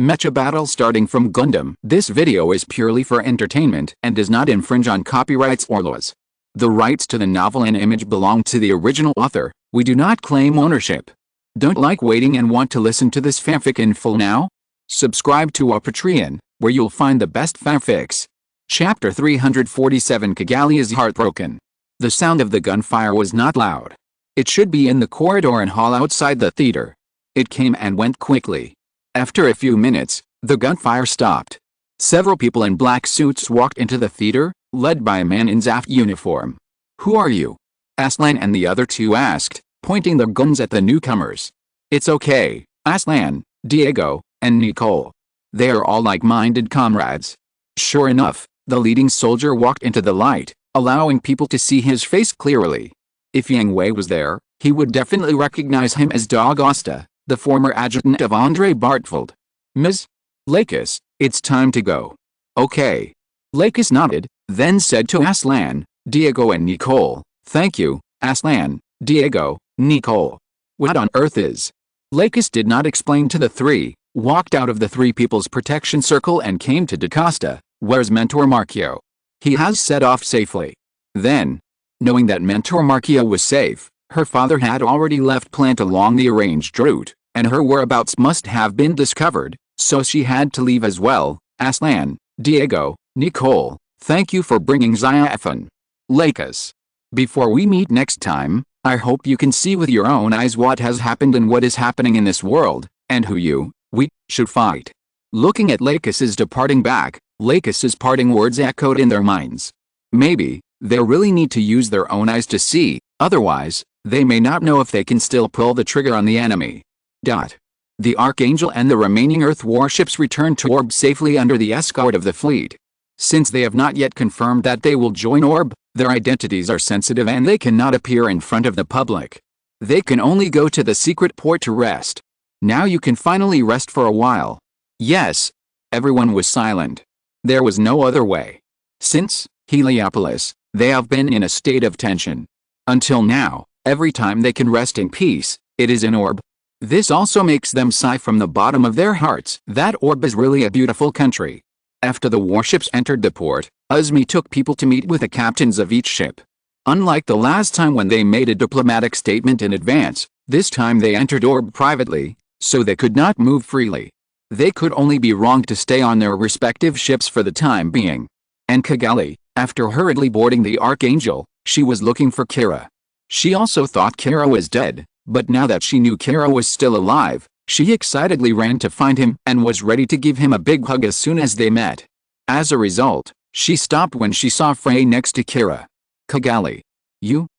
Mecha battle starting from Gundam. This video is purely for entertainment and does not infringe on copyrights or laws. The rights to the novel and image belong to the original author. We do not claim ownership. Don't like waiting and want to listen to this fanfic in full now? Subscribe to our Patreon, where you'll find the best fanfics. Chapter 347. Kigali is heartbroken. The sound of the gunfire was not loud. It should be in the corridor and hall outside the theater. It came and went quickly. After a few minutes, the gunfire stopped. Several people in black suits walked into the theater, led by a man in ZAF uniform. "Who are you?" Aslan and the other two asked, pointing their guns at the newcomers. "It's okay, Aslan, Diego, and Nicole. They are all like-minded comrades." Sure enough, the leading soldier walked into the light, allowing people to see his face clearly. If Yang Hui was there, he would definitely recognize him as D'Agosta, the former adjutant of Andre Bartfeld. "Ms. Lakis, it's time to go." "Okay." Lakis nodded, then said to Aslan, Diego and Nicole, "Thank you, Aslan, Diego, Nicole. What on earth is?" Lakis did not explain to the three, walked out of the three people's protection circle and came to D'Acosta, "Where's Mentor Marchio? He has set off safely." Then, knowing that Mentor Marchio was safe, her father had already left plant along the arranged route, and her whereabouts must have been discovered, so she had to leave as well. "Aslan, Diego, Nicole, thank you for bringing Xiafan. Lakis. Before we meet next time, I hope you can see with your own eyes what has happened and what is happening in this world, and who we should fight." Looking at Lakis's departing back, Lakis's parting words echoed in their minds. Maybe they really need to use their own eyes to see, otherwise, they may not know if they can still pull the trigger on the enemy. The Archangel and the remaining Earth warships returned to Orb safely under the escort of the fleet. Since they have not yet confirmed that they will join Orb, their identities are sensitive and they cannot appear in front of the public. They can only go to the secret port to rest. "Now you can finally rest for a while." "Yes." Everyone was silent. There was no other way. Since Heliopolis, they have been in a state of tension. Until now, every time they can rest in peace, it is in Orb. This also makes them sigh from the bottom of their hearts. That Orb is really a beautiful country. After the warships entered the port, Uzmi took people to meet with the captains of each ship. Unlike the last time when they made a diplomatic statement in advance, this time they entered Orb privately, so they could not move freely. They could only be wrong to stay on their respective ships for the time being. And Kigali, after hurriedly boarding the Archangel, she was looking for Kira. She also thought Kira was dead, but now that she knew Kira was still alive, she excitedly ran to find him and was ready to give him a big hug as soon as they met. As a result, she stopped when she saw Frey next to Kira. "Kigali.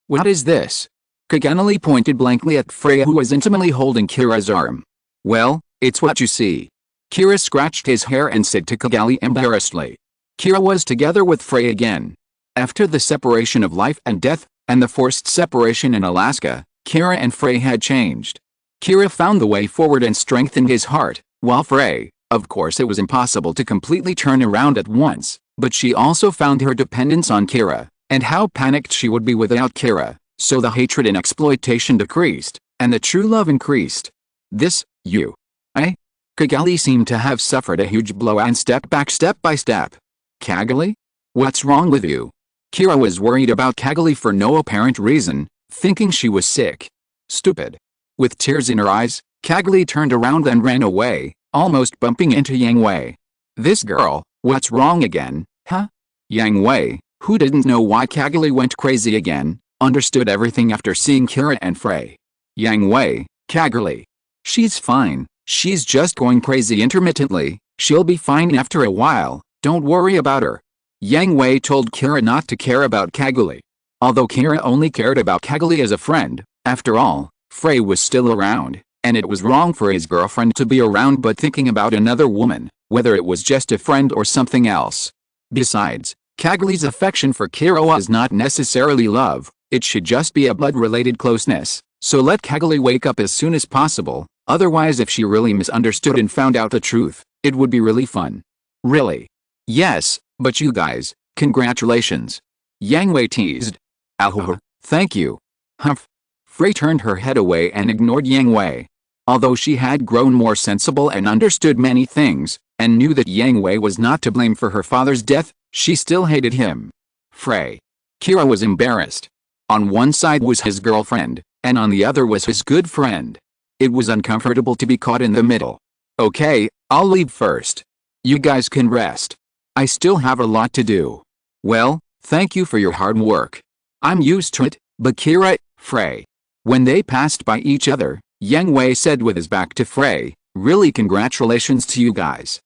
What is this?" Kigali pointed blankly at Freya, who was intimately holding Kira's arm. "Well, it's what you see." Kira scratched his hair and said to Kigali embarrassedly. Kira was together with Frey again. After the separation of life and death, and the forced separation in Alaska, Kira and Frey had changed. Kira found the way forward and strengthened his heart, while Frey, of course it was impossible to completely turn around at once, but she also found her dependence on Kira, and how panicked she would be without Kira, so the hatred and exploitation decreased, and the true love increased. Kigali seemed to have suffered a huge blow and stepped back step by step. "Kigali? What's wrong with you?" Kira was worried about Kigali for no apparent reason, thinking she was sick. "Stupid." With tears in her eyes, Kigali turned around and ran away, almost bumping into Yang Hui. "This girl, what's wrong again, huh?" Yang Hui, who didn't know why Kigali went crazy again, understood everything after seeing Kira and Frey. "Yang Hui, Kigali. She's fine. She's just going crazy intermittently. She'll be fine after a while, don't worry about her." Yang Hui told Kira not to care about Kigali. Although Kira only cared about Kigali as a friend, after all, Frey was still around, and it was wrong for his girlfriend to be around but thinking about another woman, whether it was just a friend or something else. Besides, Kigali's affection for Kira was not necessarily love, it should just be a blood-related closeness, so let Kigali wake up as soon as possible. Otherwise, if she really misunderstood and found out the truth, it would be really fun. "Really?" "Yes, but you guys, congratulations." Yang Hui teased. "Thank you." Humph. Frey turned her head away and ignored Yang Hui. Although she had grown more sensible and understood many things, and knew that Yang Hui was not to blame for her father's death, she still hated him. Frey. Kira was embarrassed. On one side was his girlfriend, and on the other was his good friend. It was uncomfortable to be caught in the middle. Okay, I'll leave first. You guys can rest. I still have a lot to do. Well, thank you for your hard work. I'm used to it, but Kira, Frey. When they passed by each other, Yang Hui said with his back to Frey, really congratulations to you guys.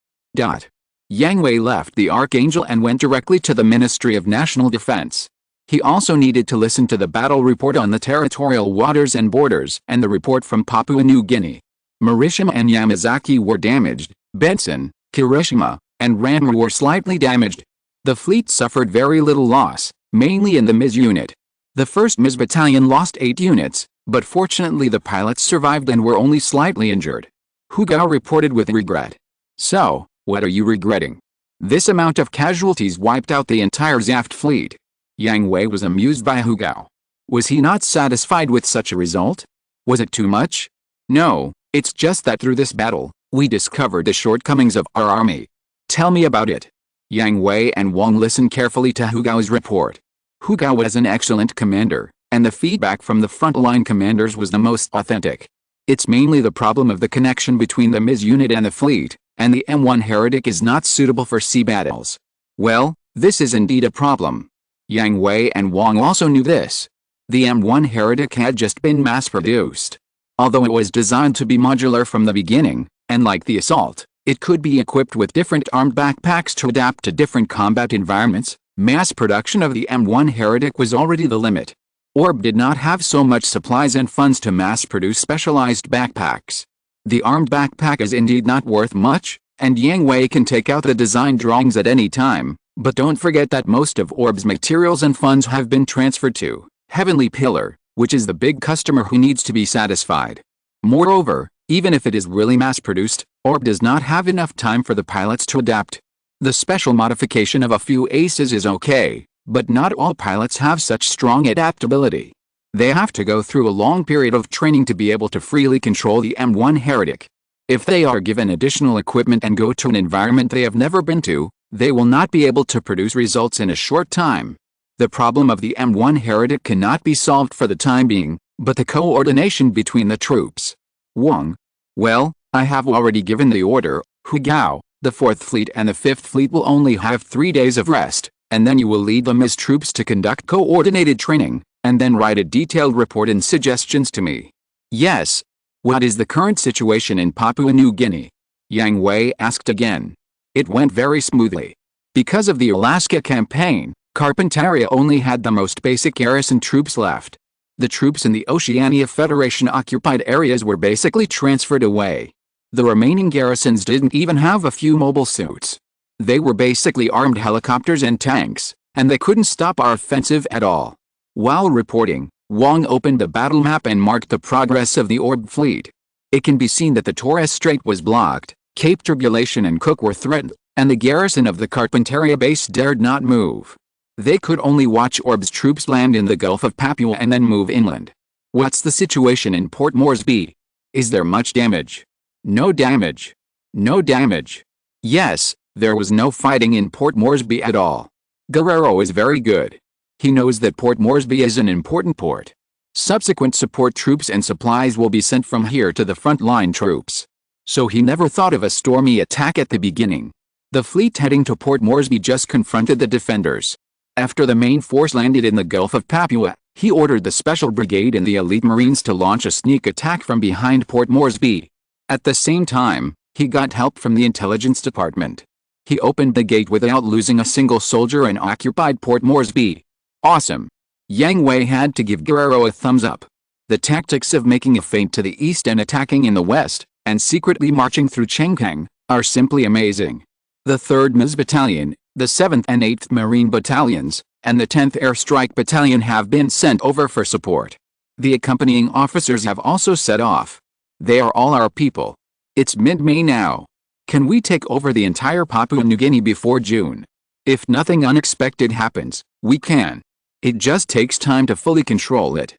Yang Hui left the Archangel and went directly to the Ministry of National Defense. He also needed to listen to the battle report on the territorial waters and borders and the report from Papua New Guinea. Marishima and Yamazaki were damaged, Benson, Kirishima, and Ranma were slightly damaged. The fleet suffered very little loss, mainly in the MIS unit. The 1st MIS Battalion lost 8 units, but fortunately the pilots survived and were only slightly injured. Hugao reported with regret. So, what are you regretting? This amount of casualties wiped out the entire Zaft fleet. Yang Hui was amused by Hugao. Was he not satisfied with such a result? Was it too much? No, it's just that through this battle, we discovered the shortcomings of our army. Tell me about it. Yang Hui and Wang listened carefully to Hugao's report. Hugao was an excellent commander, and the feedback from the frontline commanders was the most authentic. It's mainly the problem of the connection between the MIS unit and the fleet, and the M1 Heretic is not suitable for sea battles. Well, this is indeed a problem. Yang Hui and Wang also knew this. The M1 Heretic had just been mass-produced. Although it was designed to be modular from the beginning, and like the Assault, it could be equipped with different armed backpacks to adapt to different combat environments, mass production of the M1 Heretic was already the limit. Orb did not have so much supplies and funds to mass-produce specialized backpacks. The armed backpack is indeed not worth much, and Yang Hui can take out the design drawings at any time, but don't forget that most of Orb's materials and funds have been transferred to Heavenly Pillar, which is the big customer who needs to be satisfied. Moreover, even if it is really mass-produced, Orb does not have enough time for the pilots to adapt. The special modification of a few aces is okay, but not all pilots have such strong adaptability. They have to go through a long period of training to be able to freely control the M1 Heretic. If they are given additional equipment and go to an environment they have never been to, they will not be able to produce results in a short time. The problem of the M1 Heretic cannot be solved for the time being, but the coordination between the troops. Wang. Well, I have already given the order, Hugao. The 4th Fleet and the 5th Fleet will only have 3 days of rest, and then you will lead the MIS troops to conduct coordinated training, and then write a detailed report and suggestions to me. Yes. What is the current situation in Papua New Guinea? Yang Hui asked again. It went very smoothly. Because of the Alaska campaign, Carpentaria only had the most basic garrison troops left. The troops in the Oceania Federation occupied areas were basically transferred away. The remaining garrisons didn't even have a few mobile suits. They were basically armed helicopters and tanks, and they couldn't stop our offensive at all. While reporting, Wang opened the battle map and marked the progress of the Orb fleet. It can be seen that the Torres Strait was blocked, Cape Tribulation and Cook were threatened, and the garrison of the Carpentaria base dared not move. They could only watch Orb's troops land in the Gulf of Papua and then move inland. What's the situation in Port Moresby? Is there much damage? No damage. No damage. Yes, there was no fighting in Port Moresby at all. Guerrero is very good. He knows that Port Moresby is an important port. Subsequent support troops and supplies will be sent from here to the frontline troops. So he never thought of a stormy attack at the beginning. The fleet heading to Port Moresby just confronted the defenders. After the main force landed in the Gulf of Papua, he ordered the Special Brigade and the Elite Marines to launch a sneak attack from behind Port Moresby. At the same time, he got help from the intelligence department. He opened the gate without losing a single soldier and occupied Port Moresby. Awesome. Yang Hui had to give Guerrero a thumbs up. The tactics of making a feint to the east and attacking in the west, and secretly marching through Chengkang, are simply amazing. The 3rd MIS Battalion, the 7th and 8th Marine Battalions, and the 10th Air Strike Battalion have been sent over for support. The accompanying officers have also set off. They are all our people. It's mid-May now. Can we take over the entire Papua New Guinea before June? If nothing unexpected happens, we can. It just takes time to fully control it.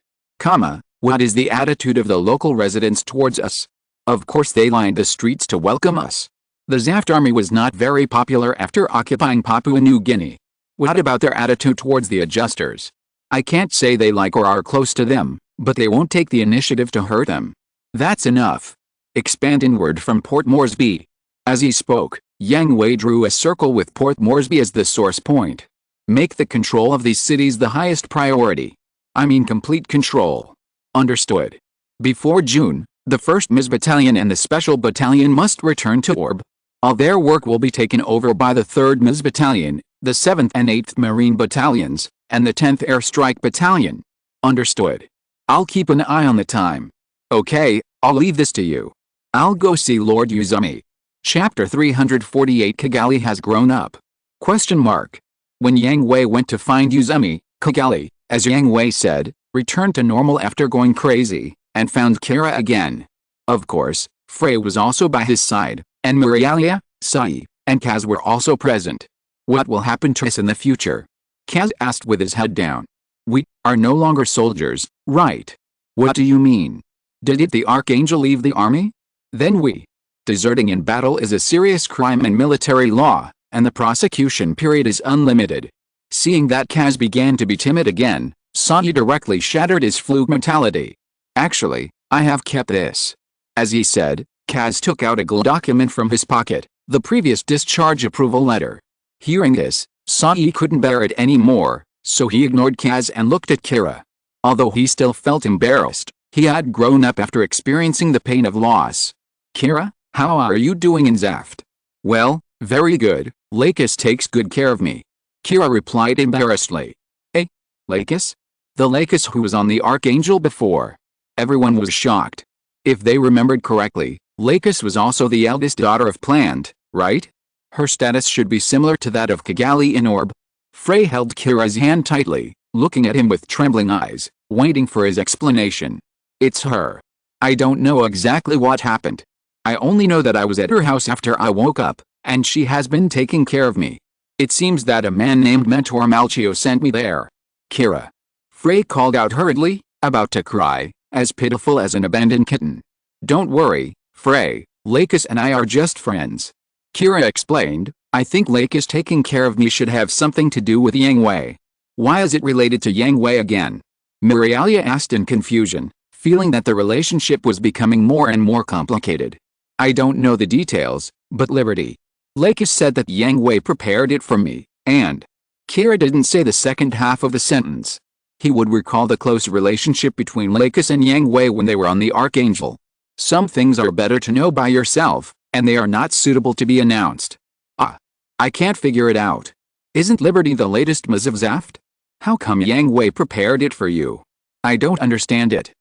What is the attitude of the local residents towards us? Of course they lined the streets to welcome us. The Zaft army was not very popular after occupying Papua New Guinea. What about their attitude towards the adjusters? I can't say they like or are close to them, but they won't take the initiative to hurt them. That's enough. Expand inward from Port Moresby. As he spoke, Yang Hui drew a circle with Port Moresby as the source point. Make the control of these cities the highest priority. I mean complete control. Understood. Before June, the 1st MIS Battalion and the Special Battalion must return to Orb. All their work will be taken over by the 3rd MIS Battalion, the 7th and 8th Marine Battalions, and the 10th Air Strike Battalion. Understood. I'll keep an eye on the time. Okay, I'll leave this to you. I'll go see Lord Uzumi. Chapter 348 Kigali has grown up. Question mark. When Yang Hui went to find Uzumi, Kigali, as Yang Hui said, returned to normal after going crazy, and found Kira again. Of course, Frey was also by his side, and Murialia, Sai, and Kaz were also present. What will happen to us in the future? Kaz asked with his head down. We are no longer soldiers, right? What do you mean? Did the Archangel leave the army? Then we. Deserting in battle is a serious crime in military law, and the prosecution period is unlimited. Seeing that Kaz began to be timid again, Sai directly shattered his fluke mentality. Actually, I have kept this. As he said, Kaz took out a gold document from his pocket, the previous discharge approval letter. Hearing this, Sai couldn't bear it anymore, so he ignored Kaz and looked at Kira. Although he still felt embarrassed, he had grown up after experiencing the pain of loss. Kira, how are you doing in Zaft? Well, very good, Lakis takes good care of me. Kira replied embarrassedly. Eh? Lakis? The Lakis who was on the Archangel before. Everyone was shocked. If they remembered correctly, Lakis was also the eldest daughter of Plant, right? Her status should be similar to that of Kigali in Orb. Frey held Kira's hand tightly, looking at him with trembling eyes, waiting for his explanation. It's her. I don't know exactly what happened. I only know that I was at her house after I woke up, and she has been taking care of me. It seems that a man named Mentor Malchio sent me there. Kira. Frey called out hurriedly, about to cry, as pitiful as an abandoned kitten. Don't worry, Frey, Lakis and I are just friends. Kira explained, I think Lakis taking care of me should have something to do with Yang Hui. Why is it related to Yang Hui again? Murialia asked in confusion, feeling that the relationship was becoming more and more complicated. I don't know the details, but Liberty. Lakis said that Yang Hui prepared it for me, and... Kira didn't say the second half of the sentence. He would recall the close relationship between Lakis and Yang Hui when they were on the Archangel. Some things are better to know by yourself, and they are not suitable to be announced. Ah. I can't figure it out. Isn't Liberty the latest Ms of Zaft? How come Yang Hui prepared it for you? I don't understand it.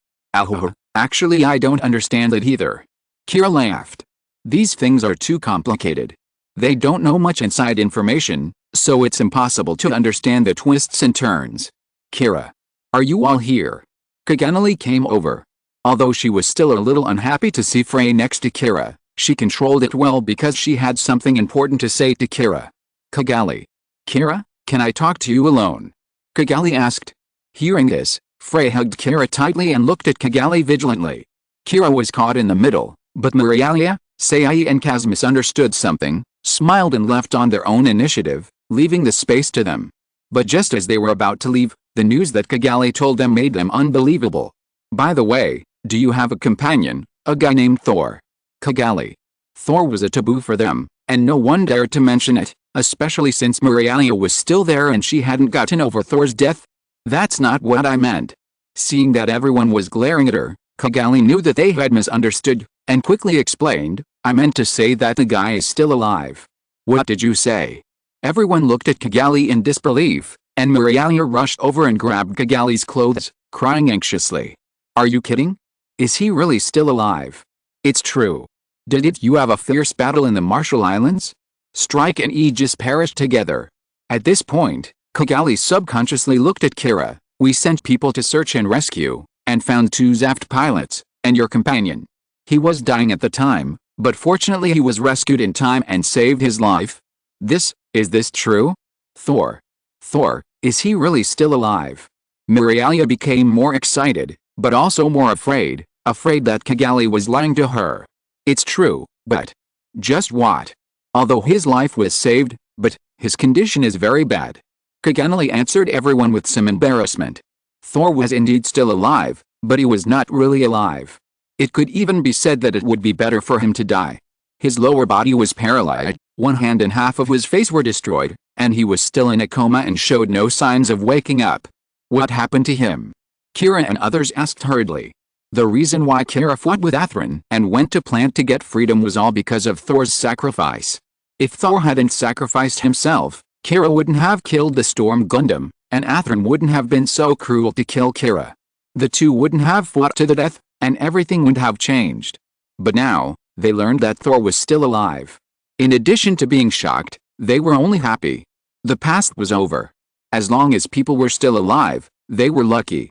Actually I don't understand it either. Kira laughed. These things are too complicated. They don't know much inside information, so it's impossible to understand the twists and turns. Kira. Are you all here? Kaganali came over. Although she was still a little unhappy to see Frey next to Kira, she controlled it well because she had something important to say to Kira. Kigali. Kira, can I talk to you alone? Kigali asked. Hearing this, Frey hugged Kira tightly and looked at Kigali vigilantly. Kira was caught in the middle, but Murialia, Sai and Kaz misunderstood something, smiled and left on their own initiative, leaving the space to them. But just as they were about to leave, the news that Kigali told them made them unbelievable. By the way, do you have a companion, a guy named Thor? Kigali. Thor was a taboo for them, and no one dared to mention it, especially since Murialia was still there and she hadn't gotten over Thor's death. That's not what I meant. Seeing that everyone was glaring at her, Kigali knew that they had misunderstood, and quickly explained, I meant to say that the guy is still alive. What did you say? Everyone looked at Kigali in disbelief, and Murialia rushed over and grabbed Kigali's clothes, crying anxiously. Are you kidding? Is he really still alive? It's true. Did you have a fierce battle in the Marshall Islands? Strike and Aegis perished together. At this point, Kigali subconsciously looked at Kira. We sent people to search and rescue, and found 2 Zaft pilots, and your companion. He was dying at the time, but fortunately he was rescued in time and saved his life. Is this true? Thor, is he really still alive? Murialia became more excited, but also more afraid that Kigali was lying to her. It's true, but just what? Although his life was saved, but his condition is very bad. Kagami answered everyone with some embarrassment. Thor was indeed still alive, but he was not really alive. It could even be said that it would be better for him to die. His lower body was paralyzed, one hand and half of his face were destroyed, and he was still in a coma and showed no signs of waking up. What happened to him? Kira and others asked hurriedly. The reason why Kira fought with Athrun and went to Plant to get freedom was all because of Thor's sacrifice. If Thor hadn't sacrificed himself, Kira wouldn't have killed the Storm Gundam, and Athrun wouldn't have been so cruel to kill Kira. The two wouldn't have fought to the death, and everything would have changed. But now, they learned that Thor was still alive. In addition to being shocked, they were only happy. The past was over. As long as people were still alive, they were lucky.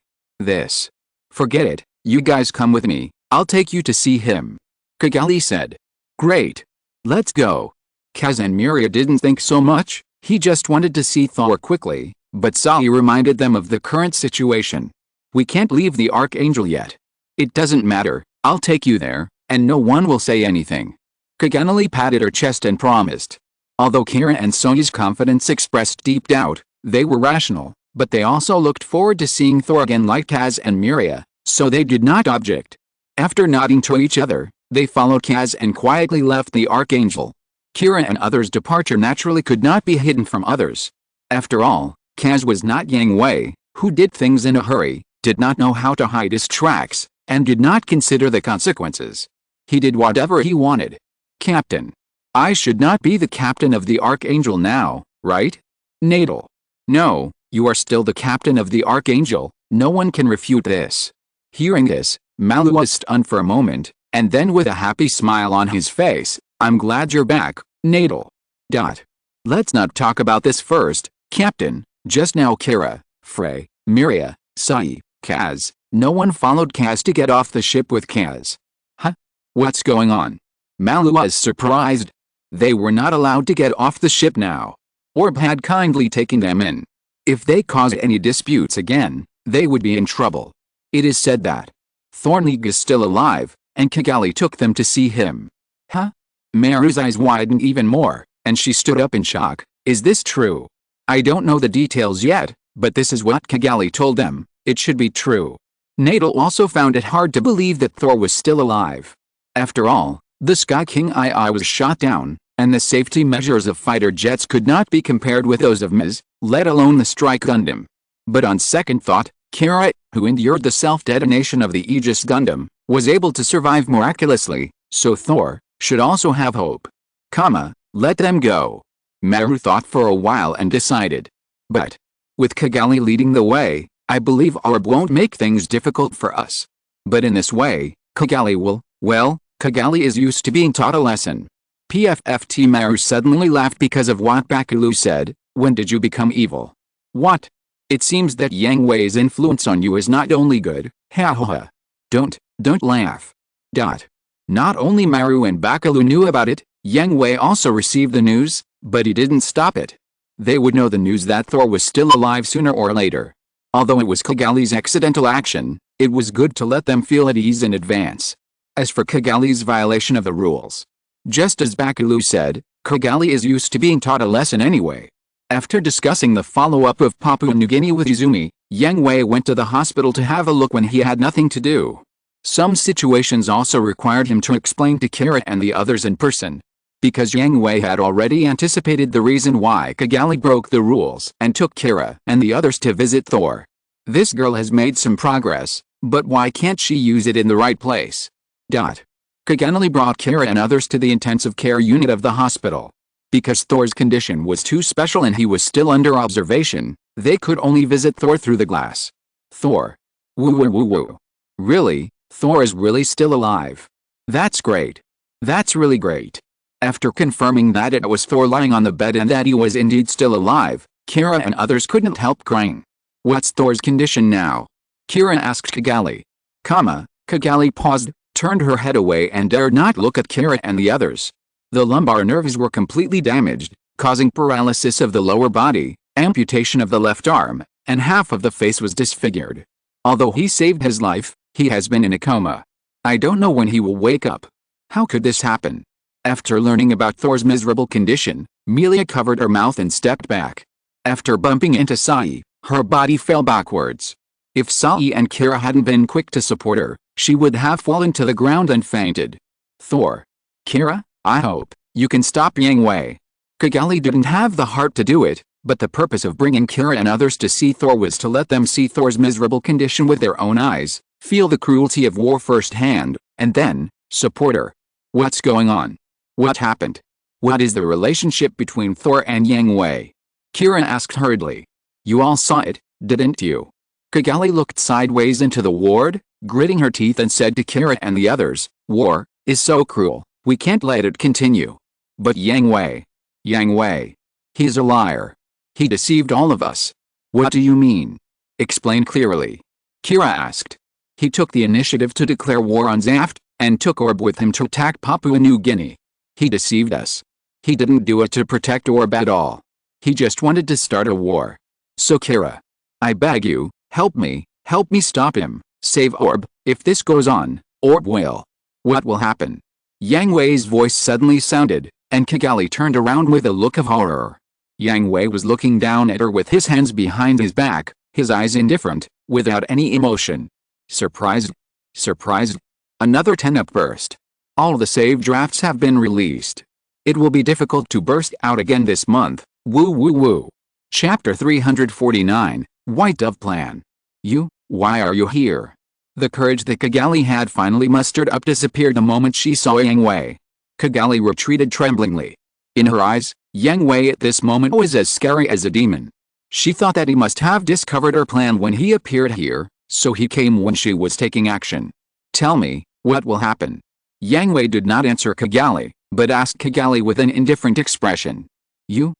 Forget it, you guys come with me, I'll take you to see him. Kagami said. Great. Let's go. Kaz and Miria didn't think so much, he just wanted to see Thor quickly, but Sai reminded them of the current situation. We can't leave the Archangel yet. It doesn't matter, I'll take you there, and no one will say anything. Kagami patted her chest and promised. Although Kira and Sonya's confidence expressed deep doubt, they were rational, but they also looked forward to seeing Thor again like Kaz and Miria, so they did not object. After nodding to each other, they followed Kaz and quietly left the Archangel. Kira and others' departure naturally could not be hidden from others. After all, Kaz was not Yang Hui, who did things in a hurry, did not know how to hide his tracks, and did not consider the consequences. He did whatever he wanted. Captain. I should not be the captain of the Archangel now, right? Natal. No, you are still the captain of the Archangel, no one can refute this. Hearing this, Malu was stunned for a moment, and then with a happy smile on his face, I'm glad you're back, Natal. Let's not talk about this first, Captain. Just now Kira, Frey, Miria, Sai, Kaz, no one followed Kaz to get off the ship with Kaz. Huh? What's going on? Malu was surprised. They were not allowed to get off the ship now. Orb had kindly taken them in. If they caused any disputes again, they would be in trouble. It is said that Thornig is still alive, and Kagami took them to see him. Huh? Maru's eyes widened even more, and she stood up in shock. Is this true? I don't know the details yet, but this is what Kagami told them. It should be true. Natal also found it hard to believe that Thor was still alive. After all, the Sky King II was shot down, and the safety measures of fighter jets could not be compared with those of Ms., let alone the Strike Gundam. But on second thought, Kira, who endured the self-detonation of the Aegis Gundam, was able to survive miraculously, so Thor should also have hope. Let them go. Maru thought for a while and decided. But with Kagami leading the way, I believe Orb won't make things difficult for us. But in this way, Kagami will, well, Kagami is used to being taught a lesson. PFFT Maru suddenly laughed because of what Bakalu said. When did you become evil? What? It seems that Yang Hui's influence on you is not only good, ha ha ha. Don't laugh. Not only Maru and Bakalu knew about it, Yang Hui also received the news, but he didn't stop it. They would know the news that Thor was still alive sooner or later. Although it was Kagami's accidental action, it was good to let them feel at ease in advance. As for Kagami's violation of the rules, just as Bakalu said, Kagami is used to being taught a lesson anyway. After discussing the follow-up of Papua New Guinea with Izumi, Yang Hui went to the hospital to have a look when he had nothing to do. Some situations also required him to explain to Kira and the others in person. Because Yang Hui had already anticipated the reason why Kagami broke the rules and took Kira and the others to visit Thor. This girl has made some progress, but why can't she use it in the right place? Kagami brought Kira and others to the intensive care unit of the hospital. Because Thor's condition was too special and he was still under observation, they could only visit Thor through the glass. Thor. Woo woo woo woo. Really? Thor is really still alive. That's great. That's really great. After confirming that it was Thor lying on the bed and that he was indeed still alive, Kira and others couldn't help crying. What's Thor's condition now? Kira asked Kagami. Kagami paused, turned her head away and dared not look at Kira and the others. The lumbar nerves were completely damaged, causing paralysis of the lower body, amputation of the left arm, and half of the face was disfigured. Although he saved his life, he has been in a coma. I don't know when he will wake up. How could this happen? After learning about Thor's miserable condition, Melia covered her mouth and stepped back. After bumping into Sai, her body fell backwards. If Sai and Kira hadn't been quick to support her, she would have fallen to the ground and fainted. Thor. Kira, I hope you can stop Yang Hui. Kigali didn't have the heart to do it, but the purpose of bringing Kira and others to see Thor was to let them see Thor's miserable condition with their own eyes, feel the cruelty of war firsthand, and then support her. What's going on? What happened? What is the relationship between Thor and Yang Hui? Kira asked hurriedly. You all saw it, didn't you? Kigali looked sideways into the ward, gritting her teeth, and said to Kira and the others, war is so cruel, we can't let it continue. But Yang Hui, he's a liar. He deceived all of us. What do you mean? Explain clearly. Kira asked. He took the initiative to declare war on Zaft, and took Orb with him to attack Papua New Guinea. He deceived us. He didn't do it to protect Orb at all. He just wanted to start a war. So Kira, I beg you, help me stop him, save Orb. If this goes on, Orb will. What will happen? Yang Hui's voice suddenly sounded, and Kigali turned around with a look of horror. Yang Hui was looking down at her with his hands behind his back, his eyes indifferent, without any emotion. Surprised? Surprised? Another 10-up burst. All the save drafts have been released. It will be difficult to burst out again this month. Woo woo woo. Chapter 349, White Dove Plan. Why are you here? The courage that Kigali had finally mustered up disappeared the moment she saw Yang Hui. Kigali retreated tremblingly. In her eyes, Yang Hui at this moment was as scary as a demon. She thought that he must have discovered her plan when he appeared here, so he came when she was taking action. Tell me, what will happen? Yang Hui did not answer Kigali, but asked Kigali with an indifferent expression. You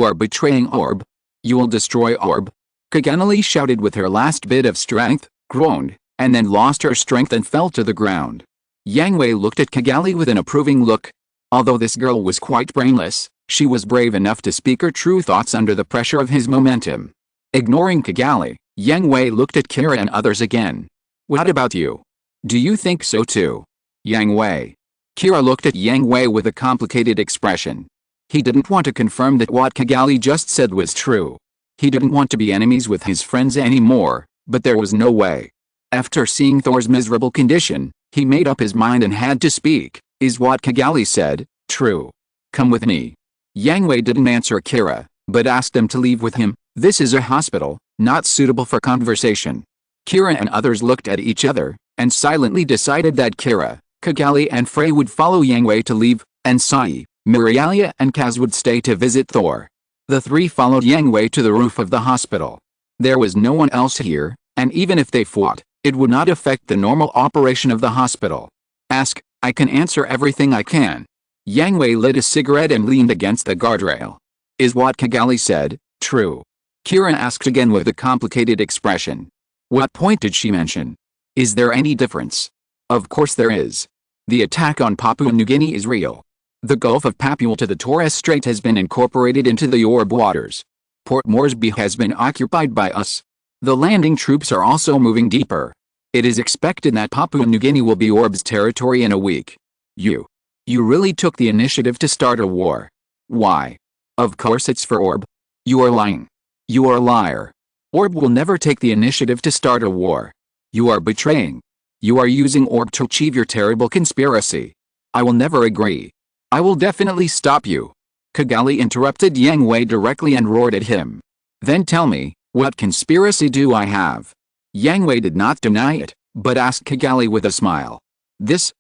are betraying Orb. You will destroy Orb. Kigali shouted with her last bit of strength, groaned, and then lost her strength and fell to the ground. Yang Hui looked at Kigali with an approving look. Although this girl was quite brainless, she was brave enough to speak her true thoughts under the pressure of his momentum. Ignoring Kigali, Yang Hui looked at Kira and others again. What about you? Do you think so too? Yang Hui. Kira looked at Yang Hui with a complicated expression. He didn't want to confirm that what Kigali just said was true. He didn't want to be enemies with his friends anymore, but there was no way. After seeing Thor's miserable condition, he made up his mind and had to speak. Is what Kigali said true? Come with me. Yang Hui didn't answer Kira, but asked them to leave with him. This is a hospital, not suitable for conversation. Kira and others looked at each other, and silently decided that Kira, Kigali and Frey would follow Yang Hui to leave, and Sai, Mirialia and Kaz would stay to visit Thor. The three followed Yang Hui to the roof of the hospital. There was no one else here, and even if they fought, it would not affect the normal operation of the hospital. Ask, I can answer everything I can. Yang Hui lit a cigarette and leaned against the guardrail. Is what Kigali said true? Kira asked again with a complicated expression. What point did she mention? Is there any difference? Of course there is. The attack on Papua New Guinea is real. The Gulf of Papua to the Torres Strait has been incorporated into the Orb waters. Port Moresby has been occupied by us. The landing troops are also moving deeper. It is expected that Papua New Guinea will be Orb's territory in a week. You really took the initiative to start a war. Why? Of course it's for Orb. You are lying. You are a liar. Orb will never take the initiative to start a war. You are betraying. You are using Orb to achieve your terrible conspiracy. I will never agree. I will definitely stop you. Kigali interrupted Yang Hui directly and roared at him. Then tell me, what conspiracy do I have? Yang Hui did not deny it, but asked Kigali with a smile. This,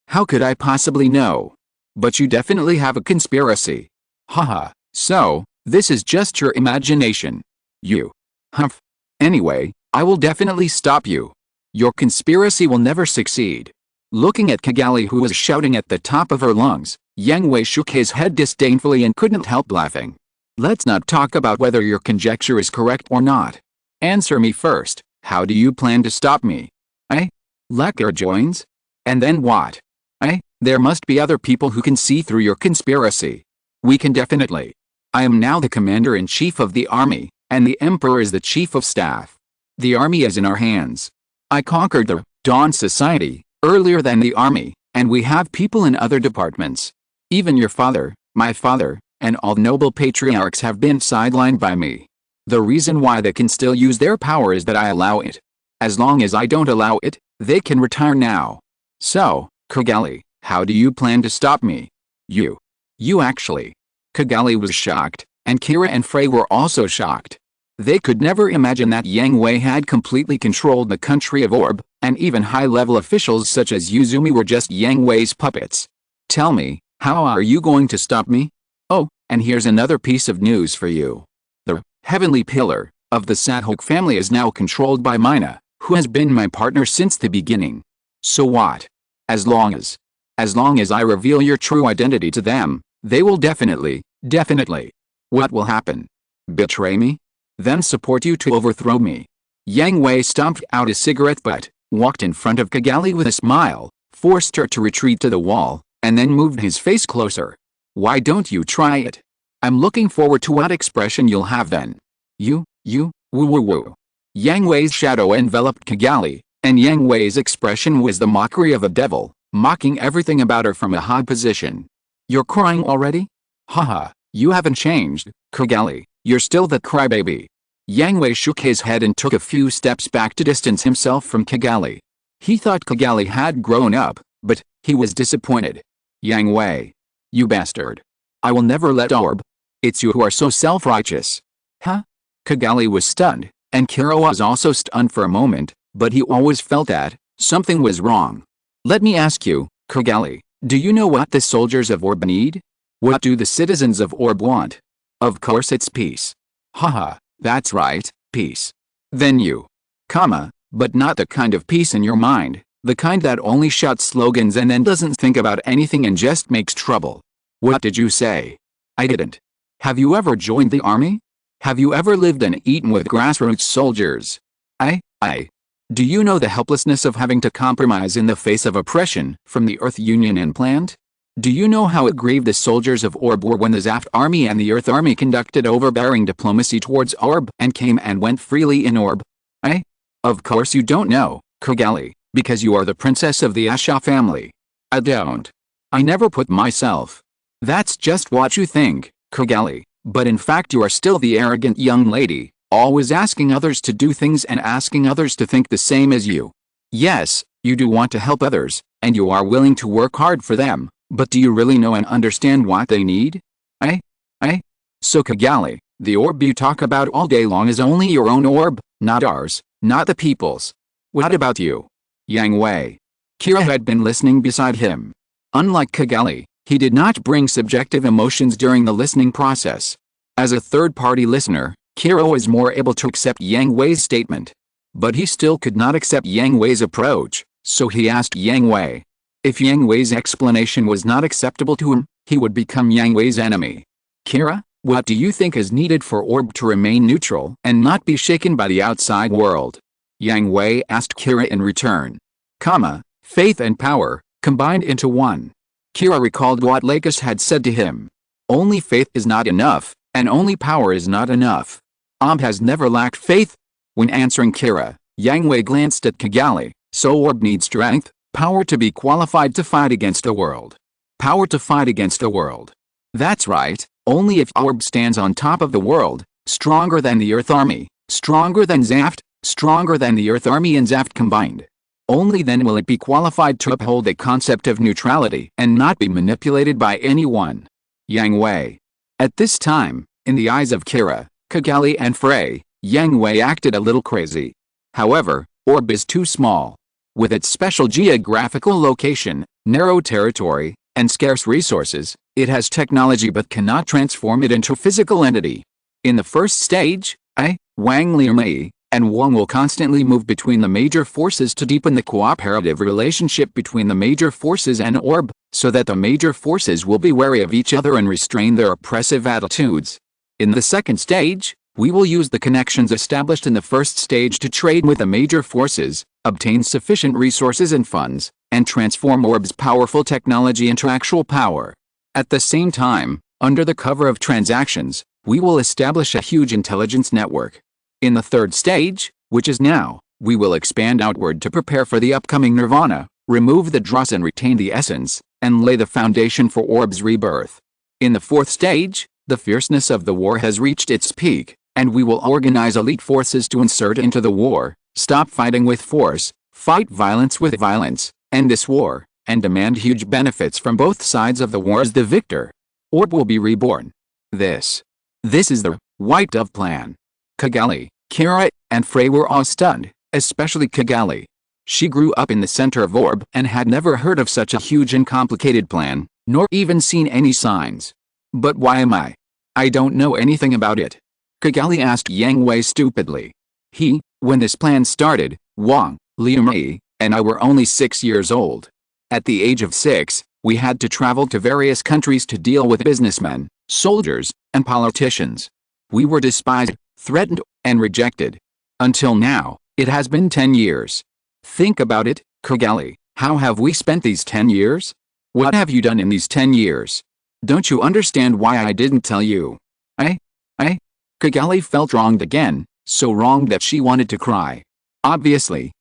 how could I possibly know? But you definitely have a conspiracy. Haha, so, this is just your imagination. You. Humph. Anyway, I will definitely stop you. Your conspiracy will never succeed. Looking at Kigali, who was shouting at the top of her lungs, Yang Hui shook his head disdainfully and couldn't help laughing. Let's not talk about whether your conjecture is correct or not. Answer me first, how do you plan to stop me? Lecker joins? And then what? There must be other people who can see through your conspiracy. We can definitely. I am now the commander-in-chief of the army, and the emperor is the chief of staff. The army is in our hands. I conquered the Dawn Society earlier than the army, And we have people in other departments. Even your father, my father, and all noble patriarchs have been sidelined by me. The reason why they can still use their power is that I allow it. As long as I don't allow it, they can retire now. So, Kigali, how do you plan to stop me? You actually. Kigali was shocked, and Kira and Frey were also shocked. They could never imagine that Yang Hui had completely controlled the country of Orb, and even high-level officials such as Yuzumi were just Yang Hui's puppets. Tell me, how are you going to stop me? Oh, and here's another piece of news for you. The heavenly pillar of the Sadhok family is now controlled by Mina, who has been my partner since the beginning. So what? As long as I reveal your true identity to them, they will definitely. What will happen? Betray me? Then support you to overthrow me. Yang Hui stomped out a cigarette butt, walked in front of Kigali with a smile, forced her to retreat to the wall, and then moved his face closer. Why don't you try it? I'm looking forward to what expression you'll have then. You, woo. Yang Hui's shadow enveloped Kigali, and Yang Hui's expression was the mockery of a devil, mocking everything about her from a high position. You're crying already? Haha, you haven't changed, Kigali, you're still the crybaby. Yang Hui shook his head and took a few steps back to distance himself from Kigali. He thought Kigali had grown up, but he was disappointed. Yang Hui. You bastard. I will never let Orb. It's you who are so self-righteous. Huh? Kigali was stunned, and Kira was also stunned for a moment, but he always felt that something was wrong. Let me ask you, Kigali, do you know what the soldiers of Orb need? What do the citizens of Orb want? Of course it's peace. Haha, that's right, peace. Then you. But not the kind of peace in your mind, the kind that only shouts slogans and then doesn't think about anything and just makes trouble. What did you say? I didn't. Have you ever joined the army? Have you ever lived and eaten with grassroots soldiers? Do you know the helplessness of having to compromise in the face of oppression from the Earth Union implant? Do you know how it grieved the soldiers of Orb were when the Zaft Army and the Earth Army conducted overbearing diplomacy towards Orb and came and went freely in Orb? Of course you don't know, Kigali, because you are the princess of the Asha family. I don't. I never put myself. That's just what you think, Kigali, but in fact you are still the arrogant young lady, always asking others to do things and asking others to think the same as you. Yes, you do want to help others, and you are willing to work hard for them, but do you really know and understand what they need? So Kigali, the orb you talk about all day long is only your own orb, not ours, not the people's. What about you? Yang Hui. Kira had been listening beside him. Unlike Kigali, he did not bring subjective emotions during the listening process. As a third-party listener, Kira was more able to accept Yang Hui's statement. But he still could not accept Yang Hui's approach, so he asked Yang Hui. If Yang Hui's explanation was not acceptable to him, he would become Yang Hui's enemy. Kira, what do you think is needed for Orb to remain neutral and not be shaken by the outside world? Yang Hui asked Kira in return. Faith and power, combined into one. Kira recalled what Lakis had said to him. Only faith is not enough, and only power is not enough. Orb has never lacked faith. When answering Kira, Yang Hui glanced at Kigali. So Orb needs strength, power to be qualified to fight against the world. Power to fight against the world. That's right, only if Orb stands on top of the world, stronger than the Earth Army, stronger than Zaft, stronger than the Earth Army and Zaft combined. Only then will it be qualified to uphold the concept of neutrality and not be manipulated by anyone. Yang Hui. At this time, in the eyes of Kira, Kigali and Frey, Yang Hui acted a little crazy. However, Orb is too small. With its special geographical location, narrow territory, and scarce resources, it has technology but cannot transform it into a physical entity. In the first stage, Wang Liumi and Wang will constantly move between the major forces to deepen the cooperative relationship between the major forces and Orb, so that the major forces will be wary of each other and restrain their oppressive attitudes. In the second stage, we will use the connections established in the first stage to trade with the major forces, obtain sufficient resources and funds, and transform Orb's powerful technology into actual power. At the same time, under the cover of transactions, we will establish a huge intelligence network. In the third stage, which is now, we will expand outward to prepare for the upcoming nirvana, remove the dross and retain the essence, and lay the foundation for Orb's rebirth. In the fourth stage, the fierceness of the war has reached its peak, and we will organize elite forces to insert into the war, stop fighting with force, fight violence with violence, end this war, and demand huge benefits from both sides of the war as the victor. Orb will be reborn. This is the White Dove plan. Kigali, Kira, and Frey were all stunned, especially Kigali. She grew up in the center of Orb and had never heard of such a huge and complicated plan, nor even seen any signs. But why am I? I don't know anything about it. Kigali asked Yang Hui stupidly. When this plan started, Wang, Liu, and I were only 6 years old. At the age of 6, we had to travel to various countries to deal with businessmen, soldiers, and politicians. We were despised, threatened, and rejected. Until now, it has been 10 years. Think about it, Kigali. How have we spent these 10 years? What have you done in these 10 years? Don't you understand why I didn't tell you? Kigali felt wronged again, so wronged that she wanted to cry. Obviously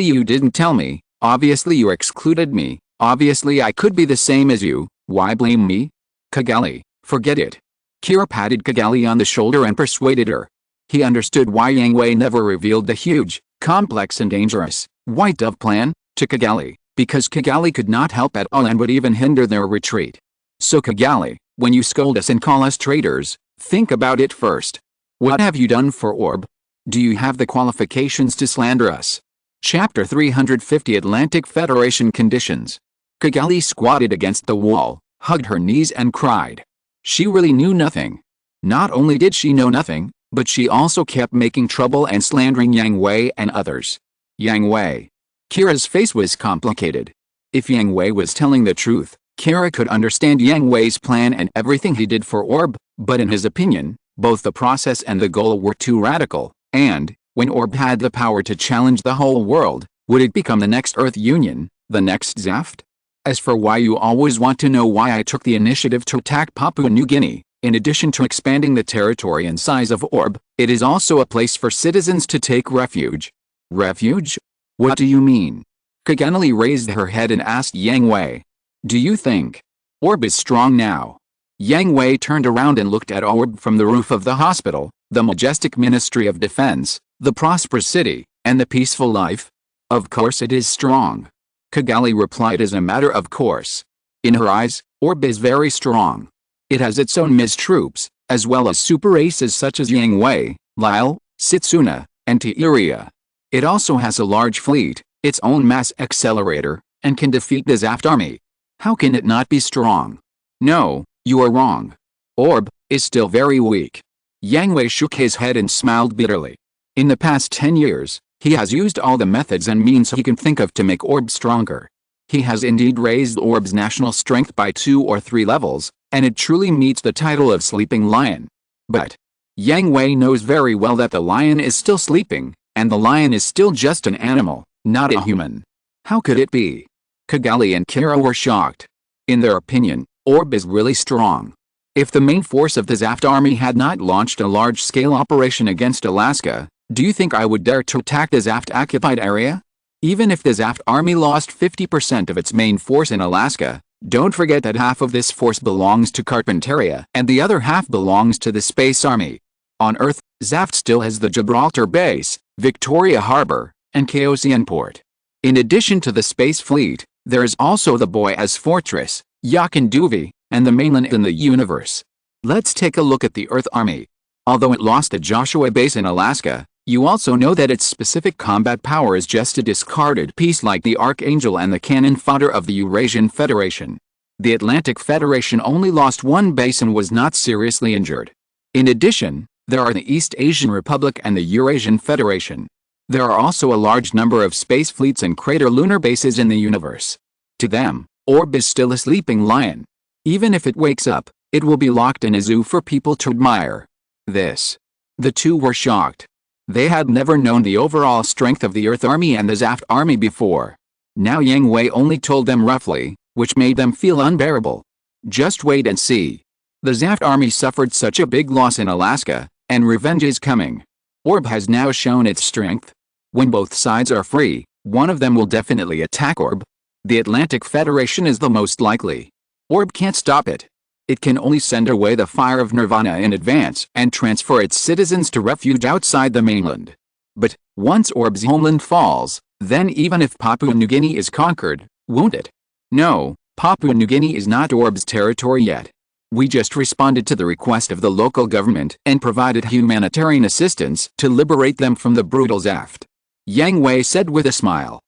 you didn't tell me, obviously you excluded me, obviously I could be the same as you, why blame me? Kigali, forget it. Kira patted Kigali on the shoulder and persuaded her. He understood why Yang Hui never revealed the huge, complex and dangerous, White Dove plan to Kigali, because Kigali could not help at all and would even hinder their retreat. So Kigali, when you scold us and call us traitors, think about it first. What have you done for Orb? Do you have the qualifications to slander us? Chapter 350 Atlantic Federation Conditions. Kigali squatted against the wall, hugged her knees and cried. She really knew nothing. Not only did she know nothing, but she also kept making trouble and slandering Yang Hui and others. Yang Hui. Kira's face was complicated. If Yang Hui was telling the truth, Kira could understand Yang Hui's plan and everything he did for Orb, but in his opinion, both the process and the goal were too radical, and, when Orb had the power to challenge the whole world, would it become the next Earth Union, the next Zaft? As for why you always want to know why I took the initiative to attack Papua New Guinea, in addition to expanding the territory and size of Orb, it is also a place for citizens to take refuge. Refuge? What do you mean? Kigali raised her head and asked Yang Hui. Do you think Orb is strong now? Yang Hui turned around and looked at Orb from the roof of the hospital, the majestic Ministry of Defense, the prosperous city, and the peaceful life. Of course it is strong. Kigali replied as a matter of course. In her eyes, Orb is very strong. It has its own MIS troops, as well as super aces such as Yang Hui, Lyle, Setsuna, and Tiiria. It also has a large fleet, its own mass accelerator, and can defeat the Zaft army. How can it not be strong? No, you are wrong. Orb is still very weak. Yang Hui shook his head and smiled bitterly. In the past 10 years, he has used all the methods and means he can think of to make Orb stronger. He has indeed raised Orb's national strength by 2 or 3 levels, and it truly meets the title of Sleeping Lion. But Yang Hui knows very well that the lion is still sleeping, and the lion is still just an animal, not a human. How could it be? Kigali and Kira were shocked. In their opinion, Orb is really strong. If the main force of the Zaft army had not launched a large-scale operation against Alaska, do you think I would dare to attack the Zaft-occupied area? Even if the Zaft army lost 50% of its main force in Alaska, don't forget that half of this force belongs to Carpinteria and the other half belongs to the Space Army. On Earth, Zaft still has the Gibraltar Base, Victoria Harbor, and Chaosian Port. In addition to the Space Fleet, there is also the Boyaz Fortress, Yakanduvi, and the mainland in the universe. Let's take a look at the Earth Army. Although it lost the Joshua Base in Alaska, you also know that its specific combat power is just a discarded piece like the Archangel and the cannon fodder of the Eurasian Federation. The Atlantic Federation only lost 1 base and was not seriously injured. In addition, there are the East Asian Republic and the Eurasian Federation. There are also a large number of space fleets and crater lunar bases in the universe. To them, Orb is still a sleeping lion. Even if it wakes up, it will be locked in a zoo for people to admire. The two were shocked. They had never known the overall strength of the Earth Army and the Zaft Army before. Now Yang Hui only told them roughly, which made them feel unbearable. Just wait and see. The Zaft Army suffered such a big loss in Alaska, and revenge is coming. Orb has now shown its strength. When both sides are free, one of them will definitely attack Orb, The Atlantic Federation is the most likely. Orb can't stop it. It can only send away the fire of Nirvana in advance and transfer its citizens to refuge outside the mainland. But, once Orb's homeland falls, then even if Papua New Guinea is conquered, won't it? No, Papua New Guinea is not Orb's territory yet. We just responded to the request of the local government and provided humanitarian assistance to liberate them from the brutal Zaft. Yang Hui said with a smile.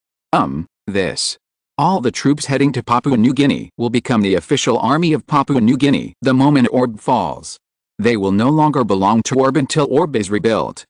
This. All the troops heading to Papua New Guinea will become the official army of Papua New Guinea the moment Orb falls. They will no longer belong to Orb until Orb is rebuilt.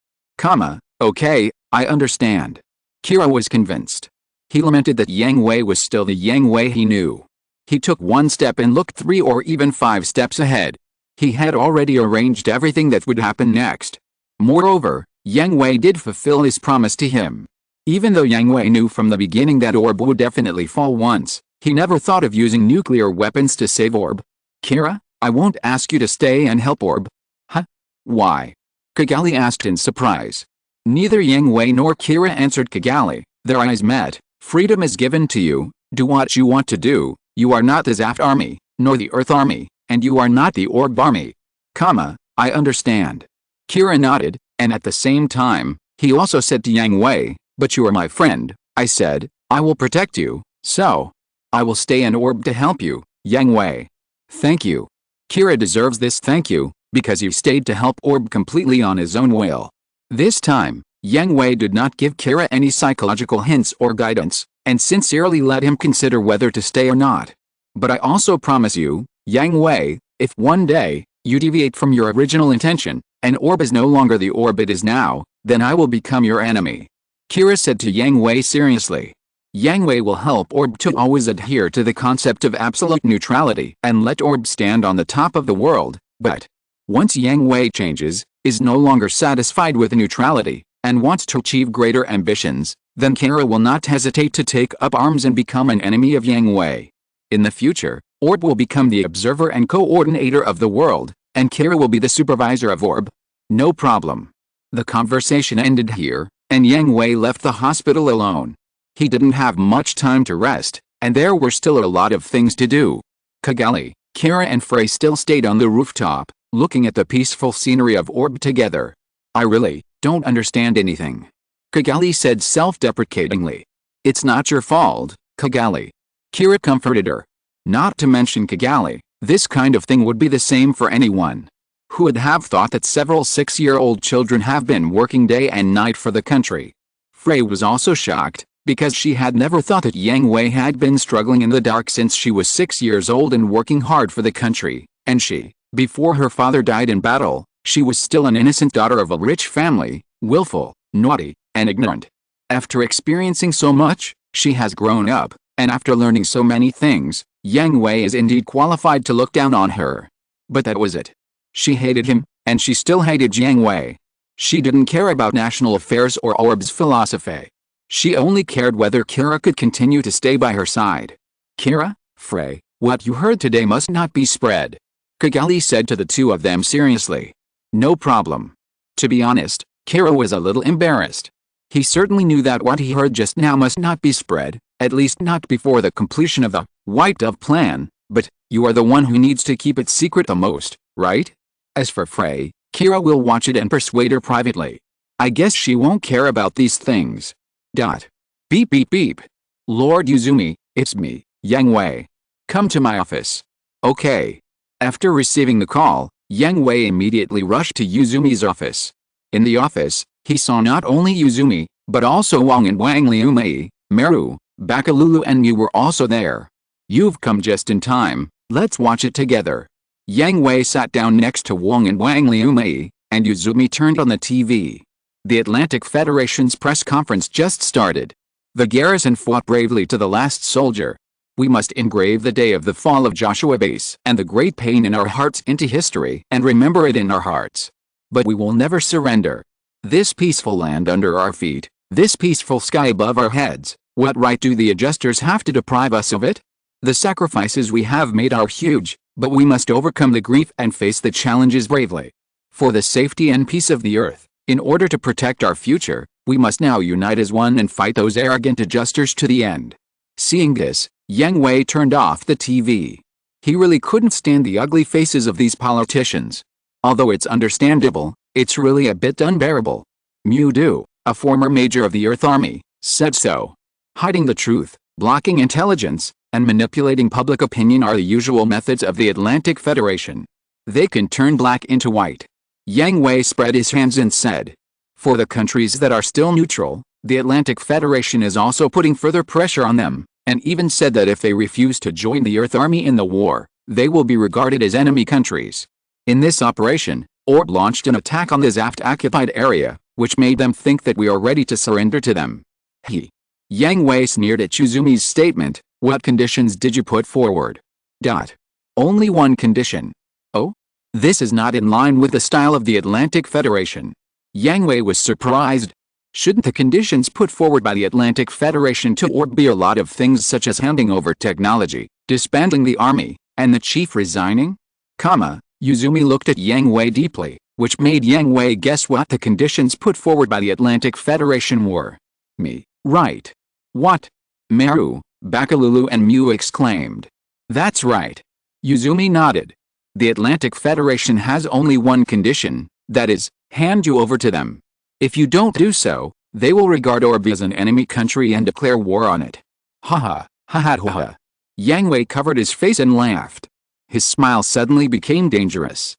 Okay, I understand. Kira was convinced. He lamented that Yang Hui was still the Yang Hui he knew. He took one step and looked 3 or even 5 steps ahead. He had already arranged everything that would happen next. Moreover, Yang Hui did fulfill his promise to him. Even though Yang Hui knew from the beginning that Orb would definitely fall once, he never thought of using nuclear weapons to save Orb. Kira, I won't ask you to stay and help Orb. Huh? Why? Kigali asked in surprise. Neither Yang Hui nor Kira answered Kigali. Their eyes met. Freedom is given to you, do what you want to do. You are not the Zaft army, nor the Earth army, and you are not the Orb army. I understand. Kira nodded, and at the same time, he also said to Yang Hui, but you are my friend, I said, I will protect you, so. I will stay in Orb to help you, Yang Hui. Thank you. Kira deserves this thank you, because he stayed to help Orb completely on his own will. This time, Yang Hui did not give Kira any psychological hints or guidance, and sincerely let him consider whether to stay or not. But I also promise you, Yang Hui, if one day, you deviate from your original intention, and Orb is no longer the Orb it is now, then I will become your enemy. Kira said to Yang Hui seriously. Yang Hui will help Orb to always adhere to the concept of absolute neutrality and let Orb stand on the top of the world, but once Yang Hui changes, is no longer satisfied with neutrality, and wants to achieve greater ambitions, then Kira will not hesitate to take up arms and become an enemy of Yang Hui. In the future, Orb will become the observer and coordinator of the world, and Kira will be the supervisor of Orb. No problem. The conversation ended here, and Yang Hui left the hospital alone. He didn't have much time to rest, and there were still a lot of things to do. Kigali, Kira and Frey still stayed on the rooftop, looking at the peaceful scenery of Orb together. I really don't understand anything. Kigali said self-deprecatingly. It's not your fault, Kigali. Kira comforted her. Not to mention Kigali, this kind of thing would be the same for anyone. Who would have thought that several 6-year-old children have been working day and night for the country? Frey was also shocked, because she had never thought that Yang Hui had been struggling in the dark since she was 6 years old and working hard for the country, and she, before her father died in battle, she was still an innocent daughter of a rich family, willful, naughty, and ignorant. After experiencing so much, she has grown up, and after learning so many things, Yang Hui is indeed qualified to look down on her. But that was it. She hated him, and she still hated Yang Hui. She didn't care about national affairs or Orb's philosophy. She only cared whether Kira could continue to stay by her side. Kira, Frey, what you heard today must not be spread. Kigali said to the two of them seriously. No problem. To be honest, Kira was a little embarrassed. He certainly knew that what he heard just now must not be spread, at least not before the completion of the White Dove plan, but you are the one who needs to keep it secret the most, right? As for Frey, Kira will watch it and persuade her privately. I guess she won't care about these things. Beep beep beep. Lord Uzumi, it's me, Yang Hui. Come to my office. Okay. After receiving the call, Yang Hui immediately rushed to Uzumi's office. In the office, he saw not only Uzumi, but also Wang and Wang Liumei, Meru, Bakalulu and Mu were also there. You've come just in time, let's watch it together. Yang Hui sat down next to Wang and Wang Liumei, and Uzumi turned on the TV. The Atlantic Federation's press conference just started. The garrison fought bravely to the last soldier. We must engrave the day of the fall of Joshua Base and the great pain in our hearts into history and remember it in our hearts. But we will never surrender. This peaceful land under our feet, this peaceful sky above our heads, what right do the adjusters have to deprive us of it? The sacrifices we have made are huge, but we must overcome the grief and face the challenges bravely. For the safety and peace of the earth, in order to protect our future, we must now unite as one and fight those arrogant adjusters to the end. Seeing this, Yang Hui turned off the TV. He really couldn't stand the ugly faces of these politicians. Although it's understandable, it's really a bit unbearable. Mu, a former major of the Earth Army, said so. Hiding the truth, blocking intelligence, and manipulating public opinion are the usual methods of the Atlantic Federation. They can turn black into white. Yang Hui spread his hands and said, for the countries that are still neutral, the Atlantic Federation is also putting further pressure on them, and even said that if they refuse to join the Earth Army in the war, they will be regarded as enemy countries. In this operation, Orb launched an attack on the Zaft-occupied area, which made them think that we are ready to surrender to them. Yang Hui sneered at Chuzumi's statement. What conditions did you put forward? Only one condition. Oh? This is not in line with the style of the Atlantic Federation. Yang Hui was surprised. Shouldn't the conditions put forward by the Atlantic Federation to Orb be a lot of things such as handing over technology, disbanding the army, and the chief resigning? Yuzumi looked at Yang Hui deeply, which made Yang Hui guess what the conditions put forward by the Atlantic Federation were. Me, right. What? Meru, Bakalulu and Mu exclaimed. That's right. Yuzumi nodded. The Atlantic Federation has only one condition, that is, hand you over to them. If you don't do so, they will regard Orb as an enemy country and declare war on it. Ha ha. Yang Hui covered his face and laughed. His smile suddenly became dangerous.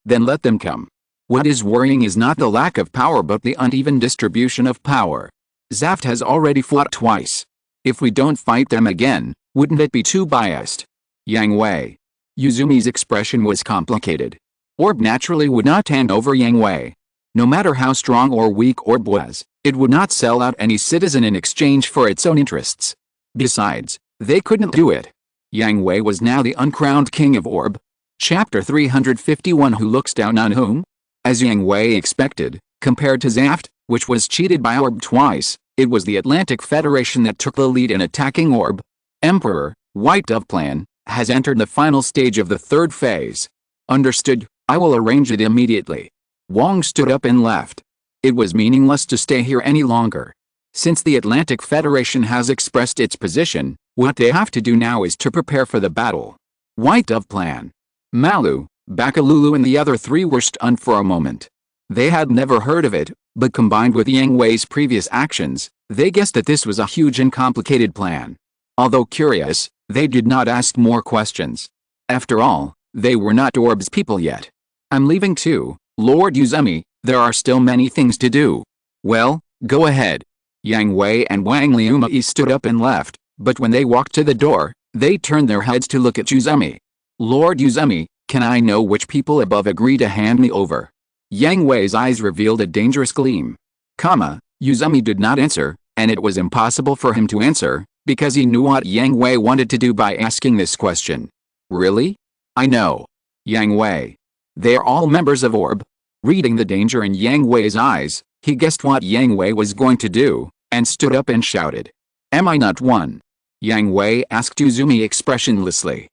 Then let them come. What is worrying is not the lack of power but the uneven distribution of power. Zaft has already fought twice. If we don't fight them again, wouldn't it be too biased? Yang Hui. Yuzumi's expression was complicated. Orb naturally would not hand over Yang Hui. No matter how strong or weak Orb was, it would not sell out any citizen in exchange for its own interests. Besides, they couldn't do it. Yang Hui was now the uncrowned king of Orb. Chapter 351 Who looks down on whom? As Yang Hui expected, compared to Zaft, which was cheated by Orb twice, it was the Atlantic Federation that took the lead in attacking Orb. Emperor, White Dove Plan, has entered the final stage of the third phase. Understood, I will arrange it immediately. Wong stood up and left. It was meaningless to stay here any longer. Since the Atlantic Federation has expressed its position, what they have to do now is to prepare for the battle. White Dove Plan. Malu, Bakalulu and the other three were stunned for a moment. They had never heard of it, but combined with Yang Hui's previous actions, they guessed that this was a huge and complicated plan. Although curious, they did not ask more questions. After all, they were not Orb's people yet. I'm leaving too, Lord Yuzumi, there are still many things to do. Well, go ahead. Yang Hui and Wang Liumai stood up and left, but when they walked to the door, they turned their heads to look at Yuzumi. Lord Yuzumi, can I know which people above agree to hand me over? Yang Hui's eyes revealed a dangerous gleam. Yuzumi did not answer, and it was impossible for him to answer, because he knew what Yang Hui wanted to do by asking this question. Really? I know. Yang Hui. They are all members of Orb. Reading the danger in Yang Hui's eyes, he guessed what Yang Hui was going to do, and stood up and shouted. Am I not one? Yang Hui asked Yuzumi expressionlessly.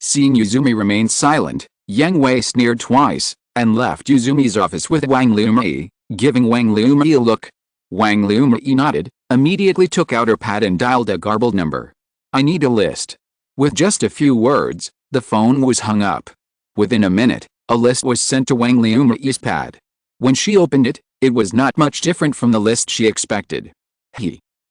Seeing Yuzumi remain silent, Yang Hui sneered twice, and left Yuzumi's office with Wang Liumai, giving Wang Liumai a look. Wang Liumai nodded, immediately took out her pad and dialed a garbled number. I need a list. With just a few words, the phone was hung up. Within a minute, a list was sent to Wang Liumai's pad. When she opened it, it was not much different from the list she expected.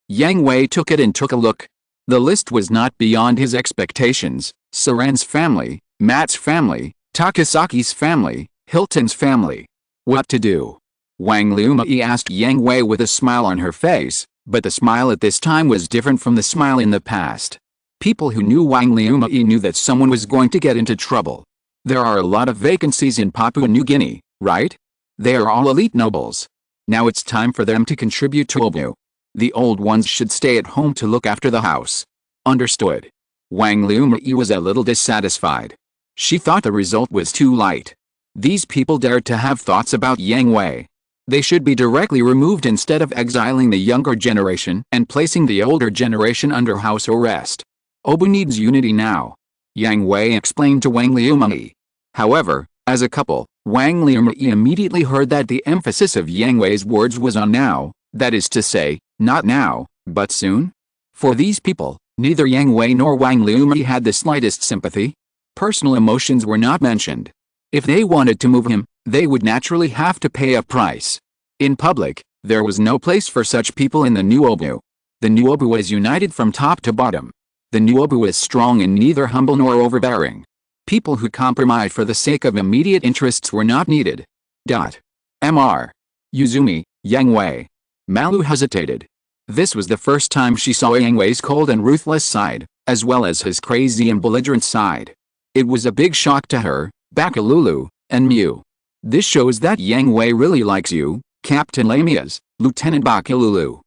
Yang Hui took it and took a look. The list was not beyond his expectations. Saran's family, Matt's family, Takasaki's family, Hilton's family. What to do? Wang Liumai asked Yang Hui with a smile on her face, but the smile at this time was different from the smile in the past. People who knew Wang Liumai knew that someone was going to get into trouble. There are a lot of vacancies in Papua New Guinea, right? They are all elite nobles. Now it's time for them to contribute to Obu. The old ones should stay at home to look after the house. Understood. Wang Liumai was a little dissatisfied. She thought the result was too light. These people dared to have thoughts about Yang Hui. They should be directly removed instead of exiling the younger generation and placing the older generation under house arrest. Obu needs unity now. Yang Hui explained to Wang Liumai. However, as a couple, Wang Liumai immediately heard that the emphasis of Yang Hui's words was on now, that is to say, not now, but soon. For these people, neither Yang Hui nor Wang Lumi had the slightest sympathy. Personal emotions were not mentioned. If they wanted to move him, they would naturally have to pay a price. In public, there was no place for such people in the Nuobu. The Nuobu was united from top to bottom. The Nuobu is strong and neither humble nor overbearing. People who compromise for the sake of immediate interests were not needed. Mr. Uzumi, Yang Hui. Malu hesitated. This was the first time she saw Yang Hui's cold and ruthless side, as well as his crazy and belligerent side. It was a big shock to her, Bakalulu, and Mew. This shows that Yang Hui really likes you, Captain Lamias, Lieutenant Bakalulu.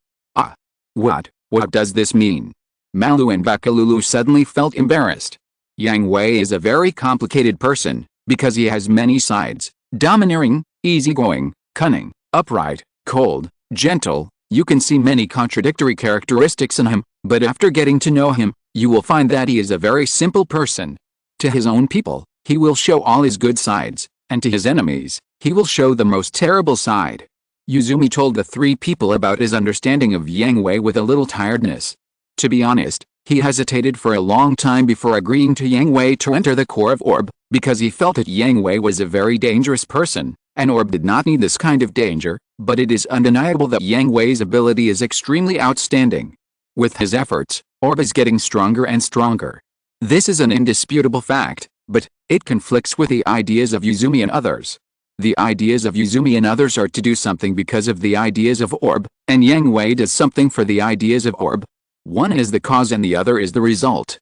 What does this mean? Malu and Bakalulu suddenly felt embarrassed. Yang Hui is a very complicated person, because he has many sides: domineering, easygoing, cunning, upright, cold, gentle. You can see many contradictory characteristics in him, but after getting to know him, you will find that he is a very simple person. To his own people, he will show all his good sides, and to his enemies, he will show the most terrible side. Uzumi told the three people about his understanding of Yang Hui with a little tiredness. To be honest, he hesitated for a long time before agreeing to Yang Hui to enter the core of Orb, because he felt that Yang Hui was a very dangerous person, and Orb did not need this kind of danger, but it is undeniable that Yang Hui's ability is extremely outstanding. With his efforts, Orb is getting stronger and stronger. This is an indisputable fact, but it conflicts with the ideas of Uzumi and others. The ideas of Uzumi and others are to do something because of the ideas of Orb, and Yang Hui does something for the ideas of Orb. One is the cause and the other is the result.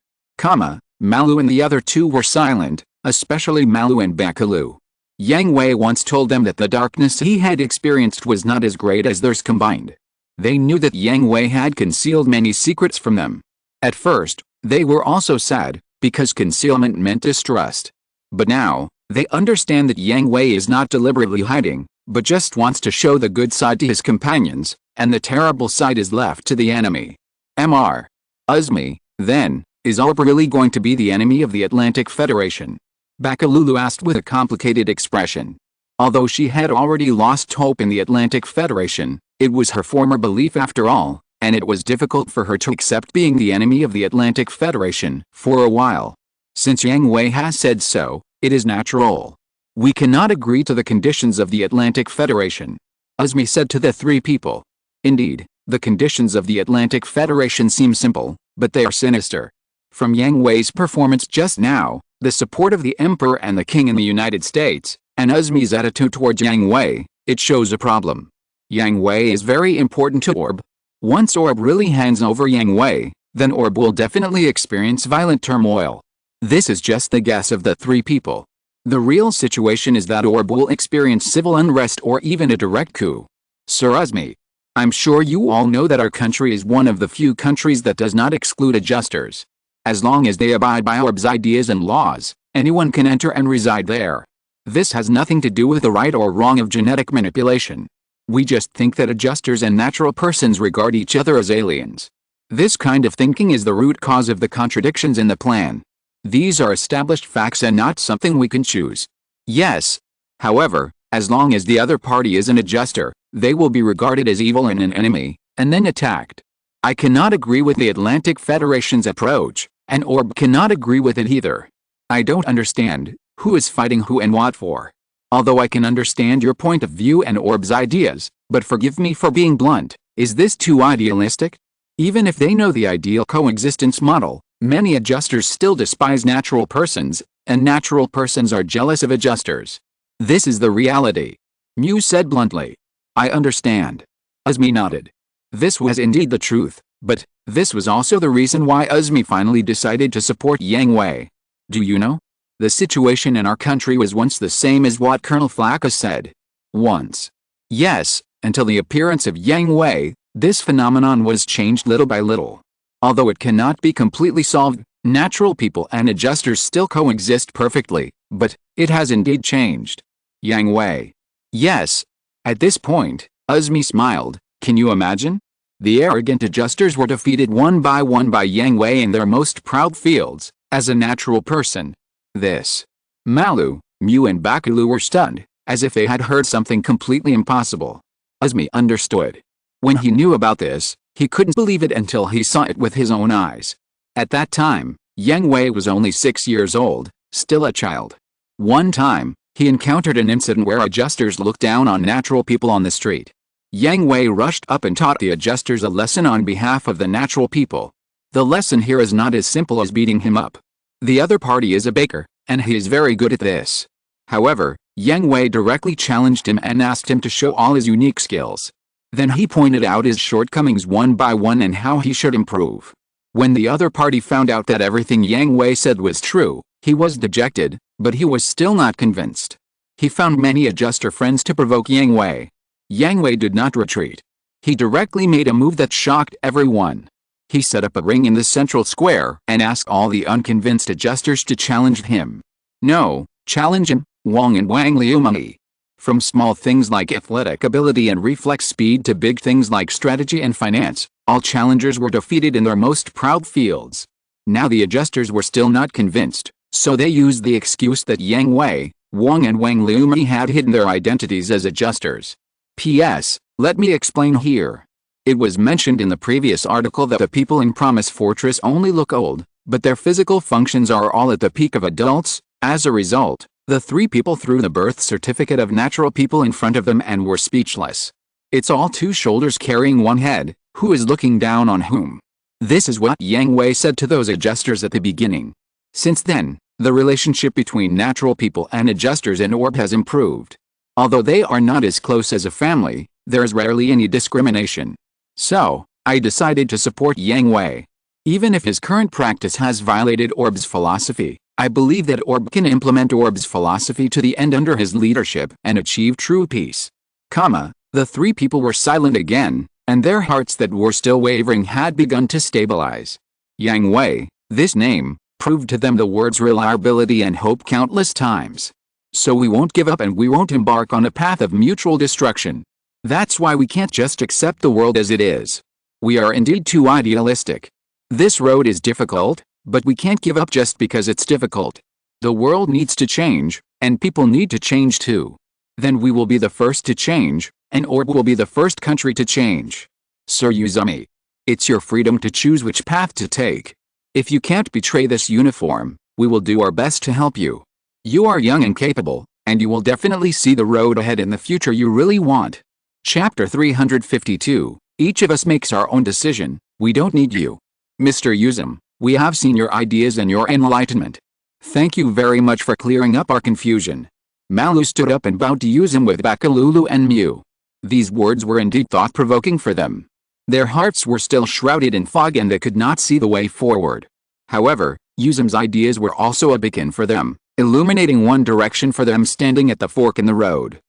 Malu and the other two were silent, especially Malu and Bakalu. Yang Hui once told them that the darkness he had experienced was not as great as theirs combined. They knew that Yang Hui had concealed many secrets from them. At first, they were also sad, because concealment meant distrust. But now, they understand that Yang Hui is not deliberately hiding, but just wants to show the good side to his companions, and the terrible side is left to the enemy. Mr. Uzumi, then, is Orb really going to be the enemy of the Atlantic Federation? Bakalulu asked with a complicated expression. Although she had already lost hope in the Atlantic Federation, it was her former belief after all, and it was difficult for her to accept being the enemy of the Atlantic Federation for a while. Since Yang Hui has said so, it is natural. We cannot agree to the conditions of the Atlantic Federation. Uzumi said to the three people. Indeed, the conditions of the Atlantic Federation seem simple, but they are sinister. From Yang Hui's performance just now, the support of the Emperor and the King in the United States, and Uzumi's attitude towards Yang Hui, it shows a problem. Yang Hui is very important to Orb. Once Orb really hands over Yang Hui, then Orb will definitely experience violent turmoil. This is just the guess of the three people. The real situation is that Orb will experience civil unrest or even a direct coup. Sir Uzumi, I'm sure you all know that our country is one of the few countries that does not exclude adjusters. As long as they abide by Orb's ideas and laws, anyone can enter and reside there. This has nothing to do with the right or wrong of genetic manipulation. We just think that adjusters and natural persons regard each other as aliens. This kind of thinking is the root cause of the contradictions in the plan. These are established facts and not something we can choose. Yes. However, as long as the other party is an adjuster, they will be regarded as evil and an enemy, and then attacked. I cannot agree with the Atlantic Federation's approach, and Orb cannot agree with it either. I don't understand who is fighting who and what for. Although I can understand your point of view and Orb's ideas, but forgive me for being blunt, is this too idealistic? Even if they know the ideal coexistence model, many adjusters still despise natural persons, and natural persons are jealous of adjusters. This is the reality. Mew said bluntly. I understand. Uzumi nodded. This was indeed the truth, but this was also the reason why Uzumi finally decided to support Yang Hui. Do you know? The situation in our country was once the same as what Colonel Flacca said. Once. Yes, until the appearance of Yang Hui, this phenomenon was changed little by little. Although it cannot be completely solved, natural people and adjusters still coexist perfectly, but it has indeed changed. Yang Hui. Yes. At this point, Uzumi smiled. Can you imagine? The arrogant adjusters were defeated one by Yang Hui in their most proud fields, as a natural person. This. Malu, Mew and Bakalu were stunned, as if they had heard something completely impossible. Uzumi understood. When he knew about this, He couldn't believe it until he saw it with his own eyes. At that time, Yang Hui was only 6 years old, still a child. One time, he encountered an incident where adjusters looked down on natural people on the street. Yang Hui rushed up and taught the adjusters a lesson on behalf of the natural people. The lesson here is not as simple as beating him up. The other party is a baker, and he is very good at this. However, Yang Hui directly challenged him and asked him to show all his unique skills. Then he pointed out his shortcomings one by one and how he should improve. When the other party found out that everything Yang Hui said was true, he was dejected, but he was still not convinced. He found many adjuster friends to provoke Yang Hui. Yang Hui did not retreat. He directly made a move that shocked everyone. He set up a ring in the central square and asked all the unconvinced adjusters to challenge him. No, challenge him, Wang and Wang Liumai. From small things like athletic ability and reflex speed to big things like strategy and finance, all challengers were defeated in their most proud fields. Now the adjusters were still not convinced, so they used the excuse that Yang Hui, Wang and Wang Liumai had hidden their identities as adjusters. P.S. Let me explain here. It was mentioned in the previous article that the people in Promise Fortress only look old, but their physical functions are all at the peak of adults. As a result, the three people threw the birth certificate of natural people in front of them and were speechless. It's all two shoulders carrying one head, who is looking down on whom? This is what Yang Hui said to those adjusters at the beginning. Since then, the relationship between natural people and adjusters in Orb has improved. Although they are not as close as a family, there is rarely any discrimination. So, I decided to support Yang Hui. Even if his current practice has violated Orb's philosophy, I believe that Orb can implement Orb's philosophy to the end under his leadership and achieve true peace. The three people were silent again, and their hearts that were still wavering had begun to stabilize. Yang Hui, this name, proved to them the word's reliability and hope countless times. So we won't give up and we won't embark on a path of mutual destruction. That's why we can't just accept the world as it is. We are indeed too idealistic. This road is difficult, but we can't give up just because it's difficult. The world needs to change, and people need to change too. Then we will be the first to change, and Orb will be the first country to change. Sir Uzumi. It's your freedom to choose which path to take. If you can't betray this uniform, we will do our best to help you. You are young and capable, and you will definitely see the road ahead in the future you really want. Chapter 352, Each of us makes our own decision, we don't need you. Mr. Uzum, we have seen your ideas and your enlightenment. Thank you very much for clearing up our confusion. Malu stood up and bowed to Uzum with Bakalulu and Mew. These words were indeed thought-provoking for them. Their hearts were still shrouded in fog and they could not see the way forward. However, Uzum's ideas were also a beacon for them, illuminating one direction for them standing at the fork in the road.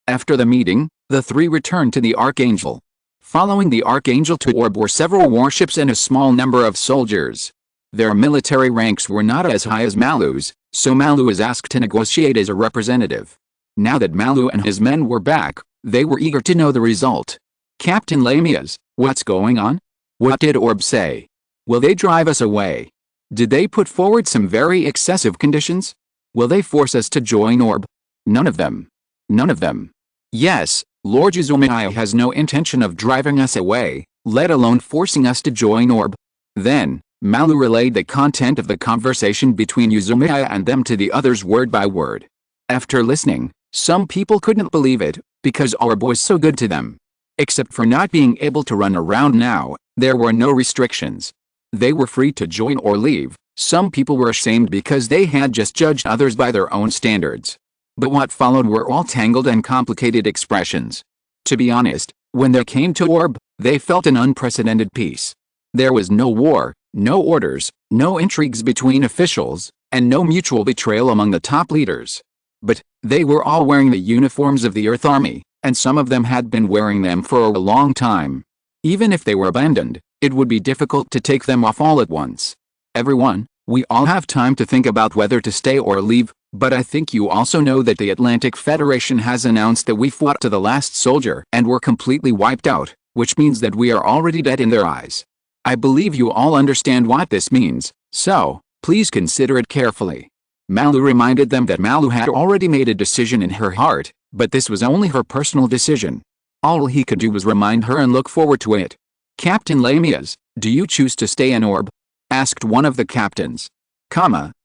After the meeting, the three returned to the Archangel. Following the Archangel to Orb were several warships and a small number of soldiers. Their military ranks were not as high as Malu's, so Malu was asked to negotiate as a representative. Now that Malu and his men were back, they were eager to know the result. Captain Lamias, what's going on? What did Orb say? Will they drive us away? Did they put forward some very excessive conditions? Will they force us to join Orb? None of them. None of them. Yes, Lord Uzumai has no intention of driving us away, let alone forcing us to join Orb. Then, Malu relayed the content of the conversation between Uzumai and them to the others word by word. After listening, some people couldn't believe it, because Orb was so good to them. Except for not being able to run around now, there were no restrictions. They were free to join or leave. Some people were ashamed because they had just judged others by their own standards. But what followed were all tangled and complicated expressions. To be honest, when they came to Orb, they felt an unprecedented peace. There was no war, no orders, no intrigues between officials, and no mutual betrayal among the top leaders. But, they were all wearing the uniforms of the Earth Army, and some of them had been wearing them for a long time. Even if they were abandoned, it would be difficult to take them off all at once. Everyone, we all have time to think about whether to stay or leave, but I think you also know that the Atlantic Federation has announced that we fought to the last soldier and were completely wiped out, which means that we are already dead in their eyes. I believe you all understand what this means, so, please consider it carefully. Malu reminded them that Malu had already made a decision in her heart, but this was only her personal decision. All he could do was remind her and look forward to it. Captain Lamias, do you choose to stay in orb? Asked one of the captains.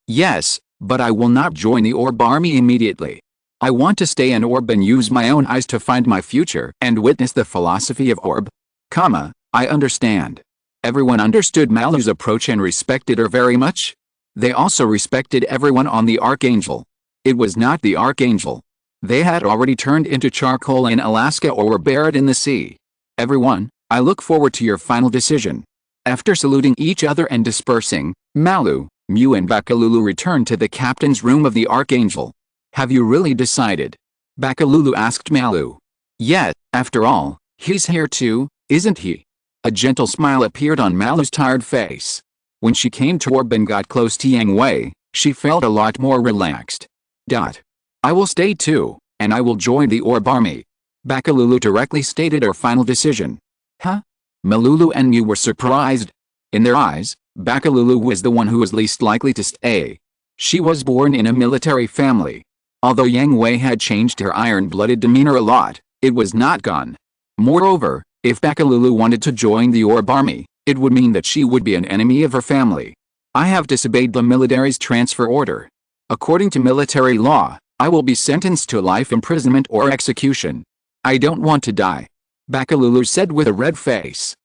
Yes, but I will not join the orb army immediately. I want to stay in orb and use my own eyes to find my future and witness the philosophy of orb. I understand. Everyone understood Malu's approach and respected her very much. They also respected everyone on the Archangel. It was not the Archangel. They had already turned into charcoal in Alaska or were buried in the sea. Everyone, I look forward to your final decision. After saluting each other and dispersing, Malu, Mew and Bakalulu returned to the captain's room of the Archangel. Have you really decided? Bakalulu asked Malu. Yes, after all, he's here too, isn't he? A gentle smile appeared on Malu's tired face. When she came to orb and got close to Yang Hui, she felt a lot more relaxed. I will stay too, and I will join the orb army. Bakalulu directly stated her final decision. Huh? Malulu and Mew were surprised. In their eyes, Bakalulu was the one who was least likely to stay. She was born in a military family. Although Yang Hui had changed her iron-blooded demeanor a lot, it was not gone. Moreover, if Bakalulu wanted to join the orb army, it would mean that she would be an enemy of her family. I have disobeyed the military's transfer order. According to military law, I will be sentenced to life imprisonment or execution. I don't want to die. Bakalulu said with a red face.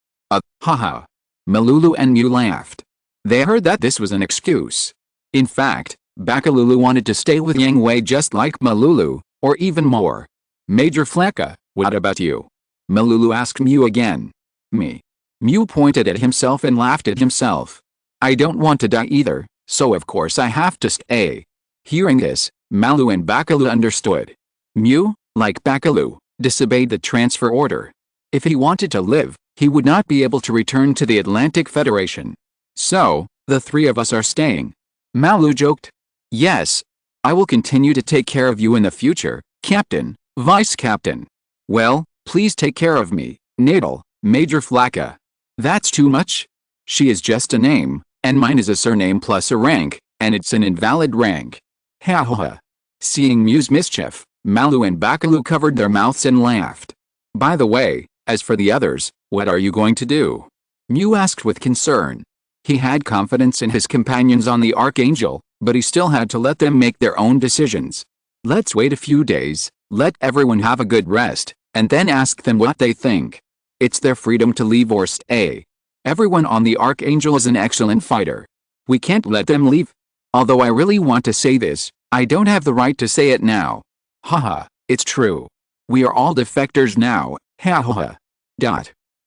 Haha. Malulu and Mew laughed. They heard that this was an excuse. In fact, Bakalulu wanted to stay with Yang Hui just like Malulu, or even more. Major Fleka, what about you? Malulu asked Mew again. Me. Mew pointed at himself and laughed at himself. I don't want to die either, so of course I have to stay. Hearing this, Malu and Bakalu understood. Mew, like Bakalu, disobeyed the transfer order. If he wanted to live, he would not be able to return to the Atlantic Federation. So, the three of us are staying. Malu joked. Yes. I will continue to take care of you in the future, Captain, Vice Captain. Well, please take care of me, Nadal, Major Flaka. That's too much? She is just a name, and mine is a surname plus a rank, and it's an invalid rank. Ha ha ha. Seeing Mew's mischief, Malu and Bakalu covered their mouths and laughed. By the way, as for the others, what are you going to do? Mew asked with concern. He had confidence in his companions on the Archangel, but he still had to let them make their own decisions. Let's wait a few days, let everyone have a good rest, and then ask them what they think. It's their freedom to leave or stay. Everyone on the Archangel is an excellent fighter. We can't let them leave. Although I really want to say this, I don't have the right to say it now. Haha, it's true. We are all defectors now, ha ha ha.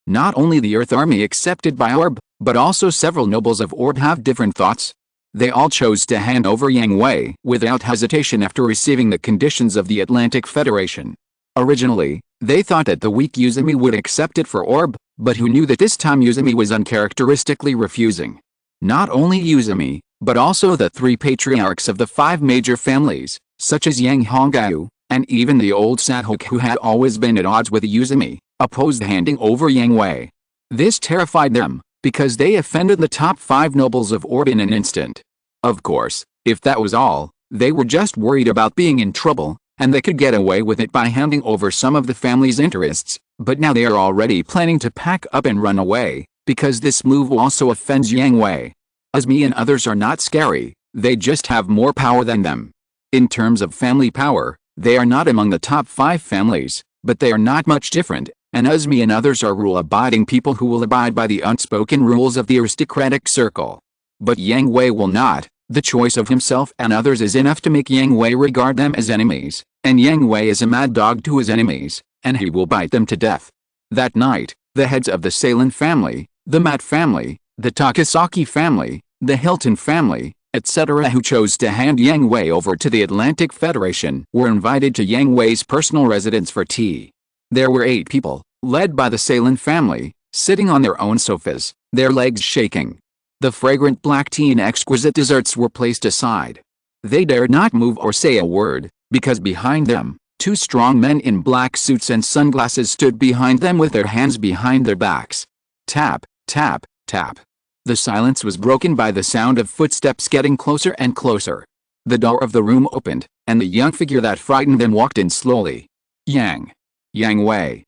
Not only the Earth Army accepted by Orb, but also several nobles of Orb have different thoughts. They all chose to hand over Yang Hui without hesitation after receiving the conditions of the Atlantic Federation. Originally, they thought that the weak Yuzumi would accept it for Orb, but who knew that this time Yuzumi was uncharacteristically refusing. Not only Yuzumi, but also the three patriarchs of the five major families, such as Yang Hongyu, and even the old Sadhok who had always been at odds with Yuzumi, opposed handing over Yang Hui. This terrified them, because they offended the top 5 nobles of Orb in an instant. Of course, if that was all, they were just worried about being in trouble, and they could get away with it by handing over some of the family's interests, but now they are already planning to pack up and run away, because this move also offends Yang Hui. Azmi and others are not scary, they just have more power than them. In terms of family power, they are not among the top 5 families, but they are not much different, and Azmi and others are rule-abiding people who will abide by the unspoken rules of the aristocratic circle. But Yang Hui will not. The choice of himself and others is enough to make Yang Hui regard them as enemies, and Yang Hui is a mad dog to his enemies, and he will bite them to death. That night, the heads of the Salen family, the Matt family, the Takasaki family, the Hilton family, etc. who chose to hand Yang Hui over to the Atlantic Federation were invited to Yang Hui's personal residence for tea. There were 8 people, led by the Salen family, sitting on their own sofas, their legs shaking. The fragrant black tea and exquisite desserts were placed aside. They dared not move or say a word, because behind them, 2 strong men in black suits and sunglasses stood behind them with their hands behind their backs. Tap, tap, tap. The silence was broken by the sound of footsteps getting closer and closer. The door of the room opened, and the young figure that frightened them walked in slowly. Yang Hui.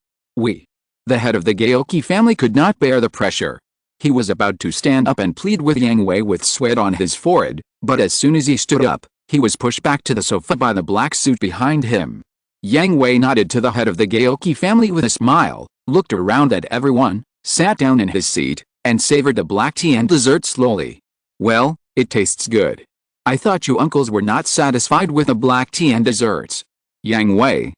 The head of the Gaoki family could not bear the pressure. He was about to stand up and plead with Yang Hui with sweat on his forehead, but as soon as he stood up, he was pushed back to the sofa by the black suit behind him. Yang Hui nodded to the head of the Gaoki family with a smile, looked around at everyone, sat down in his seat, and savored the black tea and dessert slowly. Well, it tastes good. I thought you uncles were not satisfied with the black tea and desserts. Yang Hui,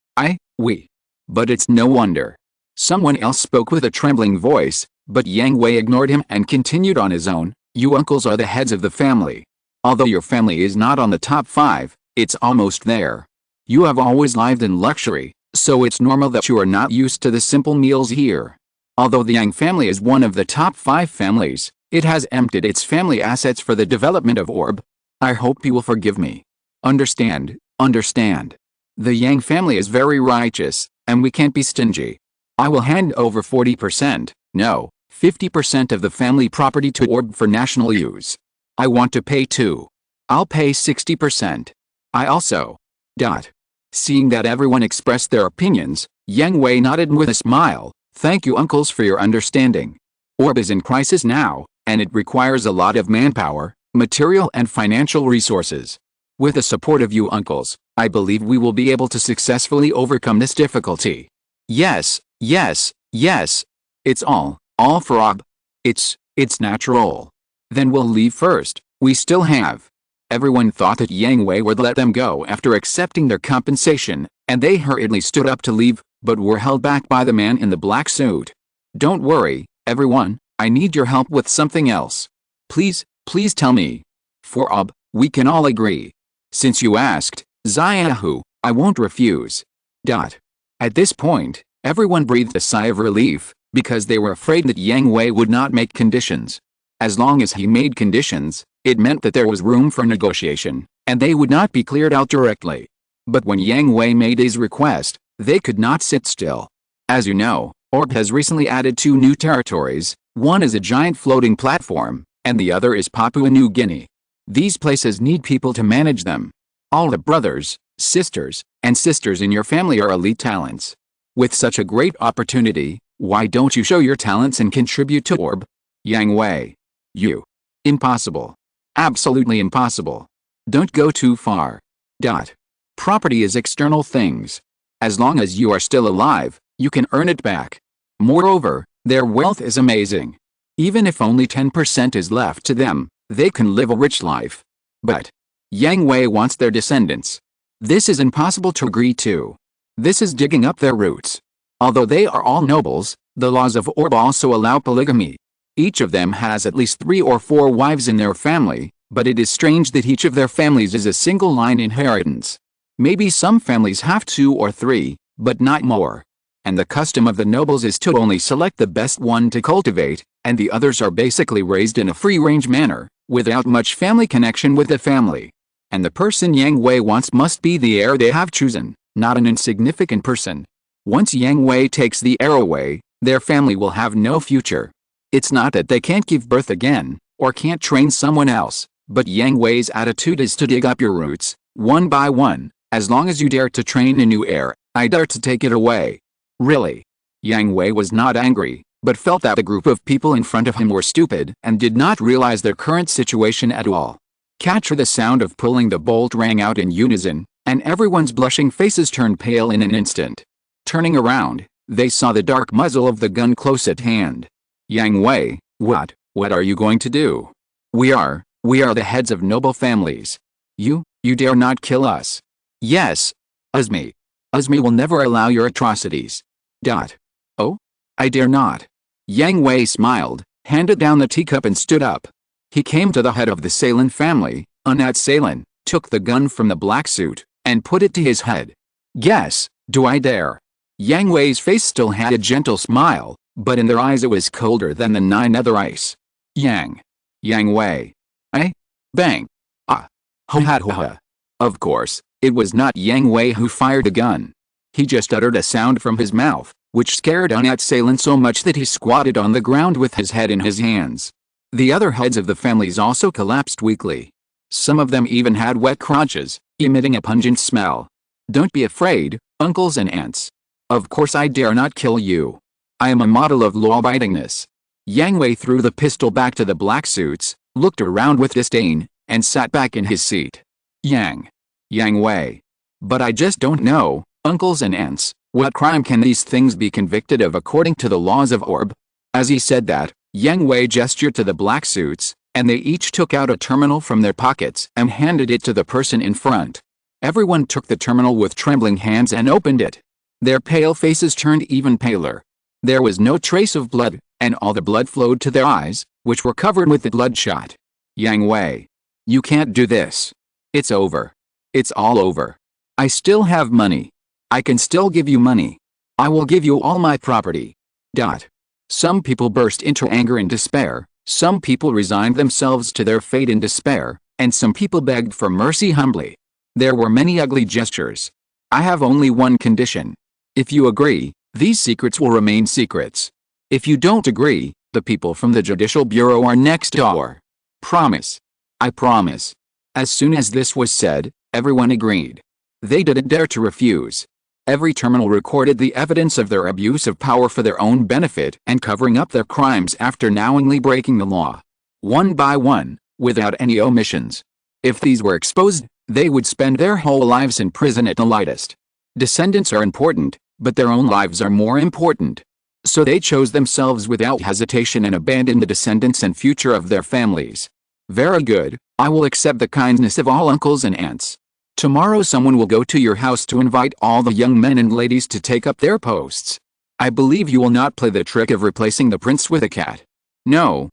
we. But it's no wonder. Someone else spoke with a trembling voice, but Yang Hui ignored him and continued on his own. You uncles are the heads of the family. Although your family is not on the top 5, it's almost there. You have always lived in luxury, so it's normal that you are not used to the simple meals here. Although the Yang family is one of the top 5 families, it has emptied its family assets for the development of orb. I hope you will forgive me. Understand. The Yang family is very righteous, and we can't be stingy. I will hand over 40%, no, 50% of the family property to orb for national use. I want to pay too. I'll pay 60%. I also. Seeing that everyone expressed their opinions, Yang Hui nodded with a smile. Thank you uncles for your understanding. Orb is in crisis now, and it requires a lot of manpower, material and financial resources. With the support of you uncles, I believe we will be able to successfully overcome this difficulty. Yes. It's all for Orb. It's natural. Then we'll leave first, we still have. Everyone thought that Yang Hui would let them go after accepting their compensation, and they hurriedly stood up to leave, but were held back by the man in the black suit. Don't worry, everyone, I need your help with something else. Please tell me. For Orb, we can all agree. Since you asked, Xiaohu, I won't refuse. At this point, everyone breathed a sigh of relief, because they were afraid that Yang Hui would not make conditions. As long as he made conditions, it meant that there was room for negotiation, and they would not be cleared out directly. But when Yang Hui made his request, they could not sit still. As you know, Orb has recently added 2 new territories. One is a giant floating platform, and the other is Papua New Guinea. These places need people to manage them. All the brothers, sisters, and sisters in your family are elite talents. With such a great opportunity, why don't you show your talents and contribute to Orb? Yang Hui. You. Impossible. Absolutely impossible. Don't go too far. Property is external things. As long as you are still alive, you can earn it back. Moreover, their wealth is amazing. Even if only 10% is left to them, they can live a rich life. But Yang Hui wants their descendants. This is impossible to agree to. This is digging up their roots. Although they are all nobles, the laws of Orb also allow polygamy. Each of them has at least 3 or 4 wives in their family, but it is strange that each of their families is a single line inheritance. Maybe some families have 2 or 3, but not more. And the custom of the nobles is to only select the best one to cultivate, and the others are basically raised in a free-range manner, without much family connection with the family. And the person Yang Hui wants must be the heir they have chosen, not an insignificant person. Once Yang Hui takes the heir away, their family will have no future. It's not that they can't give birth again, or can't train someone else, but Yang Hui's attitude is to dig up your roots, one by one. As long as you dare to train a new heir, I dare to take it away. Really? Yang Hui was not angry, but felt that the group of people in front of him were stupid and did not realize their current situation at all. Catcher, the sound of pulling the bolt rang out in unison, and everyone's blushing faces turned pale in an instant. Turning around, they saw the dark muzzle of the gun close at hand. Yang Hui, what are you going to do? We are the heads of noble families. You dare not kill us. Yes, Uzmi will never allow your atrocities. Oh? I dare not. Yang Hui smiled, handed down the teacup and stood up. He came to the head of the Salen family, Unat Salen, took the gun from the black suit, and put it to his head. Yes, do I dare? Yang Hui's face still had a gentle smile, but in their eyes it was colder than the 9 nether ice. Yang Hui. Bang. Ho. Of course, it was not Yang Hui who fired the gun. He just uttered a sound from his mouth, which scared Unat Salen so much that he squatted on the ground with his head in his hands. The other heads of the families also collapsed weakly. Some of them even had wet crotches, emitting a pungent smell. Don't be afraid, uncles and aunts. Of course I dare not kill you. I am a model of law-abidingness. Yang Hui threw the pistol back to the black suits, looked around with disdain, and sat back in his seat. Yang Hui. But I just don't know, uncles and aunts, what crime can these things be convicted of according to the laws of Orb? As he said that, Yang Hui gestured to the black suits, and they each took out a terminal from their pockets and handed it to the person in front. Everyone took the terminal with trembling hands and opened it. Their pale faces turned even paler. There was no trace of blood, and all the blood flowed to their eyes, which were covered with the bloodshot. Yang Hui. You can't do this. It's over. It's all over. I still have money. I can still give you money. I will give you all my property. Some people burst into anger and despair, some people resigned themselves to their fate in despair, and some people begged for mercy humbly. There were many ugly gestures. I have only one condition. If you agree, these secrets will remain secrets. If you don't agree, the people from the Judicial Bureau are next door. Promise. I promise. As soon as this was said, everyone agreed. They didn't dare to refuse. Every terminal recorded the evidence of their abuse of power for their own benefit and covering up their crimes after knowingly breaking the law. One by one, without any omissions. If these were exposed, they would spend their whole lives in prison at the lightest. Descendants are important, but their own lives are more important. So they chose themselves without hesitation and abandoned the descendants and future of their families. Very good, I will accept the kindness of all uncles and aunts. Tomorrow someone will go to your house to invite all the young men and ladies to take up their posts. I believe you will not play the trick of replacing the prince with a cat. No.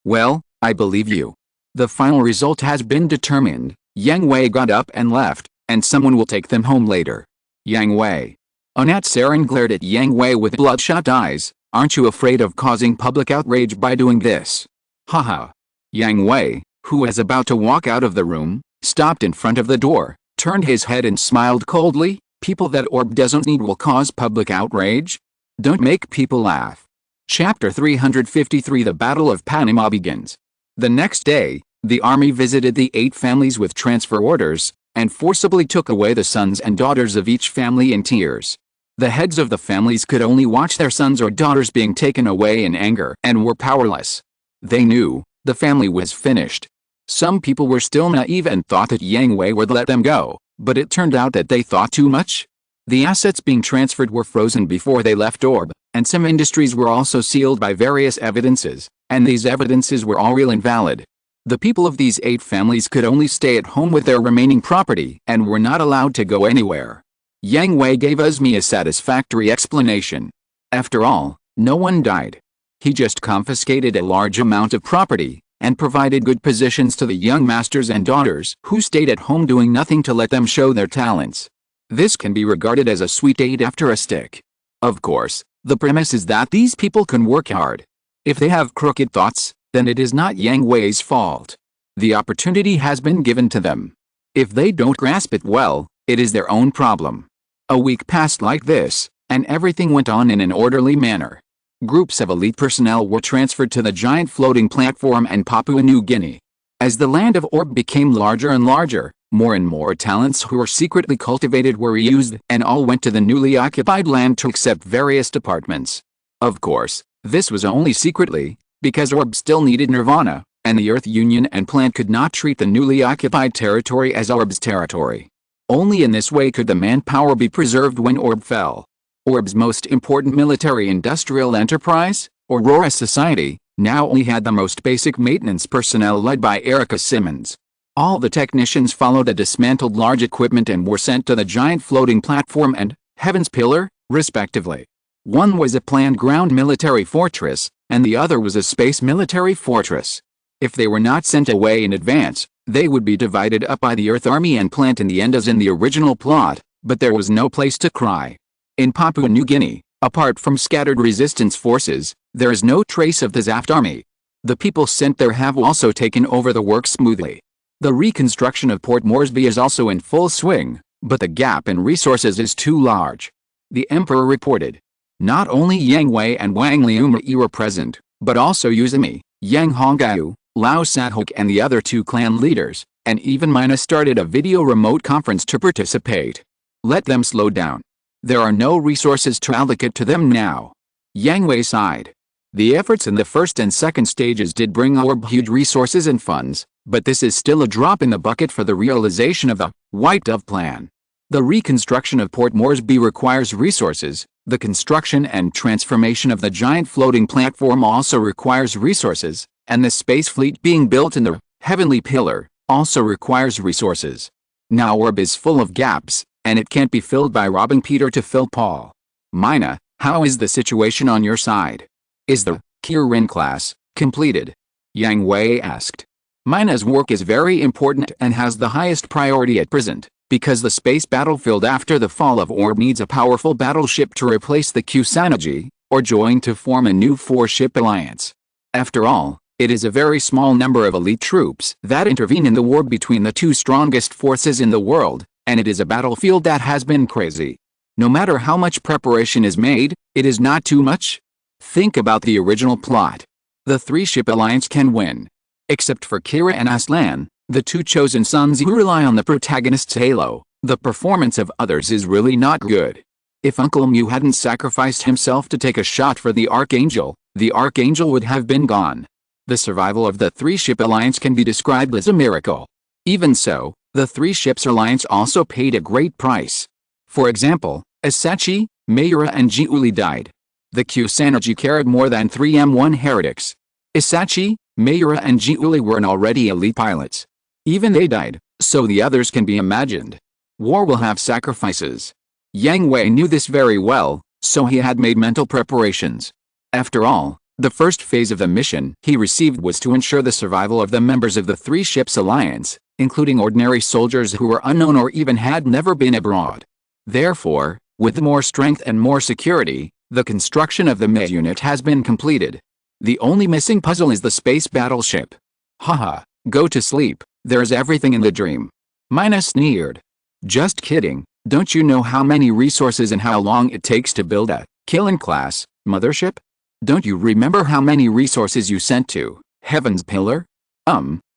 Well, I believe you. The final result has been determined. Yang Hui got up and left, and someone will take them home later. Yang Hui. Anat Saren glared at Yang Hui with bloodshot eyes. Aren't you afraid of causing public outrage by doing this? Haha. Yang Hui, who was about to walk out of the room, stopped in front of the door, turned his head and smiled coldly. People that Orb doesn't need will cause public outrage? Don't make people laugh. Chapter 353 The Battle of Panama begins. The next day, the army visited the 8 families with transfer orders, and forcibly took away the sons and daughters of each family in tears. The heads of the families could only watch their sons or daughters being taken away in anger and were powerless. They knew the family was finished. Some people were still naive and thought that Yang Hui would let them go, but it turned out that they thought too much. The assets being transferred were frozen before they left Orb, and some industries were also sealed by various evidences, and these evidences were all real and valid. The people of these 8 families could only stay at home with their remaining property and were not allowed to go anywhere. Yang Hui gave us a satisfactory explanation. After all, no one died. He just confiscated a large amount of property, and provided good positions to the young masters and daughters who stayed at home doing nothing to let them show their talents. This can be regarded as a sweet aid after a stick. Of course, the premise is that these people can work hard. If they have crooked thoughts, then it is not Yang Hui's fault. The opportunity has been given to them. If they don't grasp it well, it is their own problem. A week passed like this, and everything went on in an orderly manner. Groups of elite personnel were transferred to the giant floating platform in Papua New Guinea. As the land of Orb became larger and larger, more and more talents who were secretly cultivated were reused, and all went to the newly occupied land to accept various departments. Of course, this was only secretly, because Orb still needed Nirvana, and the Earth Union and Plant could not treat the newly occupied territory as Orb's territory. Only in this way could the manpower be preserved when Orb fell. Orb's most important military-industrial enterprise, Aurora Society, now only had the most basic maintenance personnel led by Erica Simmons. All the technicians followed the dismantled large equipment and were sent to the giant floating platform and Heaven's Pillar, respectively. One was a planned ground military fortress, and the other was a space military fortress. If they were not sent away in advance, they would be divided up by the Earth Army and Plant in the end as in the original plot, but there was no place to cry. In Papua New Guinea, apart from scattered resistance forces, there is no trace of the Zaft army. The people sent there have also taken over the work smoothly. The reconstruction of Port Moresby is also in full swing, but the gap in resources is too large. The Emperor reported. Not only Yang Hui and Wang Liumei were present, but also Yuzumi, Yang Hongao, Lao Sathok and the other 2 clan leaders, and even Mina started a video remote conference to participate. Let them slow down. There are no resources to allocate to them now. Yang Hui sighed. The efforts in the first and second stages did bring Orb huge resources and funds, but this is still a drop in the bucket for the realization of the White Dove Plan. The reconstruction of Port Moresby requires resources, the construction and transformation of the giant floating platform also requires resources, and the space fleet being built in the Heavenly Pillar also requires resources. Now Orb is full of gaps, and it can't be filled by robbing Peter to fill Paul. Mina, how is the situation on your side? Is the Kirin class completed? Yang Hui asked. Mina's work is very important and has the highest priority at present, because the space battlefield after the fall of Orb needs a powerful battleship to replace the Kusanagi, or join to form a new 4-ship alliance. After all, it is a very small number of elite troops that intervene in the war between the two strongest forces in the world, and it is a battlefield that has been crazy. No matter how much preparation is made, it is not too much. Think about the original plot. The 3-ship alliance can win. Except for Kira and Aslan, the two chosen sons who rely on the protagonist's halo, the performance of others is really not good. If Uncle Mew hadn't sacrificed himself to take a shot for the Archangel would have been gone. The survival of the 3-ship alliance can be described as a miracle. Even so, the 3-ships alliance also paid a great price. For example, Asachi, Mayura and Jiuli died. The Kusanagi carried more than 3 M1 heretics. Asachi, Mayura and Jiuli were already elite pilots. Even they died, so the others can be imagined. War will have sacrifices. Yang Hui knew this very well, so he had made mental preparations. After all, the first phase of the mission he received was to ensure the survival of the members of the 3-ships alliance, including ordinary soldiers who were unknown or even had never been abroad. Therefore, with more strength and more security, the construction of the Mecha unit has been completed. The only missing puzzle is the space battleship. Haha, go to sleep, there's everything in the dream. Mina sneered. Just kidding, don't you know how many resources and how long it takes to build a Killing-class mothership? Don't you remember how many resources you sent to Heaven's Pillar?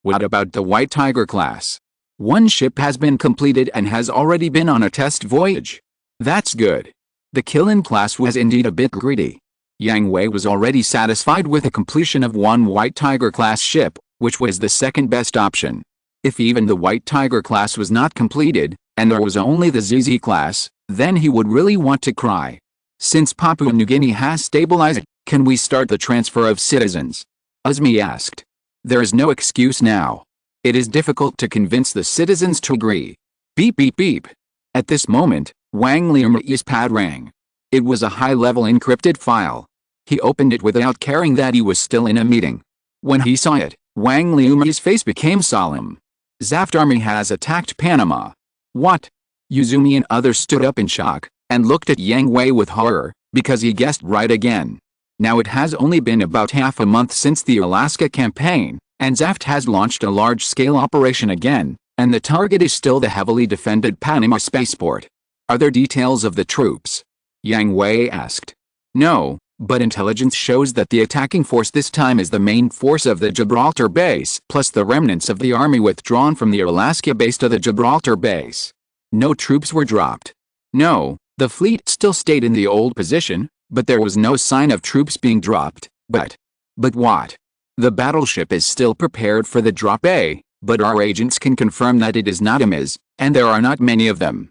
What about the White Tiger class? 1 ship has been completed and has already been on a test voyage. That's good. The Killing class was indeed a bit greedy. Yang Hui was already satisfied with the completion of 1 White Tiger class ship, which was the second best option. If even the White Tiger class was not completed, and there was only the ZZ class, then he would really want to cry. Since Papua New Guinea has stabilized, can we start the transfer of citizens? Uzmi asked. There is no excuse now. It is difficult to convince the citizens to agree. Beep beep beep. At this moment, Wang Liu's pad rang. It was a high-level encrypted file. He opened it without caring that he was still in a meeting. When he saw it, Wang Liu's face became solemn. Zaft Army has attacked Panama. What? Yuzumi and others stood up in shock, and looked at Yang Hui with horror, because he guessed right again. Now it has only been about half a month since the Alaska campaign, and Zaft has launched a large-scale operation again, and the target is still the heavily defended Panama spaceport. Are there details of the troops? Yang Hui asked. No, but intelligence shows that the attacking force this time is the main force of the Gibraltar base, plus the remnants of the army withdrawn from the Alaska base to the Gibraltar base. No troops were dropped. No, the fleet still stayed in the old position, but there was no sign of troops being dropped. But what? The battleship is still prepared for the drop A, but our agents can confirm that it is not a miss, and there are not many of them.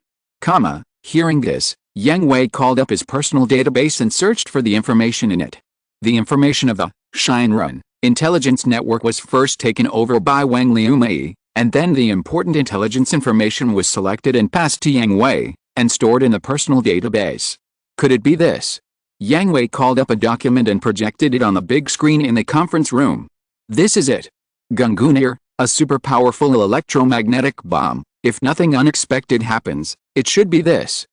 Hearing this, Yang Hui called up his personal database and searched for the information in it. The information of the Shinrun intelligence network was first taken over by Wang Liumi, and then the important intelligence information was selected and passed to Yang Hui, and stored in the personal database. Could it be this? Yang Hui called up a document and projected it on the big screen in the conference room. This is it. Gungunir, a super-powerful electromagnetic bomb. If nothing unexpected happens, it should be this.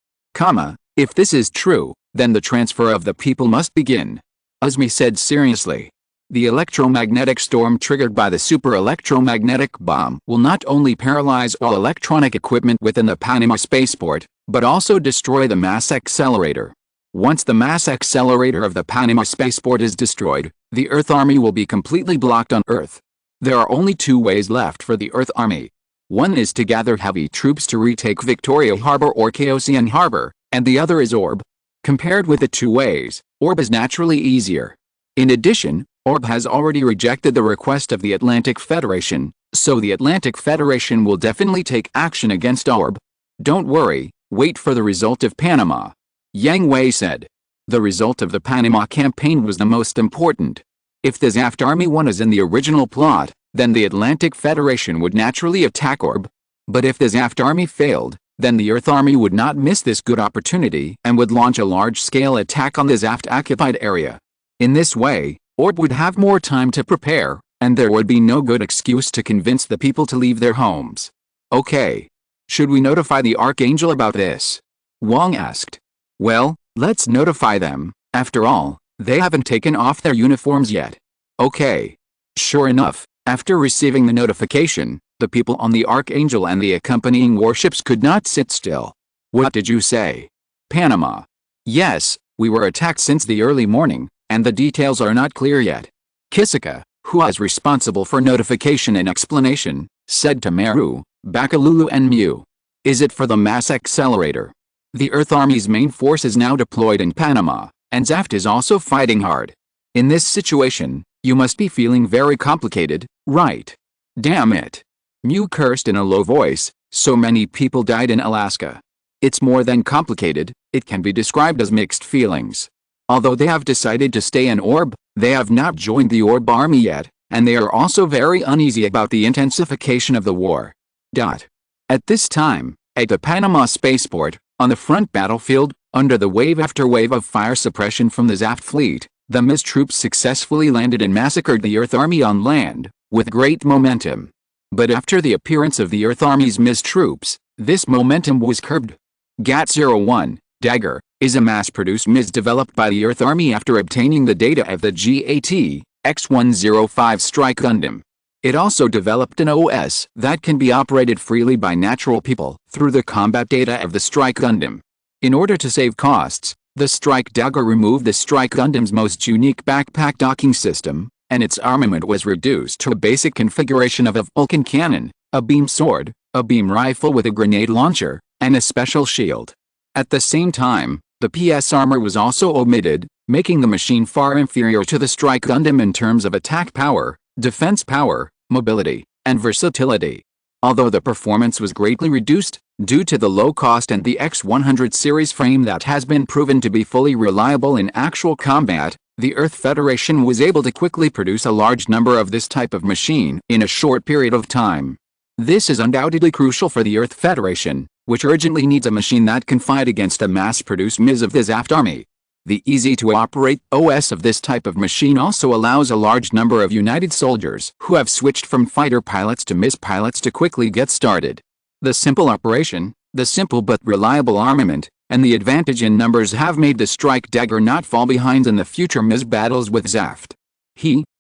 If this is true, then the transfer of the people must begin. Uzmi said seriously. The electromagnetic storm triggered by the super electromagnetic bomb will not only paralyze all electronic equipment within the Panama spaceport, but also destroy the mass accelerator. Once the mass accelerator of the Panama spaceport is destroyed, the Earth Army will be completely blocked on Earth. There are only 2 ways left for the Earth Army. One is to gather heavy troops to retake Victoria Harbor or Chaosian Harbor, and the other is Orb. Compared with the 2 ways, Orb is naturally easier. In addition, Orb has already rejected the request of the Atlantic Federation, so the Atlantic Federation will definitely take action against Orb. Don't worry, wait for the result of Panama. Yang Hui said. The result of the Panama campaign was the most important. If the Zaft Army won as in the original plot, then the Atlantic Federation would naturally attack Orb. But if the Zaft Army failed, then the Earth Army would not miss this good opportunity and would launch a large-scale attack on the Zaft-occupied area. In this way, Orb would have more time to prepare, and there would be no good excuse to convince the people to leave their homes. Okay. Should we notify the Archangel about this? Wang asked. Well, let's notify them. After all, they haven't taken off their uniforms yet. Okay. Sure enough, after receiving the notification, the people on the Archangel and the accompanying warships could not sit still. What did you say? Panama. Yes, we were attacked since the early morning, and the details are not clear yet. Kisaka, who is responsible for notification and explanation, said to Meru, Bakalulu and Mu. Is it for the mass accelerator? The Earth Army's main force is now deployed in Panama, and Zaft is also fighting hard. In this situation, you must be feeling very complicated, right? Damn it. Mu cursed in a low voice, so many people died in Alaska. It's more than complicated, it can be described as mixed feelings. Although they have decided to stay in Orb, they have not joined the Orb army yet, and they are also very uneasy about the intensification of the war. At this time, at the Panama spaceport, on the front battlefield, under the wave after wave of fire suppression from the Zaft fleet, the MIS troops successfully landed and massacred the Earth Army on land, with great momentum. But after the appearance of the Earth Army's MIS troops, this momentum was curbed. GAT-01, Dagger, is a mass-produced MIS developed by the Earth Army after obtaining the data of the GAT-X-105 Strike Gundam. It also developed an OS that can be operated freely by natural people through the combat data of the Strike Gundam. In order to save costs, the Strike Dagger removed the Strike Gundam's most unique backpack docking system, and its armament was reduced to a basic configuration of a Vulcan cannon, a beam sword, a beam rifle with a grenade launcher, and a special shield. At the same time, the PS armor was also omitted, making the machine far inferior to the Strike Gundam in terms of attack power, defense power, mobility, and versatility. Although the performance was greatly reduced, due to the low cost and the X-100 series frame that has been proven to be fully reliable in actual combat, the Earth Federation was able to quickly produce a large number of this type of machine in a short period of time. This is undoubtedly crucial for the Earth Federation, which urgently needs a machine that can fight against a mass-produced MIS of the Zaft Army. The easy-to-operate OS of this type of machine also allows a large number of United soldiers who have switched from fighter pilots to MIS pilots to quickly get started. The simple operation, the simple but reliable armament, and the advantage in numbers have made the Strike Dagger not fall behind in the future MIS battles with Zaft.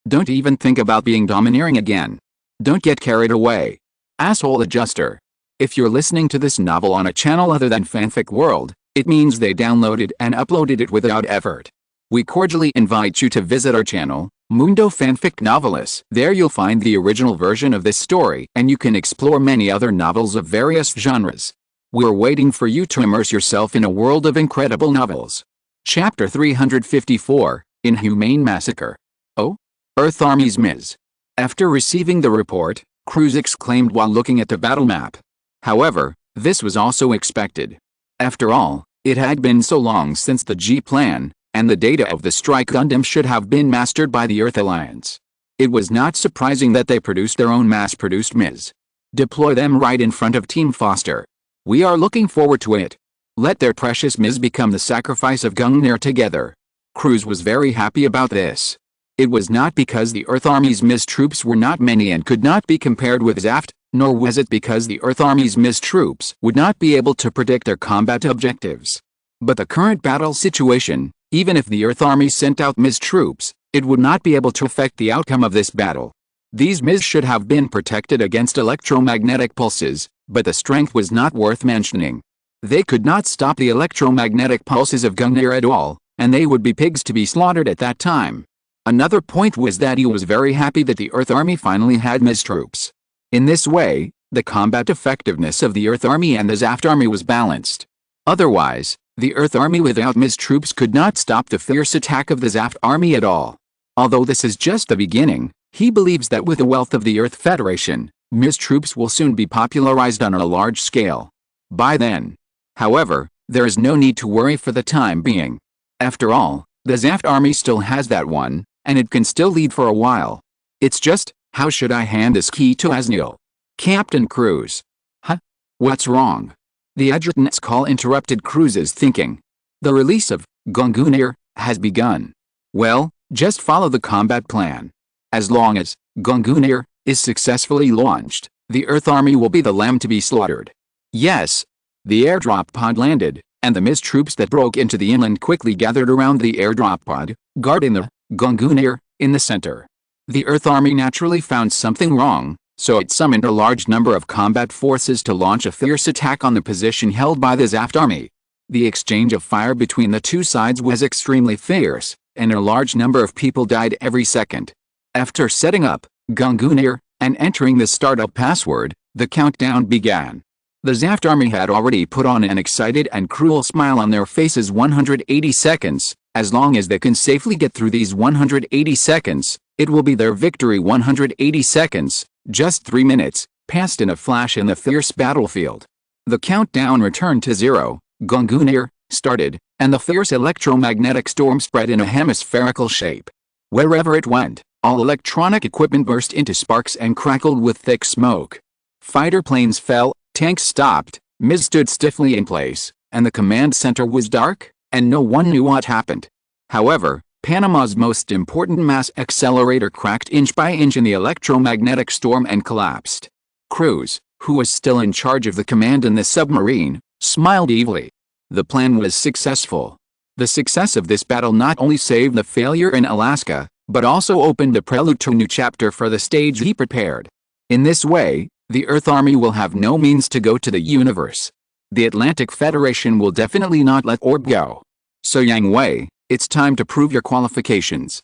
Don't even think about being domineering again. Don't get carried away. Asshole adjuster. If you're listening to this novel on a channel other than Fanfic World, it means they downloaded and uploaded it without effort. We cordially invite you to visit our channel, Mundo Fanfic Novelist. There you'll find the original version of this story, and you can explore many other novels of various genres. We're waiting for you to immerse yourself in a world of incredible novels. Chapter 354, Inhumane Massacre. Oh? Earth Army's MIS. After receiving the report, Cruz exclaimed while looking at the battle map. However, this was also expected. After all, it had been so long since the G-Plan, and the data of the Strike Gundam should have been mastered by the Earth Alliance. It was not surprising that they produced their own mass-produced MIS. Deploy them right in front of Team Foster. We are looking forward to it. Let their precious MIS become the sacrifice of Gungnir together. Cruz was very happy about this. It was not because the Earth Army's MIS troops were not many and could not be compared with Zaft, nor was it because the Earth Army's MIS troops would not be able to predict their combat objectives. But the current battle situation, even if the Earth Army sent out MIS troops, it would not be able to affect the outcome of this battle. These MIS should have been protected against electromagnetic pulses, but the strength was not worth mentioning. They could not stop the electromagnetic pulses of Gungnir at all, and they would be pigs to be slaughtered at that time. Another point was that he was very happy that the Earth Army finally had MIS troops. In this way, the combat effectiveness of the Earth Army and the Zaft Army was balanced. Otherwise, The Earth Army without Ms. troops could not stop the fierce attack of the Zaft Army at all. Although this is just the beginning, he believes that with the wealth of the Earth Federation, Ms. troops will soon be popularized on a large scale. By then, however, there is no need to worry for the time being. After all, the Zaft Army still has that one, and it can still lead for a while. It's just, how should I hand this key to Asniel? Captain Cruz. Huh? What's wrong? The adjutant's call interrupted Cruz's thinking. The release of Gungunir has begun. Well, just follow the combat plan. As long as Gungunir is successfully launched, the Earth Army will be the lamb to be slaughtered. Yes. The airdrop pod landed, and the Ms. troops that broke into the inland quickly gathered around the airdrop pod, guarding the Gungunir in the center. The Earth Army naturally found something wrong, so it summoned a large number of combat forces to launch a fierce attack on the position held by the Zaft Army. The exchange of fire between the two sides was extremely fierce, and a large number of people died every second. After setting up Gungunir and entering the startup password, the countdown began. The Zaft Army had already put on an excited and cruel smile on their faces. 180 seconds. As long as they can safely get through these 180 seconds, it will be their victory. 180 seconds, just 3 minutes, passed in a flash in the fierce battlefield. The countdown returned to 0, Gungunir started, and the fierce electromagnetic storm spread in a hemispherical shape. Wherever it went, all electronic equipment burst into sparks and crackled with thick smoke. Fighter planes fell, tanks stopped, Ms. stood stiffly in place, and the command center was dark, and no one knew what happened. However, Panama's most important mass accelerator cracked inch by inch in the electromagnetic storm and collapsed. Cruz, who was still in charge of the command in the submarine, smiled evilly. The plan was successful. The success of this battle not only saved the failure in Alaska, but also opened a prelude to a new chapter for the stage he prepared. In this way, the Earth Army will have no means to go to the universe. The Atlantic Federation will definitely not let Orb go. So Yang Hui, it's time to prove your qualifications.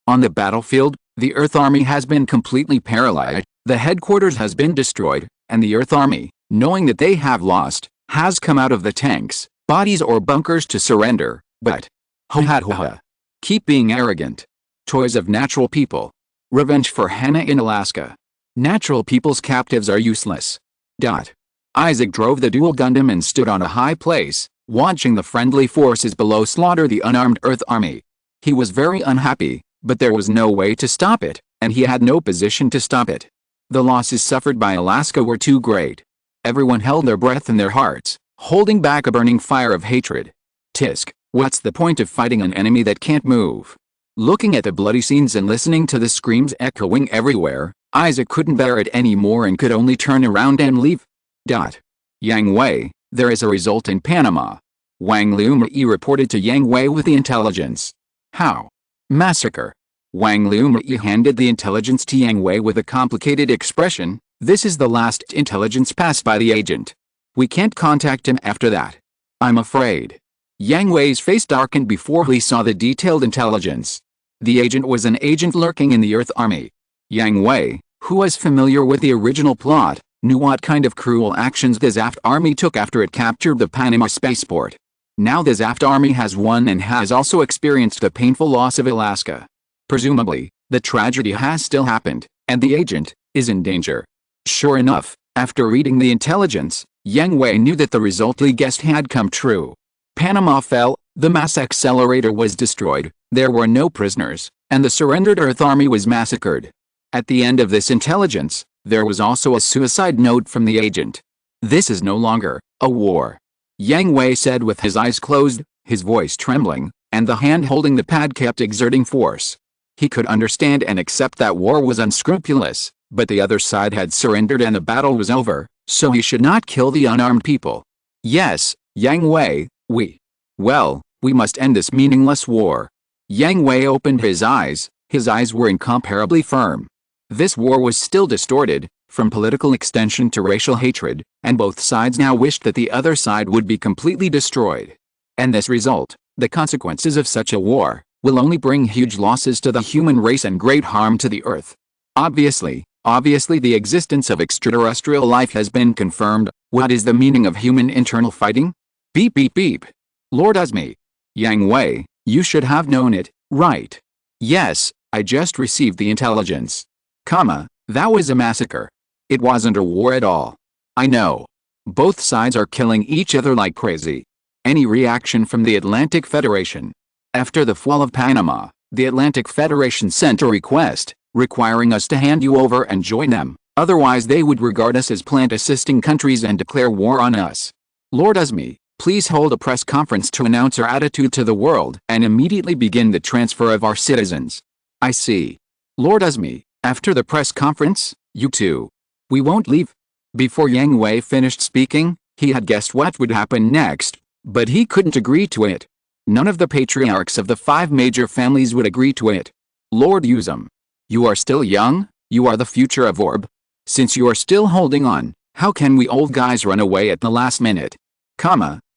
On the battlefield, the Earth Army has been completely paralyzed, the headquarters has been destroyed, and the Earth Army, knowing that they have lost, has come out of the tanks, bodies or bunkers to surrender, but keep being arrogant. Toys of natural people. Revenge for Hannah in Alaska. Natural people's captives are useless. Isaac drove the dual Gundam and stood on a high place, watching the friendly forces below slaughter the unarmed Earth Army. He was very unhappy, but there was no way to stop it, and he had no position to stop it. The losses suffered by Alaska were too great. Everyone held their breath in their hearts, holding back a burning fire of hatred. Tisk, what's the point of fighting an enemy that can't move? Looking at the bloody scenes and listening to the screams echoing everywhere, Isaac couldn't bear it anymore and could only turn around and leave. Yang Hui, there is a result in Panama. Wang Lumei reported to Yang Hui with the intelligence. How? Massacre. Wang Lumei handed the intelligence to Yang Hui with a complicated expression. This is the last intelligence passed by the agent. We can't contact him after that. I'm afraid. Yang Hui's face darkened before he saw the detailed intelligence. The agent was an agent lurking in the Earth Army. Yang Hui, who was familiar with the original plot, knew what kind of cruel actions the Zaft Army took after it captured the Panama spaceport. Now the Zaft Army has won and has also experienced the painful loss of Alaska. Presumably, the tragedy has still happened, and the agent is in danger. Sure enough, after reading the intelligence, Yang Hui knew that the result he guessed had come true. Panama fell, the mass accelerator was destroyed, there were no prisoners, and the surrendered Earth Army was massacred. At the end of this intelligence, there was also a suicide note from the agent. This is no longer a war. Yang Hui said with his eyes closed, his voice trembling, and the hand holding the pad kept exerting force. He could understand and accept that war was unscrupulous, but the other side had surrendered and the battle was over, so he should not kill the unarmed people. Yes, Yang Hui, we must end this meaningless war. Yang Hui opened his eyes were incomparably firm. This war was still distorted, from political extension to racial hatred, and both sides now wished that the other side would be completely destroyed. And this result, the consequences of such a war, will only bring huge losses to the human race and great harm to the Earth. Obviously the existence of extraterrestrial life has been confirmed. What is the meaning of human internal fighting? Beep beep beep. Lord Usmi. Yang Hui, you should have known it, right? Yes, I just received the intelligence. That was a massacre. It wasn't a war at all. I know. Both sides are killing each other like crazy. Any reaction from the Atlantic Federation? After the fall of Panama, the Atlantic Federation sent a request, requiring us to hand you over and join them, otherwise they would regard us as plant-assisting countries and declare war on us. Lord Usmi, please hold a press conference to announce our attitude to the world and immediately begin the transfer of our citizens. I see. Lord Usmi, after the press conference, you two. We won't leave. Before Yang Hui finished speaking, he had guessed what would happen next, but he couldn't agree to it. None of the patriarchs of the 5 major families would agree to it. Lord Uzum. You are still young, you are the future of Orb. Since you are still holding on, how can we old guys run away at the last minute?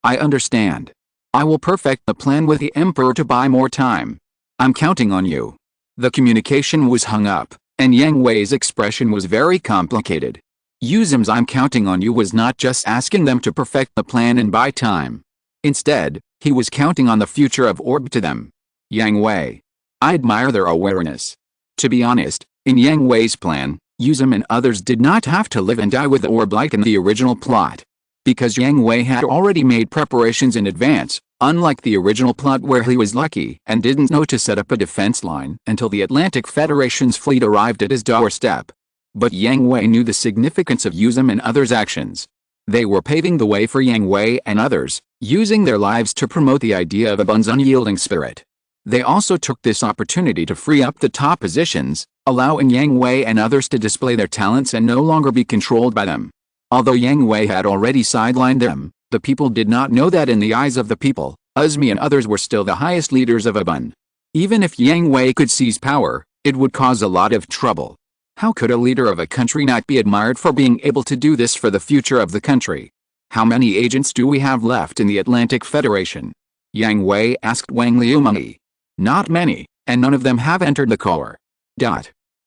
I understand. I will perfect the plan with the Emperor to buy more time. I'm counting on you. The communication was hung up, and Yang Hui's expression was very complicated. Uzum's "I'm counting on you" was not just asking them to perfect the plan and buy time. Instead, he was counting on the future of Orb to them. Yang Hui. I admire their awareness. To be honest, in Yang Hui's plan, Uzum and others did not have to live and die with Orb like in the original plot. Because Yang Hui had already made preparations in advance, unlike the original plot where he was lucky and didn't know to set up a defense line until the Atlantic Federation's fleet arrived at his doorstep. But Yang Hui knew the significance of Uzum and others' actions. They were paving the way for Yang Hui and others, using their lives to promote the idea of Abun's unyielding spirit. They also took this opportunity to free up the top positions, allowing Yang Hui and others to display their talents and no longer be controlled by them. Although Yang Hui had already sidelined them, the people did not know that in the eyes of the people, Usmi and others were still the highest leaders of Abun. Even if Yang Hui could seize power, it would cause a lot of trouble. How could a leader of a country not be admired for being able to do this for the future of the country? How many agents do we have left in the Atlantic Federation? Yang Hui asked Wang Liumeng. Not many, and none of them have entered the core.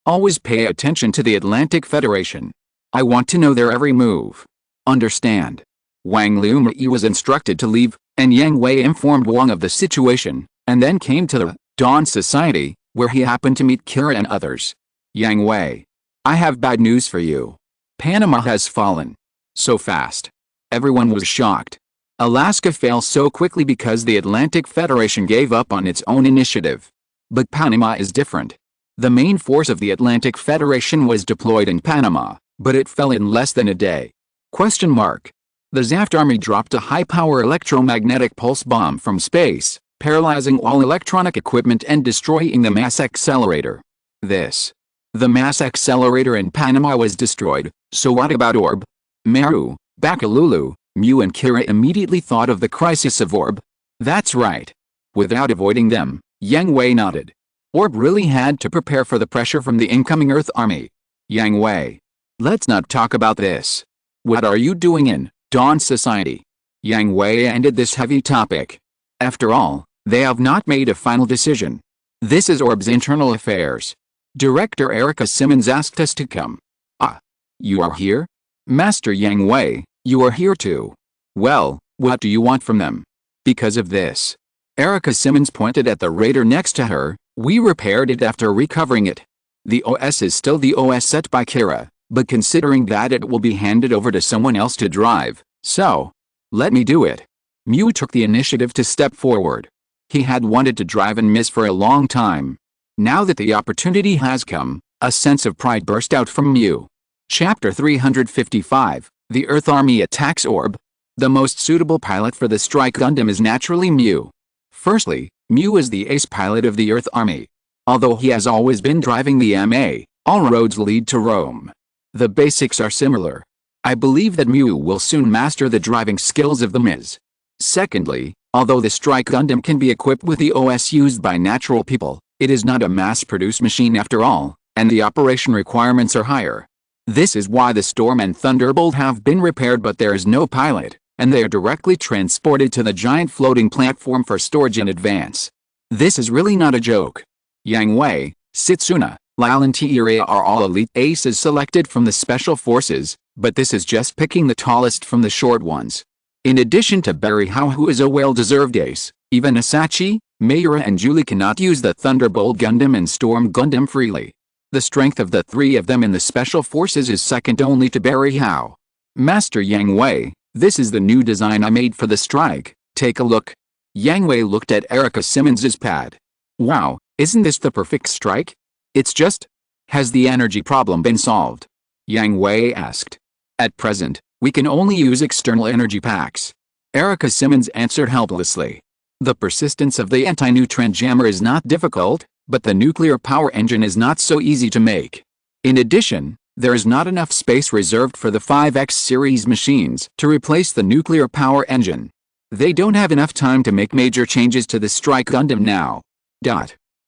Always pay attention to the Atlantic Federation. I want to know their every move. Understand? Wang Liumeng was instructed to leave, and Yang Hui informed Wang of the situation, and then came to the Dawn Society, where he happened to meet Kira and others. Yang Hui. I have bad news for you. Panama has fallen. So fast. Everyone was shocked. Alaska fell so quickly because the Atlantic Federation gave up on its own initiative. But Panama is different. The main force of the Atlantic Federation was deployed in Panama, but it fell in less than a day. The Zaft Army dropped a high-power electromagnetic pulse bomb from space, paralyzing all electronic equipment and destroying the mass accelerator. The mass accelerator in Panama was destroyed, so what about Orb? Meru, Bakalulu, Mu and Kira immediately thought of the crisis of Orb. That's right. Without avoiding them, Yang Hui nodded. Orb really had to prepare for the pressure from the incoming Earth Army. Yang Hui. Let's not talk about this. What are you doing in Dawn Society? Yang Hui ended this heavy topic. After all, they have not made a final decision. This is Orb's internal affairs. Director Erica Simmons asked us to come. You are here? Master Yang Hui, you are here too. Well, what do you want from them? Because of this. Erica Simmons pointed at the Raider next to her. We repaired it after recovering it. The OS is still the OS set by Kira, but considering that it will be handed over to someone else to drive, so let me do it. Mu took the initiative to step forward. He had wanted to drive and miss for a long time. Now that the opportunity has come, a sense of pride burst out from Mu. Chapter 355, The Earth Army Attacks Orb. The most suitable pilot for the Strike Gundam is naturally Mu. Firstly, Mu is the ace pilot of the Earth Army. Although he has always been driving the MA, all roads lead to Rome. The basics are similar. I believe that Mu will soon master the driving skills of the Ms. Secondly, although the Strike Gundam can be equipped with the OS used by natural people, it is not a mass-produced machine after all, and the operation requirements are higher. This is why the Storm and Thunderbolt have been repaired but there is no pilot, and they are directly transported to the giant floating platform for storage in advance. This is really not a joke. Yang Hui, Setsuna, Lyle and Tiria are all elite aces selected from the special forces, but this is just picking the tallest from the short ones. In addition to Barry Howe, who is a well-deserved ace, even Asachi, Mayura and Julie cannot use the Thunderbolt Gundam and Storm Gundam freely. The strength of the three of them in the Special Forces is second only to Barry Howe. Master Yang Hui, this is the new design I made for the strike, take a look. Yang Hui looked at Erica Simmons's pad. Wow, isn't this the perfect strike? It's just... Has the energy problem been solved? Yang Hui asked. At present, we can only use external energy packs. Erica Simmons answered helplessly. The persistence of the anti-neutron jammer is not difficult, but the nuclear power engine is not so easy to make. In addition, there is not enough space reserved for the 5X series machines to replace the nuclear power engine. They don't have enough time to make major changes to the Strike Gundam now.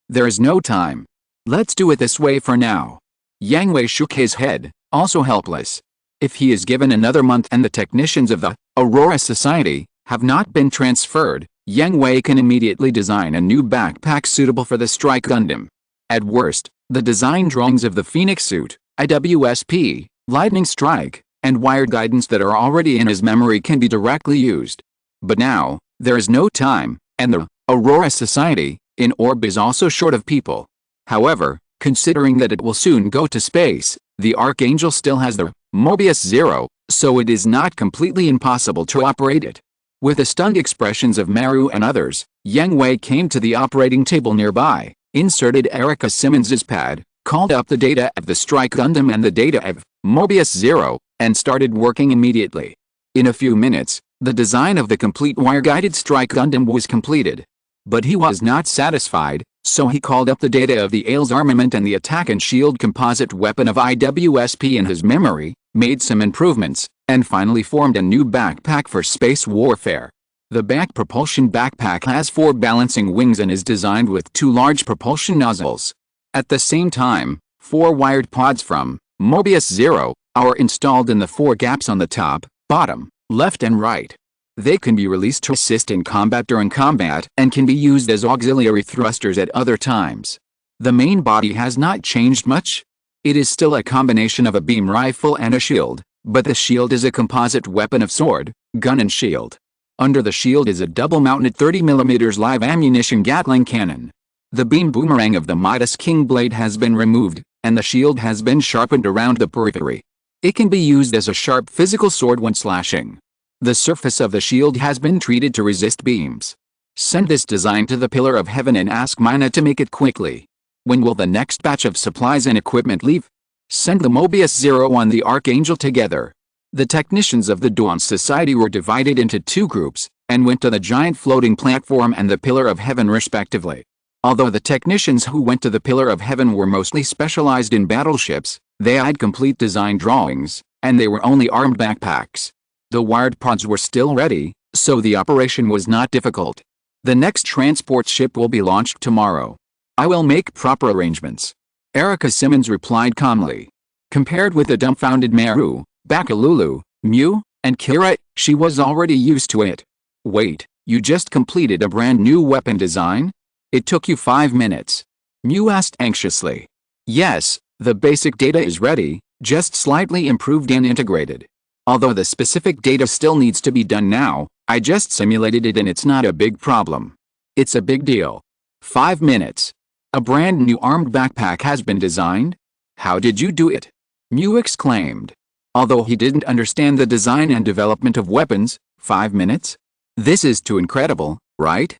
There is no time. Let's do it this way for now. Yang Hui shook his head, also helpless. If he is given another month and the technicians of the Aurora Society have not been transferred, Yang Hui can immediately design a new backpack suitable for the Strike Gundam. At worst, the design drawings of the Phoenix suit, IWSP, Lightning Strike, and wired guidance that are already in his memory can be directly used. But now, there is no time, and the Aurora Society, in orb, is also short of people. However, considering that it will soon go to space, the Archangel still has the Mobius Zero, so it is not completely impossible to operate it. With the stunned expressions of Maru and others, Yang Hui came to the operating table nearby, inserted Erica Simmons's pad, called up the data of the Strike Gundam and the data of Mobius Zero, and started working immediately. In a few minutes, the design of the complete wire-guided Strike Gundam was completed. But he was not satisfied, so he called up the data of the AIL's armament and the attack and shield composite weapon of IWSP in his memory, made some improvements, and finally formed a new backpack for space warfare. The back propulsion backpack has 4 balancing wings and is designed with 2 large propulsion nozzles. At the same time, 4 wired pods from Mobius Zero are installed in the 4 gaps on the top, bottom, left and right. They can be released to assist in combat during combat and can be used as auxiliary thrusters at other times. The main body has not changed much. It is still a combination of a beam rifle and a shield, but the shield is a composite weapon of sword, gun and shield. Under the shield is a double-mounted 30mm live ammunition Gatling cannon. The beam boomerang of the Midas King blade has been removed, and the shield has been sharpened around the periphery. It can be used as a sharp physical sword when slashing. The surface of the shield has been treated to resist beams. Send this design to the Pillar of Heaven and ask Mina to make it quickly. When will the next batch of supplies and equipment leave? Send the Mobius Zero and the Archangel together. The technicians of the Dawn Society were divided into 2 groups, and went to the giant floating platform and the Pillar of Heaven respectively. Although the technicians who went to the Pillar of Heaven were mostly specialized in battleships, they had complete design drawings, and they were only armed backpacks. The wired pods were still ready, so the operation was not difficult. The next transport ship will be launched tomorrow. I will make proper arrangements. Erica Simmons replied calmly. Compared with the dumbfounded Maru, Bakalulu, Mew, and Kira, she was already used to it. Wait, you just completed a brand new weapon design? It took you 5 minutes. Mew asked anxiously. Yes, the basic data is ready, just slightly improved and integrated. Although the specific data still needs to be done now, I just simulated it and it's not a big problem. It's a big deal. 5 minutes. A brand new armed backpack has been designed? How did you do it? Mew exclaimed. Although he didn't understand the design and development of weapons, 5 minutes? This is too incredible, right?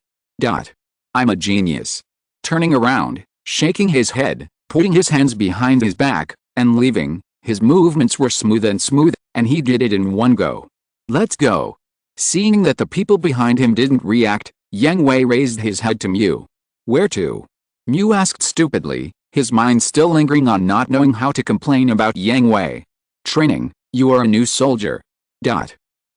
I'm a genius. Turning around, shaking his head, putting his hands behind his back, and leaving, his movements were smooth, and he did it in one go. Let's go. Seeing that the people behind him didn't react, Yang Hui raised his head to Mew. Where to? Mew asked stupidly, his mind still lingering on not knowing how to complain about Yang Hui. Training, you are a new soldier.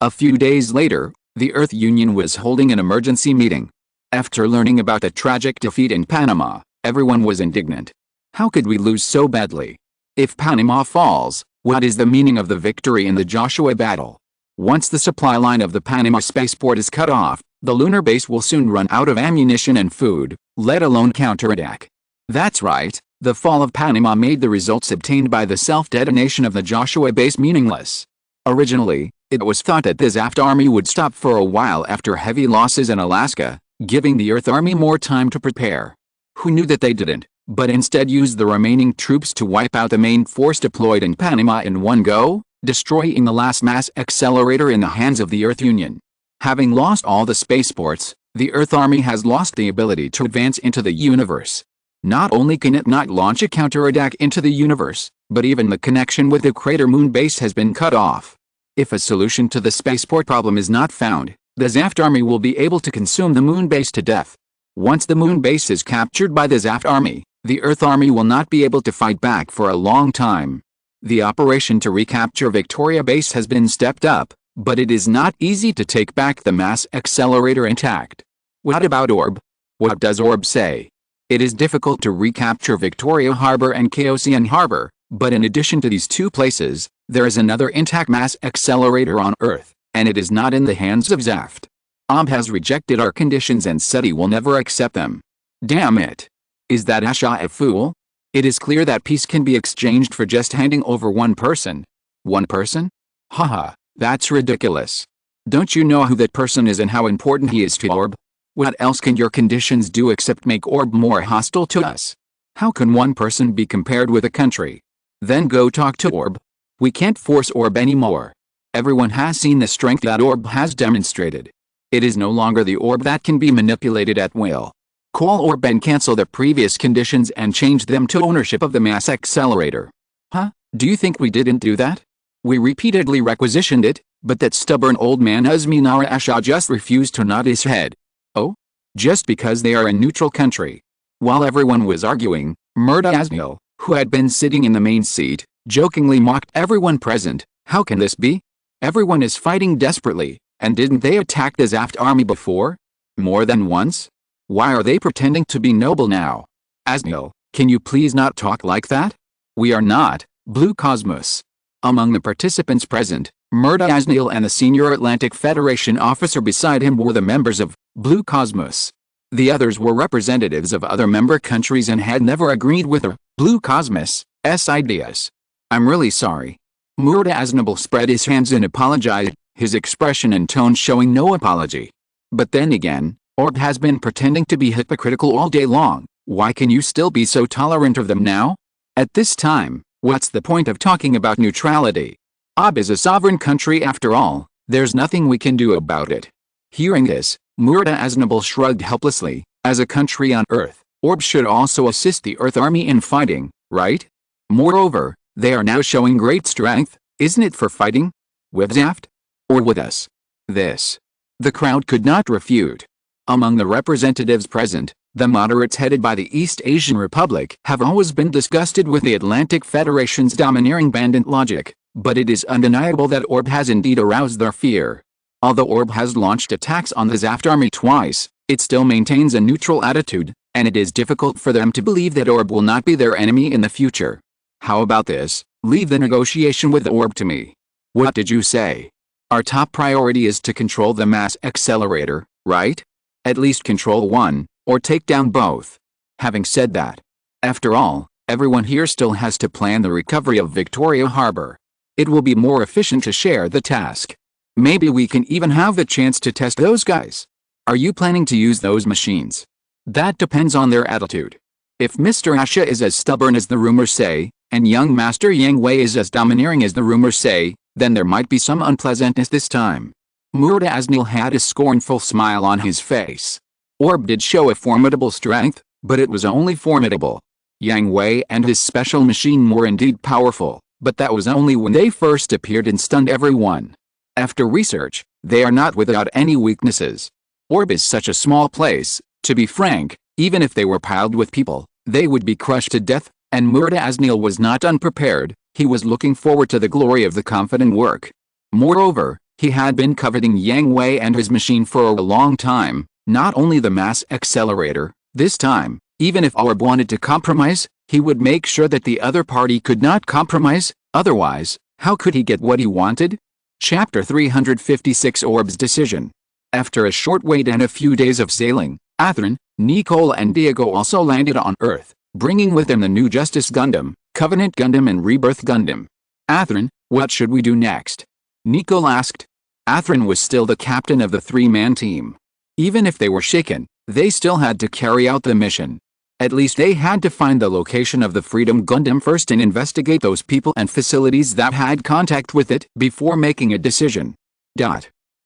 A few days later, the Earth Union was holding an emergency meeting. After learning about the tragic defeat in Panama, everyone was indignant. How could we lose so badly? If Panama falls, what is the meaning of the victory in the Joshua battle? Once the supply line of the Panama spaceport is cut off, the lunar base will soon run out of ammunition and food, let alone counterattack. That's right, the fall of Panama made the results obtained by the self-detonation of the Joshua base meaningless. Originally, It was thought that the Zaft Army would stop for a while after heavy losses in Alaska, giving the Earth Army more time to prepare. Who knew that they didn't, but instead used the remaining troops to wipe out the main force deployed in Panama in one go, destroying the last mass accelerator in the hands of the Earth Union. Having lost all the spaceports, the Earth Army has lost the ability to advance into the universe. Not only can it not launch a counterattack into the universe, but even the connection with the crater moon base has been cut off. If a solution to the spaceport problem is not found, the Zaft Army will be able to consume the moon base to death. Once the moon base is captured by the Zaft Army, the Earth Army will not be able to fight back for a long time. The operation to recapture Victoria Base has been stepped up, but it is not easy to take back the mass accelerator intact. What about Orb? What does Orb say? It is difficult to recapture Victoria Harbor and Chaosian Harbor, but in addition to these two places, there is another intact mass accelerator on Earth, and it is not in the hands of Zaft. Orb has rejected our conditions and said he will never accept them. Damn it. Is that Asha a fool? It is clear that peace can be exchanged for just handing over one person. One person? Haha, that's ridiculous. Don't you know who that person is and how important he is to Orb? What else can your conditions do except make Orb more hostile to us? How can one person be compared with a country? Then go talk to Orb. We can't force Orb anymore. Everyone has seen the strength that Orb has demonstrated. It is no longer the Orb that can be manipulated at will. Call Orb and cancel the previous conditions and change them to ownership of the mass accelerator. Huh? Do you think we didn't do that? We repeatedly requisitioned it, but that stubborn old man Azminara Asha just refused to nod his head. Oh? Just because they are a neutral country. While everyone was arguing, Murda Asnil, who had been sitting in the main seat, jokingly mocked everyone present. How can this be? Everyone is fighting desperately, and didn't they attack the Zaft Army before? More than once? Why are they pretending to be noble now? Asnil, can you please not talk like that? We are not, Blue Cosmos. Among the participants present, Murda Asnil and the senior Atlantic Federation officer beside him were the members of Blue Cosmos. The others were representatives of other member countries and had never agreed with the Blue Cosmos' ideas. I'm really sorry. Murda Asnil spread his hands and apologized, his expression and tone showing no apology. But then again, Orb has been pretending to be hypocritical all day long. Why can you still be so tolerant of them now? At this time, what's the point of talking about neutrality? Orb is a sovereign country after all. There's nothing we can do about it. Hearing this, Murda Asnil shrugged helplessly. As a country on Earth, Orb should also assist the Earth Army in fighting, right? Moreover, they are now showing great strength, isn't it, for fighting? With Zaft? Or with us? This. The crowd could not refute. Among the representatives present, the moderates headed by the East Asian Republic have always been disgusted with the Atlantic Federation's domineering bandit logic, but it is undeniable that Orb has indeed aroused their fear. Although Orb has launched attacks on the Zaft Army twice, it still maintains a neutral attitude, and it is difficult for them to believe that Orb will not be their enemy in the future. How about this? Leave the negotiation with Orb to me. What did you say? Our top priority is to control the mass accelerator, right? At least control one, or take down both. Having said that, after all, everyone here still has to plan the recovery of Victoria Harbor. It will be more efficient to share the task. Maybe we can even have the chance to test those guys. Are you planning to use those machines? That depends on their attitude. If Mr. Asha is as stubborn as the rumors say, and young Master Yang Hui is as domineering as the rumors say, then there might be some unpleasantness this time. Murda Asnil had a scornful smile on his face. Orb did show a formidable strength, but it was only formidable. Yang Hui and his special machine were indeed powerful, but that was only when they first appeared and stunned everyone. After research, they are not without any weaknesses. Orb is such a small place, to be frank, even if they were piled with people, they would be crushed to death, and Murda Asnil was not unprepared. He was looking forward to the glory of the confident work. Moreover, he had been coveting Yang Hui and his machine for a long time, not only the mass accelerator. This time, even if Orb wanted to compromise, he would make sure that the other party could not compromise, otherwise, how could he get what he wanted? Chapter 356 Orb's Decision. After a short wait and a few days of sailing, Athrin, Nicole and Diego also landed on Earth, bringing with them the new Justice Gundam, Covenant Gundam and Rebirth Gundam. Athrin, what should we do next? Nico asked. Athrin was still the captain of the three-man team. Even if they were shaken, they still had to carry out the mission. At least they had to find the location of the Freedom Gundam first and investigate those people and facilities that had contact with it before making a decision.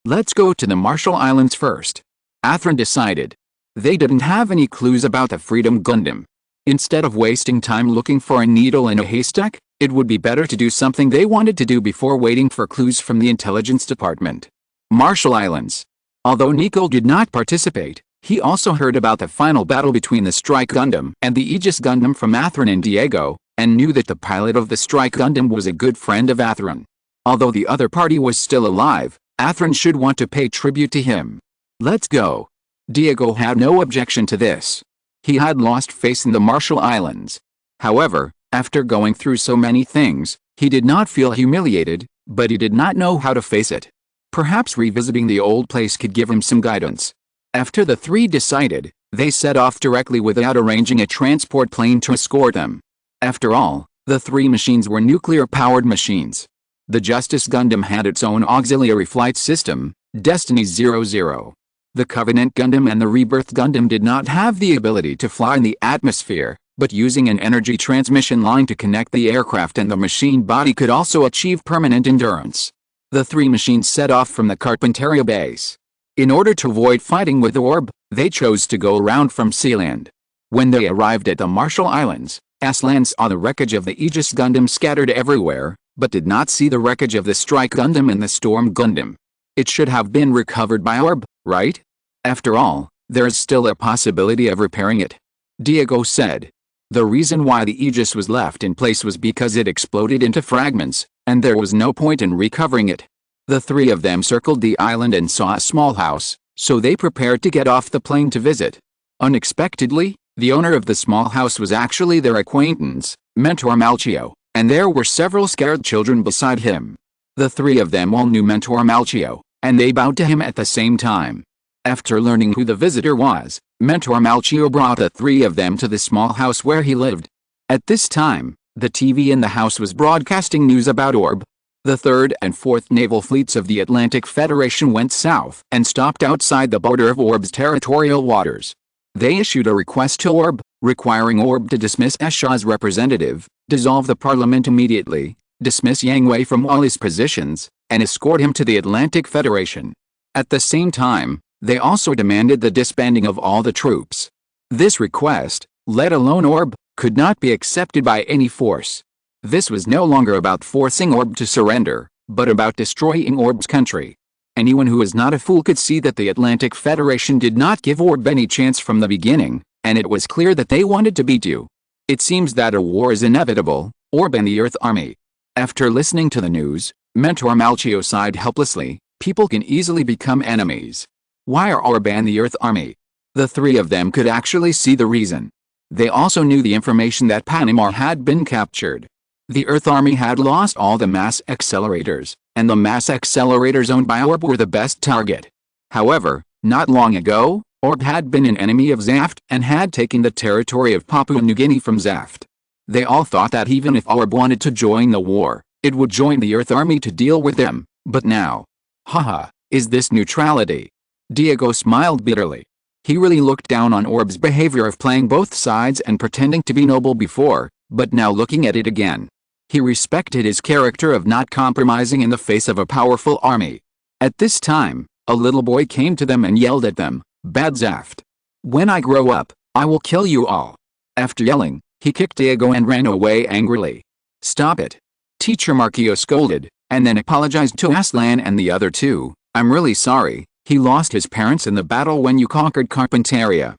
Let's go to the Marshall Islands first. Athrin decided. They didn't have any clues about the Freedom Gundam. Instead of wasting time looking for a needle in a haystack, it would be better to do something they wanted to do before waiting for clues from the intelligence department. Marshall Islands. Although Nico did not participate, he also heard about the final battle between the Strike Gundam and the Aegis Gundam from Athrin and Diego, and knew that the pilot of the Strike Gundam was a good friend of Athrin. Although the other party was still alive, Athrin should want to pay tribute to him. Let's go. Diego had no objection to this. He had lost faith in the Marshall Islands. However, after going through so many things, he did not feel humiliated, but he did not know how to face it. Perhaps revisiting the old place could give him some guidance. After the three decided, they set off directly without arranging a transport plane to escort them. After all, the three machines were nuclear-powered machines. The Justice Gundam had its own auxiliary flight system, Destiny 00. The Covenant Gundam and the Rebirth Gundam did not have the ability to fly in the atmosphere, but using an energy transmission line to connect the aircraft and the machine body could also achieve permanent endurance. The three machines set off from the Carpinteria base. In order to avoid fighting with Orb, they chose to go around from Sealand. When they arrived at the Marshall Islands, Aslan saw the wreckage of the Aegis Gundam scattered everywhere, but did not see the wreckage of the Strike Gundam and the Storm Gundam. It should have been recovered by Orb, right? After all, there is still a possibility of repairing it. Diego said. The reason why the Aegis was left in place was because it exploded into fragments, and there was no point in recovering it. The three of them circled the island and saw a small house, so they prepared to get off the plane to visit. Unexpectedly, the owner of the small house was actually their acquaintance, Mentor Malchio, and there were several scared children beside him. The three of them all knew Mentor Malchio, and they bowed to him at the same time. After learning who the visitor was, Mentor Malchio brought the three of them to the small house where he lived. At this time, the TV in the house was broadcasting news about Orb. The 3rd and 4th Naval Fleets of the Atlantic Federation went south and stopped outside the border of Orb's territorial waters. They issued a request to Orb, requiring Orb to dismiss Esha's representative, dissolve the parliament immediately, dismiss Yang Hui from all his positions, and escort him to the Atlantic Federation. At the same time, they also demanded the disbanding of all the troops. This request, let alone Orb, could not be accepted by any force. This was no longer about forcing Orb to surrender, but about destroying Orb's country. Anyone who is not a fool could see that the Atlantic Federation did not give Orb any chance from the beginning, and it was clear that they wanted to beat you. It seems that a war is inevitable, Orb and the Earth Army. After listening to the news, Mentor Malchio sighed helplessly. People can easily become enemies. Why are Orb and the Earth Army? The three of them could actually see the reason. They also knew the information that Panamar had been captured. The Earth Army had lost all the mass accelerators, and the mass accelerators owned by Orb were the best target. However, not long ago, Orb had been an enemy of Zaft and had taken the territory of Papua New Guinea from Zaft. They all thought that even if Orb wanted to join the war, it would join the Earth Army to deal with them, but now. Haha, is this neutrality? Diego smiled bitterly. He really looked down on Orb's behavior of playing both sides and pretending to be noble before, but now looking at it again. He respected his character of not compromising in the face of a powerful army. At this time, a little boy came to them and yelled at them, "Bad Zaft. When I grow up, I will kill you all." After yelling, he kicked Diego and ran away angrily. "Stop it." Teacher Marquio scolded, and then apologized to Aslan and the other two. "I'm really sorry. He lost his parents in the battle when you conquered Carpinteria."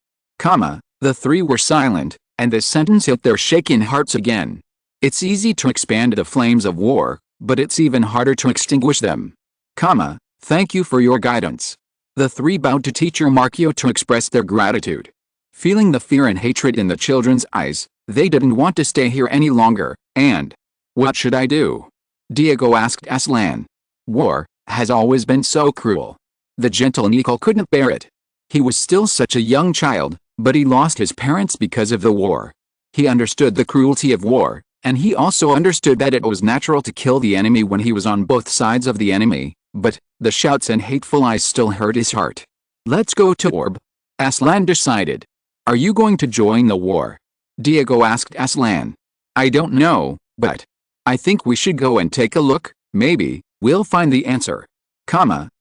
The three were silent, and this sentence hit their shaken hearts again. It's easy to expand the flames of war, but it's even harder to extinguish them. Thank you for your guidance. The three bowed to Teacher Marquio to express their gratitude. Feeling the fear and hatred in the children's eyes, they didn't want to stay here any longer, and... What should I do? Diego asked Aslan. War has always been so cruel. The gentle Nico couldn't bear it. He was still such a young child, but he lost his parents because of the war. He understood the cruelty of war, and he also understood that it was natural to kill the enemy when he was on both sides of the enemy, but the shouts and hateful eyes still hurt his heart. "Let's go to Orb," Aslan decided. "Are you going to join the war?" Diego asked Aslan. "I don't know, but I think we should go and take a look. Maybe we'll find the answer."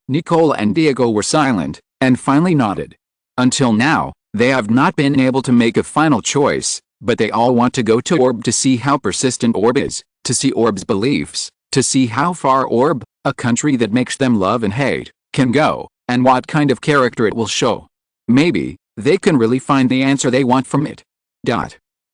Nicole and Diego were silent, and finally nodded. Until now, they have not been able to make a final choice, but they all want to go to Orb to see how persistent Orb is, to see Orb's beliefs, to see how far Orb, a country that makes them love and hate, can go, and what kind of character it will show. Maybe they can really find the answer they want from it.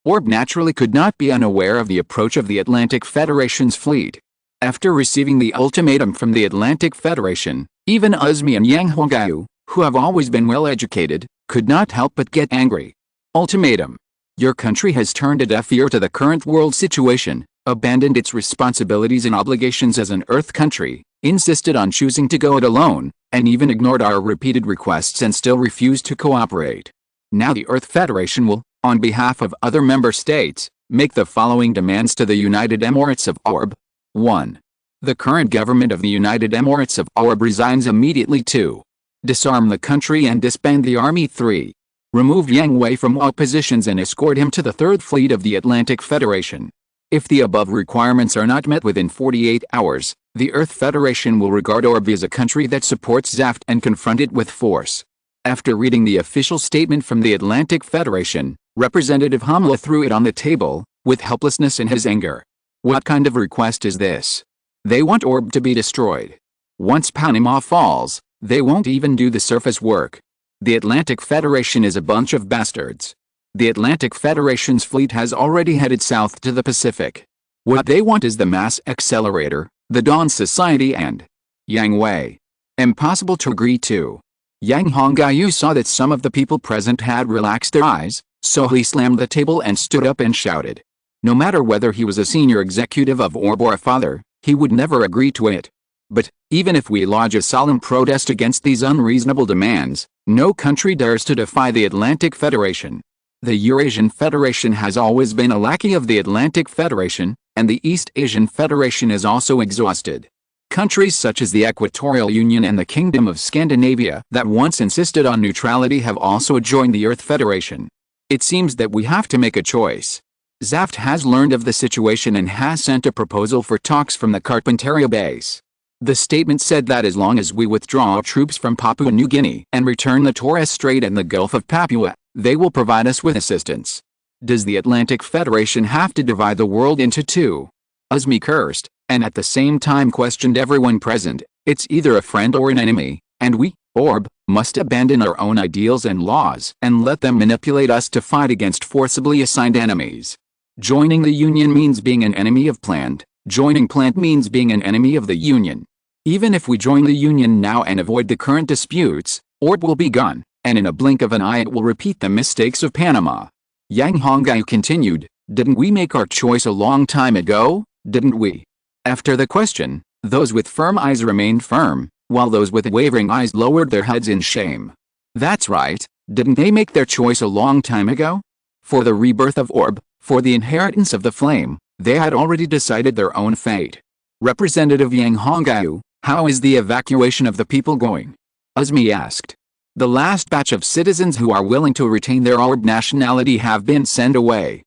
Orb naturally could not be unaware of the approach of the Atlantic Federation's fleet. After receiving the ultimatum from the Atlantic Federation, even Uzmi and Yang Hui, who have always been well educated, could not help but get angry. Ultimatum. Your country has turned a deaf ear to the current world situation, abandoned its responsibilities and obligations as an Earth country, insisted on choosing to go it alone, and even ignored our repeated requests and still refused to cooperate. Now the Earth Federation will, on behalf of other member states, make the following demands to the United Emirates of Orb. 1. The current government of the United Emirates of Orb resigns immediately. 2. Disarm the country and disband the army. 3. Remove Yang Hui from all positions and escort him to the Third Fleet of the Atlantic Federation. If the above requirements are not met within 48 hours, the Earth Federation will regard Orb as a country that supports Zaft and confront it with force. After reading the official statement from the Atlantic Federation, Representative Hamla threw it on the table, with helplessness in his anger. What kind of request is this? They want Orb to be destroyed. Once Panama falls, they won't even do the surface work. The Atlantic Federation is a bunch of bastards. The Atlantic Federation's fleet has already headed south to the Pacific. What they want is the mass accelerator, the Dawn Society and Yang Hui. Impossible to agree to. Yang Hongyu saw that some of the people present had relaxed their eyes, so he slammed the table and stood up and shouted. No matter whether he was a senior executive of Orb or a father, he would never agree to it. But, even if we lodge a solemn protest against these unreasonable demands, no country dares to defy the Atlantic Federation. The Eurasian Federation has always been a lackey of the Atlantic Federation, and the East Asian Federation is also exhausted. Countries such as the Equatorial Union and the Kingdom of Scandinavia that once insisted on neutrality have also joined the Earth Federation. It seems that we have to make a choice. Zaft has learned of the situation and has sent a proposal for talks from the Carpentaria base. The statement said that as long as we withdraw our troops from Papua New Guinea and return the Torres Strait and the Gulf of Papua, they will provide us with assistance. Does the Atlantic Federation have to divide the world into two? Uzmi cursed, and at the same time questioned everyone present. It's either a friend or an enemy, and we, Orb, must abandon our own ideals and laws and let them manipulate us to fight against forcibly assigned enemies. Joining the Union means being an enemy of Plant. Joining Plant means being an enemy of the Union. Even if we join the Union now and avoid the current disputes, Orb will be gone, and in a blink of an eye it will repeat the mistakes of Panama. Yang Hongyu continued, didn't we make our choice a long time ago, didn't we? After the question, those with firm eyes remained firm, while those with wavering eyes lowered their heads in shame. That's right, didn't they make their choice a long time ago? For the rebirth of Orb, for the inheritance of the flame, they had already decided their own fate. Representative Yang Hongyu, how is the evacuation of the people going? Uzmi asked. The last batch of citizens who are willing to retain their Orb nationality have been sent away.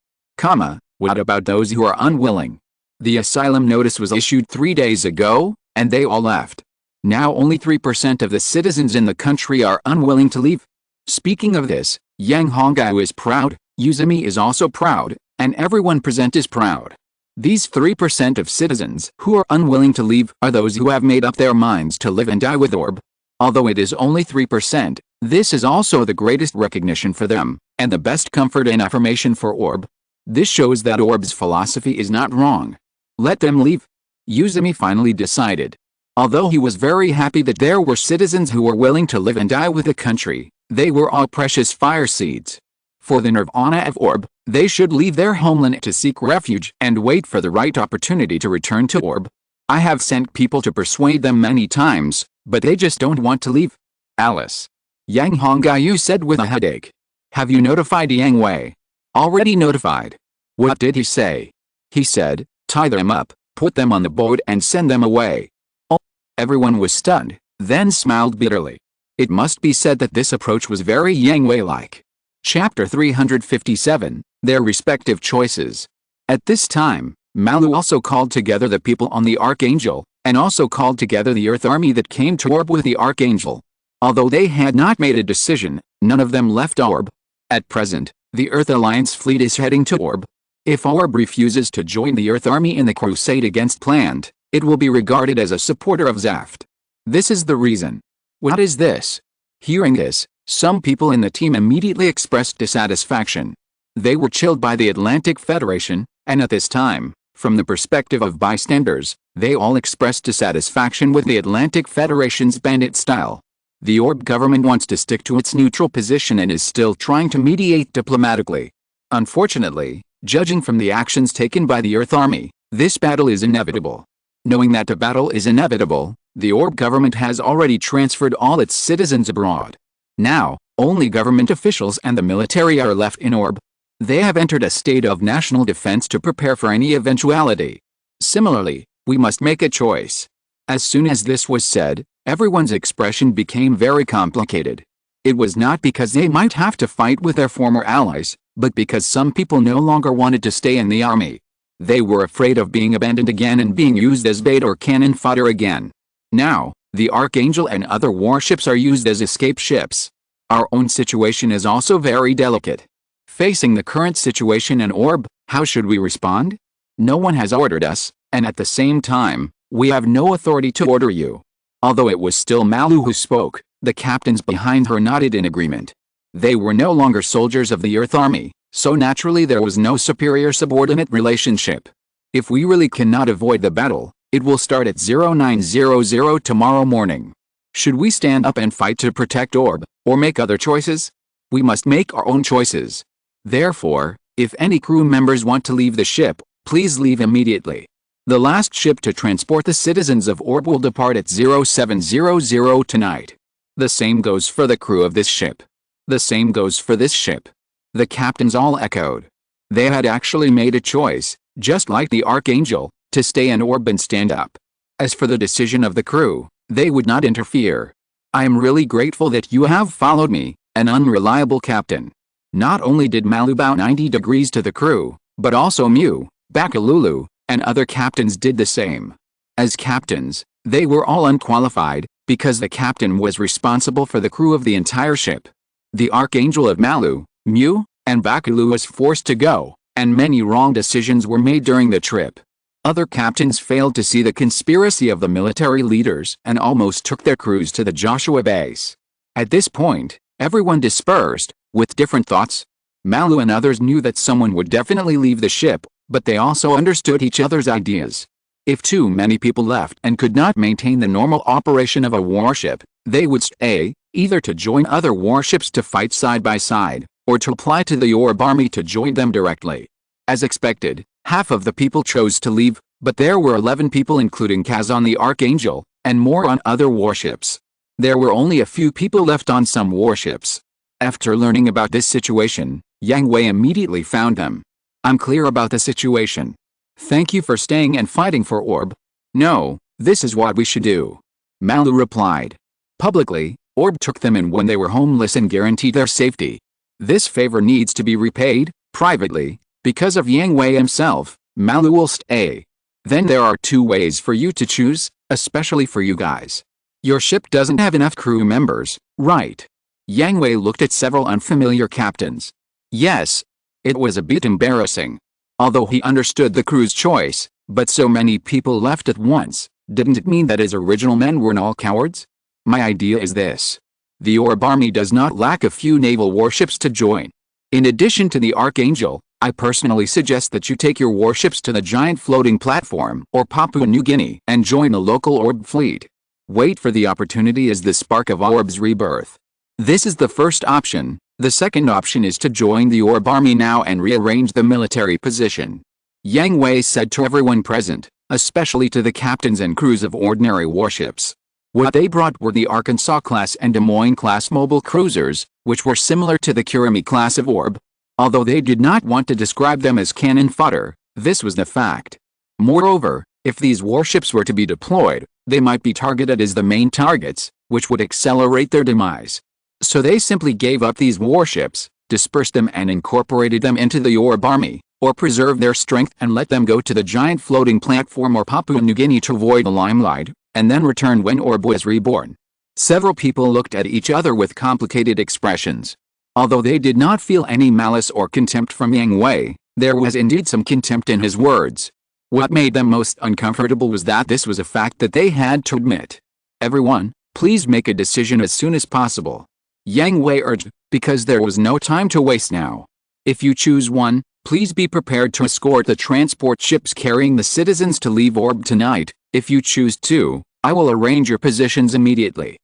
What about those who are unwilling? The asylum notice was issued 3 days ago, and they all left. Now only 3% of the citizens in the country are unwilling to leave. Speaking of this, Yang Hongyu is proud, Uzumi is also proud, and everyone present is proud. These 3% of citizens who are unwilling to leave are those who have made up their minds to live and die with Orb. Although it is only 3%, this is also the greatest recognition for them, and the best comfort and affirmation for Orb. This shows that Orb's philosophy is not wrong. Let them leave. Uzumi finally decided. Although he was very happy that there were citizens who were willing to live and die with the country, they were all precious fire seeds. For the nirvana of Orb, they should leave their homeland to seek refuge and wait for the right opportunity to return to Orb. I have sent people to persuade them many times, but they just don't want to leave. Alice. Yang Hongyu said with a headache. Have you notified Yang Hui? Already notified. What did he say? He said, "Tie them up, put them on the boat and send them away." Oh, everyone was stunned, then smiled bitterly. It must be said that this approach was very Yang Hui-like. Chapter 357, Their Respective Choices. At this time, Malu also called together the people on the Archangel, and also called together the Earth Army that came to Orb with the Archangel. Although they had not made a decision, none of them left Orb. At present, the Earth Alliance fleet is heading to Orb. If Orb refuses to join the Earth Army in the crusade against Plant, it will be regarded as a supporter of Zaft. This is the reason. What is this? Hearing this, some people in the team immediately expressed dissatisfaction. They were chilled by the Atlantic Federation, and at this time, from the perspective of bystanders, they all expressed dissatisfaction with the Atlantic Federation's bandit style. The Orb government wants to stick to its neutral position and is still trying to mediate diplomatically. Unfortunately, judging from the actions taken by the Earth Army, this battle is inevitable. Knowing that the battle is inevitable, the Orb government has already transferred all its citizens abroad. Now, only government officials and the military are left in Orb. They have entered a state of national defense to prepare for any eventuality. Similarly, we must make a choice. As soon as this was said, everyone's expression became very complicated. It was not because they might have to fight with their former allies, but because some people no longer wanted to stay in the army. They were afraid of being abandoned again and being used as bait or cannon fodder again. Now, the Archangel and other warships are used as escape ships. Our own situation is also very delicate. Facing the current situation in Orb, how should we respond? No one has ordered us, and at the same time, we have no authority to order you. Although it was still Malu who spoke, the captains behind her nodded in agreement. They were no longer soldiers of the Earth Army, so naturally there was no superior-subordinate relationship. If we really cannot avoid the battle, it will start at 0900 tomorrow morning. Should we stand up and fight to protect Orb, or make other choices? We must make our own choices. Therefore, if any crew members want to leave the ship, please leave immediately. The last ship to transport the citizens of Orb will depart at 0700 tonight. The same goes for the crew of this ship. The same goes for this ship. The captains all echoed. They had actually made a choice, just like the Archangel, to stay in Orb and stand up. As for the decision of the crew, they would not interfere. I am really grateful that you have followed me, an unreliable captain. Not only did Malu bow 90 degrees to the crew, but also Mew, Bakalulu, and other captains did the same. As captains, they were all unqualified, because the captain was responsible for the crew of the entire ship. The Archangel of Malu, Mew, and Bakalu was forced to go, and many wrong decisions were made during the trip. Other captains failed to see the conspiracy of the military leaders and almost took their crews to the Joshua base. At this point, everyone dispersed, with different thoughts. Malu and others knew that someone would definitely leave the ship, but they also understood each other's ideas. If too many people left and could not maintain the normal operation of a warship, they would stay, either to join other warships to fight side by side, or to apply to the Orb Army to join them directly. As expected, half of the people chose to leave, but there were 11 people including Kaz on the Archangel, and more on other warships. There were only a few people left on some warships. After learning about this situation, Yang Hui immediately found them. I'm clear about the situation. Thank you for staying and fighting for Orb. No, this is what we should do. Malu replied. Publicly, Orb took them in when they were homeless and guaranteed their safety. This favor needs to be repaid, privately, because of Yang Hui himself. Malu will stay. Then there are two ways for you to choose, especially for you guys. Your ship doesn't have enough crew members, right? Yang Hui looked at several unfamiliar captains. Yes. It was a bit embarrassing. Although he understood the crew's choice, but so many people left at once, didn't it mean that his original men were all cowards? My idea is this. The Orb Army does not lack a few naval warships to join. In addition to the Archangel, I personally suggest that you take your warships to the giant floating platform or Papua New Guinea and join the local Orb fleet. Wait for the opportunity as the spark of Orb's rebirth. This is the first option. The second option is to join the Orb Army now and rearrange the military position. Yang Hui said to everyone present, especially to the captains and crews of ordinary warships. What they brought were the Arkansas-class and Des Moines-class mobile cruisers, which were similar to the Kurami class of Orb. Although they did not want to describe them as cannon fodder, This was the fact. Moreover, if these warships were to be deployed, they might be targeted as the main targets, which would accelerate their demise. So they simply gave up these warships, dispersed them and incorporated them into the orb army, or preserved their strength and let them go to the giant floating platform or Papua New Guinea to avoid the limelight, and then return when orb was reborn. Several people looked at each other with complicated expressions. Although they did not feel any malice or contempt from Yang Hui, there was indeed some contempt in his words. What made them most uncomfortable was that this was a fact that they had to admit. Everyone, please make a decision as soon as possible. Yang Hui urged, because there was no time to waste now. If you choose one, please be prepared to escort the transport ships carrying the citizens to leave orb tonight. If you choose two, I will arrange your positions immediately.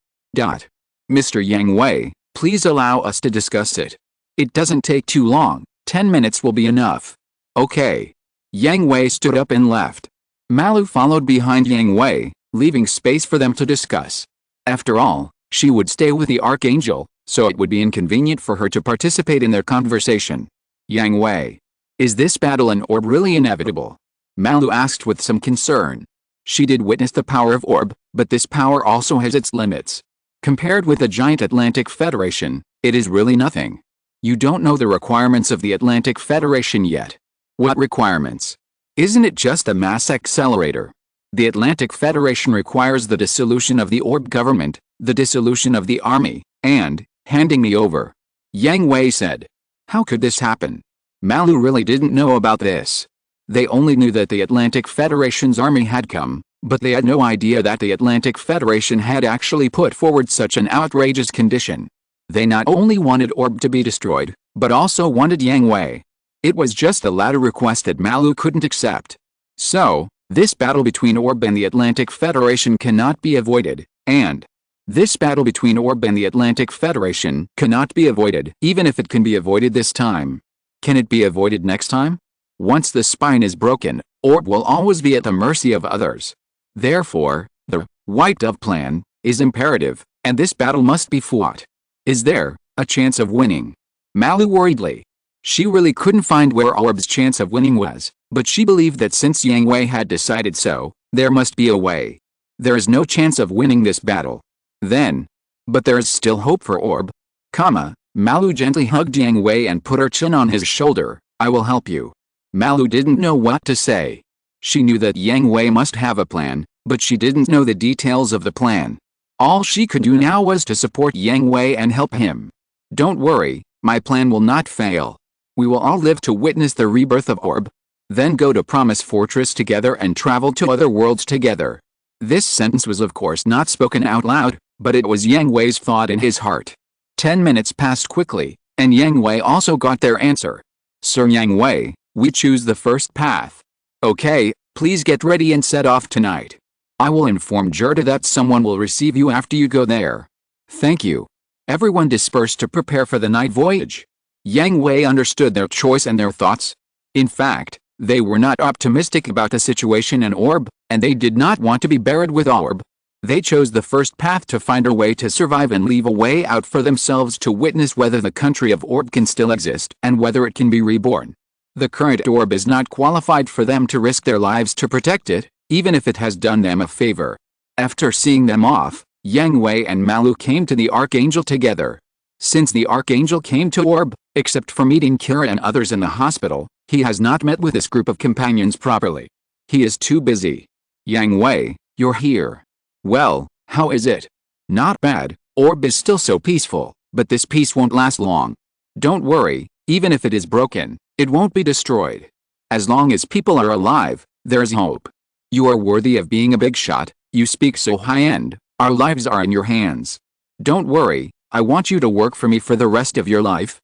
Mr. Yang Hui, please allow us to discuss it. It doesn't take too long, 10 minutes will be enough. Okay. Yang Hui stood up and left. Malu followed behind Yang Hui, leaving space for them to discuss. After all, she would stay with the Archangel, so it would be inconvenient for her to participate in their conversation. Yang Hui. Is this battle in orb really inevitable? Malu asked with some concern. She did witness the power of orb, but this power also has its limits. Compared with the giant Atlantic Federation, it is really nothing. You don't know the requirements of the Atlantic Federation yet. What requirements? Isn't it just a mass accelerator? The Atlantic Federation requires the dissolution of the orb government, the dissolution of the army, and handing me over. Yang Hui said. How could this happen? Malu really didn't know about this. They only knew that the Atlantic Federation's army had come, but they had no idea that the Atlantic Federation had actually put forward such an outrageous condition. They not only wanted orb to be destroyed, but also wanted Yang Hui. It was just the latter request that Malu couldn't accept. So, this battle between orb and the Atlantic Federation cannot be avoided, and this battle between orb and the Atlantic Federation cannot be avoided, even if it can be avoided this time. Can it be avoided next time? Once the spine is broken, orb will always be at the mercy of others. Therefore, the White Dove plan is imperative, and this battle must be fought. Is there a chance of winning? Malu worriedly. She really couldn't find where orb's chance of winning was, but she believed that since Yang Hui had decided so, there must be a way. There is no chance of winning this battle. Then, but there is still hope for orb. Malu gently hugged Yang Hui and put her chin on his shoulder. I will help you. Malu didn't know what to say. She knew that Yang Hui must have a plan, but she didn't know the details of the plan. All she could do now was to support Yang Hui and help him. Don't worry, my plan will not fail. We will all live to witness the rebirth of orb. Then go to Promise Fortress together and travel to other worlds together. This sentence was of course not spoken out loud, but it was Yang Hui's thought in his heart. 10 minutes passed quickly, and Yang Hui also got their answer. Sir Yang Hui, we choose the first path. Okay, please get ready and set off tonight. I will inform Jurta that someone will receive you after you go there. Thank you. Everyone dispersed to prepare for the night voyage. Yang Hui understood their choice and their thoughts. In fact, they were not optimistic about the situation in orb, and they did not want to be buried with orb. They chose the first path to find a way to survive and leave a way out for themselves to witness whether the country of orb can still exist and whether it can be reborn. The current orb is not qualified for them to risk their lives to protect it, even if it has done them a favor. After seeing them off, Yang Hui and Malu came to the Archangel together. Since the Archangel came to orb, except for meeting Kira and others in the hospital, he has not met with this group of companions properly. He is too busy. Yang Hui, you're here. Well, how is it? Not bad, orb is still so peaceful, but this peace won't last long. Don't worry, even if it is broken, it won't be destroyed. As long as people are alive, there's hope. You are worthy of being a big shot, you speak so high-end, our lives are in your hands. Don't worry, I want you to work for me for the rest of your life.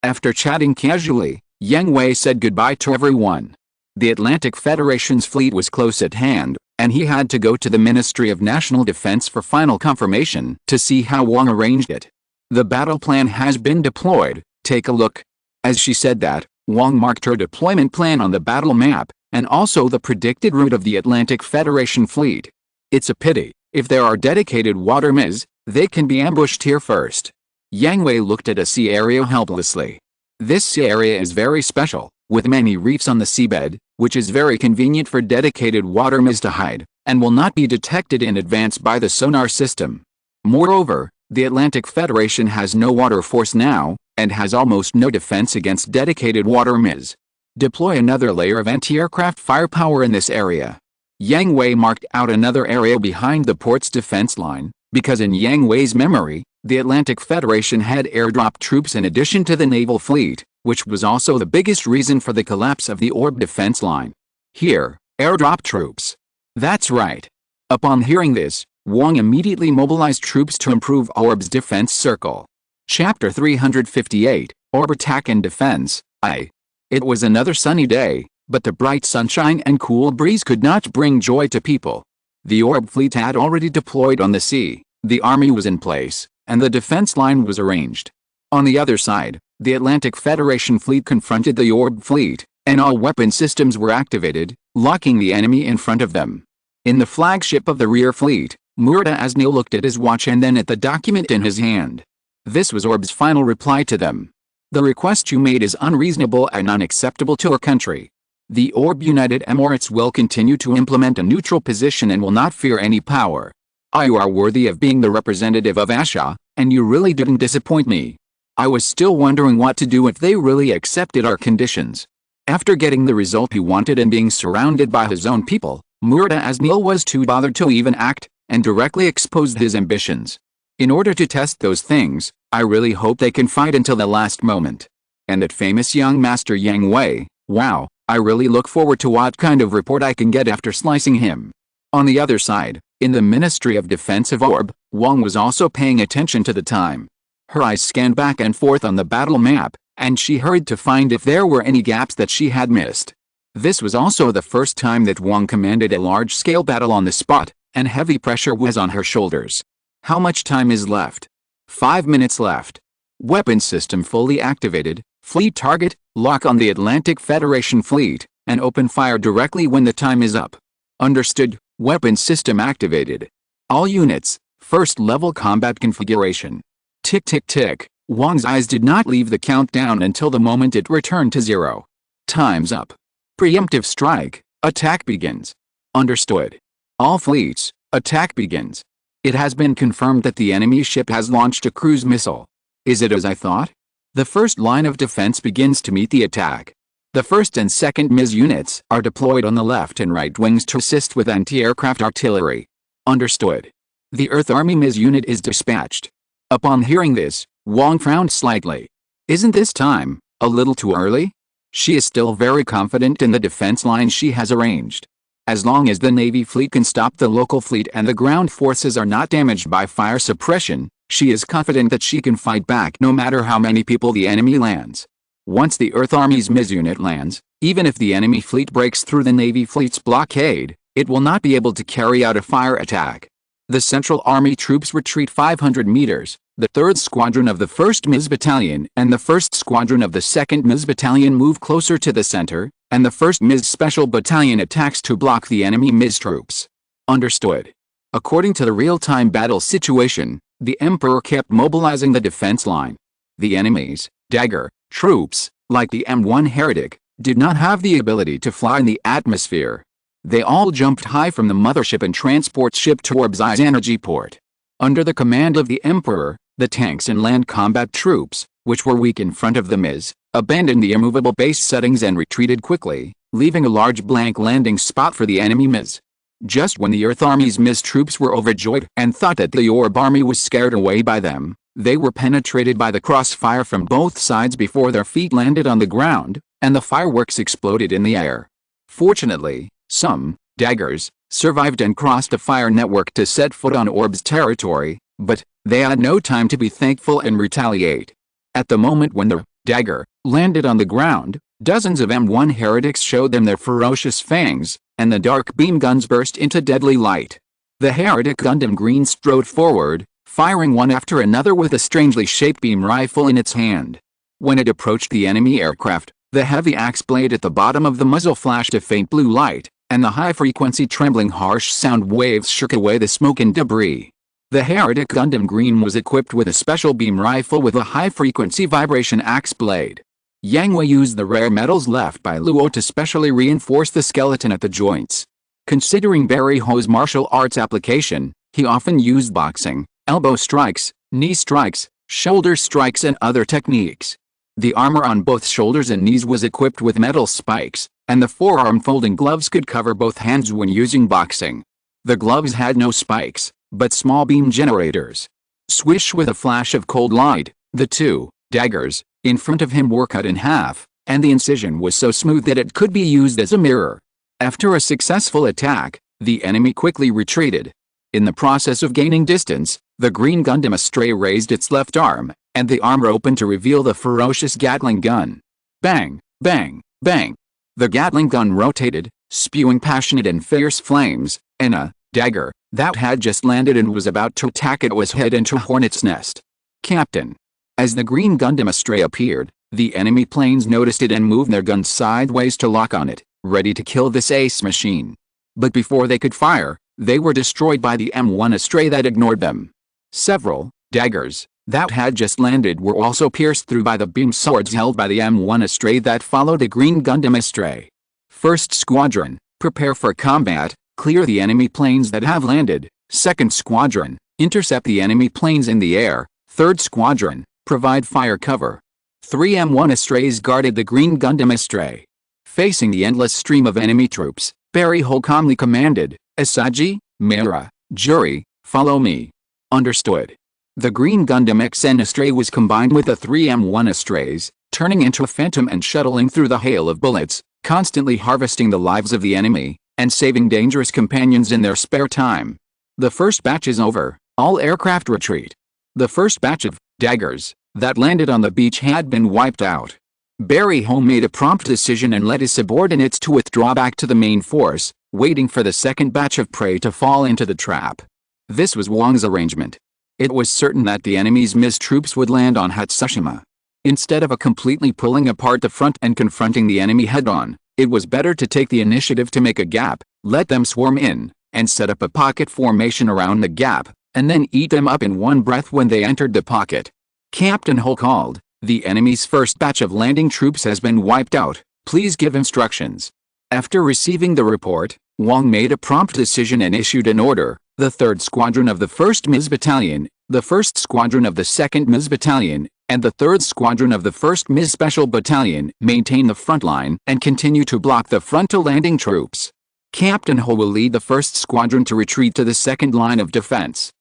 After chatting casually, Yang Hui said goodbye to everyone. The Atlantic Federation's fleet was close at hand, and he had to go to the Ministry of National Defense for final confirmation to see how Wang arranged it. The battle plan has been deployed, take a look. As she said that, Wang marked her deployment plan on the battle map, and also the predicted route of the Atlantic Federation fleet. It's a pity, if there are dedicated water mis, they can be ambushed here first. Yang Hui looked at a sea area helplessly. This sea area is very special, with many reefs on the seabed, which is very convenient for dedicated water MIs to hide, and will not be detected in advance by the sonar system. Moreover, the Atlantic Federation has no water force now, and has almost no defense against dedicated water MIs. Deploy another layer of anti-aircraft firepower in this area. Yang Hui marked out another area behind the port's defense line, because in Yang Hui's memory, the Atlantic Federation had airdropped troops in addition to the naval fleet, which was also the biggest reason for the collapse of the orb defense line. Here, airdrop troops. That's right. Upon hearing this, Wang immediately mobilized troops to improve Orb's defense circle. Chapter 358, Orb Attack and Defense, I. It was another sunny day, but the bright sunshine and cool breeze could not bring joy to people. The Orb fleet had already deployed on the sea, the army was in place, and the defense line was arranged. On the other side, the Atlantic Federation fleet confronted the Orb fleet, and all weapon systems were activated, locking the enemy in front of them. In the flagship of the rear fleet, Murata Asnil looked at his watch and then at the document in his hand. This was Orb's final reply to them. The request you made is unreasonable and unacceptable to our country. The Orb United Emirates will continue to implement a neutral position and will not fear any power. You are worthy of being the representative of Asia, and you really didn't disappoint me. I was still wondering what to do if they really accepted our conditions. After getting the result he wanted and being surrounded by his own people, Murata Asnil was too bothered to even act, and directly exposed his ambitions. In order to test those things, I really hope they can fight until the last moment. And that famous young master Yang Hui, wow, I really look forward to what kind of report I can get after slicing him. On the other side, in the Ministry of Defense of Orb, Wang was also paying attention to the time. Her eyes scanned back and forth on the battle map, and she hurried to find if there were any gaps that she had missed. This was also the first time that Wang commanded a large-scale battle on the spot, and heavy pressure was on her shoulders. How much time is left? 5 minutes left. Weapon system fully activated, fleet target, lock on the Atlantic Federation fleet, and open fire directly when the time is up. Understood, weapon system activated. All units, first level combat configuration. Tick tick tick, Wang's eyes did not leave the countdown until the moment it returned to 0. Time's up. Preemptive strike, attack begins. Understood. All fleets, attack begins. It has been confirmed that the enemy ship has launched a cruise missile. Is it as I thought? The first line of defense begins to meet the attack. The first and second MIS units are deployed on the left and right wings to assist with anti-aircraft artillery. Understood. The Earth Army MIS unit is dispatched. Upon hearing this, Wang frowned slightly. Isn't this time a little too early? She is still very confident in the defense line she has arranged. As long as the Navy fleet can stop the local fleet and the ground forces are not damaged by fire suppression, she is confident that she can fight back no matter how many people the enemy lands. Once the Earth Army's MIS unit lands, even if the enemy fleet breaks through the Navy fleet's blockade, it will not be able to carry out a fire attack. The Central Army troops retreat 500 meters, the 3rd Squadron of the 1st MIS Battalion and the 1st Squadron of the 2nd MIS Battalion move closer to the center, and the 1st MIS Special Battalion attacks to block the enemy MIS troops. Understood. According to the real-time battle situation, the Emperor kept mobilizing the defense line. The enemy's dagger troops, like the M1 Heretic, did not have the ability to fly in the atmosphere. They all jumped high from the mothership and transport ship towards I's energy port. Under the command of the Emperor, the tanks and land combat troops, which were weak in front of the MIS, abandoned the immovable base settings and retreated quickly, leaving a large blank landing spot for the enemy MIS. Just when the Earth Army's MIS troops were overjoyed and thought that the Orb Army was scared away by them, they were penetrated by the crossfire from both sides before their feet landed on the ground, and the fireworks exploded in the air. Fortunately, some daggers survived and crossed a fire network to set foot on Orb's territory, but they had no time to be thankful and retaliate. At the moment when the dagger landed on the ground, dozens of M1 heretics showed them their ferocious fangs, and the dark beam guns burst into deadly light. The heretic Gundam Green strode forward, firing one after another with a strangely shaped beam rifle in its hand. When it approached the enemy aircraft, the heavy axe blade at the bottom of the muzzle flashed a faint blue light, and the high-frequency trembling harsh sound waves shook away the smoke and debris. The heretic Gundam Green was equipped with a special beam rifle with a high-frequency vibration axe blade. Yang Hui used the rare metals left by Luo to specially reinforce the skeleton at the joints. Considering Barry Ho's martial arts application, he often used boxing, elbow strikes, knee strikes, shoulder strikes and other techniques. The armor on both shoulders and knees was equipped with metal spikes, and the forearm folding gloves could cover both hands when using boxing. The gloves had no spikes, but small beam generators. Swish with a flash of cold light, the two daggers in front of him were cut in half, and the incision was so smooth that it could be used as a mirror. After a successful attack, the enemy quickly retreated. In the process of gaining distance, the Green Gundam Astray raised its left arm, and the armor opened to reveal the ferocious Gatling gun. Bang, bang, bang. The Gatling gun rotated, spewing passionate and fierce flames, and a dagger that had just landed and was about to attack it was hit into a hornet's nest. Captain. As the Green Gundam Astray appeared, the enemy planes noticed it and moved their guns sideways to lock on it, ready to kill this ace machine. But before they could fire, they were destroyed by the M1 Astray that ignored them. Several daggers that had just landed were also pierced through by the beam swords held by the M1 Astray that followed the Green Gundam Astray. First Squadron, prepare for combat, clear the enemy planes that have landed. Second Squadron, intercept the enemy planes in the air. Third Squadron, provide fire cover. 3 M1 Astrays guarded the Green Gundam Astray. Facing the endless stream of enemy troops, Barry Ho calmly commanded, Asagi, Mera, Jury, follow me. Understood. The Green Gundam XN Astray was combined with the 3 M1 Astrays, turning into a phantom and shuttling through the hail of bullets, constantly harvesting the lives of the enemy, and saving dangerous companions in their spare time. The first batch is over, all aircraft retreat. The first batch of daggers that landed on the beach had been wiped out. Barry Ho made a prompt decision and led his subordinates to withdraw back to the main force, waiting for the second batch of prey to fall into the trap. This was Wang's arrangement. It was certain that the enemy's MIS troops would land on Hatsushima. Instead of completely pulling apart the front and confronting the enemy head-on, it was better to take the initiative to make a gap, let them swarm in, and set up a pocket formation around the gap, and then eat them up in one breath when they entered the pocket. Captain Ho called, the enemy's first batch of landing troops has been wiped out, please give instructions. After receiving the report, Wang made a prompt decision and issued an order. The 3rd Squadron of the 1st MIS Battalion, the 1st Squadron of the 2nd MIS Battalion, and the 3rd Squadron of the 1st MIS Special Battalion maintain the front line and continue to block the frontal landing troops. Captain Ho will lead the 1st Squadron to retreat to the 2nd line of defense.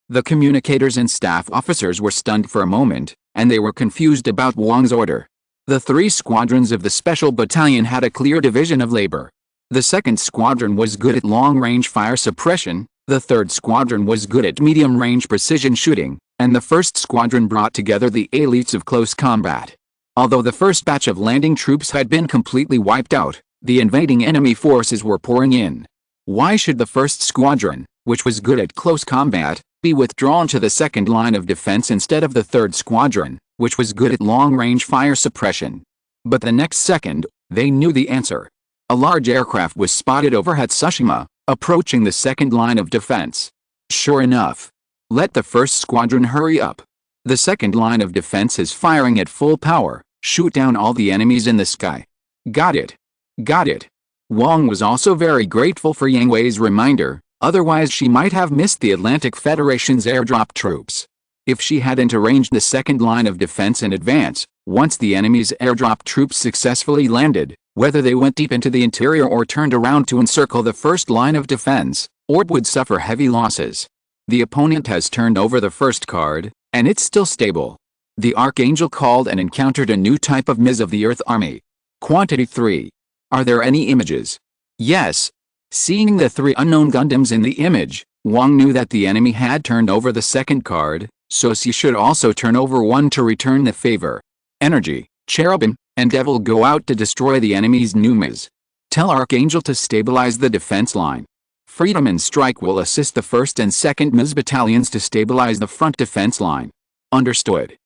The communicators and staff officers were stunned for a moment, and they were confused about Wang's order. The 3 squadrons of the Special Battalion had a clear division of labor. The 2nd Squadron was good at long-range fire suppression, the 3rd Squadron was good at medium-range precision shooting, and the 1st Squadron brought together the elites of close combat. Although the first batch of landing troops had been completely wiped out, the invading enemy forces were pouring in. Why should the 1st Squadron, which was good at close combat, be withdrawn to the 2nd line of defense instead of the 3rd Squadron, which was good at long-range fire suppression? But the next second, they knew the answer. A large aircraft was spotted over Hatsushima, approaching the 2nd line of defense. Sure enough. Let the 1st Squadron hurry up. The 2nd line of defense is firing at full power, shoot down all the enemies in the sky. Got it. Got it. Wang was also very grateful for Yang Hui's reminder, otherwise she might have missed the Atlantic Federation's airdrop troops. If she hadn't arranged the 2nd line of defense in advance, once the enemy's airdrop troops successfully landed, whether they went deep into the interior or turned around to encircle the 1st line of defense, Orb would suffer heavy losses. The opponent has turned over the 1st card, and it's still stable. The Archangel called and encountered a new type of MIS of the Earth Army. Quantity 3. Are there any images? Yes. Seeing the 3 unknown Gundams in the image, Wang knew that the enemy had turned over the 2nd card, so she should also turn over 1 to return the favor. Energy, Cherubim, and Devil go out to destroy the enemy's new MIS. Tell Archangel to stabilize the defense line. Freedom and Strike will assist the 1st and 2nd MIS battalions to stabilize the front defense line. Understood.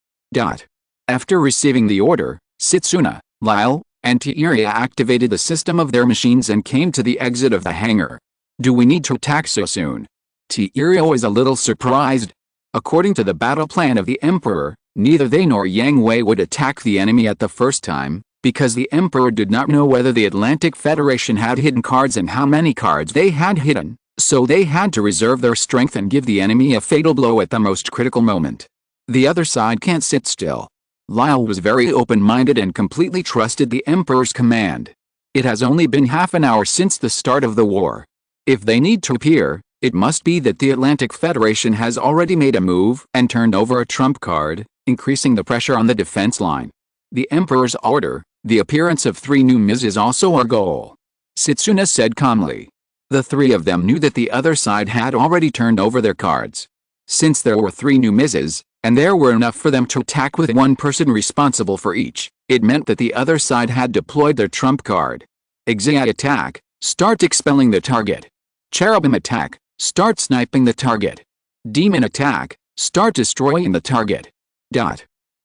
After receiving the order, Setsuna, Lyle, and Tiiria activated the system of their machines and came to the exit of the hangar. Do we need to attack so soon? Tiiria was a little surprised. According to the battle plan of the Emperor, Neither they nor Yang Hui would attack the enemy at the first time, because the Emperor did not know whether the Atlantic Federation had hidden cards and how many cards they had hidden, so they had to reserve their strength and give the enemy a fatal blow at the most critical moment. The other side can't sit still. Lyle was very open-minded and completely trusted the Emperor's command. It has only been half an hour since the start of the war. If they need to appear, it must be that the Atlantic Federation has already made a move and turned over a trump card, increasing the pressure on the defense line. The Emperor's order, the appearance of 3 new Ms is also our goal, Setsuna said calmly. The 3 of them knew that the other side had already turned over their cards. Since there were 3 new M's, and there were enough for them to attack with one person responsible for each, it meant that the other side had deployed their trump card. Exia attack, start expelling the target. Cherubim attack, start sniping the target. Demon attack, start destroying the target.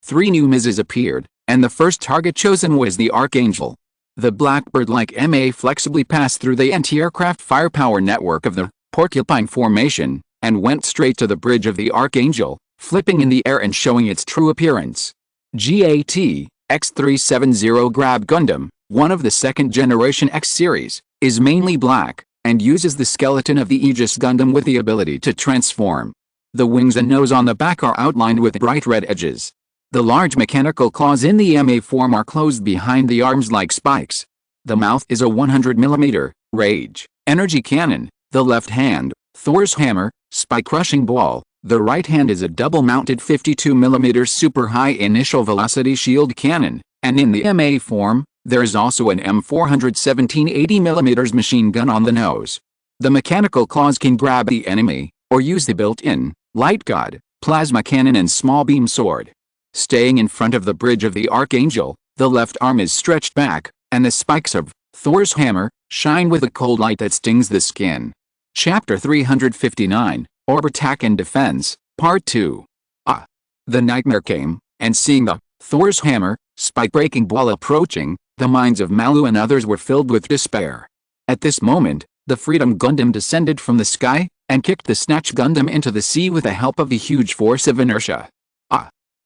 3 new M's appeared, and the first target chosen was the Archangel. The Blackbird-like MA flexibly passed through the anti-aircraft firepower network of the Porcupine Formation, and went straight to the bridge of the Archangel, flipping in the air and showing its true appearance. GAT, X370 Grab Gundam, one of the second-generation X series, is mainly black, and uses the skeleton of the Aegis Gundam with the ability to transform. The wings and nose on the back are outlined with bright red edges. The large mechanical claws in the MA form are closed behind the arms like spikes. The mouth is a 100mm, Rage, energy cannon, the left hand, Thor's hammer, spike-crushing ball, the right hand is a double-mounted 52mm super high initial velocity shield cannon, and in the MA form, there is also an M417 80mm machine gun on the nose. The mechanical claws can grab the enemy, or use the built-in, light god, plasma cannon and small beam sword. Staying in front of the bridge of the Archangel, the left arm is stretched back, and the spikes of Thor's hammer shine with a cold light that stings the skin. Chapter 359, Orb Attack and Defense, Part 2. The nightmare came, and seeing the Thor's hammer, spike-breaking ball approaching, the minds of Malu and others were filled with despair. At this moment, the Freedom Gundam descended from the sky, and kicked the Snatch Gundam into the sea with the help of the huge force of inertia.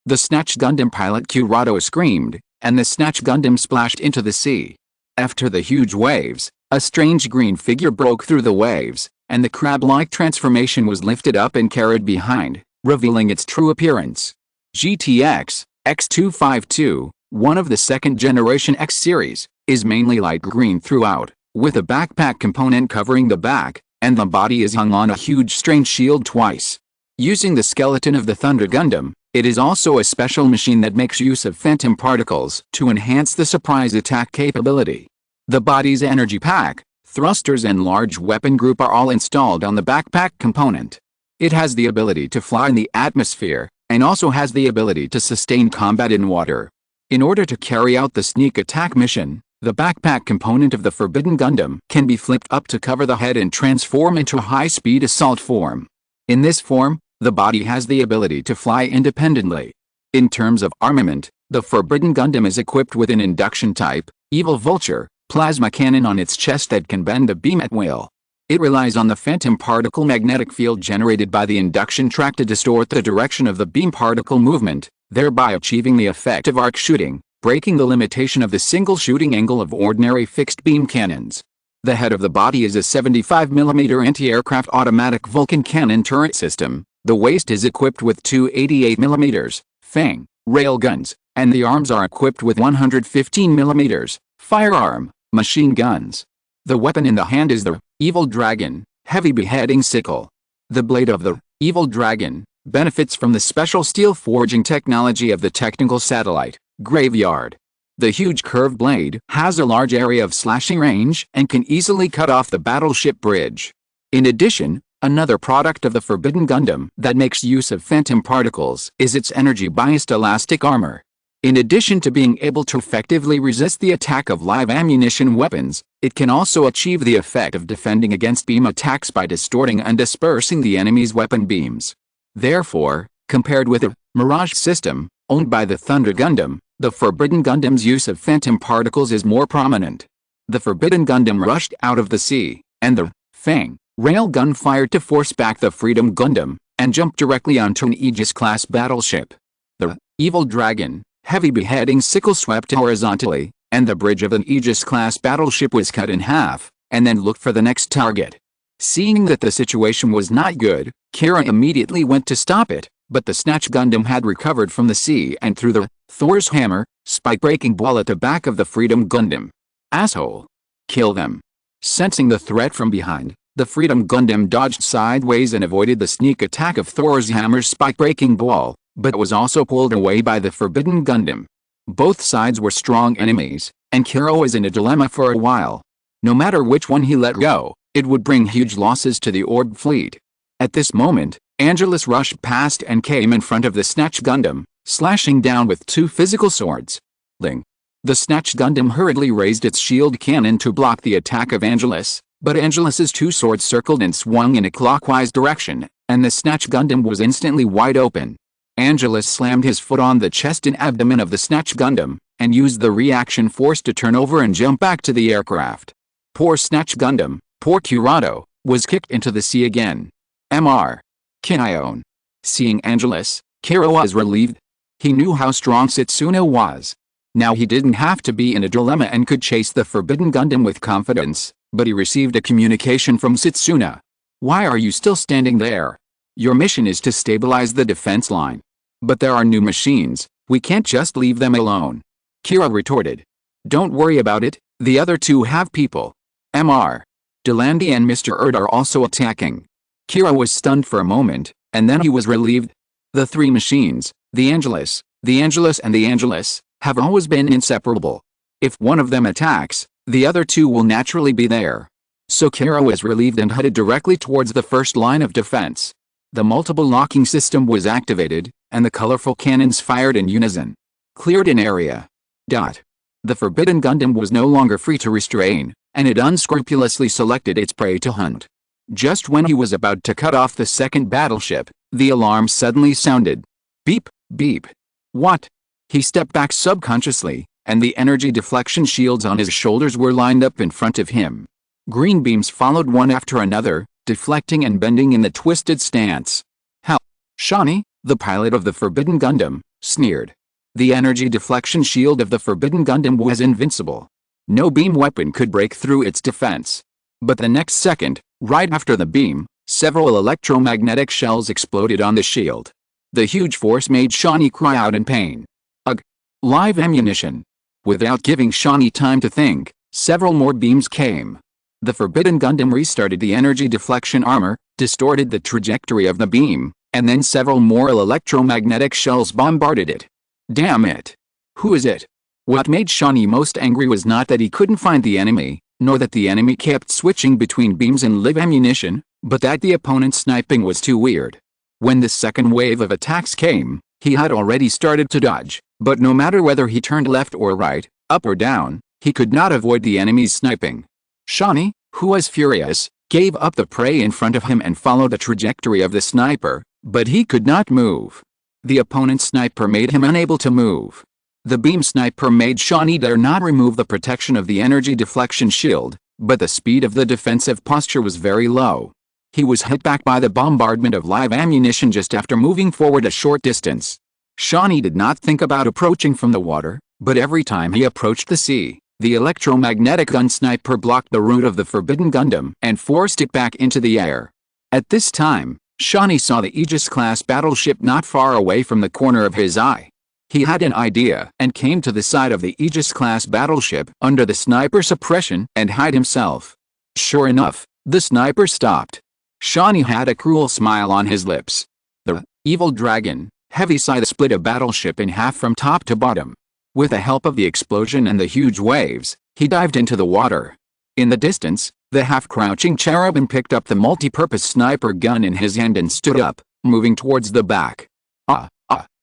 The Snatch Gundam pilot Kurado screamed, and the Snatch Gundam splashed into the sea. After the huge waves, a strange green figure broke through the waves, and the crab-like transformation was lifted up and carried behind, revealing its true appearance. GTX, X252, one of the second-generation X series, is mainly light green throughout, with a backpack component covering the back, and the body is hung on a huge strange shield twice. Using the skeleton of the Thunder Gundam, it is also a special machine that makes use of phantom particles to enhance the surprise attack capability. The body's energy pack, thrusters and large weapon group are all installed on the backpack component. It has the ability to fly in the atmosphere, and also has the ability to sustain combat in water. In order to carry out the sneak attack mission, the backpack component of the Forbidden Gundam can be flipped up to cover the head and transform into a high-speed assault form. In this form, the body has the ability to fly independently. In terms of armament, the Forbidden Gundam is equipped with an induction type, Evil Vulture, plasma cannon on its chest that can bend a beam at will. It relies on the phantom particle magnetic field generated by the induction track to distort the direction of the beam particle movement, thereby achieving the effect of arc shooting, breaking the limitation of the single shooting angle of ordinary fixed beam cannons. The head of the body is a 75mm anti-aircraft automatic Vulcan cannon turret system. The waist is equipped with 2 88mm, Fang, railguns, and the arms are equipped with 115mm, firearm, machine guns. The weapon in the hand is the Evil Dragon, heavy beheading sickle. The blade of the Evil Dragon benefits from the special steel forging technology of the technical satellite, Graveyard. The huge curved blade has a large area of slashing range and can easily cut off the battleship bridge. In addition, another product of the Forbidden Gundam that makes use of phantom particles is its energy-biased elastic armor. In addition to being able to effectively resist the attack of live ammunition weapons, it can also achieve the effect of defending against beam attacks by distorting and dispersing the enemy's weapon beams. Therefore, compared with the Mirage system, owned by the Thunder Gundam, the Forbidden Gundam's use of phantom particles is more prominent. The Forbidden Gundam rushed out of the sea, and the Fang railgun fired to force back the Freedom Gundam, and jumped directly onto an Aegis-class battleship. The Evil Dragon, heavy beheading sickle swept horizontally, and the bridge of an Aegis-class battleship was cut in half, and then looked for the next target. Seeing that the situation was not good, Kira immediately went to stop it, but the Snatch Gundam had recovered from the sea and threw the Thor's hammer, spike-breaking ball at the back of the Freedom Gundam. Asshole. Kill them. Sensing the threat from behind, the Freedom Gundam dodged sideways and avoided the sneak attack of Thor's hammer's spike-breaking ball, but was also pulled away by the Forbidden Gundam. Both sides were strong enemies, and Kira was in a dilemma for a while. No matter which one he let go, it would bring huge losses to the Orb fleet. At this moment, Angelus rushed past and came in front of the Snatch Gundam, slashing down with 2 physical swords. Ling. The Snatch Gundam hurriedly raised its shield cannon to block the attack of Angelus, but Angelus's 2 swords circled and swung in a clockwise direction, and the Snatch Gundam was instantly wide open. Angelus slammed his foot on the chest and abdomen of the Snatch Gundam, and used the reaction force to turn over and jump back to the aircraft. Poor Snatch Gundam, poor Kurado, was kicked into the sea again. Mr. Kinion. Seeing Angelus, Kira was relieved. He knew how strong Setsuna was. Now he didn't have to be in a dilemma and could chase the Forbidden Gundam with confidence, but he received a communication from Setsuna. Why are you still standing there? Your mission is to stabilize the defense line. But there are new machines, we can't just leave them alone. Kira retorted. Don't worry about it, the other 2 have people. Mr. Delandi and Mr. Erd are also attacking. Kira was stunned for a moment, and then he was relieved. The 3 machines, the Angelus, and the Angelus, have always been inseparable. If one of them attacks, the other 2 will naturally be there. So Kira was relieved and headed directly towards the first line of defense. The multiple locking system was activated, and the colorful cannons fired in unison. Cleared an area. The Forbidden Gundam was no longer free to restrain, and it unscrupulously selected its prey to hunt. Just when he was about to cut off the second battleship, the alarm suddenly sounded. Beep, beep. What? He stepped back subconsciously, and the energy deflection shields on his shoulders were lined up in front of him. Green beams followed one after another, deflecting and bending in the twisted stance. Hell, Shawnee, the pilot of the Forbidden Gundam, sneered. The energy deflection shield of the Forbidden Gundam was invincible. No beam weapon could break through its defense. But the next second, right after the beam, several electromagnetic shells exploded on the shield. The huge force made Shawnee cry out in pain. Ugh! Live ammunition! Without giving Shawnee time to think, several more beams came. The Forbidden Gundam restarted the energy deflection armor, distorted the trajectory of the beam, and then several more electromagnetic shells bombarded it. Damn it! Who is it? What made Shawnee most angry was not that he couldn't find the enemy, nor that the enemy kept switching between beams and live ammunition, but that the opponent's sniping was too weird. When the second wave of attacks came, he had already started to dodge, but no matter whether he turned left or right, up or down, he could not avoid the enemy's sniping. Shawnee, who was furious, gave up the prey in front of him and followed the trajectory of the sniper, but he could not move. The opponent's sniper made him unable to move. The beam sniper made Shawnee dare not remove the protection of the energy deflection shield, but the speed of the defensive posture was very low. He was hit back by the bombardment of live ammunition just after moving forward a short distance. Shawnee did not think about approaching from the water, but every time he approached the sea, the electromagnetic gun sniper blocked the route of the Forbidden Gundam and forced it back into the air. At this time, Shawnee saw the Aegis-class battleship not far away from the corner of his eye. He had an idea and came to the side of the Aegis-class battleship under the sniper suppression and hid himself. Sure enough, the sniper stopped. Shawnee had a cruel smile on his lips. The evil dragon, heavy scythe split a battleship in half from top to bottom. With the help of the explosion and the huge waves, he dived into the water. In the distance, the half-crouching cherubim picked up the multi-purpose sniper gun in his hand and stood up, moving towards the back.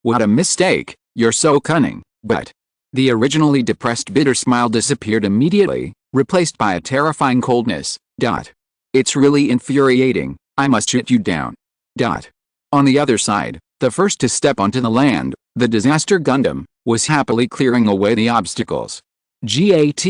What a mistake, you're so cunning, but... The originally depressed bitter smile disappeared immediately, replaced by a terrifying coldness. It's really infuriating, I must shut you down. On the other side, the first to step onto the land, the Disaster Gundam, was happily clearing away the obstacles. GAT,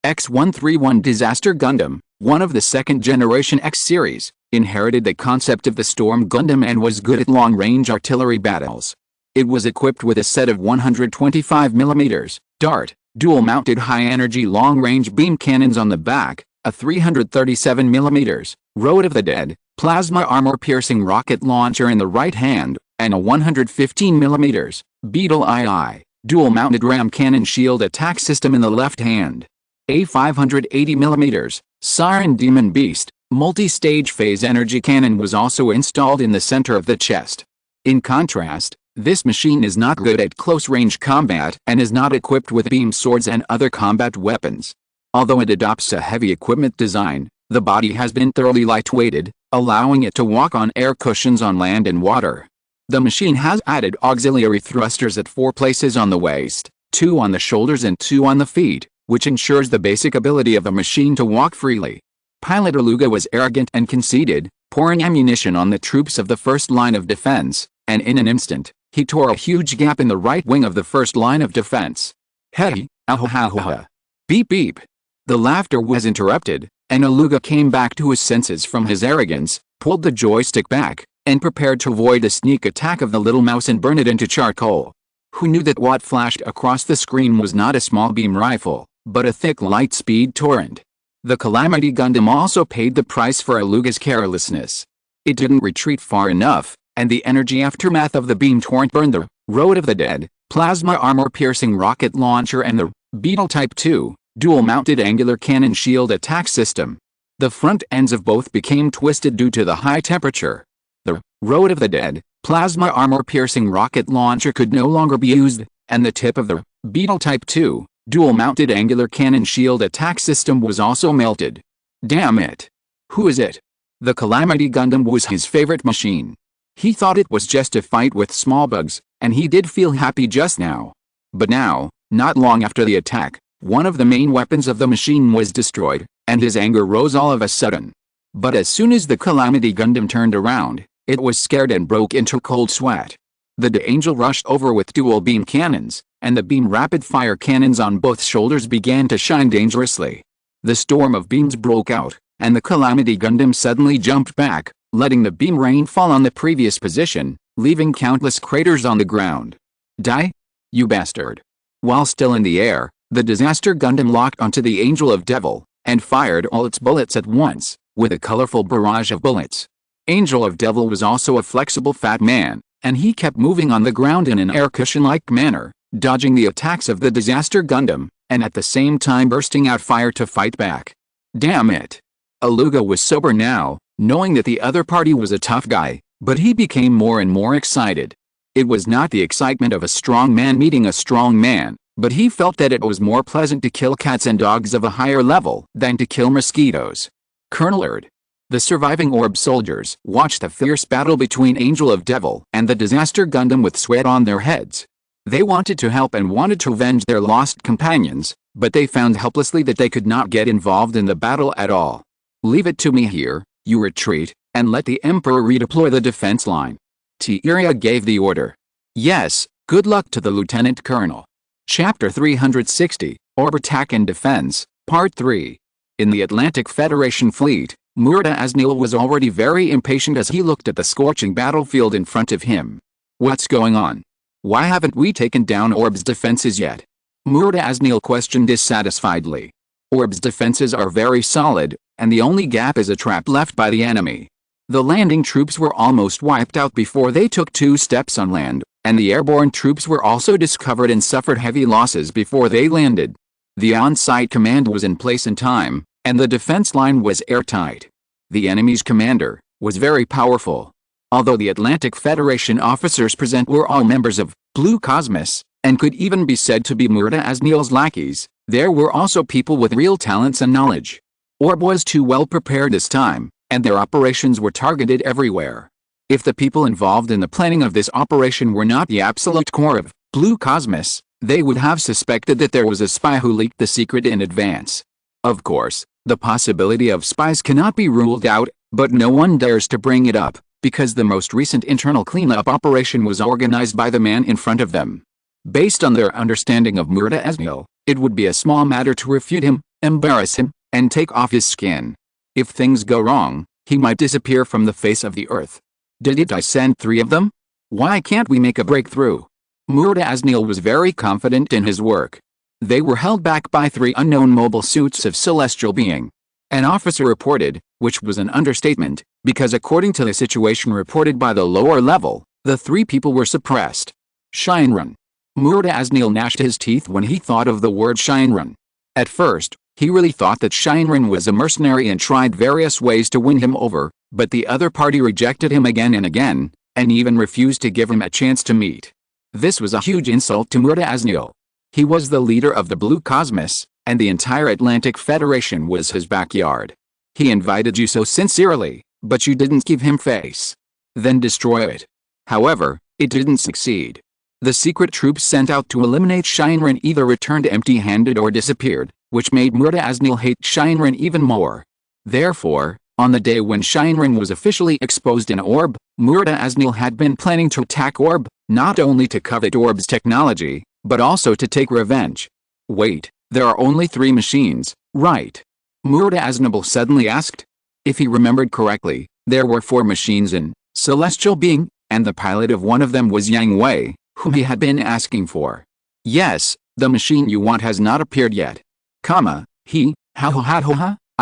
X-131 Disaster Gundam, one of the second-generation X series, inherited the concept of the Storm Gundam and was good at long-range artillery battles. It was equipped with a set of 125mm dart, dual-mounted high-energy long-range beam cannons on the back, a 337mm Road of the Dead plasma armor-piercing rocket launcher in the right hand, and a 115mm Beetle II dual-mounted ram cannon shield attack system in the left hand. A 580mm Siren Demon Beast multi-stage phase energy cannon was also installed in the center of the chest. In contrast, this machine is not good at close-range combat and is not equipped with beam swords and other combat weapons. Although it adopts a heavy equipment design, the body has been thoroughly lightweighted, allowing it to walk on air cushions on land and water. The machine has added auxiliary thrusters at 4 places on the waist, 2 on the shoulders and 2 on the feet, which ensures the basic ability of the machine to walk freely. Pilot Aluga was arrogant and conceited, pouring ammunition on the troops of the first line of defense, and in an instant, he tore a huge gap in the right wing of the first line of defense. Hey, ahohahoha. Beep beep. The laughter was interrupted, and Aluga came back to his senses from his arrogance, pulled the joystick back, and prepared to avoid a sneak attack of the little mouse and burn it into charcoal. Who knew that what flashed across the screen was not a small beam rifle, but a thick light-speed torrent? The Calamity Gundam also paid the price for Aluga's carelessness. It didn't retreat far enough, and the energy aftermath of the beam torrent burned the Road of the Dead plasma armor-piercing rocket launcher and the Beetle Type 2 dual-mounted angular cannon shield attack system. The front ends of both became twisted due to the high temperature. The Road of the Dead plasma armor-piercing rocket launcher could no longer be used, and the tip of the Beetle Type 2 dual-mounted angular cannon shield attack system was also melted. Damn it! Who is it? The Calamity Gundam was his favorite machine. He thought it was just a fight with small bugs, and he did feel happy just now. But now, not long after the attack, one of the main weapons of the machine was destroyed, and his anger rose all of a sudden. But as soon as the Calamity Gundam turned around, it was scared and broke into cold sweat. The Angel rushed over with dual beam cannons, and the beam rapid-fire cannons on both shoulders began to shine dangerously. The storm of beams broke out, and the Calamity Gundam suddenly jumped back, letting the beam rain fall on the previous position, leaving countless craters on the ground. Die? You bastard. While still in the air, the Disaster Gundam locked onto the Angel of Devil, and fired all its bullets at once, with a colorful barrage of bullets. Angel of Devil was also a flexible fat man, and he kept moving on the ground in an air cushion-like manner, dodging the attacks of the Disaster Gundam, and at the same time bursting out fire to fight back. Damn it. Aluga was sober now, knowing that the other party was a tough guy, but he became more and more excited. It was not the excitement of a strong man meeting a strong man, but he felt that it was more pleasant to kill cats and dogs of a higher level than to kill mosquitoes. Colonel Erd. The surviving Orb soldiers watched the fierce battle between Angel of Devil and the Disaster Gundam with sweat on their heads. They wanted to help and wanted to avenge their lost companions, but they found helplessly that they could not get involved in the battle at all. Leave it to me here, you retreat, and let the Emperor redeploy the defense line. Tieria gave the order. Yes, good luck to the Lieutenant Colonel. Chapter 360, Orb Attack and Defense, Part 3. In the Atlantic Federation fleet, Murta Asnil was already very impatient as he looked at the scorching battlefield in front of him. What's going on? Why haven't we taken down Orb's defenses yet? Murta Asnil questioned dissatisfiedly. Orb's defenses are very solid, and the only gap is a trap left by the enemy. The landing troops were almost wiped out before they took 2 steps on land, and the airborne troops were also discovered and suffered heavy losses before they landed. The on-site command was in place in time, and the defense line was airtight. The enemy's commander was very powerful. Although the Atlantic Federation officers present were all members of Blue Cosmos, and could even be said to be Murta Asnil's lackeys, there were also people with real talents and knowledge. Orb was too well prepared this time, and their operations were targeted everywhere. If the people involved in the planning of this operation were not the absolute core of Blue Cosmos, they would have suspected that there was a spy who leaked the secret in advance. Of course, the possibility of spies cannot be ruled out, but no one dares to bring it up, because the most recent internal cleanup operation was organized by the man in front of them. Based on their understanding of Murta Asnil, it would be a small matter to refute him, embarrass him, and take off his skin. If things go wrong, he might disappear from the face of the earth. Did I send 3 of them? Why can't we make a breakthrough? Murtaznil was very confident in his work. They were held back by 3 unknown mobile suits of celestial being. An officer reported, which was an understatement, because according to the situation reported by the lower level, the 3 people were suppressed. Shinran. Murtaznil gnashed his teeth when he thought of the word Shinran. At first, he really thought that Shinran was a mercenary and tried various ways to win him over, but the other party rejected him again and again, and even refused to give him a chance to meet. This was a huge insult to Murtaznil. He was the leader of the Blue Cosmos, and the entire Atlantic Federation was his backyard. He invited you so sincerely, but you didn't give him face. Then destroy it. However, it didn't succeed. The secret troops sent out to eliminate Shinran either returned empty-handed or disappeared, which made Murtaznil hate Shinran even more. Therefore, on the day when Shinran was officially exposed in Orb, Murtaznil had been planning to attack Orb, not only to covet Orb's technology, but also to take revenge. Wait, there are only 3 machines, right? Murtaznil suddenly asked. If he remembered correctly, there were 4 machines in Celestial Being, and the pilot of one of them was Yang Hui, whom he had been asking for. Yes, the machine you want has not appeared yet. I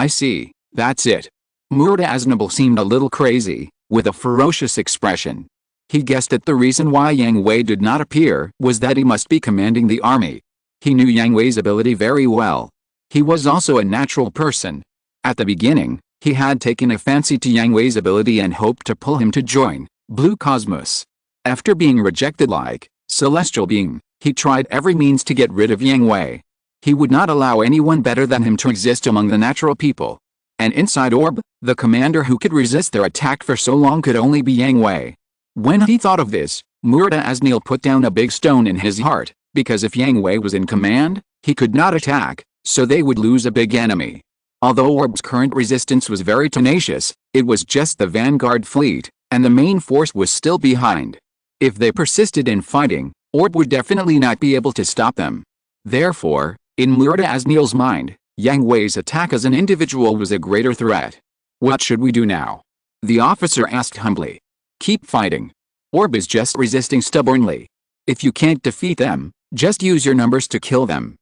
see, that's it. Murtaznil seemed a little crazy, with a ferocious expression. He guessed that the reason why Yang Hui did not appear was that he must be commanding the army. He knew Yang Hui's ability very well. He was also a natural person. At the beginning, he had taken a fancy to Yang Hui's ability and hoped to pull him to join Blue Cosmos. After being rejected like Celestial Being, he tried every means to get rid of Yang Hui. He would not allow anyone better than him to exist among the natural people. And inside Orb, the commander who could resist their attack for so long could only be Yang Hui. When he thought of this, Murtaznil put down a big stone in his heart, because if Yang Hui was in command, he could not attack, so they would lose a big enemy. Although Orb's current resistance was very tenacious, it was just the vanguard fleet, and the main force was still behind. If they persisted in fighting, Orb would definitely not be able to stop them. Therefore, in Murtaznil's mind, Yang Hui's attack as an individual was a greater threat. What should we do now? The officer asked humbly. Keep fighting. Orb is just resisting stubbornly. If you can't defeat them, just use your numbers to kill them.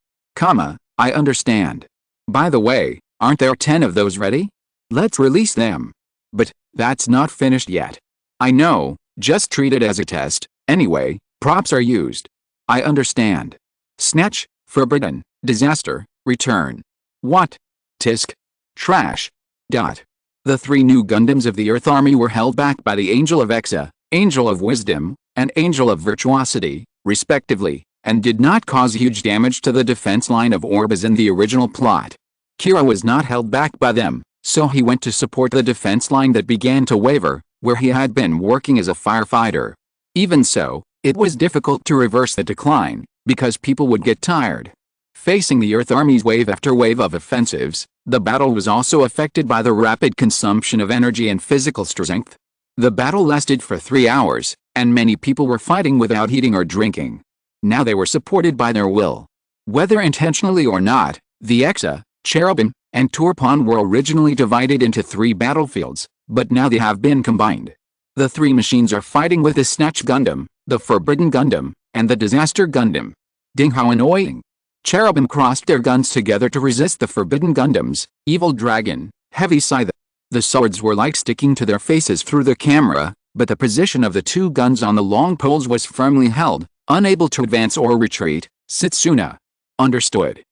I understand. By the way, aren't there 10 of those ready? Let's release them. But that's not finished yet. I know, just treat it as a test. Anyway, props are used. I understand. Snatch, forbidden, disaster, return. What? Tisk. Trash. The 3 new Gundams of the Earth Army were held back by the Angel of Exa, Angel of Wisdom, and Angel of Virtuosity, respectively, and did not cause huge damage to the defense line of Orb as in the original plot. Kira was not held back by them, so he went to support the defense line that began to waver, where he had been working as a firefighter. Even so, it was difficult to reverse the decline, because people would get tired. Facing the Earth Army's wave after wave of offensives, the battle was also affected by the rapid consumption of energy and physical strength. The battle lasted for 3 hours, and many people were fighting without eating or drinking. Now they were supported by their will. Whether intentionally or not, the Exa, Cherubim, and Turpan were originally divided into 3 battlefields, but now they have been combined. The 3 machines are fighting with the Snatch Gundam, the Forbidden Gundam, and the Disaster Gundam. Ding how annoying. Cherubim crossed their guns together to resist the Forbidden Gundam's Evil Dragon, Heavy Scythe. The swords were like sticking to their faces through the camera, but the position of the 2 guns on the long poles was firmly held, unable to advance or retreat. Setsuna. Understood.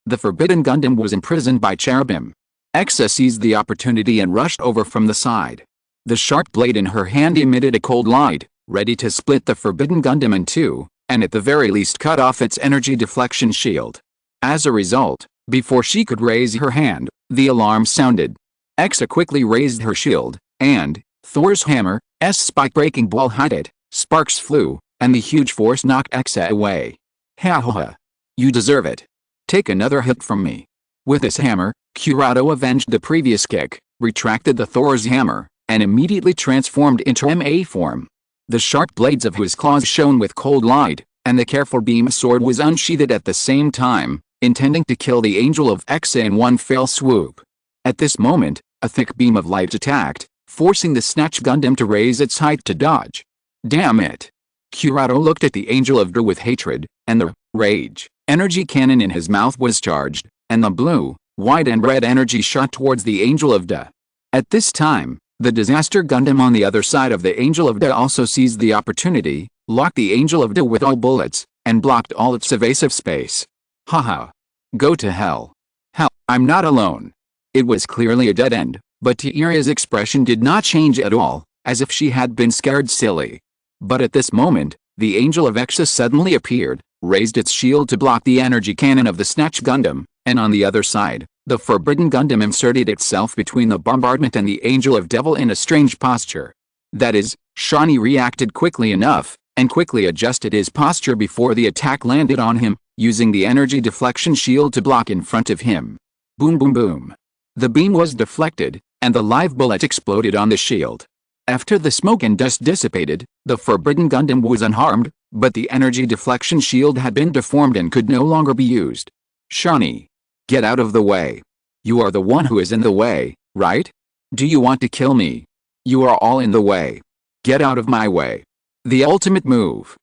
The Forbidden Gundam was imprisoned by Cherubim. Exa seized the opportunity and rushed over from the side. The sharp blade in her hand emitted a cold light, ready to split the Forbidden Gundam in 2, and at the very least cut off its energy deflection shield. As a result, before she could raise her hand, the alarm sounded. Exa quickly raised her shield, and Thor's hammer's spike-breaking ball hit it. Sparks flew, and the huge force knocked Exa away. Ha. You deserve it. Take another hit from me. With his hammer, Kurado avenged the previous kick, retracted the Thor's hammer, and immediately transformed into MA form. The sharp blades of his claws shone with cold light, and the careful beam sword was unsheathed at the same time, intending to kill the Angel of Exa in one fell swoop. At this moment, a thick beam of light attacked, forcing the Snatch Gundam to raise its height to dodge. Damn it. Kurado looked at the Angel of Drew with hatred, and the rage energy cannon in his mouth was charged, and the blue, white and red energy shot towards the Angel of Da. At this time, the Disaster Gundam on the other side of the Angel of Da also seized the opportunity, locked the Angel of Da with all bullets, and blocked all its evasive space. Haha. Go to hell. Hell, I'm not alone. It was clearly a dead end, but Tiiria's expression did not change at all, as if she had been scared silly. But at this moment, the Angel of Exa suddenly appeared, raised its shield to block the energy cannon of the Snatch Gundam, and on the other side, the Forbidden Gundam inserted itself between the bombardment and the Angel of Devil in a strange posture. That is, Shawnee reacted quickly enough, and quickly adjusted his posture before the attack landed on him, using the energy deflection shield to block in front of him. Boom boom boom. The beam was deflected, and the live bullet exploded on the shield. After the smoke and dust dissipated, the Forbidden Gundam was unharmed, but the energy deflection shield had been deformed and could no longer be used. Shawnee. Get out of the way. You are the one who is in the way, right? Do you want to kill me? You are all in the way. Get out of my way. The ultimate move.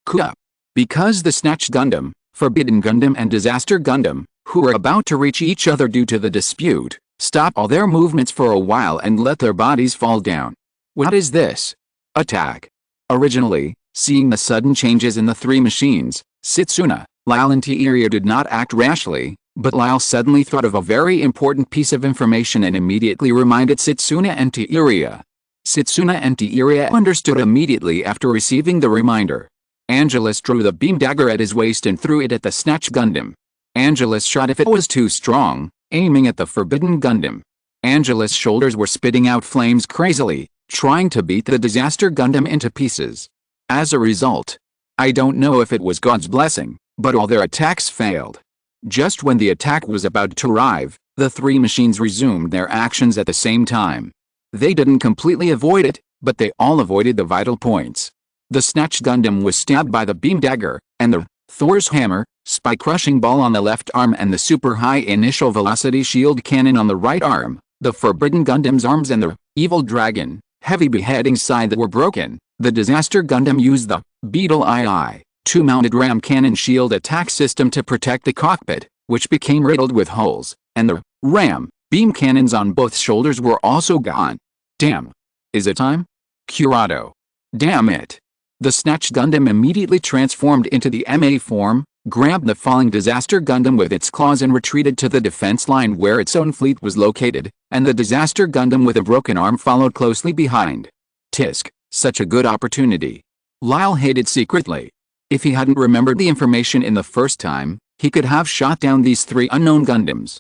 Kuda. Because the Snatch Gundam, Forbidden Gundam and Disaster Gundam, who were about to reach each other due to the dispute, stop all their movements for a while and let their bodies fall down. What is this? Attack. Originally, seeing the sudden changes in the three machines, Setsuna, Lyle and Tiiria did not act rashly, but Lyle suddenly thought of a very important piece of information and immediately reminded Setsuna and Tiiria. Setsuna and Tiiria understood immediately after receiving the reminder. Angelus drew the beam dagger at his waist and threw it at the Snatch Gundam. Angelus shot if it was too strong, aiming at the Forbidden Gundam. Angelus' shoulders were spitting out flames crazily, trying to beat the Disaster Gundam into pieces. As a result, I don't know if it was God's blessing, but all their attacks failed. Just when the attack was about to arrive, the three machines resumed their actions at the same time. They didn't completely avoid it, but they all avoided the vital points. The Snatch Gundam was stabbed by the beam dagger, and the Thor's hammer, spike-crushing ball on the left arm and the super-high initial velocity shield cannon on the right arm, the Forbidden Gundam's arms and the Evil Dragon, heavy beheading side that were broken. The Disaster Gundam used the Beetle II, two-mounted ram cannon shield attack system to protect the cockpit, which became riddled with holes, and the ram beam cannons on both shoulders were also gone. Damn. Is it time? Kurado. Damn it. The Snatch Gundam immediately transformed into the MA form, grabbed the falling Disaster Gundam with its claws and retreated to the defense line where its own fleet was located, and the Disaster Gundam with a broken arm followed closely behind. Tisk, such a good opportunity. Lyle hated secretly. If he hadn't remembered the information in the first time, he could have shot down these three unknown Gundams.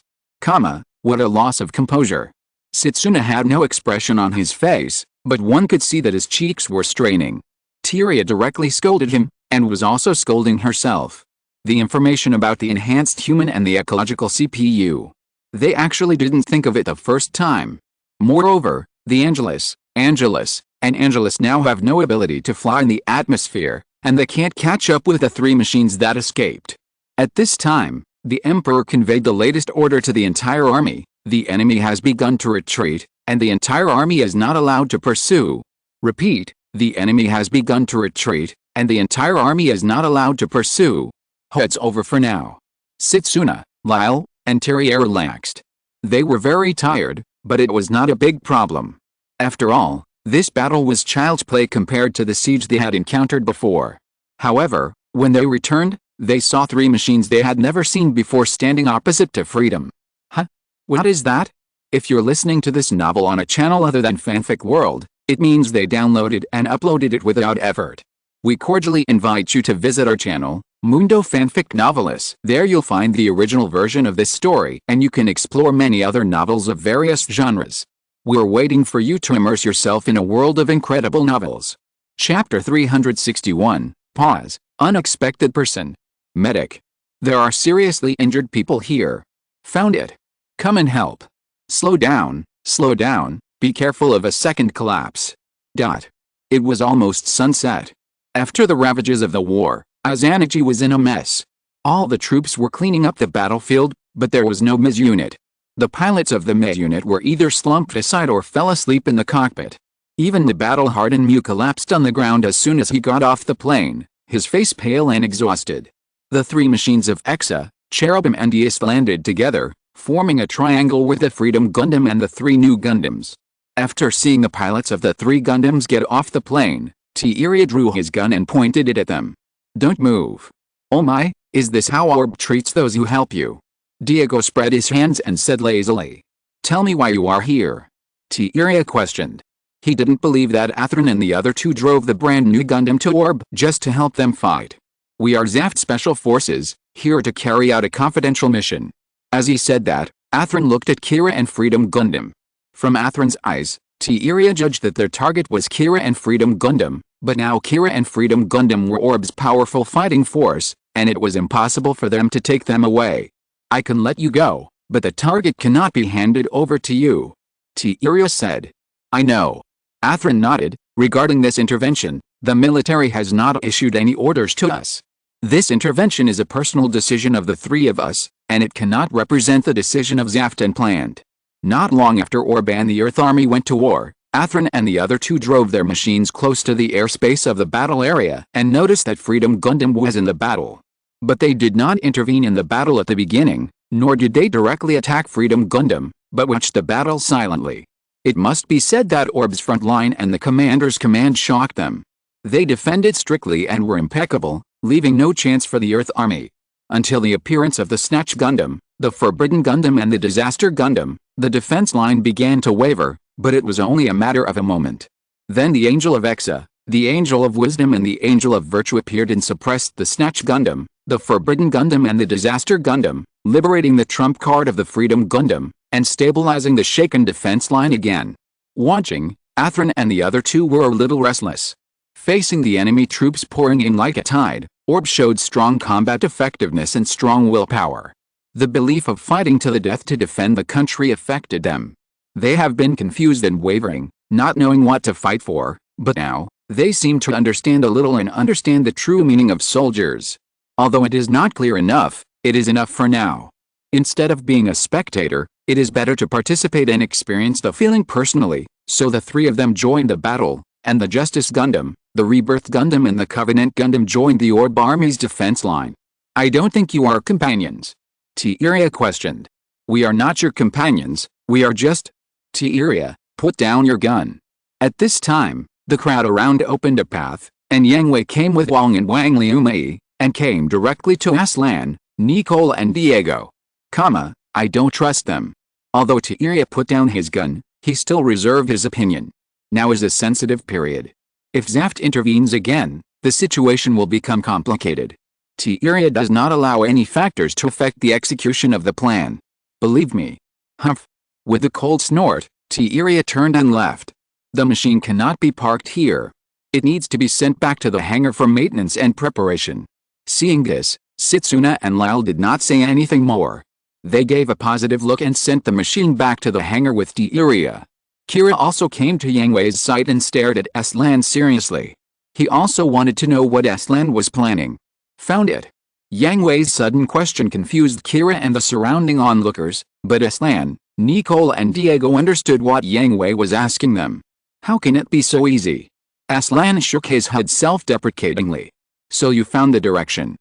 What a loss of composure. Setsuna had no expression on his face, but one could see that his cheeks were straining. Tiiria directly scolded him, and was also scolding herself. The information about the enhanced human and the ecological CPU. They actually didn't think of it the first time. Moreover, the Angelus, and Angelus now have no ability to fly in the atmosphere, and they can't catch up with the three machines that escaped. At this time, the Emperor conveyed the latest order to the entire army. The enemy has begun to retreat, and the entire army is not allowed to pursue. Repeat, the enemy has begun to retreat, and the entire army is not allowed to pursue. It's over for now. Setsuna, Lyle, and Tiiria relaxed. They were very tired, but it was not a big problem. After all, this battle was child's play compared to the siege they had encountered before. However, when they returned, they saw three machines they had never seen before standing opposite to freedom. Huh? What is that? If you're listening to this novel on a channel other than Fanfic World, it means they downloaded and uploaded it without effort. We cordially invite you to visit our channel, Mundo Fanfic Novelis. There you'll find the original version of this story, and you can explore many other novels of various genres. We're waiting for you to immerse yourself in a world of incredible novels. Chapter 361, Pause, Unexpected Person. Medic. There are seriously injured people here. Found it. Come and help. Slow down, be careful of a second collapse. It was almost sunset. After the ravages of the war, Azanagi was in a mess. All the troops were cleaning up the battlefield, but there was no MIS unit. The pilots of the MIS unit were either slumped aside or fell asleep in the cockpit. Even the battle-hardened Mew collapsed on the ground as soon as he got off the plane, his face pale and exhausted. The three machines of Exa, Cherubim and East landed together, forming a triangle with the Freedom Gundam and the three new Gundams. After seeing the pilots of the three Gundams get off the plane, T-Iria drew his gun and pointed it at them. "Don't move." "Oh my, is this how Orb treats those who help you?" Diego spread his hands and said lazily. "Tell me why you are here." T-Iria questioned. He didn't believe that Atherin and the other two drove the brand new Gundam to Orb just to help them fight. "We are Zaft Special Forces, here to carry out a confidential mission." As he said that, Atherin looked at Kira and Freedom Gundam. From Atherin's eyes, T-Iria judged that their target was Kira and Freedom Gundam, but now Kira and Freedom Gundam were Orb's powerful fighting force, and it was impossible for them to take them away. "I can let you go, but the target cannot be handed over to you," T-Iria said. "I know." Atherin nodded. "Regarding this intervention, the military has not issued any orders to us. This intervention is a personal decision of the three of us, and it cannot represent the decision of Zaft and planned." Not long after Orb and the Earth Army went to war, Atherin and the other two drove their machines close to the airspace of the battle area and noticed that Freedom Gundam was in the battle. But they did not intervene in the battle at the beginning, nor did they directly attack Freedom Gundam, but watched the battle silently. It must be said that Orb's front line and the commander's command shocked them. They defended strictly and were impeccable, leaving no chance for the Earth Army. Until the appearance of the Snatch Gundam, the Forbidden Gundam and the Disaster Gundam, the defense line began to waver, but it was only a matter of a moment. Then the Angel of Exa, the Angel of Wisdom and the Angel of Virtue appeared and suppressed the Snatch Gundam, the Forbidden Gundam and the Disaster Gundam, liberating the trump card of the Freedom Gundam, and stabilizing the shaken defense line again. Watching, Atherin and the other two were a little restless. Facing the enemy troops pouring in like a tide, Orb showed strong combat effectiveness and strong willpower. The belief of fighting to the death to defend the country affected them. They have been confused and wavering, not knowing what to fight for, but now, they seem to understand a little and understand the true meaning of soldiers. Although it is not clear enough, it is enough for now. Instead of being a spectator, it is better to participate and experience the feeling personally, so the three of them joined the battle, and the Justice Gundam, the Rebirth Gundam and the Covenant Gundam joined the Orb Army's defense line. "I don't think you are companions," T-Iria questioned. "We are not your companions, we are just—" T-Iria, put down your gun. At this time, the crowd around opened a path, and Yang Hui came with Wang and Wang Liumei, and came directly to Aslan, Nicole and Diego. I don't trust them." Although T-Iria put down his gun, he still reserved his opinion. Now is a sensitive period. If Zaft intervenes again, the situation will become complicated. T-Iria does not allow any factors to affect the execution of the plan. Believe me. Humph. With a cold snort, T-Iria turned and left. The machine cannot be parked here. It needs to be sent back to the hangar for maintenance and preparation. Seeing this, Setsuna and Lyle did not say anything more. They gave a positive look and sent the machine back to the hangar with T-Iria. Kira also came to Yang Hui's side and stared at Aslan seriously. He also wanted to know what Aslan was planning. Found it. Yang Hui's sudden question confused Kira and the surrounding onlookers, but Aslan, Nicole and Diego understood what Yang Hui was asking them. How can it be so easy? Aslan shook his head self-deprecatingly. So you found the direction.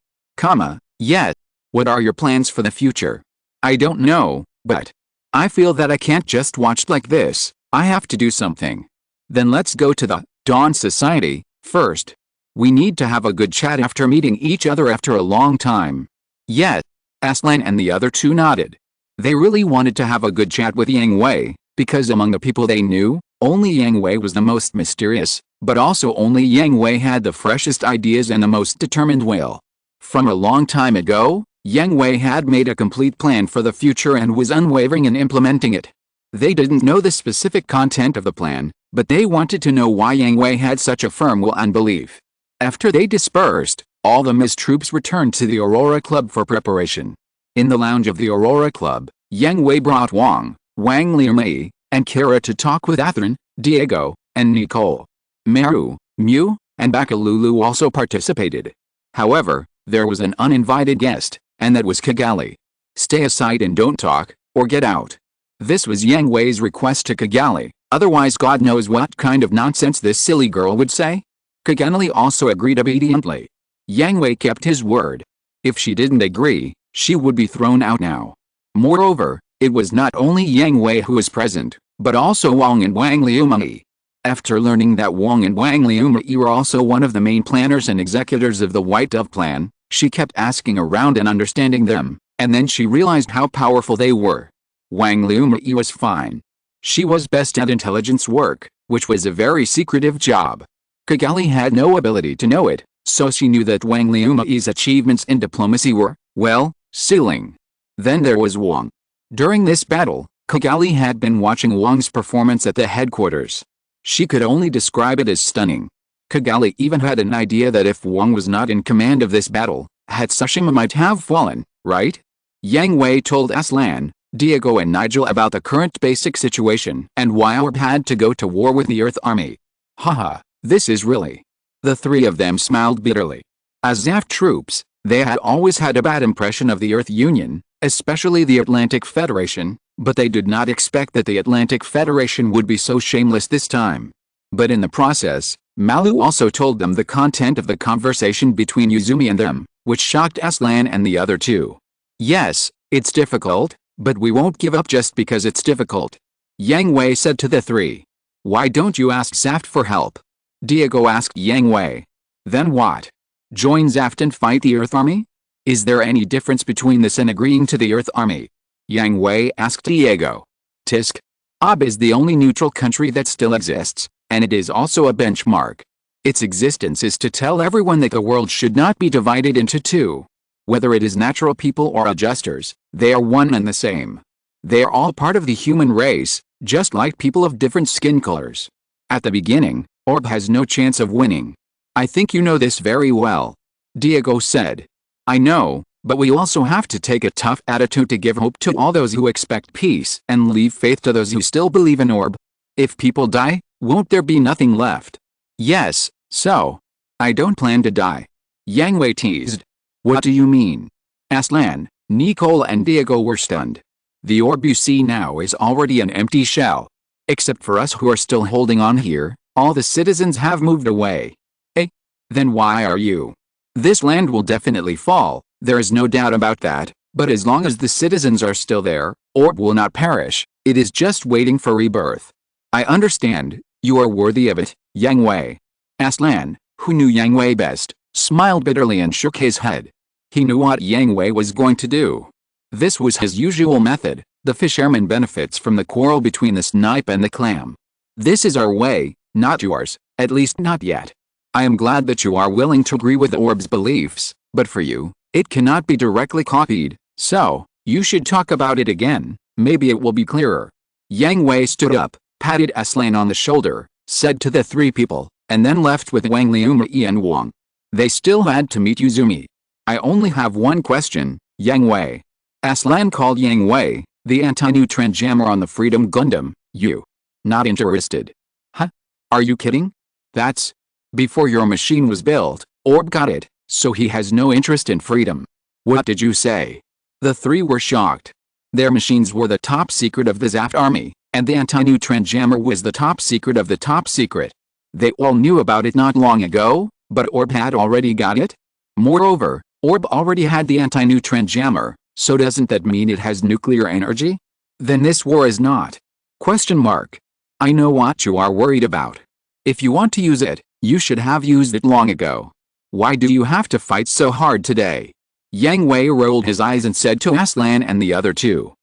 Yet. What are your plans for the future? I don't know, but I feel that I can't just watch like this. I have to do something. Then let's go to the Dawn Society first. We need to have a good chat after meeting each other after a long time. Yet. Aslan and the other two nodded. They really wanted to have a good chat with Yang Hui, because among the people they knew, only Yang Hui was the most mysterious, but also only Yang Hui had the freshest ideas and the most determined will. From a long time ago, Yang Hui had made a complete plan for the future and was unwavering in implementing it. They didn't know the specific content of the plan, but they wanted to know why Yang Hui had such a firm will and belief. After they dispersed, all the Miss troops returned to the Aurora Club for preparation. In the lounge of the Aurora Club, Yang Hui brought Wang Liumei, and Kira to talk with Atherin, Diego, and Nicole. Meru, Mew, and Bakalulu also participated. However, there was an uninvited guest, and that was Kigali. Stay aside and don't talk, or get out. This was Yang Hui's request to Kigali, Otherwise God knows what kind of nonsense this silly girl would say. Kagami also agreed obediently. Yang Hui kept his word. If she didn't agree, she would be thrown out now. Moreover, it was not only Yang Hui who was present, but also Wang and Wang Liumei. After learning that Wang and Wang Liumei were also one of the main planners and executors of the White Dove plan, she kept asking around and understanding them, and then she realized how powerful they were. Wang Liumei was fine. She was best at intelligence work, which was a very secretive job. Kagami had no ability to know it, so she knew that Wang Liumei's achievements in diplomacy were, well, ceiling. Then there was Wang. During this battle, Kagami had been watching Wang's performance at the headquarters. She could only describe it as stunning. Kagami even had an idea that if Wang was not in command of this battle, Hatsushima might have fallen, right? Yang Hui told Aslan, Diego and Nigel about the current basic situation and why Orb had to go to war with the Earth Army. Haha, this is really. The three of them smiled bitterly. As ZAF troops, they had always had a bad impression of the Earth Union, especially the Atlantic Federation, but they did not expect that the Atlantic Federation would be so shameless this time. But in the process, Malu also told them the content of the conversation between Yuzumi and them, which shocked Aslan and the other two. Yes, it's difficult, but we won't give up just because it's difficult. Yang Hui said to the three. Why don't you ask Zaft for help? Diego asked Yang Hui. Then what? Join Zaft and fight the Earth Army? Is there any difference between this and agreeing to the Earth Army? Yang Hui asked Diego. Tisk. Ob is the only neutral country that still exists, and it is also a benchmark. Its existence is to tell everyone that the world should not be divided into two. Whether it is natural people or adjusters, they are one and the same. They are all part of the human race, just like people of different skin colors. At the beginning, Orb has no chance of winning. I think you know this very well. Diego said. I know, but we also have to take a tough attitude to give hope to all those who expect peace and leave faith to those who still believe in Orb. If people die, won't there be nothing left? Yes, so. I don't plan to die. Yang Hui teased. What do you mean? Aslan, Nicole and Diego were stunned. The orb you see now is already an empty shell. Except for us who are still holding on here, all the citizens have moved away. Eh? Then why are you? This land will definitely fall, there is no doubt about that, but as long as the citizens are still there, Orb will not perish, it is just waiting for rebirth. I understand, you are worthy of it, Yang Hui. Aslan, who knew Yang Hui best, smiled bitterly and shook his head. He knew what Yang Hui was going to do. This was his usual method. The fisherman benefits from the quarrel between the snipe and the clam. This is our way, not yours, at least not yet. I am glad that you are willing to agree with Orb's beliefs, but for you, it cannot be directly copied, so, you should talk about it again, maybe it will be clearer. Yang Hui stood up, patted Aslan on the shoulder, said to the three people, and then left with Wang Liumei and Wang. They still had to meet Yuzumi. I only have one question, Yang Hui. Aslan called Yang Hui, the anti-neutron jammer on the Freedom Gundam, you. Not interested. Huh? Are you kidding? That's... Before your machine was built, Orb got it, so he has no interest in freedom. What did you say? The three were shocked. Their machines were the top secret of the Zaft army, and the anti-neutron jammer was the top secret of the top secret. They all knew about it not long ago, but Orb had already got it? Moreover, Orb already had the anti-neutron jammer, so doesn't that mean it has nuclear energy? Then this war is not. Question mark. I know what you are worried about. If you want to use it, you should have used it long ago. Why do you have to fight so hard today? Yang Hui rolled his eyes and said to Aslan and the other two.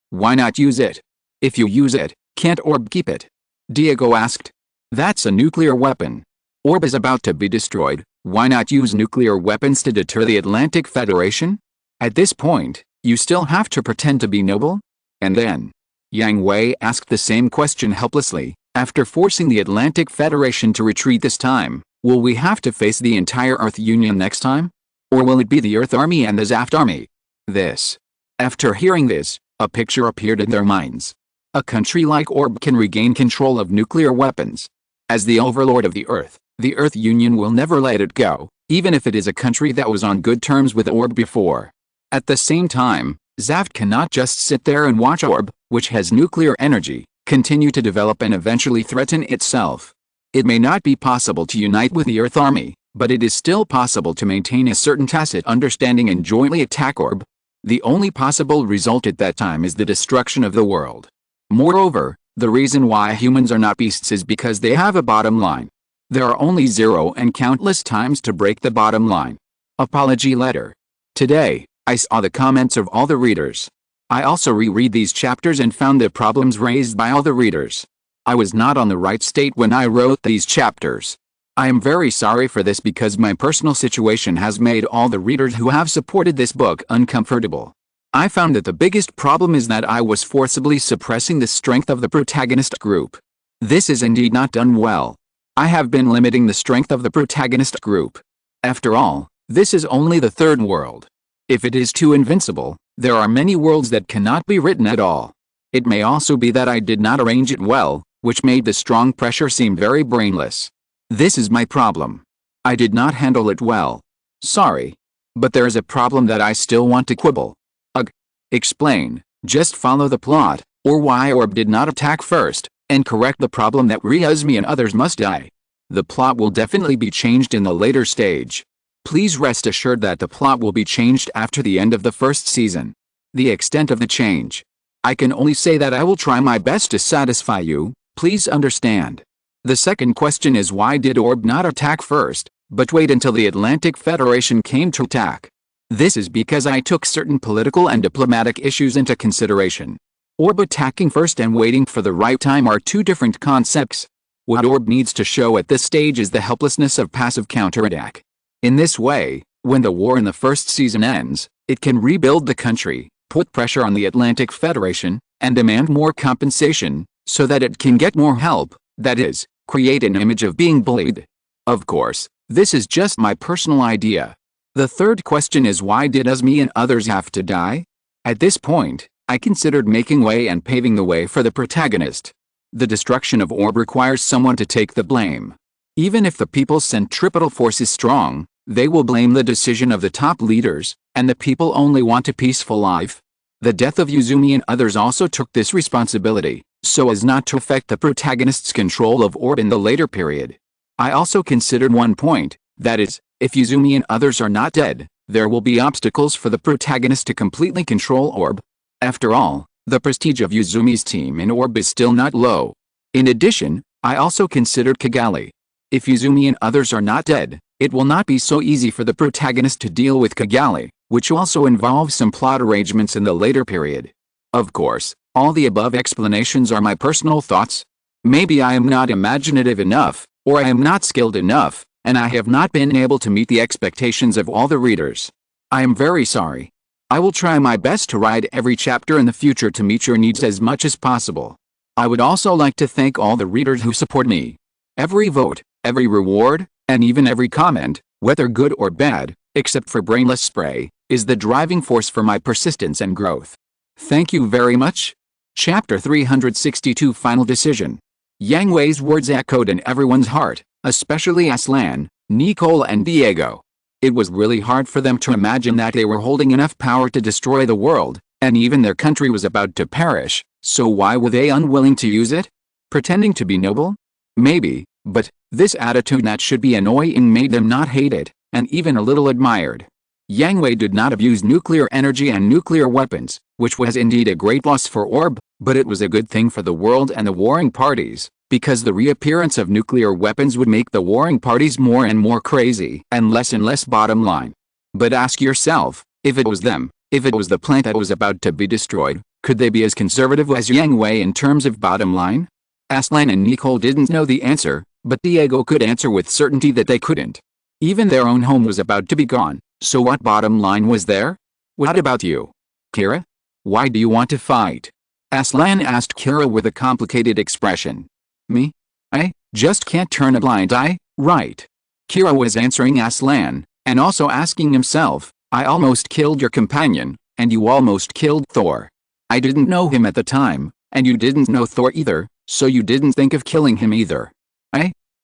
Why not use it? If you use it, can't Orb keep it? Diego asked. That's a nuclear weapon. Orb is about to be destroyed, why not use nuclear weapons to deter the Atlantic Federation? At this point, you still have to pretend to be noble? And then? Yang Hui asked the same question helplessly. After forcing the Atlantic Federation to retreat this time, will we have to face the entire Earth Union next time? Or will it be the Earth Army and the Zaft Army? After hearing this, a picture appeared in their minds. A country like Orb can regain control of nuclear weapons. As the overlord of the Earth Union will never let it go, even if it is a country that was on good terms with Orb before. At the same time, Zaft cannot just sit there and watch Orb, which has nuclear energy, continue to develop and eventually threaten itself. It may not be possible to unite with the Earth Army, but it is still possible to maintain a certain tacit understanding and jointly attack Orb. The only possible result at that time is the destruction of the world. Moreover, the reason why humans are not beasts is because they have a bottom line. There are only 0 and countless times to break the bottom line. Apology letter. Today, I saw the comments of all the readers. I also reread these chapters and found the problems raised by all the readers. I was not on the right state when I wrote these chapters. I am very sorry for this because my personal situation has made all the readers who have supported this book uncomfortable. I found that the biggest problem is that I was forcibly suppressing the strength of the protagonist group. This is indeed not done well. I have been limiting the strength of the protagonist group. After all, this is only the third world. If it is too invincible, there are many worlds that cannot be written at all. It may also be that I did not arrange it well, which made the strong pressure seem very brainless. This is my problem. I did not handle it well. Sorry. But there is a problem that I still want to quibble. Ugh. Explain, just follow the plot, or why Orb did not attack first, and correct the problem that Ryuzumi and others must die. The plot will definitely be changed in the later stage. Please rest assured that the plot will be changed after the end of the first season. The extent of the change. I can only say that I will try my best to satisfy you, please understand. The second question is why did Orb not attack first, but wait until the Atlantic Federation came to attack? This is because I took certain political and diplomatic issues into consideration. Orb attacking first and waiting for the right time are two different concepts. What Orb needs to show at this stage is the helplessness of passive counterattack. In this way, when the war in the first season ends, it can rebuild the country, put pressure on the Atlantic Federation, and demand more compensation, so that it can get more help, that is, create an image of being bullied. Of course, this is just my personal idea. The third question is why did Azumi and others have to die? At this point, I considered making way and paving the way for the protagonist. The destruction of Orb requires someone to take the blame. Even if the people's centripetal force is strong, they will blame the decision of the top leaders, and the people only want a peaceful life. The death of Uzumi and others also took this responsibility, so as not to affect the protagonist's control of Orb in the later period. I also considered one point, that is, if Uzumi and others are not dead, there will be obstacles for the protagonist to completely control Orb. After all, the prestige of Uzumi's team in Orb is still not low. In addition, I also considered Kigali. If Uzumi and others are not dead, it will not be so easy for the protagonist to deal with Kigali, which also involves some plot arrangements in the later period. Of course, all the above explanations are my personal thoughts. Maybe I am not imaginative enough, or I am not skilled enough, and I have not been able to meet the expectations of all the readers. I am very sorry. I will try my best to write every chapter in the future to meet your needs as much as possible. I would also like to thank all the readers who support me. Every vote, every reward, and even every comment, whether good or bad, except for brainless spray, is the driving force for my persistence and growth. Thank you very much. Chapter 362 Final Decision. Yang Hui's words echoed in everyone's heart, especially Aslan, Nicole and Diego. It was really hard for them to imagine that they were holding enough power to destroy the world, and even their country was about to perish, so why were they unwilling to use it? Pretending to be noble? Maybe, but this attitude that should be annoying made them not hate it, and even a little admired. Yang Hui did not abuse nuclear energy and nuclear weapons, which was indeed a great loss for Orb, but it was a good thing for the world and the warring parties, because the reappearance of nuclear weapons would make the warring parties more and more crazy and less bottom line. But ask yourself, if it was them, if it was the plant that was about to be destroyed, could they be as conservative as Yang Hui in terms of bottom line? Aslan and Nicole didn't know the answer, but Diego could answer with certainty that they couldn't. Even their own home was about to be gone, so what bottom line was there? What about you? Kira? Why do you want to fight? Aslan asked Kira with a complicated expression. Me? I just can't turn a blind eye, right? Kira was answering Aslan, and also asking himself, I almost killed your companion, and you almost killed Thor. I didn't know him at the time, and you didn't know Thor either, so you didn't think of killing him either.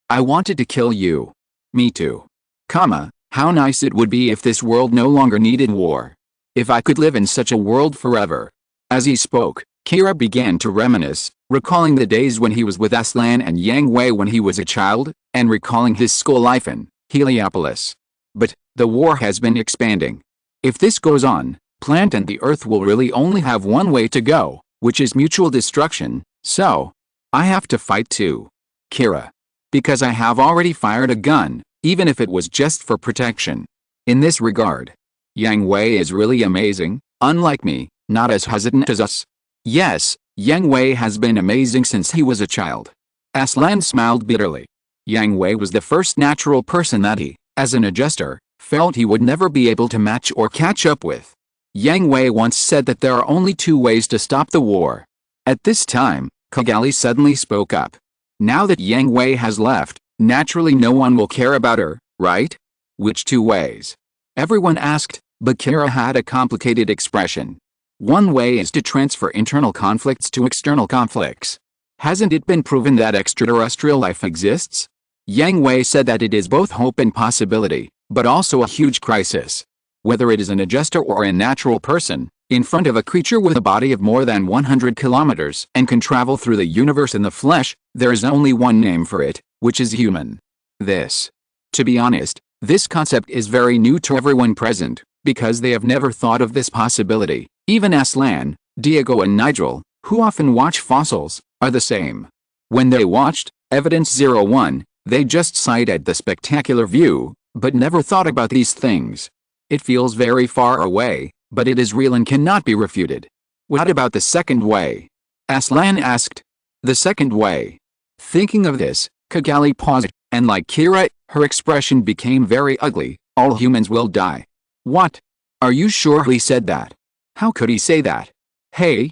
I wanted to kill you. Me too. How nice it would be if this world no longer needed war. If I could live in such a world forever. As he spoke, Kira began to reminisce, recalling the days when he was with Aslan and Yang Hui when he was a child, and recalling his school life in Heliopolis. But the war has been expanding. If this goes on, Plant and the Earth will really only have one way to go, which is mutual destruction, so I have to fight too. Kira. Because I have already fired a gun, even if it was just for protection. In this regard, Yang Hui is really amazing, unlike me, not as hesitant as us. Yes, Yang Hui has been amazing since he was a child. Aslan smiled bitterly. Yang Hui was the first natural person that he, as an adjuster, felt he would never be able to match or catch up with. Yang Hui once said that there are only two ways to stop the war. At this time, Kigali suddenly spoke up. Now that Yang Hui has left, naturally no one will care about her, right? Which two ways? Everyone asked, but Kira had a complicated expression. One way is to transfer internal conflicts to external conflicts. Hasn't it been proven that extraterrestrial life exists? Yang Hui said that it is both hope and possibility, but also a huge crisis. Whether it is an adjuster or a natural person, in front of a creature with a body of more than 100 kilometers and can travel through the universe in the flesh, there is only one name for it, which is human. To be honest, this concept is very new to everyone present, because they have never thought of this possibility. Even Aslan, Diego and Nigel, who often watch fossils, are the same. When they watched Evidence 01, they just sighed at the spectacular view, but never thought about these things. It feels very far away, but it is real and cannot be refuted. What about the second way? Aslan asked. The second way. Thinking of this, Kigali paused, and like Kira, her expression became very ugly. All humans will die. What? Are you sure he said that? How could he say that? Hey,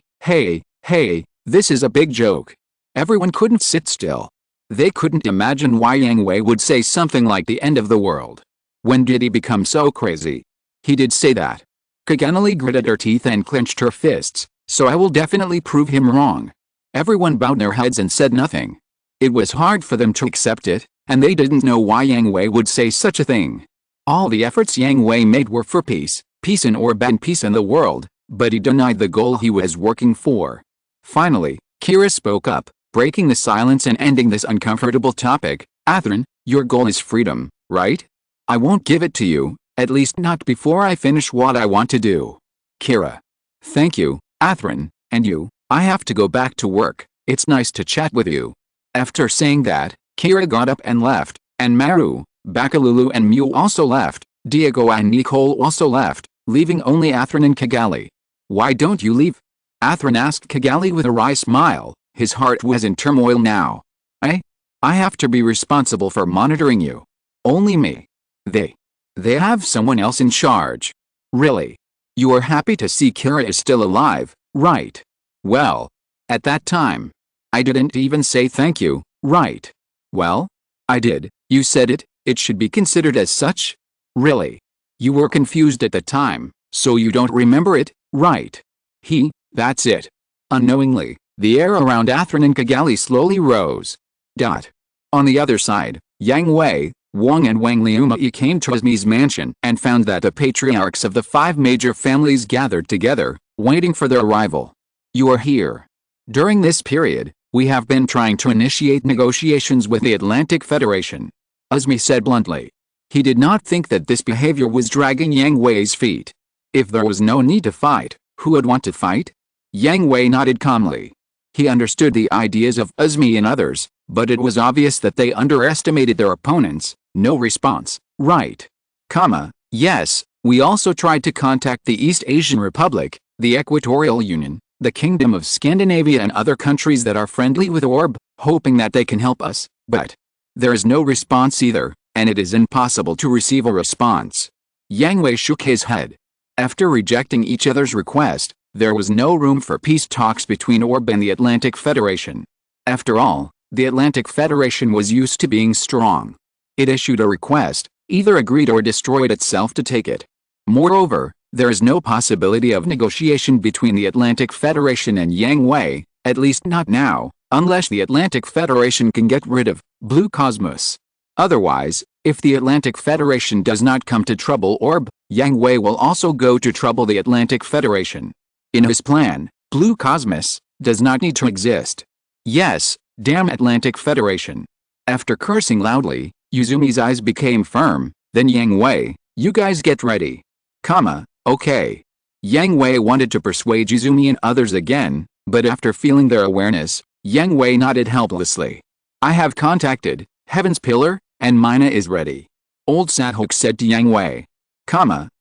this is a big joke. Everyone couldn't sit still. They couldn't imagine why Yang Hui would say something like the end of the world. When did he become so crazy? He did say that. Kigali gritted her teeth and clenched her fists, so I will definitely prove him wrong. Everyone bowed their heads and said nothing. It was hard for them to accept it, and they didn't know why Yang Hui would say such a thing. All the efforts Yang Hui made were for peace in Orb and peace in the world, but he denied the goal he was working for. Finally, Kira spoke up, breaking the silence and ending this uncomfortable topic. Athrun, your goal is freedom, right? I won't give it to you, at least not before I finish what I want to do. Kira. Thank you, Athrun, and you, I have to go back to work. It's nice to chat with you. After saying that, Kira got up and left, and Maru, Bakalulu and Mew also left. Diego and Nicole also left, leaving only Athrun and Kigali. Why don't you leave? Athrun asked Kigali with a wry smile. His heart was in turmoil now. I have to be responsible for monitoring you. Only me. They have someone else in charge. Really? You are happy to see Kira is still alive, right? Well, at that time, I didn't even say thank you, right? Well, I did. You said it should be considered as such? Really? You were confused at the time, so you don't remember it, right? That's it. Unknowingly, the air around Athrun and Kigali slowly rose. On the other side, Yang Hui, Wang and Wang Liumai came to Asmi's mansion and found that the patriarchs of the 5 major families gathered together, waiting for their arrival. You are here. During this period, we have been trying to initiate negotiations with the Atlantic Federation. Asmi said bluntly. He did not think that this behavior was dragging Yang Hui's feet. If there was no need to fight, who would want to fight? Yang Hui nodded calmly. He understood the ideas of Asmi and others, but it was obvious that they underestimated their opponents. No response. Right. Yes, we also tried to contact the East Asian Republic, the Equatorial Union, the Kingdom of Scandinavia and other countries that are friendly with Orb, hoping that they can help us, but there is no response either, and it is impossible to receive a response. Yang Hui shook his head. After rejecting each other's request, there was no room for peace talks between Orb and the Atlantic Federation. After all, the Atlantic Federation was used to being strong. It issued a request, either agreed or destroyed itself to take it. Moreover, there is no possibility of negotiation between the Atlantic Federation and Yang Hui, at least not now, unless the Atlantic Federation can get rid of Blue Cosmos. Otherwise, if the Atlantic Federation does not come to trouble Orb, Yang Hui will also go to trouble the Atlantic Federation. In his plan, Blue Cosmos, does not need to exist. Yes, damn Atlantic Federation. After cursing loudly, Yuzumi's eyes became firm. Then Yang Hui, you guys get ready. Okay. Yang Hui wanted to persuade Yuzumi and others again, but after feeling their awareness, Yang Hui nodded helplessly. I have contacted Heaven's Pillar, and Mina is ready. Old Sathok said to Yang Hui.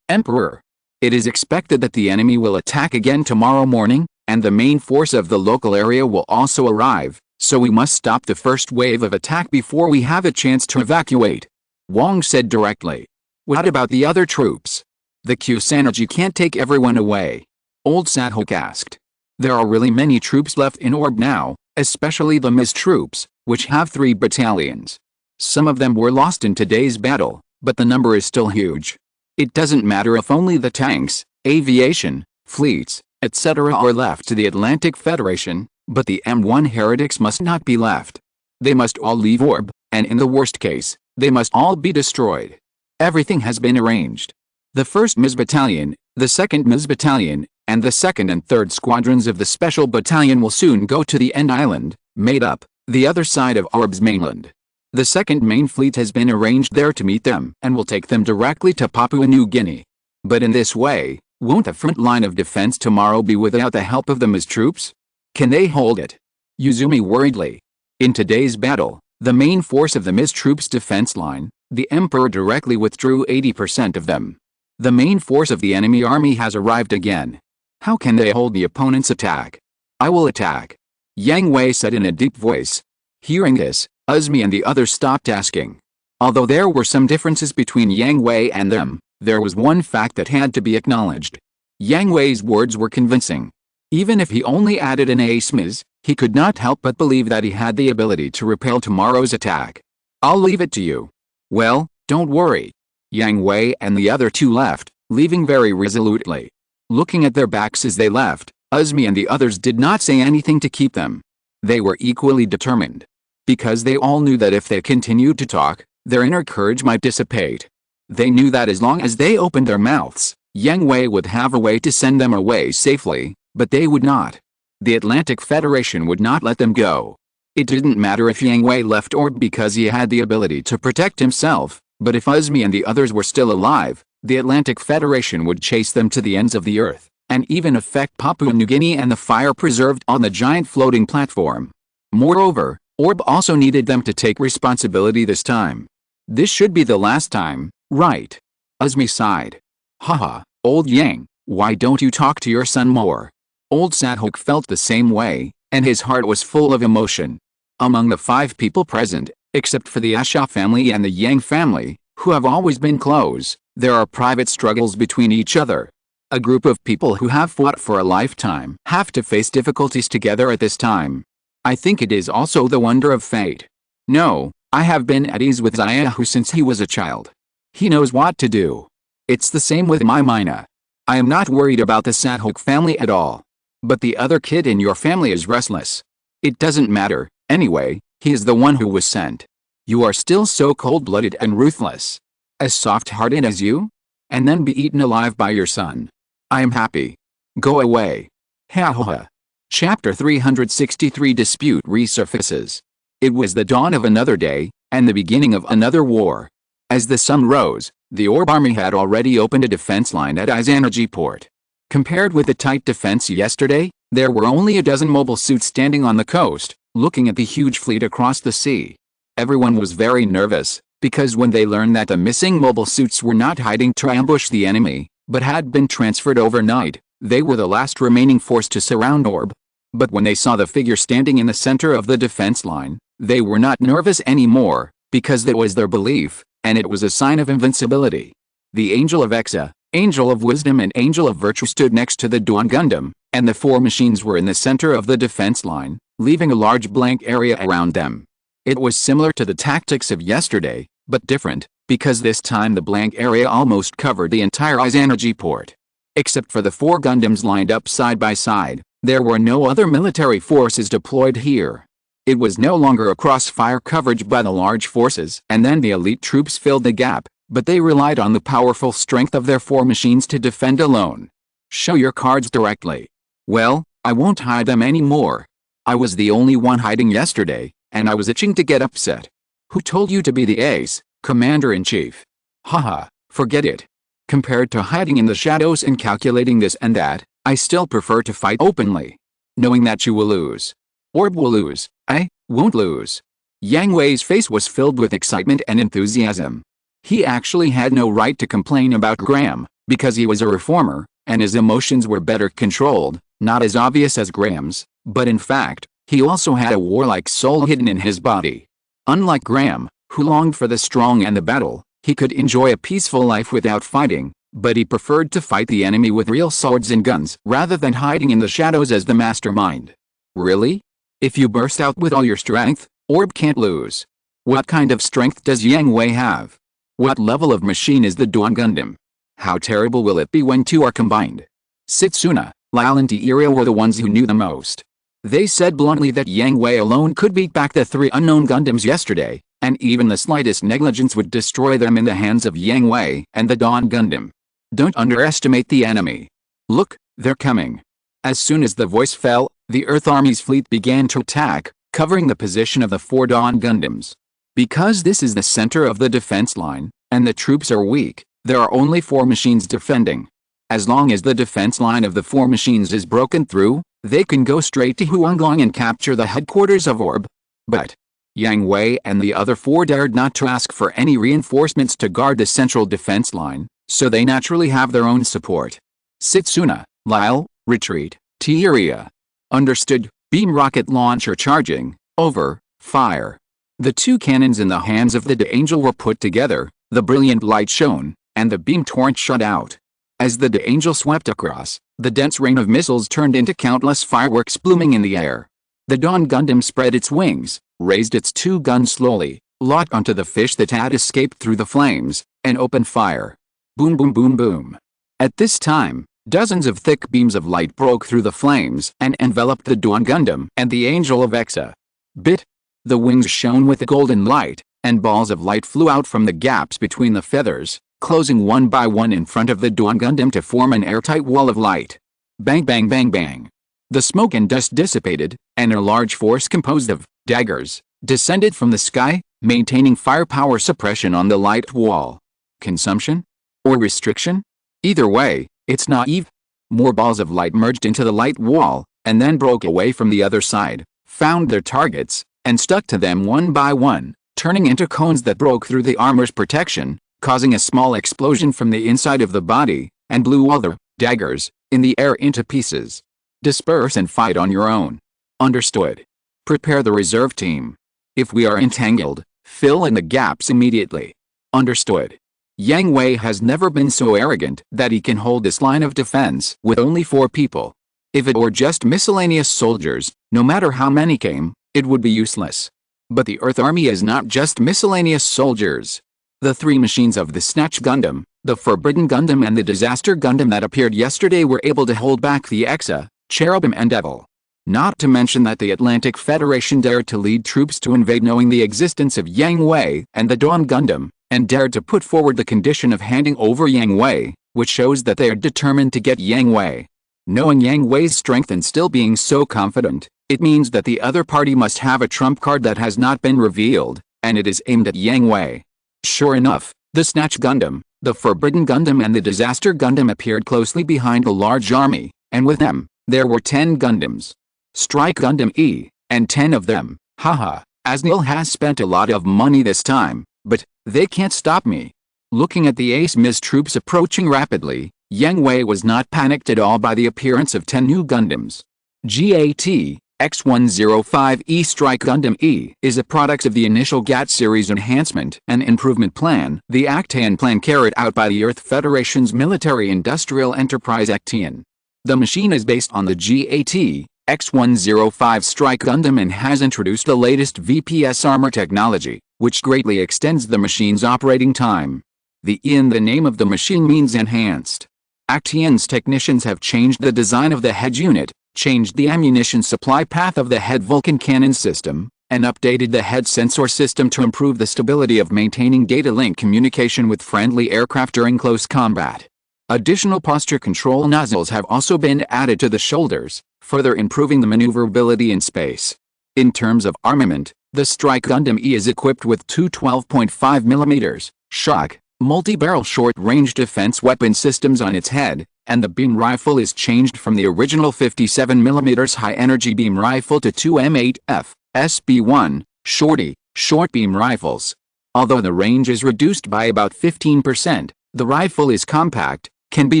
Emperor. It is expected that the enemy will attack again tomorrow morning, and the main force of the local area will also arrive, so we must stop the first wave of attack before we have a chance to evacuate. Wang said directly. What about the other troops? The Kusanagi can't take everyone away. Old Sathok asked. There are really many troops left in Orb now, especially the MIS troops, which have 3 battalions. Some of them were lost in today's battle, but the number is still huge. It doesn't matter if only the tanks, aviation, fleets, etc. are left to the Atlantic Federation, but the M1 heretics must not be left. They must all leave Orb, and in the worst case, they must all be destroyed. Everything has been arranged. The 1st MIS Battalion, the 2nd MIS Battalion, and the 2nd and 3rd squadrons of the Special Battalion will soon go to the End Island, made up, the other side of Orb's mainland. The 2nd main fleet has been arranged there to meet them and will take them directly to Papua New Guinea. But in this way, won't the front line of defense tomorrow be without the help of the MIS troops? Can they hold it? Yuzumi worriedly. In today's battle, the main force of the MIS troops' defense line, the Emperor directly withdrew 80% of them. The main force of the enemy army has arrived again. How can they hold the opponent's attack? I will attack. Yang Hui said in a deep voice. Hearing this, Uzmi and the others stopped asking. Although there were some differences between Yang Hui and them, there was one fact that had to be acknowledged. Yang Hui's words were convincing. Even if he only added an ASMIS, he could not help but believe that he had the ability to repel tomorrow's attack. I'll leave it to you. Well, don't worry. Yang Hui and the other 2 left, leaving very resolutely. Looking at their backs as they left, Uzmi and the others did not say anything to keep them. They were equally determined. Because they all knew that if they continued to talk, their inner courage might dissipate. They knew that as long as they opened their mouths, Yang Hui would have a way to send them away safely, but they would not. The Atlantic Federation would not let them go. It didn't matter if Yang Hui left Orb because he had the ability to protect himself, but if Uzmi and the others were still alive, the Atlantic Federation would chase them to the ends of the earth, and even affect Papua New Guinea and the fire preserved on the giant floating platform. Moreover, Orb also needed them to take responsibility this time. This should be the last time, right? Uzmi sighed. Haha, old Yang, why don't you talk to your son more? Old Sathok felt the same way, and his heart was full of emotion. Among the 5 people present, except for the Asha family and the Yang family, who have always been close, there are private struggles between each other. A group of people who have fought for a lifetime have to face difficulties together at this time. I think it is also the wonder of fate. No, I have been at ease with Zayahu since he was a child. He knows what to do. It's the same with my Mina. I am not worried about the Sathok family at all. But the other kid in your family is restless. It doesn't matter, anyway, he is the one who was sent. You are still so cold-blooded and ruthless. As soft-hearted as you? And then be eaten alive by your son. I am happy. Go away. Ha ha ha. Chapter 363 Dispute resurfaces. It was the dawn of another day, and the beginning of another war. As the sun rose, the Orb army had already opened a defense line at Izanagi port. Compared with the tight defense yesterday, there were only a dozen mobile suits standing on the coast, looking at the huge fleet across the sea. Everyone was very nervous, because when they learned that the missing mobile suits were not hiding to ambush the enemy, but had been transferred overnight, they were the last remaining force to surround Orb. But when they saw the figure standing in the center of the defense line, they were not nervous anymore, because that was their belief, and it was a sign of invincibility. The Angel of Exa, Angel of Wisdom and Angel of Virtue stood next to the Dawn Gundam, and the 4 machines were in the center of the defense line, leaving a large blank area around them. It was similar to the tactics of yesterday, but different, because this time the blank area almost covered the entire Izanagi port. Except for the 4 Gundams lined up side by side, there were no other military forces deployed here. It was no longer a crossfire coverage by the large forces, and then the elite troops filled the gap, but they relied on the powerful strength of their 4 machines to defend alone. Show your cards directly. Well, I won't hide them anymore. I was the only one hiding yesterday, and I was itching to get upset. Who told you to be the ace, Commander-in-Chief? Haha, forget it. Compared to hiding in the shadows and calculating this and that, I still prefer to fight openly. Knowing that you will lose. Orb will lose, I won't lose. Yang Hui's face was filled with excitement and enthusiasm. He actually had no right to complain about Graham, because he was a reformer, and his emotions were better controlled, not as obvious as Graham's, but in fact, he also had a warlike soul hidden in his body. Unlike Graham, who longed for the strong and the battle, he could enjoy a peaceful life without fighting, but he preferred to fight the enemy with real swords and guns rather than hiding in the shadows as the mastermind. Really? If you burst out with all your strength, Orb can't lose. What kind of strength does Yang Hui have? What level of machine is the Dawn Gundam? How terrible will it be when two are combined? Setsuna, Lal and Tieria were the ones who knew the most. They said bluntly that Yang Hui alone could beat back the 3 unknown Gundams yesterday, and even the slightest negligence would destroy them in the hands of Yang Hui and the Dawn Gundam. Don't underestimate the enemy. Look, they're coming. As soon as the voice fell, the Earth Army's fleet began to attack, covering the position of the 4 Dawn Gundams. Because this is the center of the defense line, and the troops are weak, there are only 4 machines defending. As long as the defense line of the 4 machines is broken through, they can go straight to Huanglong and capture the headquarters of Orb. But Yang Hui and the other 4 dared not to ask for any reinforcements to guard the central defense line, so they naturally have their own support. Setsuna, Lyle, retreat. Tieria. Understood. Beam rocket launcher charging. Over. Fire. The 2 cannons in the hands of the Angel were put together, the brilliant light shone, and the beam torrent shot out. As the Angel swept across, the dense rain of missiles turned into countless fireworks blooming in the air. The Dawn Gundam spread its wings, raised its 2 guns slowly, locked onto the fish that had escaped through the flames, and opened fire. Boom boom boom boom. At this time, dozens of thick beams of light broke through the flames and enveloped the Dawn Gundam and the Angel of Exa. Bit. The wings shone with golden light, and balls of light flew out from the gaps between the feathers, closing one by one in front of the Dawn Gundam to form an airtight wall of light. Bang bang bang bang. The smoke and dust dissipated, and a large force composed of daggers descended from the sky, maintaining firepower suppression on the light wall. Consumption? Or restriction? Either way, it's naive. More balls of light merged into the light wall, and then broke away from the other side, found their targets, and stuck to them one by one, turning into cones that broke through the armor's protection, causing a small explosion from the inside of the body, and blew all the daggers in the air into pieces. Disperse and fight on your own. Understood. Prepare the reserve team. If we are entangled, fill in the gaps immediately. Understood. Yang Hui has never been so arrogant that he can hold this line of defense with only 4 people. If it were just miscellaneous soldiers, no matter how many came, it would be useless. But the Earth Army is not just miscellaneous soldiers. The 3 machines of the Snatch Gundam, the Forbidden Gundam and the Disaster Gundam that appeared yesterday were able to hold back the Exa, Cherubim and Devil. Not to mention that the Atlantic Federation dared to lead troops to invade knowing the existence of Yang Hui and the Dawn Gundam, and dared to put forward the condition of handing over Yang Hui, which shows that they are determined to get Yang Hui. Knowing Yang Hui's strength and still being so confident, it means that the other party must have a trump card that has not been revealed, and it is aimed at Yang Hui. Sure enough, the Snatch Gundam, the Forbidden Gundam and the Disaster Gundam appeared closely behind a large army, and with them, there were 10 Gundams. Strike Gundam E, and 10 of them, haha, Asniel has spent a lot of money this time, but they can't stop me. Looking at the Ace-Miz troops approaching rapidly, Yang Hui was not panicked at all by the appearance of 10 new Gundams. GAT, X-105E Strike Gundam E is a product of the initial GAT series enhancement and improvement plan, the Actaeon plan carried out by the Earth Federation's military-industrial enterprise Actaeon. The machine is based on the GAT, X-105 Strike Gundam and has introduced the latest VPS armor technology, which greatly extends the machine's operating time. The E in the name of the machine means enhanced. Actaeon's technicians have changed the design of the head unit, changed the ammunition supply path of the head Vulcan cannon system, and updated the head sensor system to improve the stability of maintaining data link communication with friendly aircraft during close combat. Additional posture control nozzles have also been added to the shoulders, further improving the maneuverability in space. In terms of armament, the Strike Gundam E is equipped with two 12.5mm shock, multi-barrel short-range defense weapon systems on its head, and the beam rifle is changed from the original 57mm high-energy beam rifle to two M8F, SB1, short beam rifles. Although the range is reduced by about 15%, the rifle is compact, can be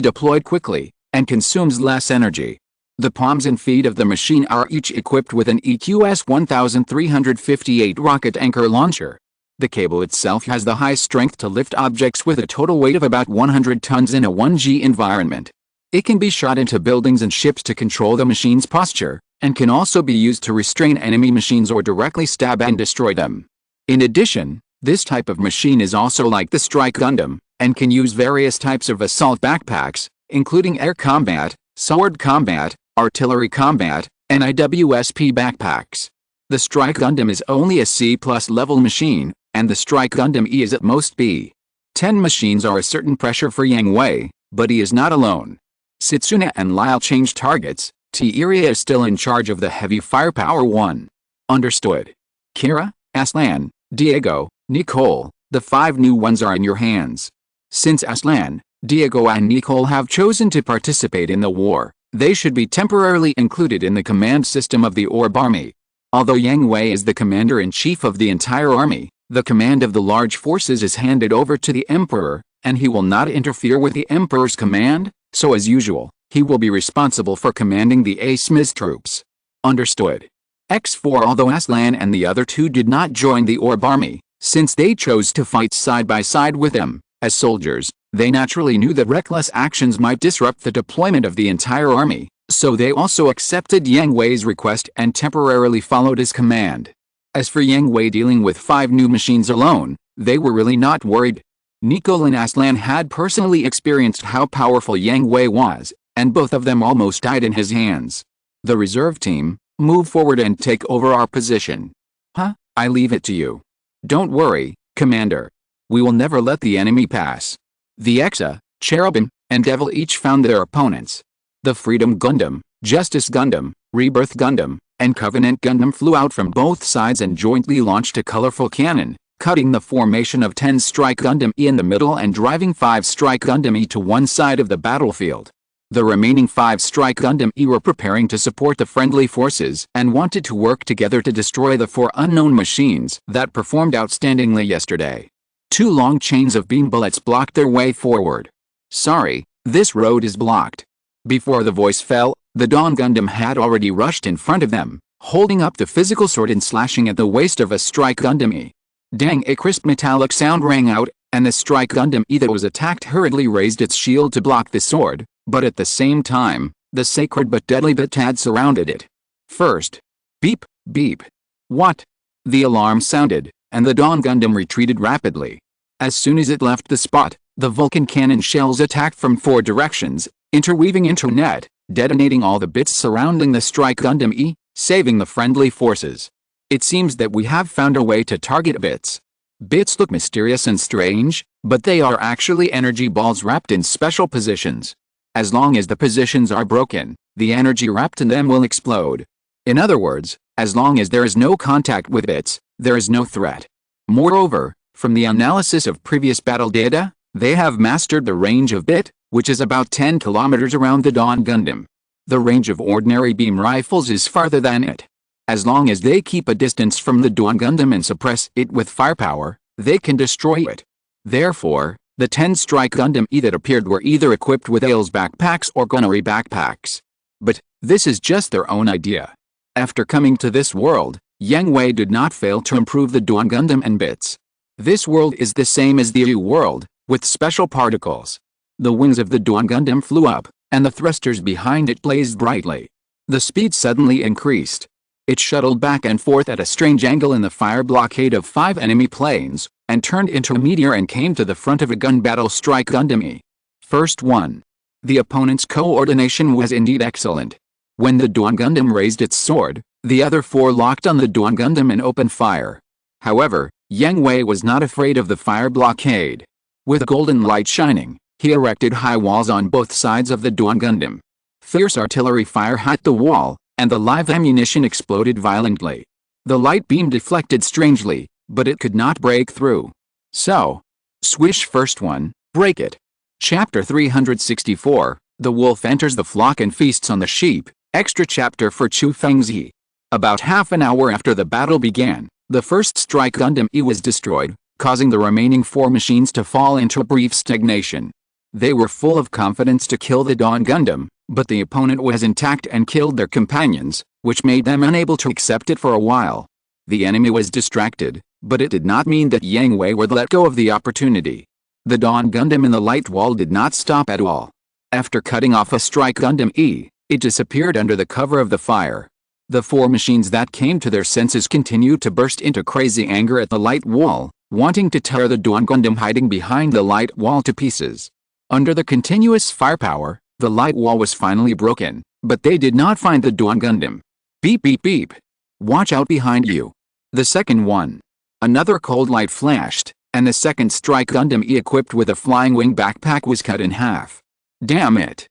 deployed quickly, and consumes less energy. The palms and feet of the machine are each equipped with an EQS-1358 rocket anchor launcher. The cable itself has the high strength to lift objects with a total weight of about 100 tons in a 1G environment. It can be shot into buildings and ships to control the machine's posture, and can also be used to restrain enemy machines or directly stab and destroy them. In addition, this type of machine is also like the Strike Gundam, and can use various types of assault backpacks, including air combat, sword combat, artillery combat, and IWSP backpacks. The Strike Gundam is only a C+ level machine, and the Strike Gundam E is at most B. 10 machines are a certain pressure for Yang Hui, but he is not alone. Setsuna and Lyle change targets. T-Iria is still in charge of the heavy firepower one. Understood. Kira, Aslan, Diego, Nicole, the 5 new ones are in your hands. Since Aslan, Diego and Nicole have chosen to participate in the war, they should be temporarily included in the command system of the Orb Army. Although Yang Hui is the commander-in-chief of the entire army, the command of the large forces is handed over to the Emperor, and he will not interfere with the Emperor's command, so as usual, he will be responsible for commanding the ASMIS troops. Understood. X4 Although Aslan and the other 2 did not join the Orb Army, since they chose to fight side by side with him, as soldiers, they naturally knew that reckless actions might disrupt the deployment of the entire army, so they also accepted Yang Hui's request and temporarily followed his command. As for Yang Hui dealing with 5 new machines alone, they were really not worried. Nicole and Aslan had personally experienced how powerful Yang Hui was, and both of them almost died in his hands. The reserve team, move forward and take over our position. Huh? I leave it to you. Don't worry, Commander. We will never let the enemy pass. The Exa, Cherubim, and Devil each found their opponents. The Freedom Gundam, Justice Gundam, Rebirth Gundam, and Covenant Gundam flew out from both sides and jointly launched a colorful cannon, cutting the formation of 10 Strike Gundam E in the middle and driving 5 Strike Gundam E to one side of the battlefield. The remaining 5 Strike Gundam E were preparing to support the friendly forces and wanted to work together to destroy the 4 unknown machines that performed outstandingly yesterday. 2 long chains of beam bullets blocked their way forward. Sorry, this road is blocked. Before the voice fell, the Dawn Gundam had already rushed in front of them, holding up the physical sword and slashing at the waist of a Strike Gundam E. Dang! A crisp metallic sound rang out, and the Strike Gundam E that was attacked hurriedly raised its shield to block the sword, but at the same time, the sacred but deadly bit had surrounded it. First, beep, beep. What? The alarm sounded, and the Dawn Gundam retreated rapidly. As soon as it left the spot, the Vulcan cannon shells attacked from 4 directions, interweaving internet, detonating all the bits surrounding the Strike Gundam E, saving the friendly forces. It seems that we have found a way to target bits. Bits look mysterious and strange, but they are actually energy balls wrapped in special positions. As long as the positions are broken, the energy wrapped in them will explode. In other words, as long as there is no contact with bits, there is no threat. Moreover, from the analysis of previous battle data, they have mastered the range of bit, which is about 10 kilometers around the Dawn Gundam. The range of ordinary beam rifles is farther than it. As long as they keep a distance from the Dawn Gundam and suppress it with firepower, they can destroy it. Therefore, the 10 Strike Gundam E that appeared were either equipped with Ailes backpacks or gunnery backpacks. But, this is just their own idea. After coming to this world, Yang Hui did not fail to improve the Dawn Gundam and bits. This world is the same as the U world, with special particles. The wings of the Dawn Gundam flew up, and the thrusters behind it blazed brightly. The speed suddenly increased. It shuttled back and forth at a strange angle in the fire blockade of 5 enemy planes, and turned into a meteor and came to the front of a gun battle Strike Gundam E. First one. The opponent's coordination was indeed excellent. When the Dawn Gundam raised its sword, the other 4 locked on the Dawn Gundam and opened fire. However, Yang Hui was not afraid of the fire blockade. With golden light shining, He erected high walls on both sides of the Dawn Gundam. Fierce artillery fire hit the wall, and the live ammunition exploded violently. The light beam deflected strangely, but it could not break through. So, swish first one, break it. Chapter 364, The Wolf Enters the Flock and Feasts on the Sheep, extra chapter for Chu Fengzi. About half an hour after the battle began, the first strike Gundam E was destroyed, causing the remaining 4 machines to fall into a brief stagnation. They were full of confidence to kill the Dawn Gundam, but the opponent was intact and killed their companions, which made them unable to accept it for a while. The enemy was distracted, but it did not mean that Yang Hui would let go of the opportunity. The Dawn Gundam in the light wall did not stop at all. After cutting off a strike Gundam E, it disappeared under the cover of the fire. The 4 machines that came to their senses continued to burst into crazy anger at the light wall, wanting to tear the Dawn Gundam hiding behind the light wall to pieces. Under the continuous firepower, the light wall was finally broken, but they did not find the Dawn Gundam. Beep beep beep. Watch out behind you. The second one. Another cold light flashed, and the second strike Gundam E equipped with a flying wing backpack was cut in half. Damn it.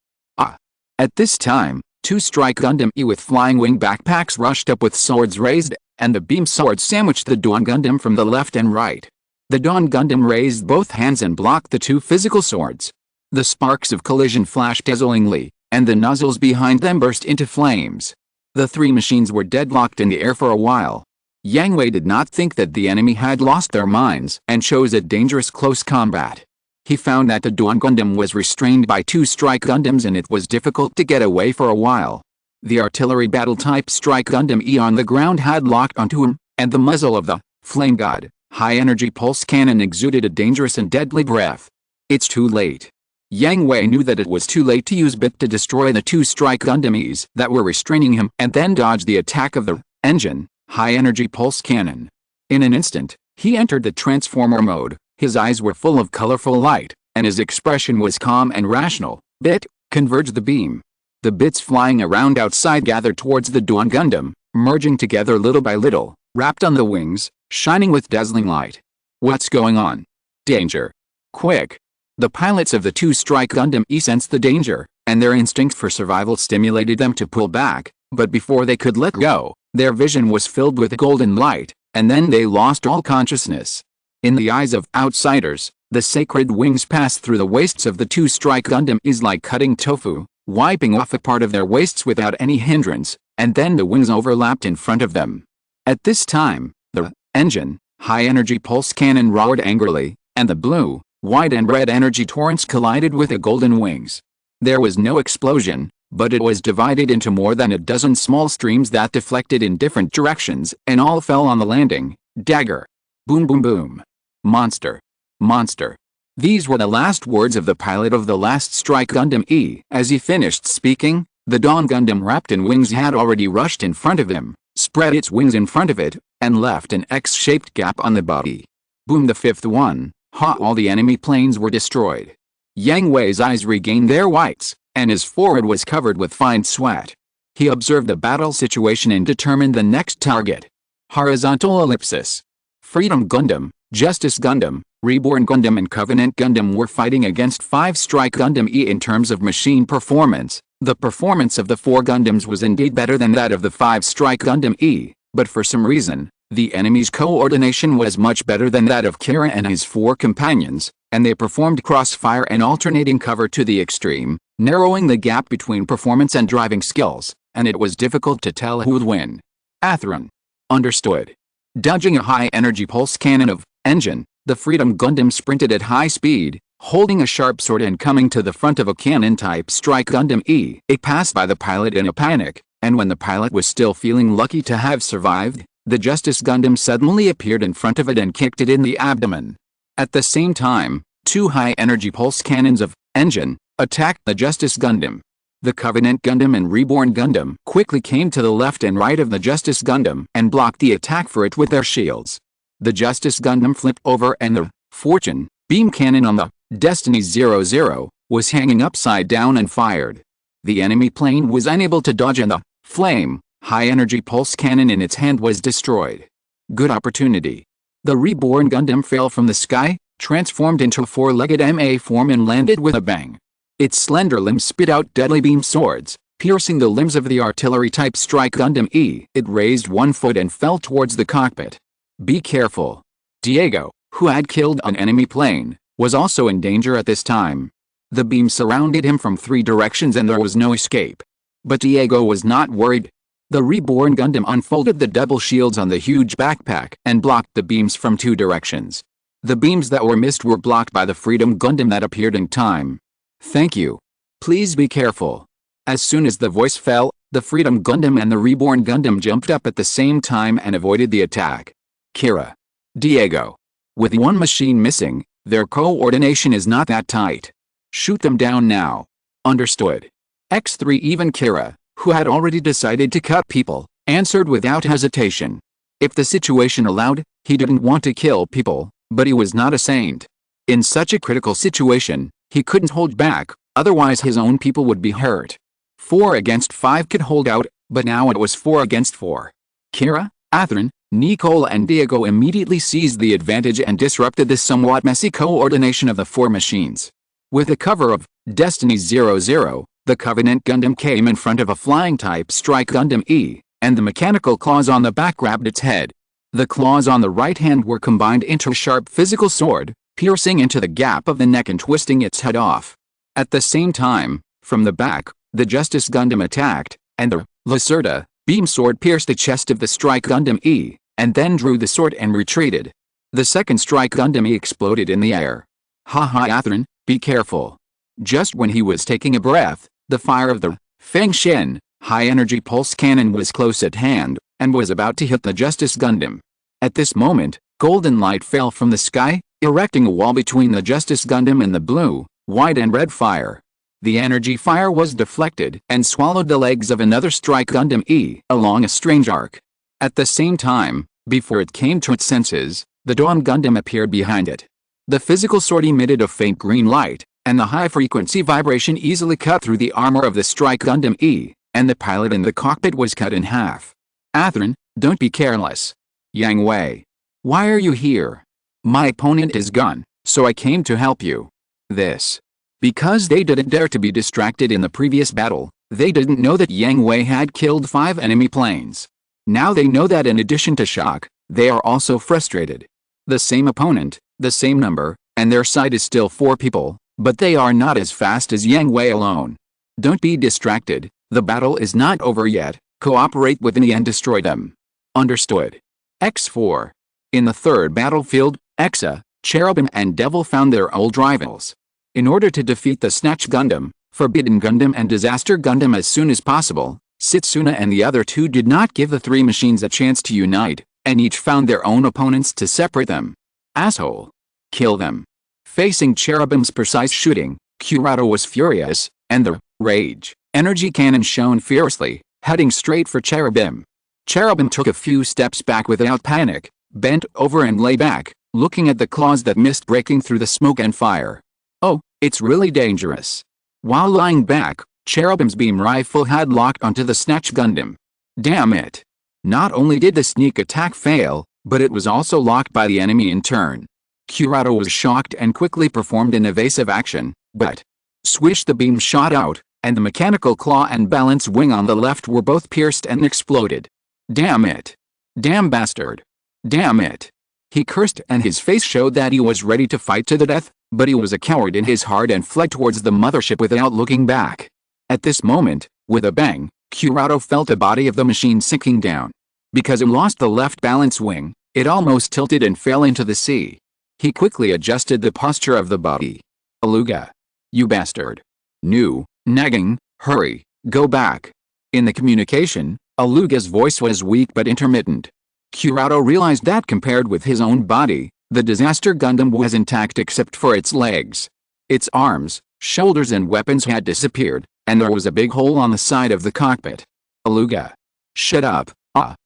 At this time, 2 strike Gundam E with flying wing backpacks rushed up with swords raised, and the beam sword sandwiched the Dawn Gundam from the left and right. The Dawn Gundam raised both hands and blocked the 2 physical swords. The sparks of collision flashed dazzlingly, and the nozzles behind them burst into flames. The 3 machines were deadlocked in the air for a while. Yang Hui did not think that the enemy had lost their minds and chose a dangerous close combat. He found that the Dawn Gundam was restrained by 2 strike Gundams and it was difficult to get away for a while. The artillery battle-type strike Gundam E on the ground had locked onto him, and the muzzle of the Flame God high-energy pulse cannon exuded a dangerous and deadly breath. It's too late. Yang Hui knew that it was too late to use BIT to destroy the 2 strike Gundam Es that were restraining him and then dodge the attack of the engine high-energy pulse cannon. In an instant, he entered the transformer mode. His eyes were full of colorful light, and his expression was calm and rational. BIT, converge the beam. The bits flying around outside gathered towards the Dawn Gundam, merging together little by little, wrapped on the wings, shining with dazzling light. What's going on? Danger. Quick. The pilots of the 2 strike Gundam E sensed the danger, and their instinct for survival stimulated them to pull back, but before they could let go, their vision was filled with golden light, and then they lost all consciousness. In the eyes of outsiders, the sacred wings passed through the waists of the 2 strike Gundam Es like cutting tofu, wiping off a part of their waists without any hindrance, and then the wings overlapped in front of them. At this time, the engine high-energy pulse cannon roared angrily, and the blue, white and red energy torrents collided with the golden wings. There was no explosion, but it was divided into more than a dozen small streams that deflected in different directions and all fell on the landing. Dagger. Boom boom boom. Monster. Monster. These were the last words of the pilot of the last strike Gundam E. As he finished speaking, the Dawn Gundam wrapped in wings had already rushed in front of him, spread its wings in front of it, and left an X-shaped gap on the body. Boom, the 5th one. All the enemy planes were destroyed. Yang Hui's eyes regained their whites, and his forehead was covered with fine sweat. He observed the battle situation and determined the next target. Horizontal ellipsis. Freedom Gundam, Justice Gundam, Reborn Gundam and Covenant Gundam were fighting against 5 strike Gundam E in terms of machine performance. The performance of the 4 Gundams was indeed better than that of the 5 strike Gundam E, but for some reason, the enemy's coordination was much better than that of Kira and his 4 companions, and they performed crossfire and alternating cover to the extreme, narrowing the gap between performance and driving skills, and it was difficult to tell who would win. Atheron. Understood. Dodging a high-energy pulse cannon of engine, the Freedom Gundam sprinted at high speed, holding a sharp sword and coming to the front of a cannon-type strike Gundam E. It passed by the pilot in a panic, and when the pilot was still feeling lucky to have survived, the Justice Gundam suddenly appeared in front of it and kicked it in the abdomen. At the same time, 2 high-energy pulse cannons of engine attacked the Justice Gundam. The Covenant Gundam and Reborn Gundam quickly came to the left and right of the Justice Gundam and blocked the attack for it with their shields. The Justice Gundam flipped over and the Fortune beam cannon on the Destiny 00 was hanging upside down and fired. The enemy plane was unable to dodge and the Flame high-energy pulse cannon in its hand was destroyed. Good opportunity. The Reborn Gundam fell from the sky, transformed into a four-legged MA form and landed with a bang. Its slender limbs spit out deadly beam swords, piercing the limbs of the artillery-type strike Gundam E. It raised one foot and fell towards the cockpit. Be careful. Diego, who had killed an enemy plane, was also in danger at this time. The beam surrounded him from three directions and there was no escape. But Diego was not worried. The reborn Gundam unfolded the double shields on the huge backpack and blocked the beams from two directions. The beams that were missed were blocked by the Freedom Gundam that appeared in time. Thank you. Please be careful. As soon as the voice fell, the Freedom Gundam and the reborn Gundam jumped up at the same time and avoided the attack. Kira. Diego. With one machine missing, their coordination is not that tight. Shoot them down now. Understood. X3. Even Kira, who had already decided to cut people, answered without hesitation. If the situation allowed, he didn't want to kill people, but he was not a saint. In such a critical situation, he couldn't hold back, otherwise his own people would be hurt. 4 against 5 could hold out, but now it was 4 against 4. Kira, Athrun, Nicole and Diego immediately seized the advantage and disrupted the somewhat messy coordination of the four machines. With the cover of Destiny 00, the Covenant Gundam came in front of a flying-type strike Gundam E, and the mechanical claws on the back grabbed its head. The claws on the right hand were combined into a sharp physical sword, piercing into the gap of the neck and twisting its head off. At the same time, from the back, the Justice Gundam attacked, and the Lacerda beam sword pierced the chest of the strike Gundam E, and then drew the sword and retreated. The second strike Gundam E exploded in the air. Haha, Athrun, be careful. Just when he was taking a breath, the fire of the Feng Shen high-energy pulse cannon was close at hand, and was about to hit the Justice Gundam. At this moment, golden light fell from the sky, erecting a wall between the Justice Gundam and the blue, white and red fire. The energy fire was deflected and swallowed the legs of another strike Gundam E along a strange arc. At the same time, before it came to its senses, the Dawn Gundam appeared behind it. The physical sword emitted a faint green light, and the high-frequency vibration easily cut through the armor of the strike Gundam E, and the pilot in the cockpit was cut in half. Athrun, don't be careless. Yang Hui. Why are you here? My opponent is gone, so I came to help you. This. Because they didn't dare to be distracted in the previous battle, they didn't know that Yang Hui had killed 5 enemy planes. Now they know that in addition to shock, they are also frustrated. The same opponent, the same number, and their side is still 4 people, but they are not as fast as Yang Hui alone. Don't be distracted, the battle is not over yet, cooperate with me and destroy them. Understood. X4. In the third battlefield, Exa, Cherubim and Devil found their old rivals. In order to defeat the Snatch Gundam, Forbidden Gundam and Disaster Gundam as soon as possible, Setsuna and the other 2 did not give the 3 machines a chance to unite, and each found their own opponents to separate them. Asshole. Kill them. Facing Cherubim's precise shooting, Kurata was furious, and the Rage energy cannon shone fiercely, heading straight for Cherubim. Cherubim took a few steps back without panic, bent over and lay back, looking at the claws that missed breaking through the smoke and fire. Oh, it's really dangerous. While lying back, Cherubim's beam rifle had locked onto the Snatch Gundam. Damn it. Not only did the sneak attack fail, but it was also locked by the enemy in turn. Kurata was shocked and quickly performed an evasive action, but swish, the beam shot out, and the mechanical claw and balance wing on the left were both pierced and exploded. Damn it. Damn bastard. Damn it. He cursed and his face showed that he was ready to fight to the death, but he was a coward in his heart and fled towards the mothership without looking back. At this moment, with a bang, Kurata felt the body of the machine sinking down. Because it lost the left balance wing, it almost tilted and fell into the sea. He quickly adjusted the posture of the body. Aluga. You bastard. Nu, nagging, hurry, go back. In the communication, Aluga's voice was weak but intermittent. Kurata realized that compared with his own body, the Disaster Gundam was intact except for its legs. Its arms, shoulders and weapons had disappeared, and there was a big hole on the side of the cockpit. Aluga. Shut up,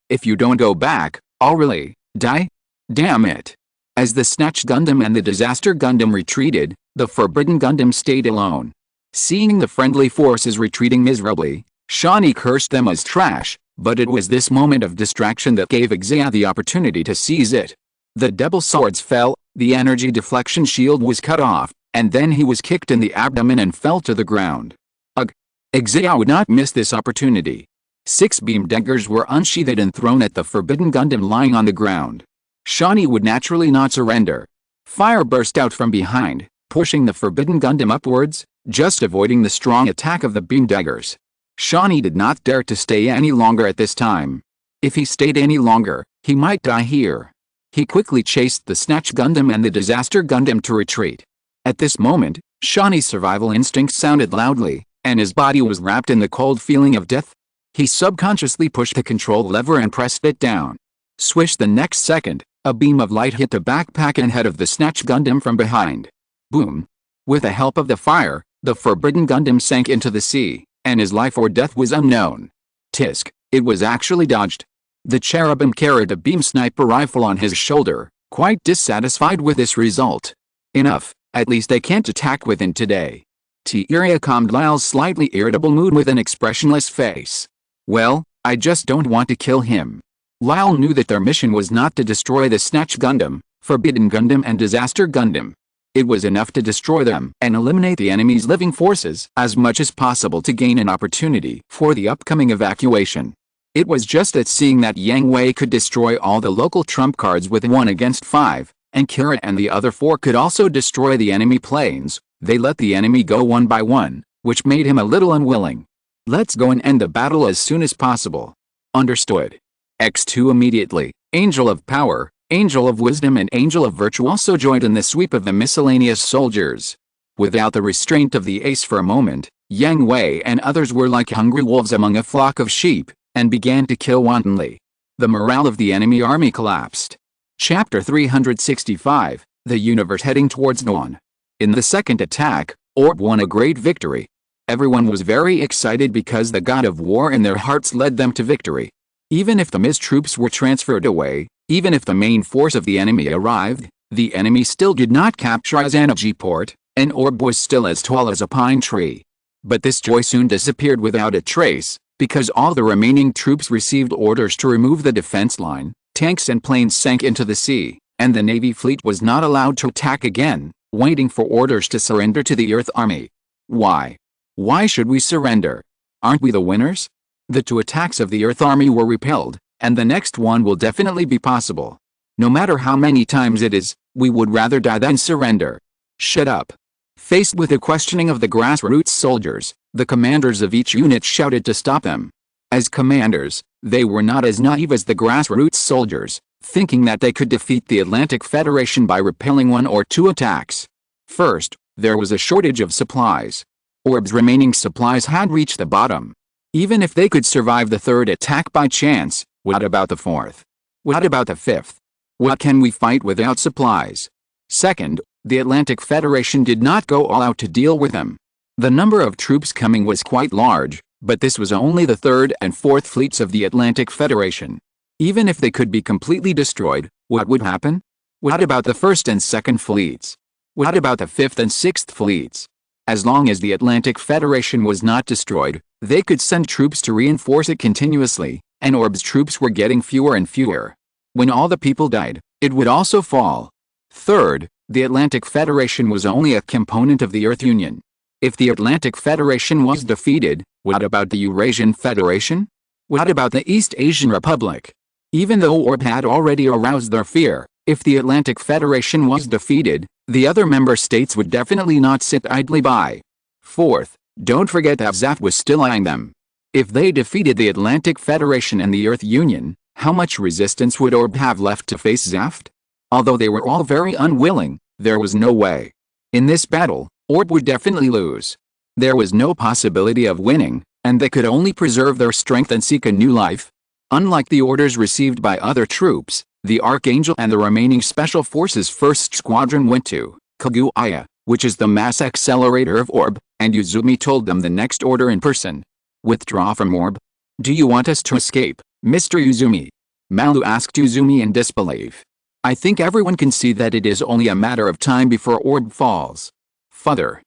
if you don't go back, I'll really die? Damn it. As the Snatch Gundam and the Disaster Gundam retreated, the Forbidden Gundam stayed alone. Seeing the friendly forces retreating miserably, Shawnee cursed them as trash, but it was this moment of distraction that gave Exia the opportunity to seize it. The double swords fell, The energy deflection shield was cut off, and then he was kicked in the abdomen and fell to the ground. Ugh! Xiao would not miss this opportunity. 6 beam daggers were unsheathed and thrown at the forbidden Gundam lying on the ground. Shawnee would naturally not surrender. Fire burst out from behind, pushing the forbidden Gundam upwards, just avoiding the strong attack of the beam daggers. Shawnee did not dare to stay any longer at this time. If he stayed any longer, he might die here. He quickly chased the Snatch Gundam and the Disaster Gundam to retreat. At this moment, Shawnee's survival instinct sounded loudly, and his body was wrapped in the cold feeling of death. He subconsciously pushed the control lever and pressed it down. Swish! The next second, a beam of light hit the backpack and head of the Snatch Gundam from behind. Boom! With the help of the fire, the forbidden Gundam sank into the sea, and his life or death was unknown. Tisk! It was actually dodged. The cherubim carried a beam sniper rifle on his shoulder, quite dissatisfied with this result. Enough, at least they can't attack within today. Tieria calmed Lyle's slightly irritable mood with an expressionless face. Well, I just don't want to kill him. Lyle knew that their mission was not to destroy the Snatch Gundam, Forbidden Gundam and Disaster Gundam. It was enough to destroy them and eliminate the enemy's living forces as much as possible to gain an opportunity for the upcoming evacuation. It was just that seeing that Yang Hui could destroy all the local trump cards with 1 against 5, and Kira and the other 4 could also destroy the enemy planes, they let the enemy go one by one, which made him a little unwilling. Let's go and end the battle as soon as possible. Understood. X2 immediately, Angel of Power, Angel of Wisdom and Angel of Virtue also joined in the sweep of the miscellaneous soldiers. Without the restraint of the ace for a moment, Yang Hui and others were like hungry wolves among a flock of sheep, and began to kill wantonly. The morale of the enemy army collapsed. Chapter 365, The Universe Heading Towards Dawn. In the second attack, Orb won a great victory. Everyone was very excited because the god of war in their hearts led them to victory. Even if the MIS troops were transferred away, even if the main force of the enemy arrived, the enemy still did not capture his energy port, and Orb was still as tall as a pine tree. But this joy soon disappeared without a trace, because all the remaining troops received orders to remove the defense line, tanks and planes sank into the sea, and the Navy fleet was not allowed to attack again, waiting for orders to surrender to the Earth Army. Why? Why should we surrender? Aren't we the winners? The 2 attacks of the Earth Army were repelled, and the next one will definitely be possible. No matter how many times it is, we would rather die than surrender. Shut up. Faced with the questioning of the grassroots soldiers, the commanders of each unit shouted to stop them. As commanders, they were not as naive as the grassroots soldiers, thinking that they could defeat the Atlantic Federation by repelling 1 or 2 attacks. First, there was a shortage of supplies. Orb's remaining supplies had reached the bottom. Even if they could survive the 3rd attack by chance, what about the 4th? What about the 5th? What can we fight without supplies? Second, the Atlantic Federation did not go all out to deal with them. The number of troops coming was quite large, but this was only the 3rd and 4th fleets of the Atlantic Federation. Even if they could be completely destroyed, what would happen? What about the 1st and 2nd fleets? What about the 5th and 6th fleets? As long as the Atlantic Federation was not destroyed, they could send troops to reinforce it continuously, and Orb's troops were getting fewer and fewer. When all the people died, it would also fall. Third, the Atlantic Federation was only a component of the Earth Union. If the Atlantic Federation was defeated, what about the Eurasian Federation? What about the East Asian Republic? Even though Orb had already aroused their fear, if the Atlantic Federation was defeated, the other member states would definitely not sit idly by. Fourth, don't forget that Zaf was still eyeing them. If they defeated the Atlantic Federation and the Earth Union, how much resistance would Orb have left to face Zaft? Although they were all very unwilling, there was no way. In this battle, Orb would definitely lose. There was no possibility of winning, and they could only preserve their strength and seek a new life. Unlike the orders received by other troops, the Archangel and the remaining Special Forces 1st Squadron went to Kaguya, which is the mass accelerator of Orb, and Uzumi told them the next order in person. Withdraw from Orb. Do you want us to escape, Mr. Uzumi? Malu asked Uzumi in disbelief. I think everyone can see that it is only a matter of time before Orb falls. Father,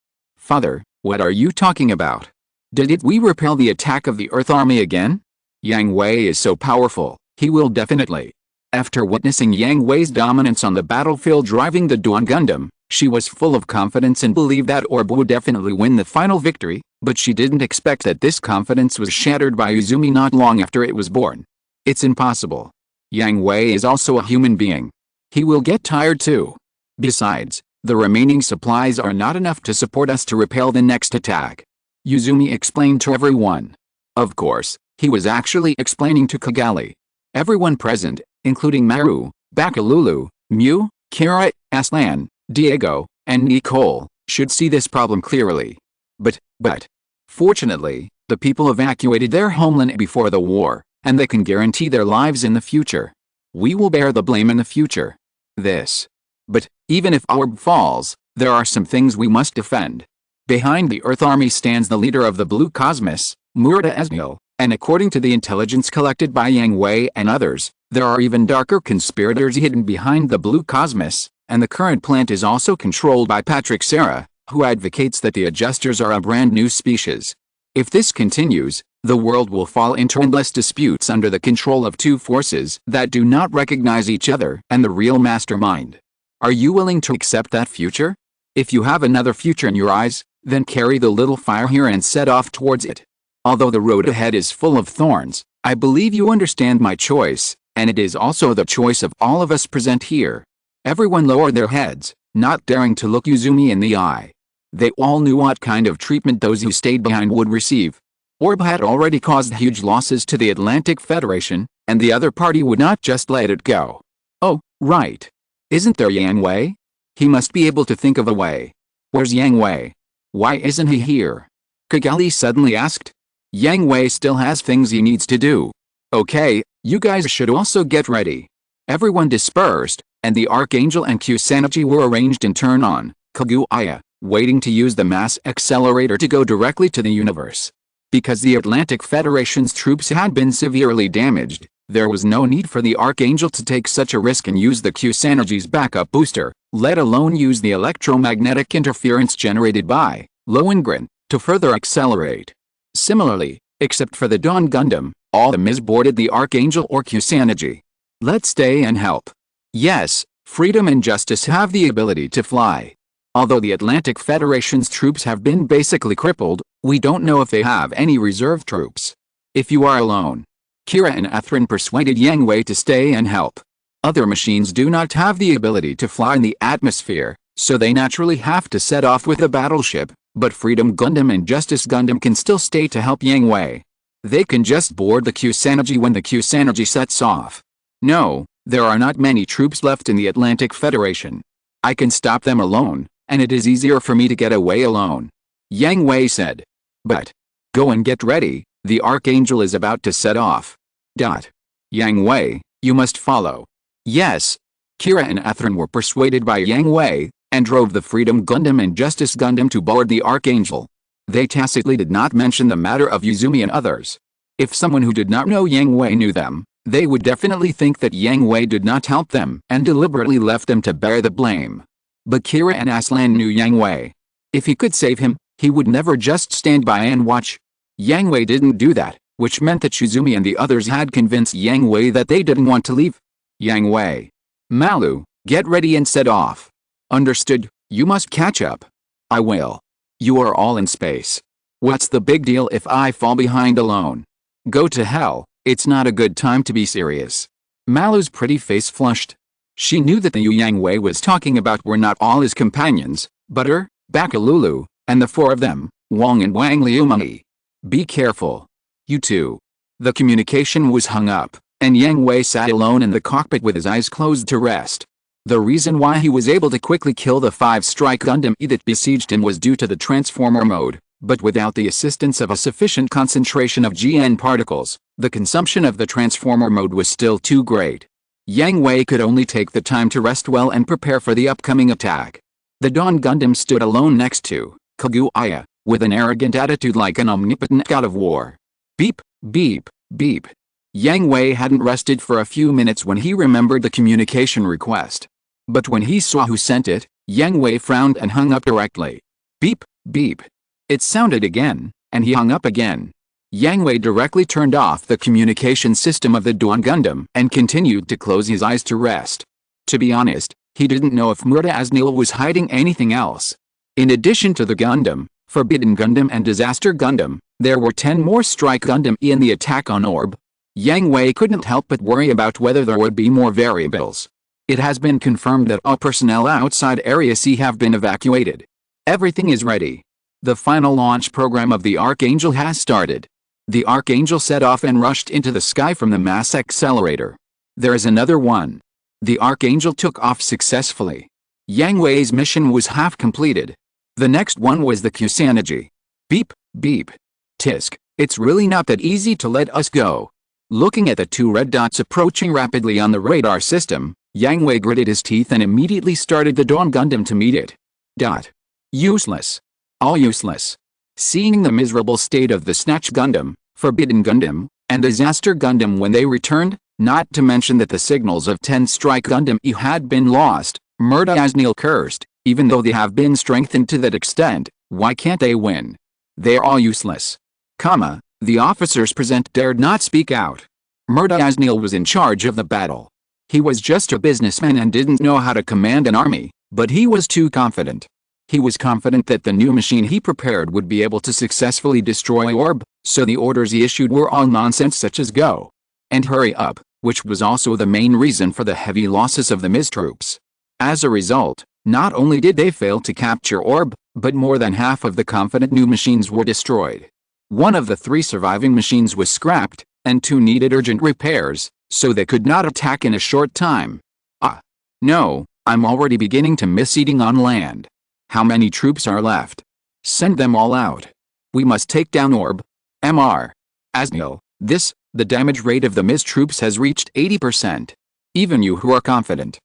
what are you talking about? Did we repel the attack of the Earth Army again? Yang Hui is so powerful, he will definitely. After witnessing Yang Hui's dominance on the battlefield driving the Dawn Gundam, she was full of confidence and believed that orb would definitely win the final victory, but she didn't expect that this confidence was shattered by Izumi not long after it was born. It's impossible. Yang Hui is also a human being. He will get tired too. Besides, the remaining supplies are not enough to support us to repel the next attack. Izumi explained to everyone. Of course, he was actually explaining to Kigali. Everyone present, including Maru, Bakalulu, Mew, Kira, Aslan, Diego, and Nicole, should see this problem clearly. But, fortunately, the people evacuated their homeland before the war, and they can guarantee their lives in the future. We will bear the blame in the future. But, even if orb falls, there are some things we must defend. Behind the Earth Army stands the leader of the Blue Cosmos, Murata Esmail, and according to the intelligence collected by Yang Hui and others, there are even darker conspirators hidden behind the Blue Cosmos, and the current plant is also controlled by Patrick Serra, who advocates that the adjusters are a brand new species. If this continues, the world will fall into endless disputes under the control of two forces that do not recognize each other and the real mastermind. Are you willing to accept that future? If you have another future in your eyes, then carry the little fire here and set off towards it. Although the road ahead is full of thorns, I believe you understand my choice, and it is also the choice of all of us present here. Everyone lowered their heads, not daring to look Izumi in the eye. They all knew what kind of treatment those who stayed behind would receive. Orb had already caused huge losses to the Atlantic Federation, and the other party would not just let it go. Oh, right. Isn't there Yang Hui? He must be able to think of a way. Where's Yang Hui? Why isn't he here? Kigali suddenly asked. Yang Hui still has things he needs to do. Okay, you guys should also get ready. Everyone dispersed, and the Archangel and Kusanagi were arranged in turn on Kaguya, waiting to use the mass accelerator to go directly to the universe. Because the Atlantic Federation's troops had been severely damaged, there was no need for the Archangel to take such a risk and use the Kusanagi's backup booster, let alone use the electromagnetic interference generated by Lohengrin to further accelerate. Similarly, except for the Dawn Gundam, all the Ms boarded the Archangel or Kusanagi. Let's stay and help. Yes, freedom and justice have the ability to fly. Although the Atlantic Federation's troops have been basically crippled, we don't know if they have any reserve troops. If you are alone, Kira and Athrin persuaded Yang Hui to stay and help. Other machines do not have the ability to fly in the atmosphere, so they naturally have to set off with a battleship, but Freedom Gundam and Justice Gundam can still stay to help Yang Hui. They can just board the Kusanagi when the Kusanagi sets off. No, there are not many troops left in the Atlantic Federation. I can stop them alone, and it is easier for me to get away alone. Yang Hui said. But, go and get ready, the Archangel is about to set off. Yang Hui, you must follow. Yes. Kira and Athrin were persuaded by Yang Hui, and drove the Freedom Gundam and Justice Gundam to board the Archangel. They tacitly did not mention the matter of Izumi and others. If someone who did not know Yang Hui knew them, they would definitely think that Yang Hui did not help them and deliberately left them to bear the blame. But Kira and Aslan knew Yang Hui. If he could save him, he would never just stand by and watch. Yang Hui didn't do that, which meant that Izumi and the others had convinced Yang Hui that they didn't want to leave. Yang Hui. Malu, get ready and set off. Understood, you must catch up. I will. You are all in space. What's the big deal if I fall behind alone? Go to hell, it's not a good time to be serious. Malu's pretty face flushed. She knew that the Yang Hui was talking about were not all his companions, but her, Bakalulu, and the four of them, Wang and Wang Liumai. Be careful. You too. The communication was hung up, and Yang Hui sat alone in the cockpit with his eyes closed to rest. The reason why he was able to quickly kill the 5-strike Gundam that besieged him was due to the transformer mode, but without the assistance of a sufficient concentration of GN particles, the consumption of the transformer mode was still too great. Yang Hui could only take the time to rest well and prepare for the upcoming attack. The Dawn Gundam stood alone next to Kaguya, with an arrogant attitude like an omnipotent god of war. Beep, beep, beep. Yang Hui hadn't rested for a few minutes when he remembered the communication request. But when he saw who sent it, Yang Hui frowned and hung up directly. Beep, beep. It sounded again, and he hung up again. Yang Hui directly turned off the communication system of the Dawn Gundam and continued to close his eyes to rest. To be honest, he didn't know if Murta Asnil was hiding anything else. In addition to the Gundam, Forbidden Gundam and Disaster Gundam, there were 10 more Strike Gundam in the attack on Orb. Yang Hui couldn't help but worry about whether there would be more variables. It has been confirmed that all personnel outside Area C have been evacuated. Everything is ready. The final launch program of the Archangel has started. The Archangel set off and rushed into the sky from the mass accelerator. There is another one. The Archangel took off successfully. Yang Hui's mission was half completed. The next one was the Kusanagi. Beep, beep. Tisk, it's really not that easy to let us go. Looking at the 2 red dots approaching rapidly on the radar system, Yang Hui gritted his teeth and immediately started the Dawn Gundam to meet it. Useless. All useless. Seeing the miserable state of the Snatch Gundam, Forbidden Gundam, and Disaster Gundam when they returned, not to mention that the signals of 10 Strike Gundam had been lost, Murta Asnil cursed, even though they have been strengthened to that extent, why can't they win? They're all useless. The officers present dared not speak out. Murta Asnil was in charge of the battle. He was just a businessman and didn't know how to command an army, but he was too confident. He was confident that the new machine he prepared would be able to successfully destroy Orb, so the orders he issued were all nonsense such as go and hurry up, which was also the main reason for the heavy losses of the MIS troops. As a result, not only did they fail to capture Orb, but more than half of the confident new machines were destroyed. One of the 3 surviving machines was scrapped, and 2 needed urgent repairs, so they could not attack in a short time. No, I'm already beginning to miss eating on land. How many troops are left? Send them all out. We must take down Orb. Mr. Asnil, the damage rate of the MIS troops has reached 80%. Even you who are confident.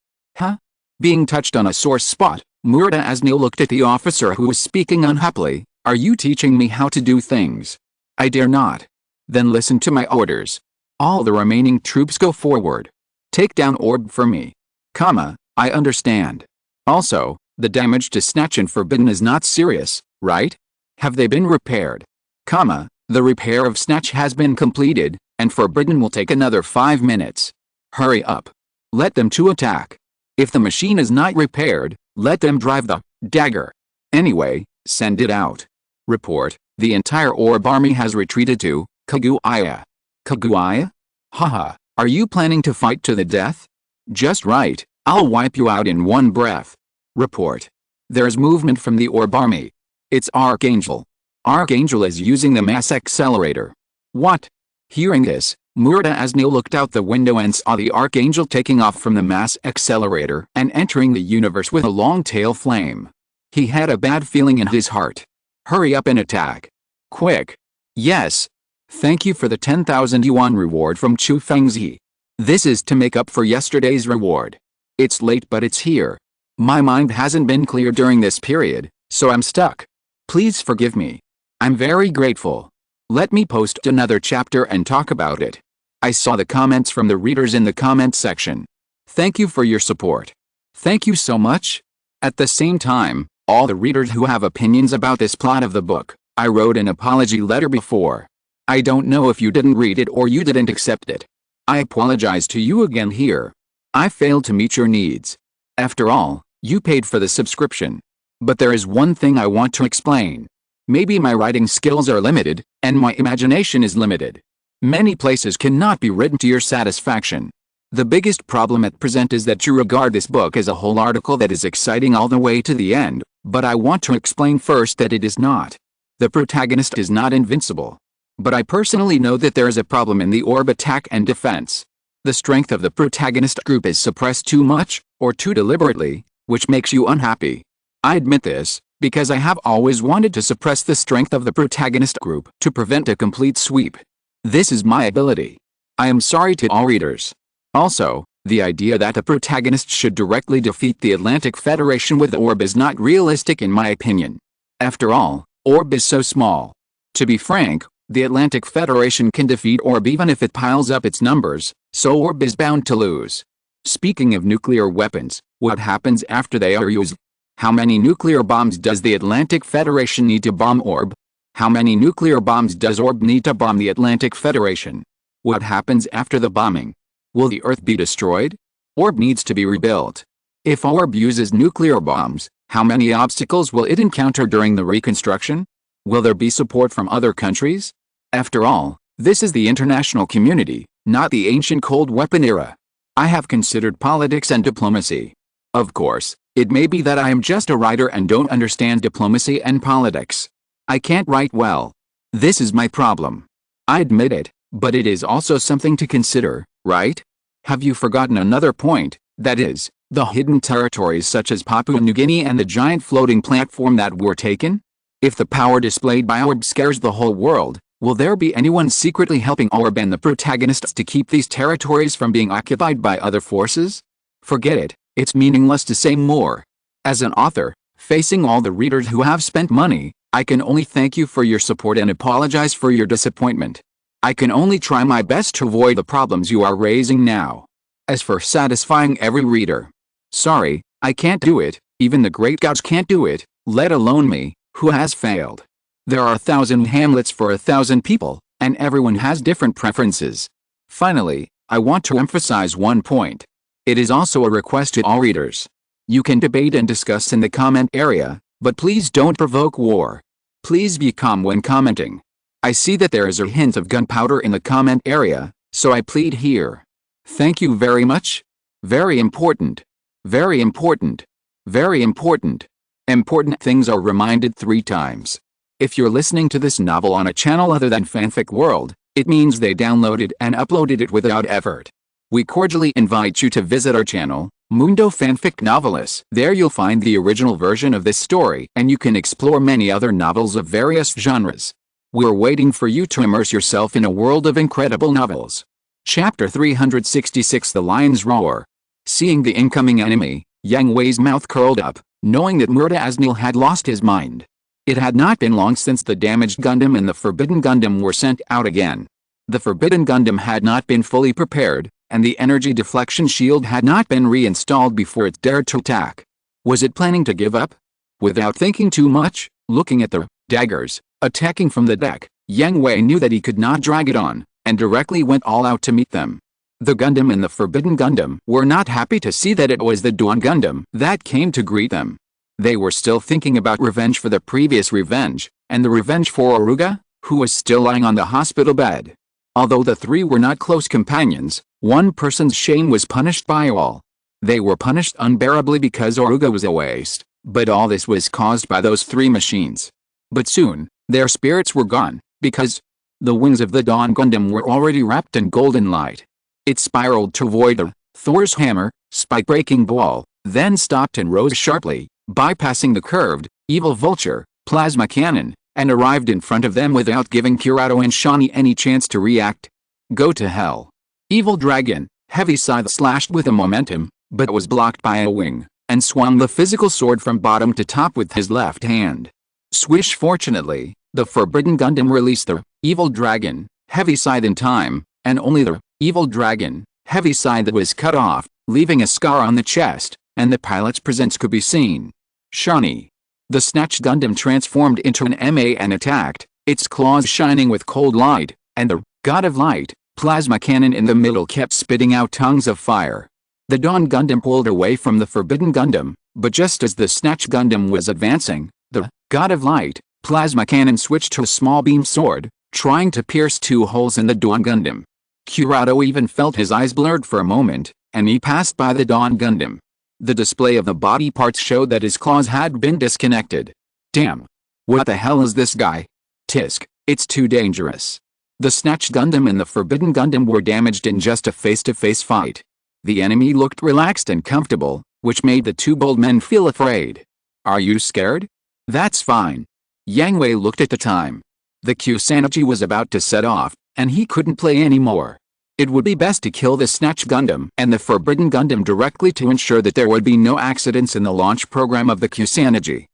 Being touched on a sore spot, Murta Asnil looked at the officer who was speaking unhappily. Are you teaching me how to do things? I dare not. Then listen to my orders. All the remaining troops go forward. Take down Orb for me. I understand. Also, the damage to Snatch and Forbidden is not serious, right? Have they been repaired? The repair of Snatch has been completed, and Forbidden will take another 5 minutes. Hurry up. Let them 2 attack. If the machine is not repaired, let them drive the dagger. Anyway, send it out. Report, the entire Orb army has retreated to Kaguya. Kaguya? Haha, are you planning to fight to the death? Just right, I'll wipe you out in one breath. Report. There's movement from the Orb army. It's Archangel. Archangel is using the mass accelerator. What? Hearing this, Murta Asnil looked out the window and saw the Archangel taking off from the mass accelerator and entering the universe with a long tail flame. He had a bad feeling in his heart. Hurry up and attack. Quick. Yes. Thank you for the 10,000 yuan reward from Chu Fengzi. This is to make up for yesterday's reward. It's late but it's here. My mind hasn't been clear during this period, so I'm stuck. Please forgive me. I'm very grateful. Let me post another chapter and talk about it. I saw the comments from the readers in the comment section. Thank you for your support. Thank you so much. At the same time, all the readers who have opinions about this plot of the book, I wrote an apology letter before. I don't know if you didn't read it or you didn't accept it. I apologize to you again here. I failed to meet your needs. After all, you paid for the subscription. But there is one thing I want to explain. Maybe my writing skills are limited, and my imagination is limited. Many places cannot be written to your satisfaction. The biggest problem at present is that you regard this book as a whole article that is exciting all the way to the end, but I want to explain first that it is not. The protagonist is not invincible. But I personally know that there is a problem in the Orb attack and defense. The strength of the protagonist group is suppressed too much, or too deliberately, which makes you unhappy. I admit this, because I have always wanted to suppress the strength of the protagonist group to prevent a complete sweep. This is my ability. I am sorry to all readers. Also, the idea that the protagonist should directly defeat the Atlantic Federation with Orb is not realistic in my opinion. After all, Orb is so small. To be frank, the Atlantic Federation can defeat Orb even if it piles up its numbers, so Orb is bound to lose. Speaking of nuclear weapons, what happens after they are used? How many nuclear bombs does the Atlantic Federation need to bomb Orb? How many nuclear bombs does Orb need to bomb the Atlantic Federation? What happens after the bombing? Will the Earth be destroyed? Orb needs to be rebuilt. If Orb uses nuclear bombs, how many obstacles will it encounter during the reconstruction? Will there be support from other countries? After all, this is the international community, not the ancient cold weapon era. I have considered politics and diplomacy. Of course, it may be that I am just a writer and don't understand diplomacy and politics. I can't write well. This is my problem. I admit it, but it is also something to consider, right? Have you forgotten another point, that is, the hidden territories such as Papua New Guinea and the giant floating platform that were taken? If the power displayed by Orb scares the whole world, will there be anyone secretly helping Orb and the protagonists to keep these territories from being occupied by other forces? Forget it, it's meaningless to say more. As an author, facing all the readers who have spent money, I can only thank you for your support and apologize for your disappointment. I can only try my best to avoid the problems you are raising now. As for satisfying every reader, sorry, I can't do it, even the great gods can't do it, let alone me, who has failed. There are 1,000 Hamlets for 1,000 people, and everyone has different preferences. Finally, I want to emphasize one point. It is also a request to all readers. You can debate and discuss in the comment area, but please don't provoke war. Please be calm when commenting. I see that there is a hint of gunpowder in the comment area, so I plead here. Thank you very much. Very important. Very important. Very important. Important things are reminded 3 times. If you're listening to this novel on a channel other than Fanfic World, it means they downloaded and uploaded it without effort. We cordially invite you to visit our channel, Mundo Fanfic Novelis. There you'll find the original version of this story and you can explore many other novels of various genres. We're waiting for you to immerse yourself in a world of incredible novels. Chapter 366 The Lion's Roar. Seeing the incoming enemy, Yang Hui's mouth curled up, knowing that Murta Asnil had lost his mind. It had not been long since the damaged Gundam and the Forbidden Gundam were sent out again. The Forbidden Gundam had not been fully prepared, and the energy deflection shield had not been reinstalled before it dared to attack. Was it planning to give up? Without thinking too much, looking at the daggers attacking from the deck, Yang Hui knew that he could not drag it on, and directly went all out to meet them. The Gundam and the Forbidden Gundam were not happy to see that it was the Dawn Gundam that came to greet them. They were still thinking about revenge for the previous revenge, and the revenge for Aruga, who was still lying on the hospital bed. Although the 3 were not close companions, one person's shame was punished by all. They were punished unbearably because Aruga was a waste, but all this was caused by those 3 machines. But soon, their spirits were gone, because the wings of the Dawn Gundam were already wrapped in golden light. It spiraled to avoid Thor's hammer, spike-breaking ball, then stopped and rose sharply, bypassing the curved, evil vulture, plasma cannon, and arrived in front of them without giving Kurado and Shani any chance to react. Go to hell. Evil Dragon, heavy scythe slashed with a momentum, but was blocked by a wing, and swung the physical sword from bottom to top with his left hand. Swish. Fortunately, the Forbidden Gundam released the Evil Dragon, heavy scythe in time, and only the Evil Dragon, heavy scythe was cut off, leaving a scar on the chest, and the pilot's presence could be seen. Shani. The Snatch Gundam transformed into an MA and attacked, its claws shining with cold light, and the God of Light plasma cannon in the middle kept spitting out tongues of fire. The Dawn Gundam pulled away from the Forbidden Gundam, but just as the Snatch Gundam was advancing, the God of Light plasma cannon switched to a small beam sword, trying to pierce 2 holes in the Dawn Gundam. Kurado even felt his eyes blurred for a moment, and he passed by the Dawn Gundam. The display of the body parts showed that his claws had been disconnected. Damn. What the hell is this guy? Tisk, it's too dangerous. The Snatch Gundam and the Forbidden Gundam were damaged in just a face-to-face fight. The enemy looked relaxed and comfortable, which made the 2 bold men feel afraid. Are you scared? That's fine. Yang Hui looked at the time. The Kusanagi was about to set off, and he couldn't play anymore. It would be best to kill the Snatch Gundam and the Forbidden Gundam directly to ensure that there would be no accidents in the launch program of the Kusanagi.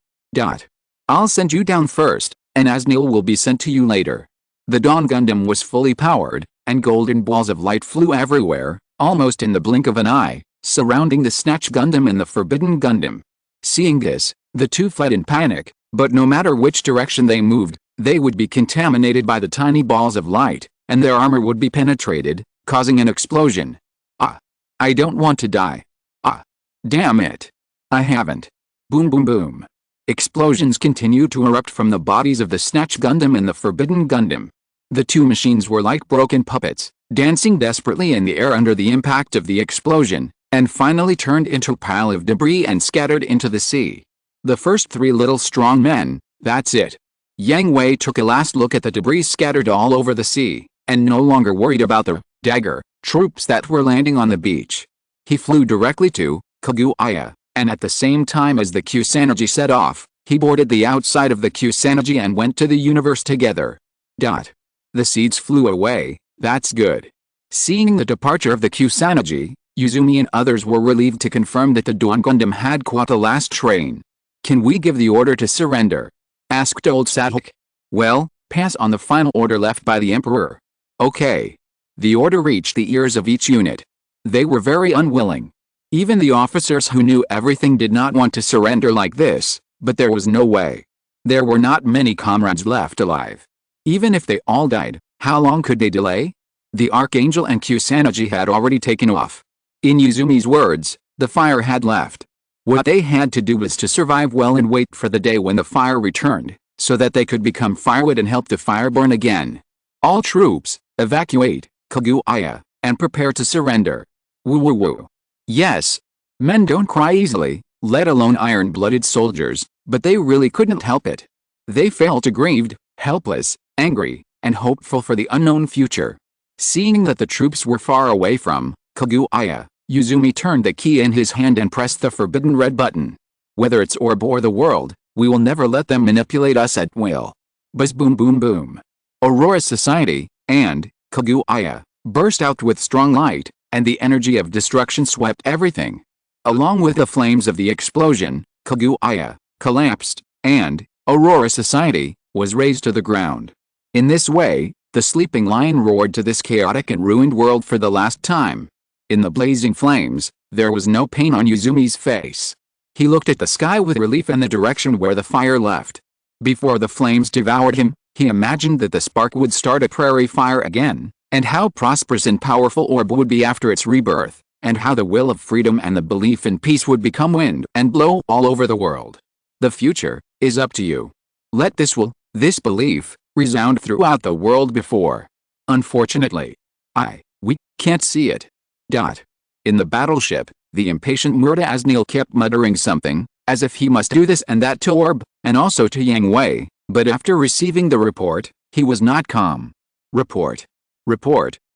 I'll send you down first, and Asnil will be sent to you later. The Dawn Gundam was fully powered, and golden balls of light flew everywhere, almost in the blink of an eye, surrounding the Snatch Gundam and the Forbidden Gundam. Seeing this, the 2 fled in panic, but no matter which direction they moved, They would be contaminated by the tiny balls of light, and their armor would be penetrated, causing an explosion. Ah. I don't want to die. Ah. Damn it. I haven't. Boom boom boom. Explosions continue to erupt from the bodies of the Snatch Gundam and the Forbidden Gundam. The two machines were like broken puppets, dancing desperately in the air under the impact of the explosion, and finally turned into a pile of debris and scattered into the sea. The first three little strong men, that's it. Yang Hui took a last look at the debris scattered all over the sea, and no longer worried about the dagger troops that were landing on the beach. He flew directly to Kaguya, and at the same time as the Kusanagi set off, he boarded the outside of the Kusanagi and went to the universe together. The seeds flew away, that's good. Seeing the departure of the Kusanagi, Yuzumi and others were relieved to confirm that the Dawn Gundam had caught the last train. Can we give the order to surrender? Asked old Sadok. Well, pass on the final order left by the Emperor. Okay. The order reached the ears of each unit. They were very unwilling. Even the officers who knew everything did not want to surrender like this, but there was no way. There were not many comrades left alive. Even if they all died, how long could they delay? The Archangel and Kusanagi had already taken off. In Yuzumi's words, the fire had left. What they had to do was to survive well and wait for the day when the fire returned, so that they could become firewood and help the fire burn again. All troops, evacuate Kaguya, and prepare to surrender. Woo woo woo. Yes. Men don't cry easily, let alone iron-blooded soldiers, but they really couldn't help it. They felt aggrieved, helpless, angry, and hopeful for the unknown future. Seeing that the troops were far away from Kaguya, Yuzumi turned the key in his hand and pressed the forbidden red button. Whether it's orb or the world, we will never let them manipulate us at will. Buzz boom boom boom. Aurora Society, and Kaguya, burst out with strong light, and the energy of destruction swept everything. Along with the flames of the explosion, Kaguya collapsed, and Aurora Society was razed to the ground. In this way, the sleeping lion roared to this chaotic and ruined world for the last time. In the blazing flames, there was no pain on Yuzumi's face. He looked at the sky with relief and the direction where the fire left. Before the flames devoured him, he imagined that the spark would start a prairie fire again, and how prosperous and powerful Orb would be after its rebirth, and how the will of freedom and the belief in peace would become wind and blow all over the world. The future is up to you. Let this will, this belief, resound throughout the world before. Unfortunately, we can't see it. In the battleship, the impatient Murta Asnil kept muttering something, as if he must do this and that to Orb, and also to Yang Hui, but after receiving the report, he was not calm. Report,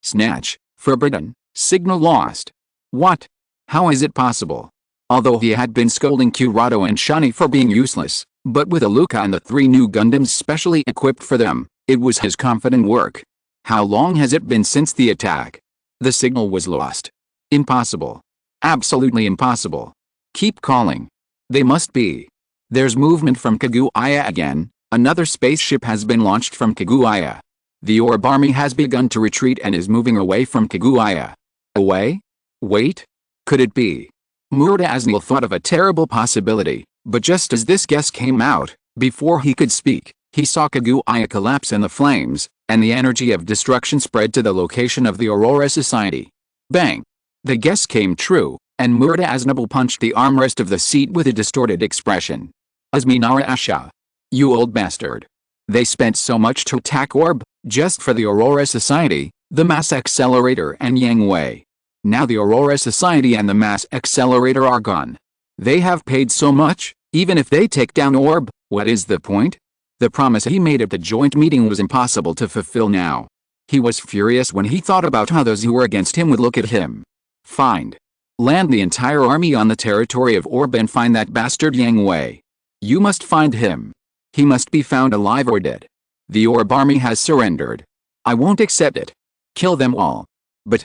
Snatch, forbidden, signal lost. What? How is it possible? Although he had been scolding Kurado and Shani for being useless, but with Aluka and the 3 new Gundams specially equipped for them, it was his confident work. How long has it been since the attack? The signal was lost. Impossible. Absolutely impossible. Keep calling. They must be. There's movement from Kaguya again. Another spaceship has been launched from Kaguya. The Orb army has begun to retreat and is moving away from Kaguya. Away? Wait? Could it be? Murta Asnil thought of a terrible possibility, but just as this guess came out, before he could speak, he saw Kaguya collapse in the flames, and the energy of destruction spread to the location of the Aurora Society. Bang! The guess came true, and Murta Asnil punched the armrest of the seat with a distorted expression. Asminara Asha. You old bastard. They spent so much to attack Orb, just for the Aurora Society, the Mass Accelerator and Yang Hui. Now the Aurora Society and the Mass Accelerator are gone. They have paid so much, even if they take down Orb, what is the point? The promise he made at the joint meeting was impossible to fulfill now. He was furious when he thought about how those who were against him would look at him. Find. Land the entire army on the territory of Orb and find that bastard Yang Hui. You must find him. He must be found alive or dead. The Orb army has surrendered. I won't accept it. Kill them all. But.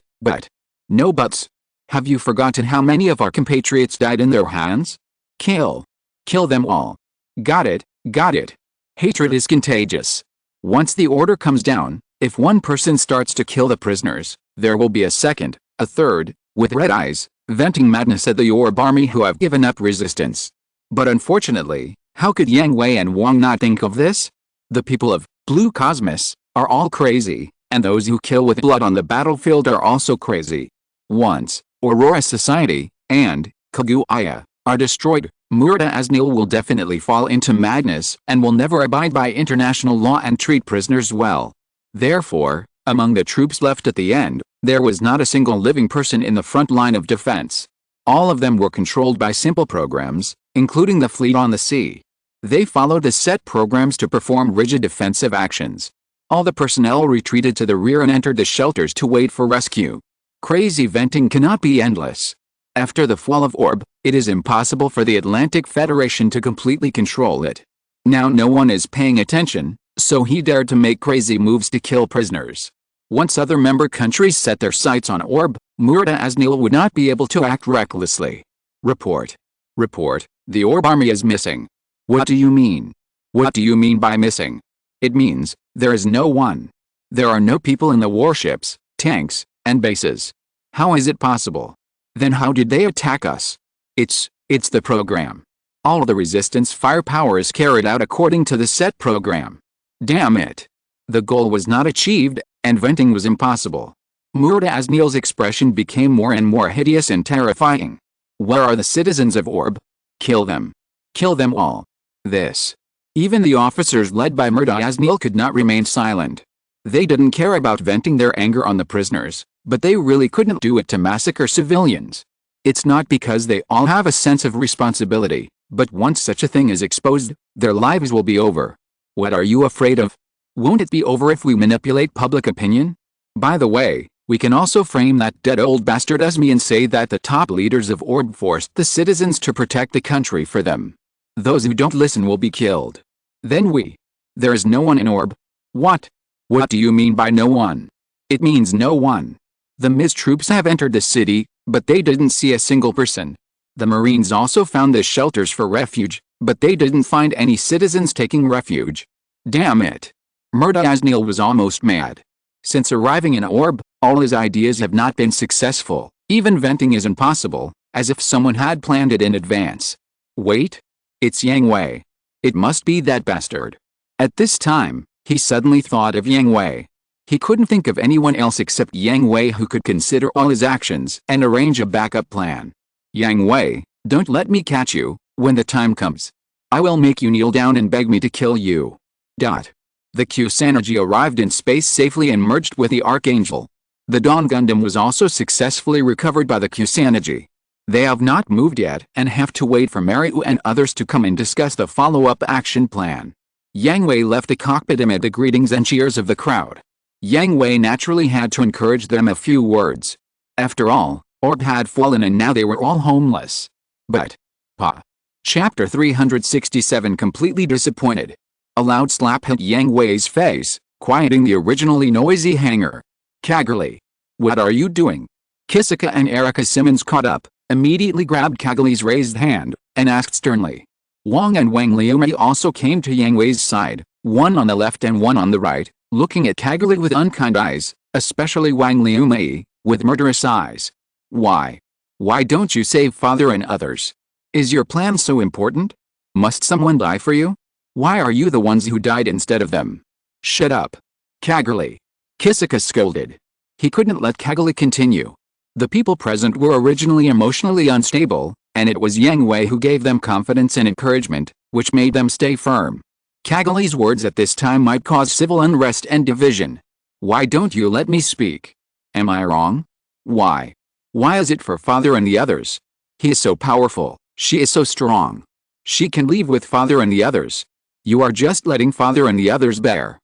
No buts. Have you forgotten how many of our compatriots died in their hands? Kill them all. Got it. Hatred is contagious. Once the order comes down, if one person starts to kill the prisoners, there will be a second, a third, with red eyes, venting madness at the Orb army who have given up resistance. But unfortunately, how could Yang Hui and Wang not think of this? The people of Blue Cosmos are all crazy, and those who kill with blood on the battlefield are also crazy. Once Aurora Society and Kaguya are destroyed, Murata Asnil will definitely fall into madness and will never abide by international law and treat prisoners well. Therefore, among the troops left at the end, there was not a single living person in the front line of defense. All of them were controlled by simple programs, including the fleet on the sea. They followed the set programs to perform rigid defensive actions. All the personnel retreated to the rear and entered the shelters to wait for rescue. Crazy venting cannot be endless. After the fall of Orb, it is impossible for the Atlantic Federation to completely control it. Now no one is paying attention, so he dared to make crazy moves to kill prisoners. Once other member countries set their sights on Orb, Murata Asnil would not be able to act recklessly. Report. Report, the Orb army is missing. What do you mean? What do you mean by missing? It means, there is no one. There are no people in the warships, tanks, and bases. How is it possible? Then how did they attack us? It's the program. All the resistance firepower is carried out according to the set program. Damn it. The goal was not achieved, and venting was impossible. Murata Asnil's expression became more and more hideous and terrifying. Where are the citizens of Orb? Kill them. Kill them all. Even the officers led by Murata Asnil could not remain silent. They didn't care about venting their anger on the prisoners, but they really couldn't do it to massacre civilians. It's not because they all have a sense of responsibility, but once such a thing is exposed, their lives will be over. What are you afraid of? Won't it be over if we manipulate public opinion? By the way, we can also frame that dead old bastard as me and say that the top leaders of Orb forced the citizens to protect the country for them. Those who don't listen will be killed. Then there is no one in Orb. What? What do you mean by no one? It means no one. The Miz troops have entered the city, but they didn't see a single person. The Marines also found the shelters for refuge, but they didn't find any citizens taking refuge. Damn it. Murata Asnil was almost mad. Since arriving in Orb, all his ideas have not been successful. Even venting is impossible, as if someone had planned it in advance. Wait. It's Yang Hui. It must be that bastard. At this time, he suddenly thought of Yang Hui. He couldn't think of anyone else except Yang Hui who could consider all his actions and arrange a backup plan. Yang Hui, don't let me catch you. When the time comes, I will make you kneel down and beg me to kill you. The Kusanagi arrived in space safely and merged with the Archangel. The Dawn Gundam was also successfully recovered by the Kusanagi. They have not moved yet and have to wait for Mariu and others to come and discuss the follow-up action plan. Yang Hui left the cockpit amid the greetings and cheers of the crowd. Yang Hui naturally had to encourage them a few words. After all, Orb had fallen and now they were all homeless. But, Chapter 367 completely disappointed. A loud slap hit Yang Hui's face, quieting the originally noisy hangar. Cagerly. What are you doing? Kisaka and Erica Simmons caught up, immediately grabbed Cagerly's raised hand, and asked sternly. Wang and Wang Liumi also came to Yang Hui's side, one on the left and one on the right, looking at Cagerly with unkind eyes, especially Wang Liumi, with murderous eyes. Why? Why don't you save father and others? Is your plan so important? Must someone die for you? Why are you the ones who died instead of them? Shut up. Cagerly. Kisaka scolded. He couldn't let Cagerly continue. The people present were originally emotionally unstable, and it was Yang Hui who gave them confidence and encouragement, which made them stay firm. Cagerly's words at this time might cause civil unrest and division. Why don't you let me speak? Am I wrong? Why? Why is it for father and the others? He is so powerful, she is so strong. She can leave with father and the others. You are just letting father and the others bear.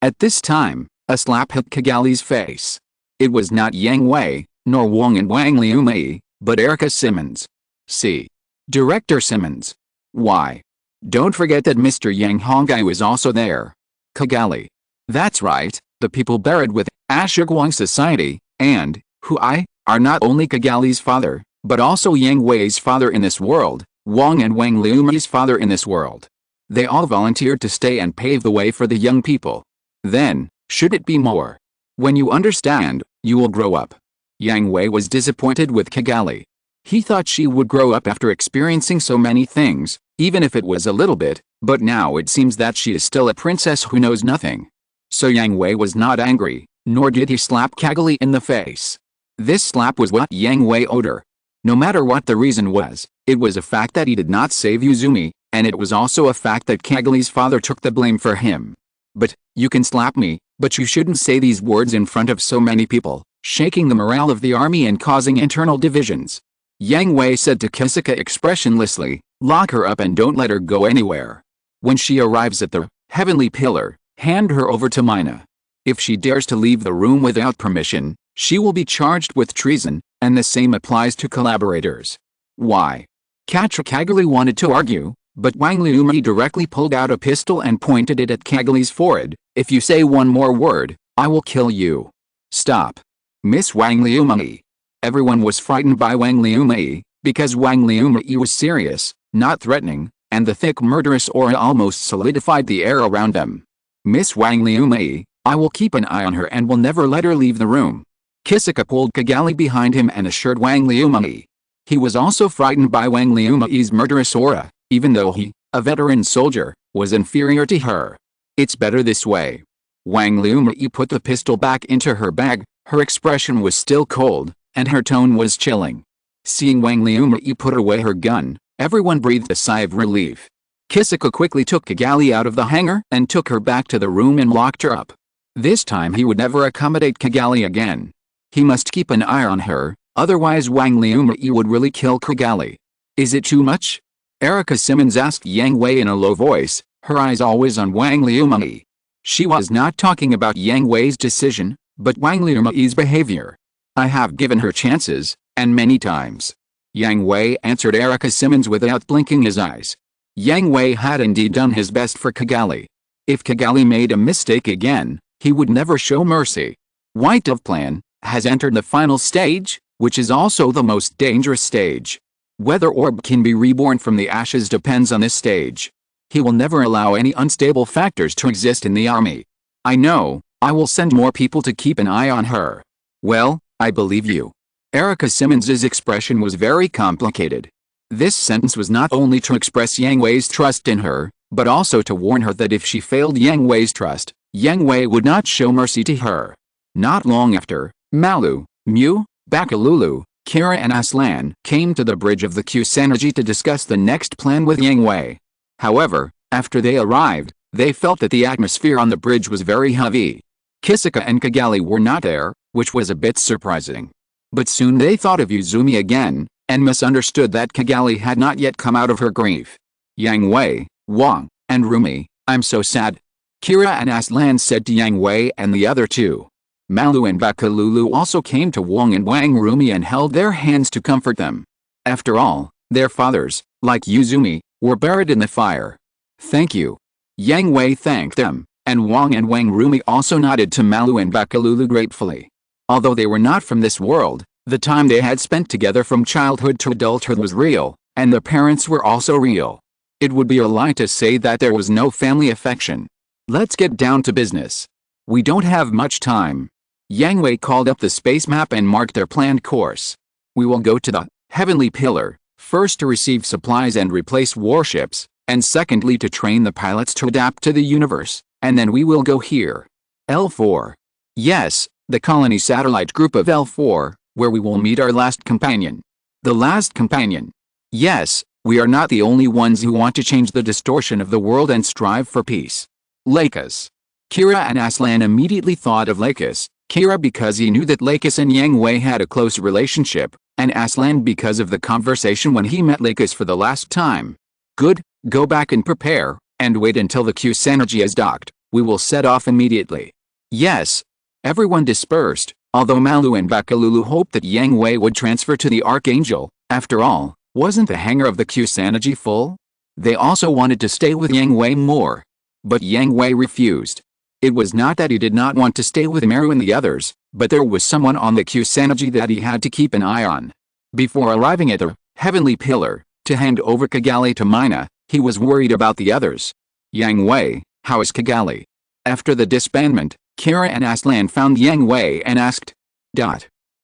At this time, a slap hit Cagerly's face. It was not Yang Hui, nor Wang and Wang Liumi, but Erica Simmons. See. Director Simmons. Why? Don't forget that Mr. Yang Hongai was also there. Cagerly. That's right, the people buried with Ashigwang Society, and Hui, are not only Cagerly's father, but also Yang Hui's father in this world, Wang and Wang Liumi's father in this world. They all volunteered to stay and pave the way for the young people. Then, should it be more? When you understand, you will grow up. Yang Hui was disappointed with Cagerly. He thought she would grow up after experiencing so many things, even if it was a little bit, But now it seems that she is still a princess who knows nothing. So Yang Hui was not angry, nor did he slap Kagami in the face. This slap was what Yang Hui owed her. No matter what the reason was, it was a fact that he did not save Yuzumi, and it was also a fact that Kagami's father took the blame for him. But, you can slap me, but you shouldn't say these words in front of so many people, shaking the morale of the army and causing internal divisions. Yang Hui said to Kisaka expressionlessly, lock her up and don't let her go anywhere. When she arrives at the heavenly pillar, hand her over to Mina. If she dares to leave the room without permission, she will be charged with treason, and the same applies to collaborators. Why? Kagami wanted to argue, but Wang Liumi directly pulled out a pistol and pointed it at Kagami's forehead. If you say one more word, I will kill you. Stop. Miss Wang Liumi. Everyone was frightened by Wang Liumi, because Wang Liumi was serious, not threatening, and the thick murderous aura almost solidified the air around them. Miss Wang Liumi, I will keep an eye on her and will never let her leave the room. Kisaka pulled Kagami behind him and assured Wang Liumi. He was also frightened by Wang Liumi's murderous aura, even though he, a veteran soldier, was inferior to her. It's better this way. Wang Liumi put the pistol back into her bag. Her expression was still cold, and her tone was chilling. Seeing Wang Liumi put away her gun, everyone breathed a sigh of relief. Kisaka quickly took Kagami out of the hangar and took her back to the room and locked her up. This time he would never accommodate Kagami again. He must keep an eye on her, otherwise Wang Liumi would really kill Kagami. Is it too much? Erica Simmons asked Yang Hui in a low voice, her eyes always on Wang Liumi. She was not talking about Yang Hui's decision, but Wang Liumi's behavior. I have given her chances, and many times. Yang Hui answered Erica Simmons without blinking his eyes. Yang Hui had indeed done his best for Kagami. If Kagami made a mistake again, he would never show mercy. White Dove Plan has entered the final stage, which is also the most dangerous stage. Whether Orb can be reborn from the ashes depends on this stage. He will never allow any unstable factors to exist in the army. I know, I will send more people to keep an eye on her. Well, I believe you. Erica Simmons's expression was very complicated. This sentence was not only to express Yang Hui's trust in her, but also to warn her that if she failed Yang Hui's trust, Yang Hui would not show mercy to her. Not long after, Malu, Mew, Bakalulu, Kira and Aslan came to the bridge of the Kusanagi to discuss the next plan with Yang Hui. However, after they arrived, they felt that the atmosphere on the bridge was very heavy. Kisaka and Kagami were not there, which was a bit surprising. But soon they thought of Yuzumi again, and misunderstood that Kagami had not yet come out of her grief. Yang Hui, Wang, and Rumi, I'm so sad. Kira and Aslan said to Yang Hui and the other two. Malu and Bakalulu also came to Wang and Wang Rumi and held their hands to comfort them. After all, their fathers, like Yuzumi, were buried in the fire. Thank you. Yang Hui thanked them, and Wang and Wang Rumi also nodded to Malu and Bakalulu gratefully. Although they were not from this world, the time they had spent together from childhood to adulthood was real, and their parents were also real. It would be a lie to say that there was no family affection. Let's get down to business. We don't have much time. Yang Hui called up the space map and marked their planned course. We will go to the heavenly pillar, first to receive supplies and replace warships, and secondly to train the pilots to adapt to the universe, and then we will go here. L4. Yes, the colony satellite group of L4, where we will meet our last companion. The last companion. Yes, we are not the only ones who want to change the distortion of the world and strive for peace. Lakis. Kira and Aslan immediately thought of Lakis. Kira because he knew that Lakis and Yang Hui had a close relationship, and Aslan because of the conversation when he met Lakis for the last time. Good, go back and prepare, and wait until the Kusanagi is docked. We will set off immediately. Yes. Everyone dispersed, although Malu and Bakalulu hoped that Yang Hui would transfer to the Archangel. After all, wasn't the hangar of the Kusanagi full? They also wanted to stay with Yang Hui more. But Yang Hui refused. It was not that he did not want to stay with Meru and the others, but there was someone on the Kusanagi that he had to keep an eye on. Before arriving at the heavenly pillar, to hand over Kagami to Mina, he was worried about the others. Yang Hui, how is Kagami? After the disbandment, Kira and Aslan found Yang Hui and asked.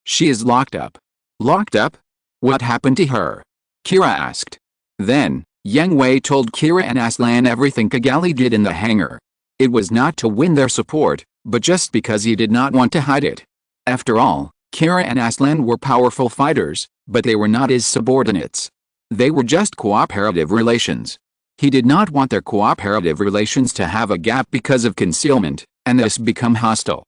She is locked up. Locked up? What happened to her? Kira asked. Then, Yang Hui told Kira and Aslan everything Kigali did in the hangar. It was not to win their support, but just because he did not want to hide it. After all, Kira and Aslan were powerful fighters, but they were not his subordinates. They were just cooperative relations. He did not want their cooperative relations to have a gap because of concealment, and thus become hostile.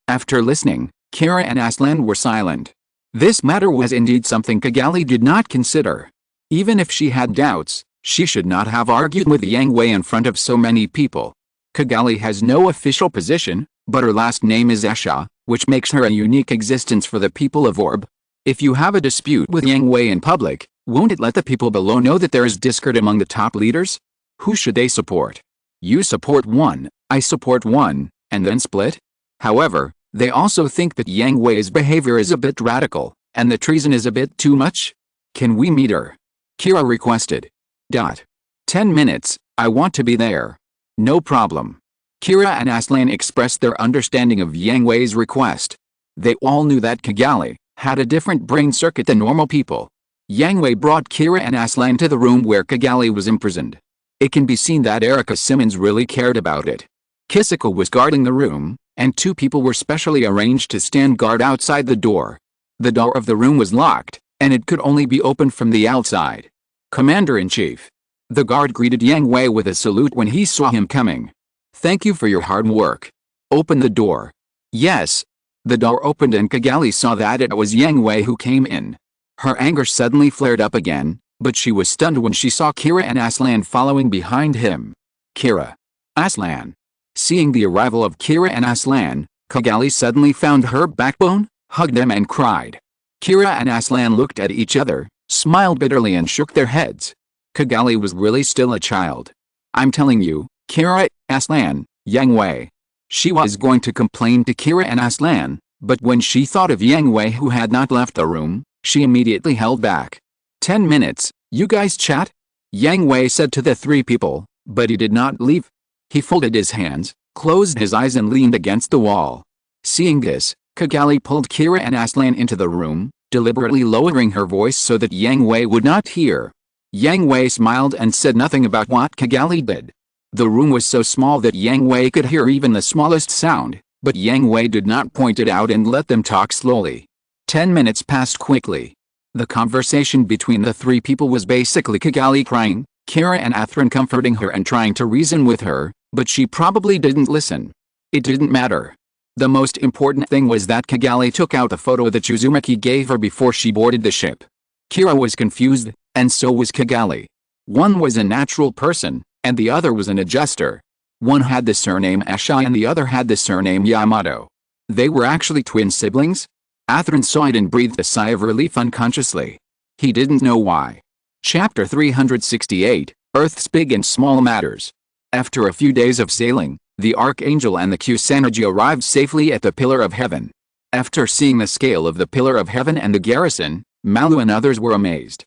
After listening, Kira and Aslan were silent. This matter was indeed something Kigali did not consider. Even if she had doubts, she should not have argued with Yang Hui in front of so many people. Kigali has no official position, but her last name is Esha, which makes her a unique existence for the people of Orb. If you have a dispute with Yang Hui in public, won't it let the people below know that there is discord among the top leaders? Who should they support? You support one, I support one, and then split? However, they also think that Yang Hui's behavior is a bit radical, and the treason is a bit too much. Can we meet her? Kira requested. 10 minutes, I want to be there. No problem. Kira and Aslan expressed their understanding of Yang Hui's request. They all knew that Kigali had a different brain circuit than normal people. Yang Hui brought Kira and Aslan to the room where Kigali was imprisoned. It can be seen that Erica Simmons really cared about it. Kisako was guarding the room, and 2 people were specially arranged to stand guard outside the door. The door of the room was locked, and it could only be opened from the outside. Commander-in-Chief. The guard greeted Yang Hui with a salute when he saw him coming. Thank you for your hard work. Open the door. Yes. The door opened and Kigali saw that it was Yang Hui who came in. Her anger suddenly flared up again, but she was stunned when she saw Kira and Aslan following behind him. Kira. Aslan. Seeing the arrival of Kira and Aslan, Kigali suddenly found her backbone, hugged them and cried. Kira and Aslan looked at each other, smiled bitterly and shook their heads. Kigali was really still a child. I'm telling you, Kira, Aslan, Yang Hui. She was going to complain to Kira and Aslan, but when she thought of Yang Hui who had not left the room, she immediately held back. 10 minutes, you guys chat? Yang Hui said to the 3 people, but he did not leave. He folded his hands, closed his eyes and leaned against the wall. Seeing this, Kigali pulled Kira and Aslan into the room, deliberately lowering her voice so that Yang Hui would not hear. Yang Hui smiled and said nothing about what Kigali did. The room was so small that Yang Hui could hear even the smallest sound, but Yang Hui did not point it out and let them talk slowly. 10 minutes passed quickly. The conversation between the 3 people was basically Kigali crying, Kira and Aslan comforting her and trying to reason with her, but she probably didn't listen. It didn't matter. The most important thing was that Kigali took out the photo that Uzumaki gave her before she boarded the ship. Kira was confused, and so was Kigali. One was a natural person, and the other was an adjuster. One had the surname Asha and the other had the surname Yamato. They were actually twin siblings? Aslan saw it and breathed a sigh of relief unconsciously. He didn't know why. Chapter 368, Earth's Big and Small Matters. After a few days of sailing, the Archangel and the Kusanagi arrived safely at the Pillar of Heaven. After seeing the scale of the Pillar of Heaven and the garrison, Malu and others were amazed.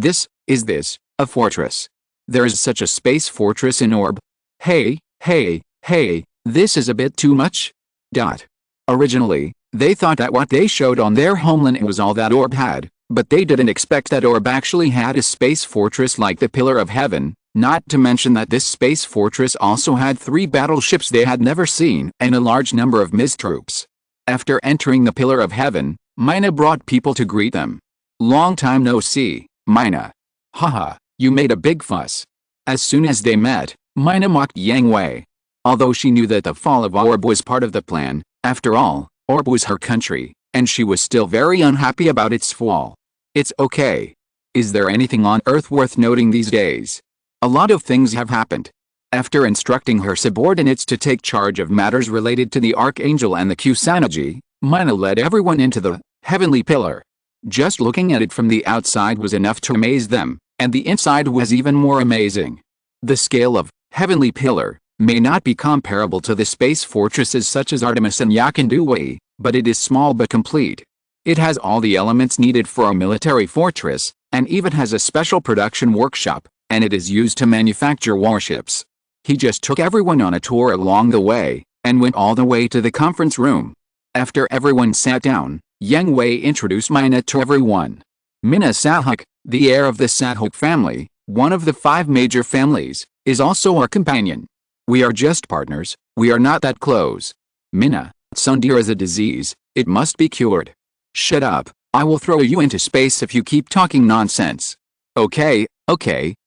Is this, a fortress? There is such a space fortress in Orb? Hey, this is a bit too much? Originally, they thought that what they showed on their homeland was all that Orb had, but they didn't expect that Orb actually had a space fortress like the Pillar of Heaven, not to mention that this space fortress also had 3 battleships they had never seen and a large number of Miz troops. After entering the Pillar of Heaven, Mina brought people to greet them. Long time no see, Mina. Haha, you made a big fuss. As soon as they met, Mina mocked Yang Hui. Although she knew that the fall of Orb was part of the plan, after all, Orb was her country, and she was still very unhappy about its fall. It's okay. Is there anything on Earth worth noting these days? A lot of things have happened. After instructing her subordinates to take charge of matters related to the Archangel and the Kusanagi, Mina led everyone into the Heavenly Pillar. Just looking at it from the outside was enough to amaze them, and the inside was even more amazing. The scale of Heavenly Pillar may not be comparable to the space fortresses such as Artemis and Yakandui, but it is small but complete. It has all the elements needed for a military fortress, and even has a special production workshop, and it is used to manufacture warships. He just took everyone on a tour along the way, and went all the way to the conference room. After everyone sat down, Yang Hui introduced Mina to everyone. Mina Sahak, the heir of the Sahak family, one of the 5 major families, is also our companion. We are just partners, we are not that close. Mina, Sundir is a disease, it must be cured. Shut up, I will throw you into space if you keep talking nonsense. Okay,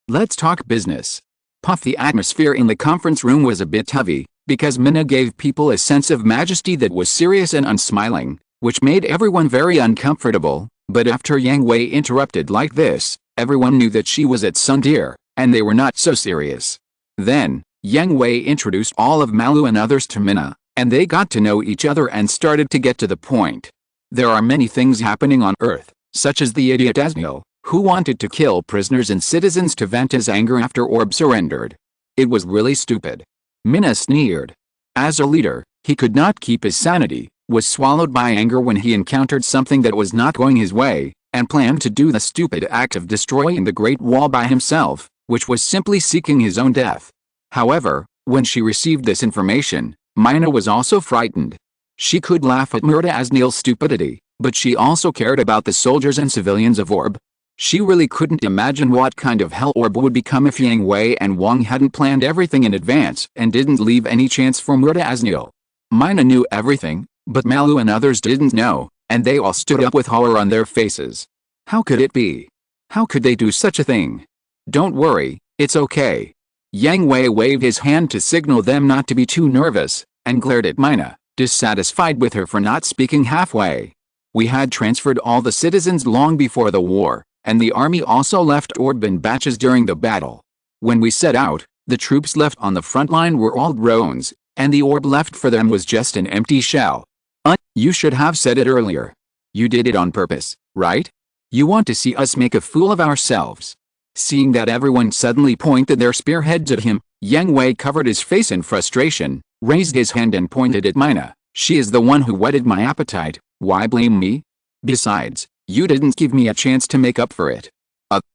let's talk business. Puff. The atmosphere in the conference room was a bit heavy, because Mina gave people a sense of majesty that was serious and unsmiling, which made everyone very uncomfortable, but after Yang Hui interrupted like this, everyone knew that she was at Sundir, and they were not so serious. Then, Yang Hui introduced all of Malu and others to Mina, and they got to know each other and started to get to the point. There are many things happening on Earth, such as the idiot Asniel, who wanted to kill prisoners and citizens to vent his anger after Orb surrendered. It was really stupid. Mina sneered. As a leader, he could not keep his sanity, was swallowed by anger when he encountered something that was not going his way, and planned to do the stupid act of destroying the Great Wall by himself, which was simply seeking his own death. However, when she received this information, Mina was also frightened. She could laugh at Murda Asniel's stupidity, but she also cared about the soldiers and civilians of Orb. She really couldn't imagine what kind of hell Orb would become if Yang Hui and Wang hadn't planned everything in advance and didn't leave any chance for Murda Asniel. Mina knew everything, but Malu and others didn't know, and they all stood up with horror on their faces. How could it be? How could they do such a thing? Don't worry, it's okay. Yang Hui waved his hand to signal them not to be too nervous, and glared at Mina, dissatisfied with her for not speaking halfway. We had transferred all the citizens long before the war, and the army also left Orb in batches during the battle. When we set out, the troops left on the front line were all drones, and the Orb left for them was just an empty shell. You should have said it earlier. You did it on purpose, right? You want to see us make a fool of ourselves. Seeing that everyone suddenly pointed their spearheads at him, Yang Hui covered his face in frustration, raised his hand and pointed at Mina. She is the one who whetted my appetite, why blame me? Besides, you didn't give me a chance to make up for it.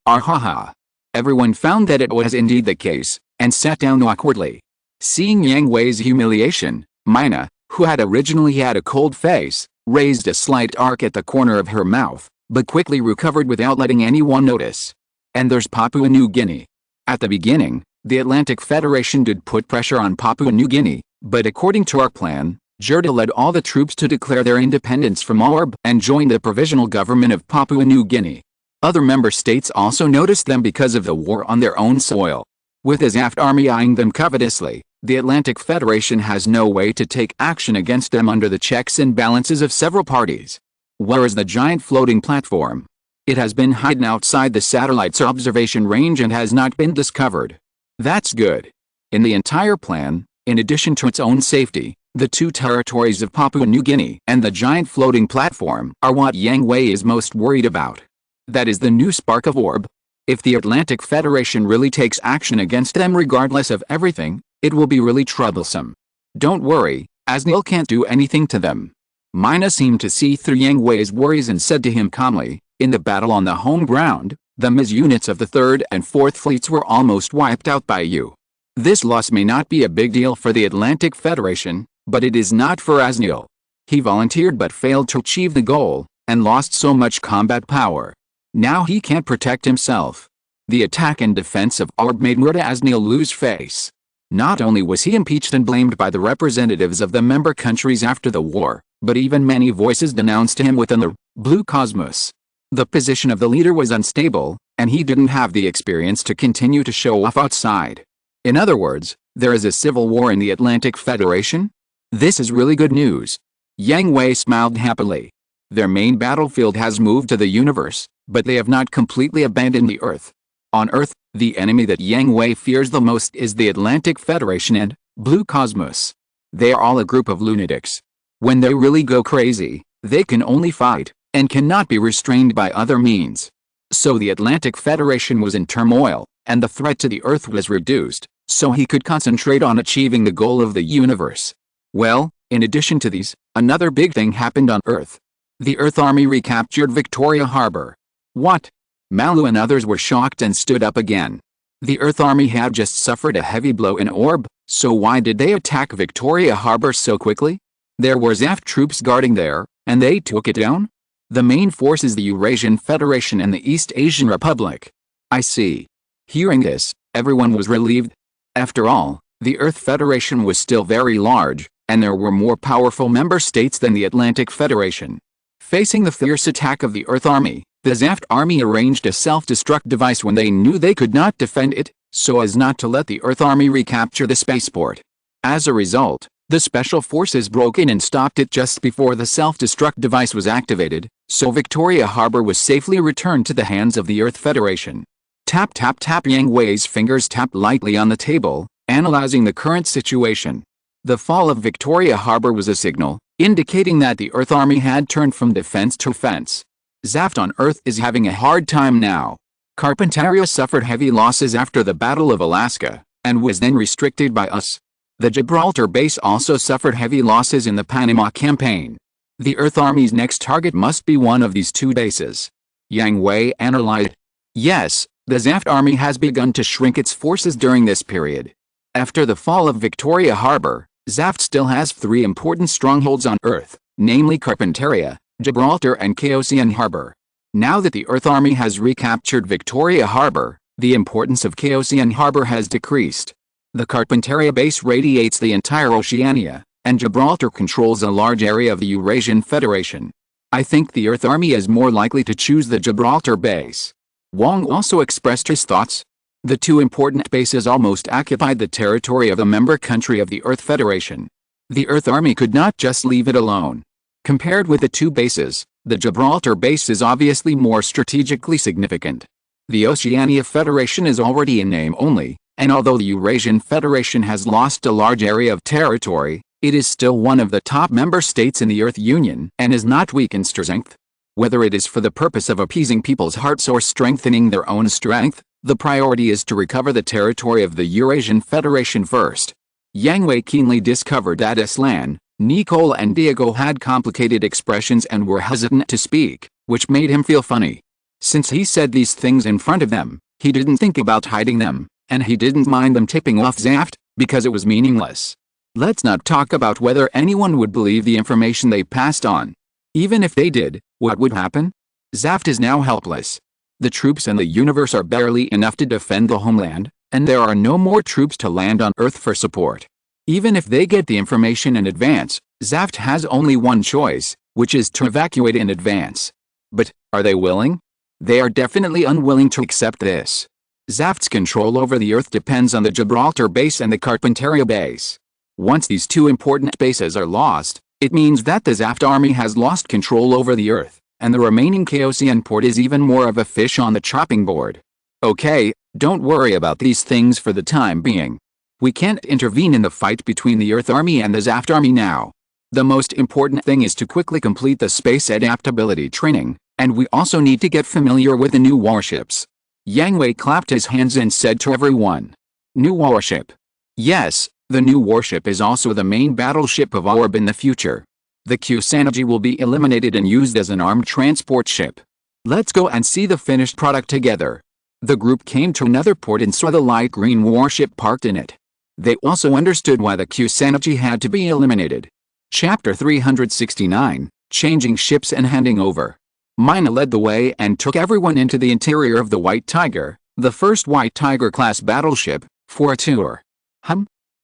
Haha. Everyone found that it was indeed the case, and sat down awkwardly. Seeing Yang Hui's humiliation, Mina, who had originally had a cold face, raised a slight arc at the corner of her mouth, but quickly recovered without letting anyone notice. And there's Papua New Guinea. At the beginning, the Atlantic Federation did put pressure on Papua New Guinea, but according to our plan, Gerda led all the troops to declare their independence from Orb and join the provisional government of Papua New Guinea. Other member states also noticed them because of the war on their own soil. With his aft army eyeing them covetously, the Atlantic Federation has no way to take action against them under the checks and balances of several parties. Where is the giant floating platform? It has been hidden outside the satellite's observation range and has not been discovered. That's good. In the entire plan, in addition to its own safety, the 2 territories of Papua New Guinea and the giant floating platform are what Yang Hui is most worried about. That is the new spark of Orb. If the Atlantic Federation really takes action against them regardless of everything, it will be really troublesome. Don't worry, Asniel can't do anything to them. Mina seemed to see through Yang Hui's worries and said to him calmly, in the battle on the home ground, the MIS units of the 3rd and 4th fleets were almost wiped out by you. This loss may not be a big deal for the Atlantic Federation, but it is not for Asniel. He volunteered but failed to achieve the goal, and lost so much combat power. Now he can't protect himself. The attack and defense of Orb made Murda Asniel lose face. Not only was he impeached and blamed by the representatives of the member countries after the war, but even many voices denounced him within the Blue Cosmos. The position of the leader was unstable, and he didn't have the experience to continue to show off outside. In other words, there is a civil war in the Atlantic Federation? This is really good news. Yang Hui smiled happily. Their main battlefield has moved to the universe, but they have not completely abandoned the Earth. On Earth, the enemy that Yang Hui fears the most is the Atlantic Federation and Blue Cosmos. They are all a group of lunatics. When they really go crazy, they can only fight, and cannot be restrained by other means. So the Atlantic Federation was in turmoil, and the threat to the Earth was reduced, so he could concentrate on achieving the goal of the universe. Well, in addition to these, another big thing happened on Earth. The Earth Army recaptured Victoria Harbor. What? Malu and others were shocked and stood up again. The Earth Army had just suffered a heavy blow in Orb, so why did they attack Victoria Harbor so quickly? There were ZAF troops guarding there, and they took it down? The main force is the Eurasian Federation and the East Asian Republic. I see. Hearing this, everyone was relieved. After all, the Earth Federation was still very large, and there were more powerful member states than the Atlantic Federation. Facing the fierce attack of the Earth Army, the Zaft Army arranged a self-destruct device when they knew they could not defend it, so as not to let the Earth Army recapture the spaceport. As a result, the Special Forces broke in and stopped it just before the self-destruct device was activated, so Victoria Harbor was safely returned to the hands of the Earth Federation. Tap tap tap. Yang Hui's fingers tapped lightly on the table, analyzing the current situation. The fall of Victoria Harbor was a signal, indicating that the Earth Army had turned from defense to offense. Zaft on Earth is having a hard time now. Carpentaria suffered heavy losses after the Battle of Alaska, and was then restricted by us. The Gibraltar base also suffered heavy losses in the Panama campaign. The Earth Army's next target must be one of these two bases. Yang Hui analyzed. Yes, the Zaft Army has begun to shrink its forces during this period. After the fall of Victoria Harbor, Zaft still has 3 important strongholds on Earth, namely Carpentaria, Gibraltar and Chaosian Harbor. Now that the Earth Army has recaptured Victoria Harbor, the importance of Chaosian Harbor has decreased. The Carpentaria base radiates the entire Oceania, and Gibraltar controls a large area of the Eurasian Federation. I think the Earth Army is more likely to choose the Gibraltar base. Wong also expressed his thoughts. The 2 important bases almost occupied the territory of the member country of the Earth Federation. The Earth Army could not just leave it alone. Compared with the 2 bases, the Gibraltar base is obviously more strategically significant. The Oceania Federation is already in name only, and although the Eurasian Federation has lost a large area of territory, it is still one of the top member states in the Earth Union and is not weak in strength. Whether it is for the purpose of appeasing people's hearts or strengthening their own strength, the priority is to recover the territory of the Eurasian Federation first. Yang Hui keenly discovered that Aslan, Nicole and Diego had complicated expressions and were hesitant to speak, which made him feel funny. Since he said these things in front of them, he didn't think about hiding them, and he didn't mind them tipping off Zaft, because it was meaningless. Let's not talk about whether anyone would believe the information they passed on. Even if they did, what would happen? Zaft is now helpless. The troops in the universe are barely enough to defend the homeland, and there are no more troops to land on Earth for support. Even if they get the information in advance, Zaft has only one choice, which is to evacuate in advance. But, are they willing? They are definitely unwilling to accept this. Zaft's control over the Earth depends on the Gibraltar base and the Carpentaria base. Once these 2 important bases are lost, it means that the Zaft Army has lost control over the Earth, and the remaining Chaosian port is even more of a fish on the chopping board. Okay, don't worry about these things for the time being. We can't intervene in the fight between the Earth Army and the Zaft Army now. The most important thing is to quickly complete the space adaptability training, and we also need to get familiar with the new warships. Yang Hui clapped his hands and said to everyone, "New warship. Yes, the new warship is also the main battleship of Orb in the future. The Kusanagi will be eliminated and used as an armed transport ship. Let's go and see the finished product together." The group came to another port and saw the light green warship parked in it. They also understood why the Kusanagi had to be eliminated. Chapter 369, Changing Ships and Handing Over. Mina led the way and took everyone into the interior of the White Tiger, the first White Tiger-class battleship, for a tour.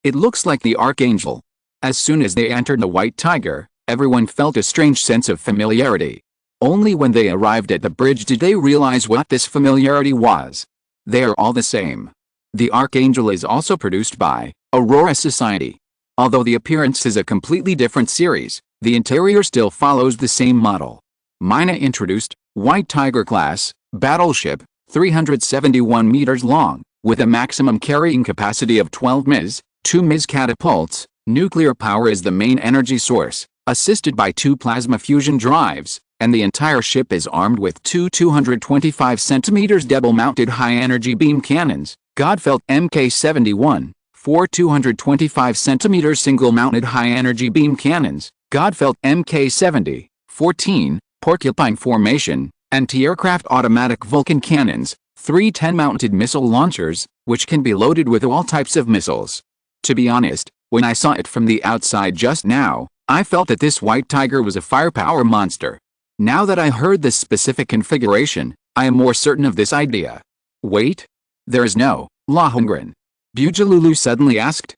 It looks like the Archangel. As soon as they entered the White Tiger, everyone felt a strange sense of familiarity. Only when they arrived at the bridge did they realize what this familiarity was. They are all the same. The Archangel is also produced by Aurora Society. Although the appearance is a completely different series, the interior still follows the same model. Mina introduced White Tiger class battleship, 371 meters long, with a maximum carrying capacity of 12 ms, 2 ms catapults. Nuclear power is the main energy source, assisted by 2 plasma fusion drives, and the entire ship is armed with 2 225 cm double-mounted high-energy beam cannons, Godfeld Mk71, 4 225 cm single-mounted high-energy beam cannons, Godfeld Mk70, 14, Porcupine formation, anti-aircraft automatic Vulcan cannons, 3 10-mounted missile launchers, which can be loaded with all types of missiles. To be honest, when I saw it from the outside just now, I felt that this White Tiger was a firepower monster. Now that I heard this specific configuration, I am more certain of this idea. Wait. There is no Lohengrin? Bujalulu suddenly asked.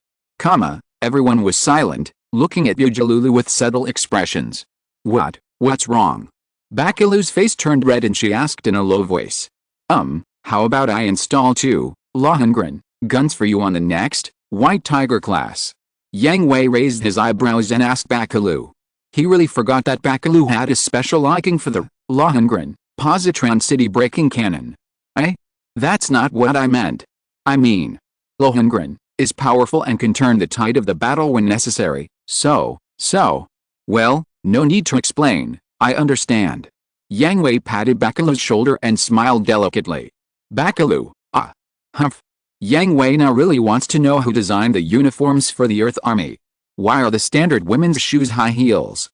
Everyone was silent, looking at Bujalulu with subtle expressions. What's wrong? Bakalu's face turned red and she asked in a low voice. How about I install 2 Lohengrin guns for you on the next White Tiger class? Yang Hui raised his eyebrows and asked Bakalu. He really forgot that Bakalu had a special liking for the Lohengrin positron city-breaking cannon. That's not what I meant. I mean, Lohengrin is powerful and can turn the tide of the battle when necessary, so. Well, no need to explain, I understand. Yang Hui patted Bakalu's shoulder and smiled delicately. Bakalu, humph. Yang Hui now really wants to know who designed the uniforms for the Earth Army. Why are the standard women's shoes high heels? ?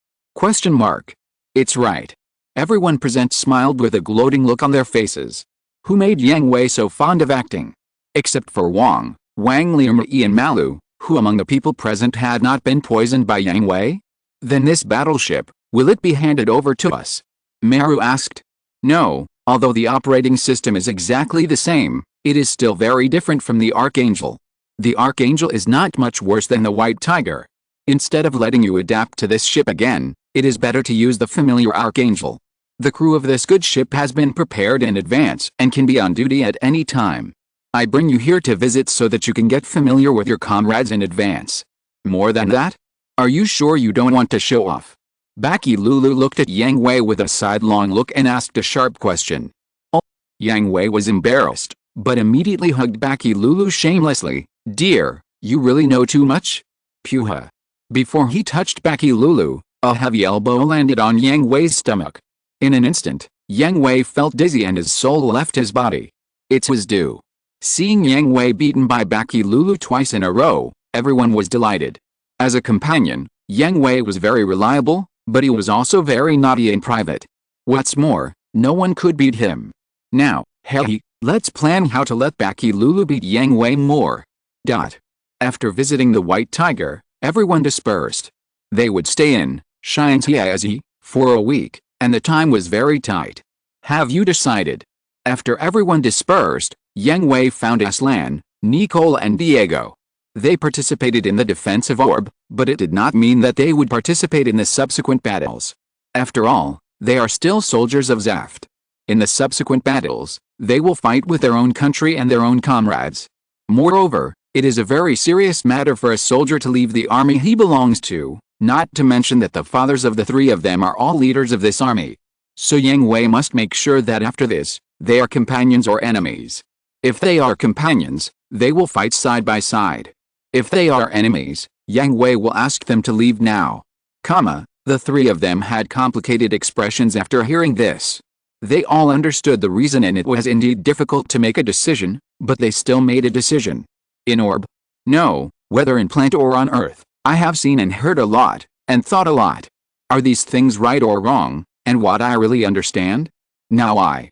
It's right. Everyone present smiled with a gloating look on their faces. Who made Yang Hui so fond of acting? Except for Wang Lianmei and Malu, who among the people present had not been poisoned by Yang Hui? Then this battleship, will it be handed over to us? Maru asked. No, although the operating system is exactly the same, it is still very different from the Archangel. The Archangel is not much worse than the White Tiger. Instead of letting you adapt to this ship again, it is better to use the familiar Archangel. The crew of this good ship has been prepared in advance and can be on duty at any time. I bring you here to visit so that you can get familiar with your comrades in advance. More than that? Are you sure you don't want to show off? Bakalu looked at Yang Hui with a sidelong look and asked a sharp question. Yang Hui was embarrassed, but immediately hugged Bakalu shamelessly. Dear, you really know too much? Puha. Before he touched Bakalu, a heavy elbow landed on Yang Hui's stomach. In an instant, Yang Hui felt dizzy and his soul left his body. It was due. Seeing Yang Hui beaten by Bakalu twice in a row, everyone was delighted. As a companion, Yang Hui was very reliable, but he was also very naughty in private. What's more, no one could beat him. Now, hey, let's plan how to let Bakalu beat Yang Hui more. After visiting the White Tiger, everyone dispersed. They would stay in Shintiazi for a week, and the time was very tight. Have you decided? After everyone dispersed, Yang Hui found Aslan, Nicole and Diego. They participated in the defense of Orb, but it did not mean that they would participate in the subsequent battles. After all, they are still soldiers of Zaft. In the subsequent battles, they will fight with their own country and their own comrades. Moreover, it is a very serious matter for a soldier to leave the army he belongs to, not to mention that the fathers of the 3 of them are all leaders of this army. So Yang Hui must make sure that after this, they are companions or enemies. If they are companions, they will fight side by side. If they are enemies, Yang Hui will ask them to leave now. The 3 of them had complicated expressions after hearing this. They all understood the reason and it was indeed difficult to make a decision, but they still made a decision. In Orb? No, whether in Plant or on Earth, I have seen and heard a lot, and thought a lot. Are these things right or wrong, and what I really understand? Now I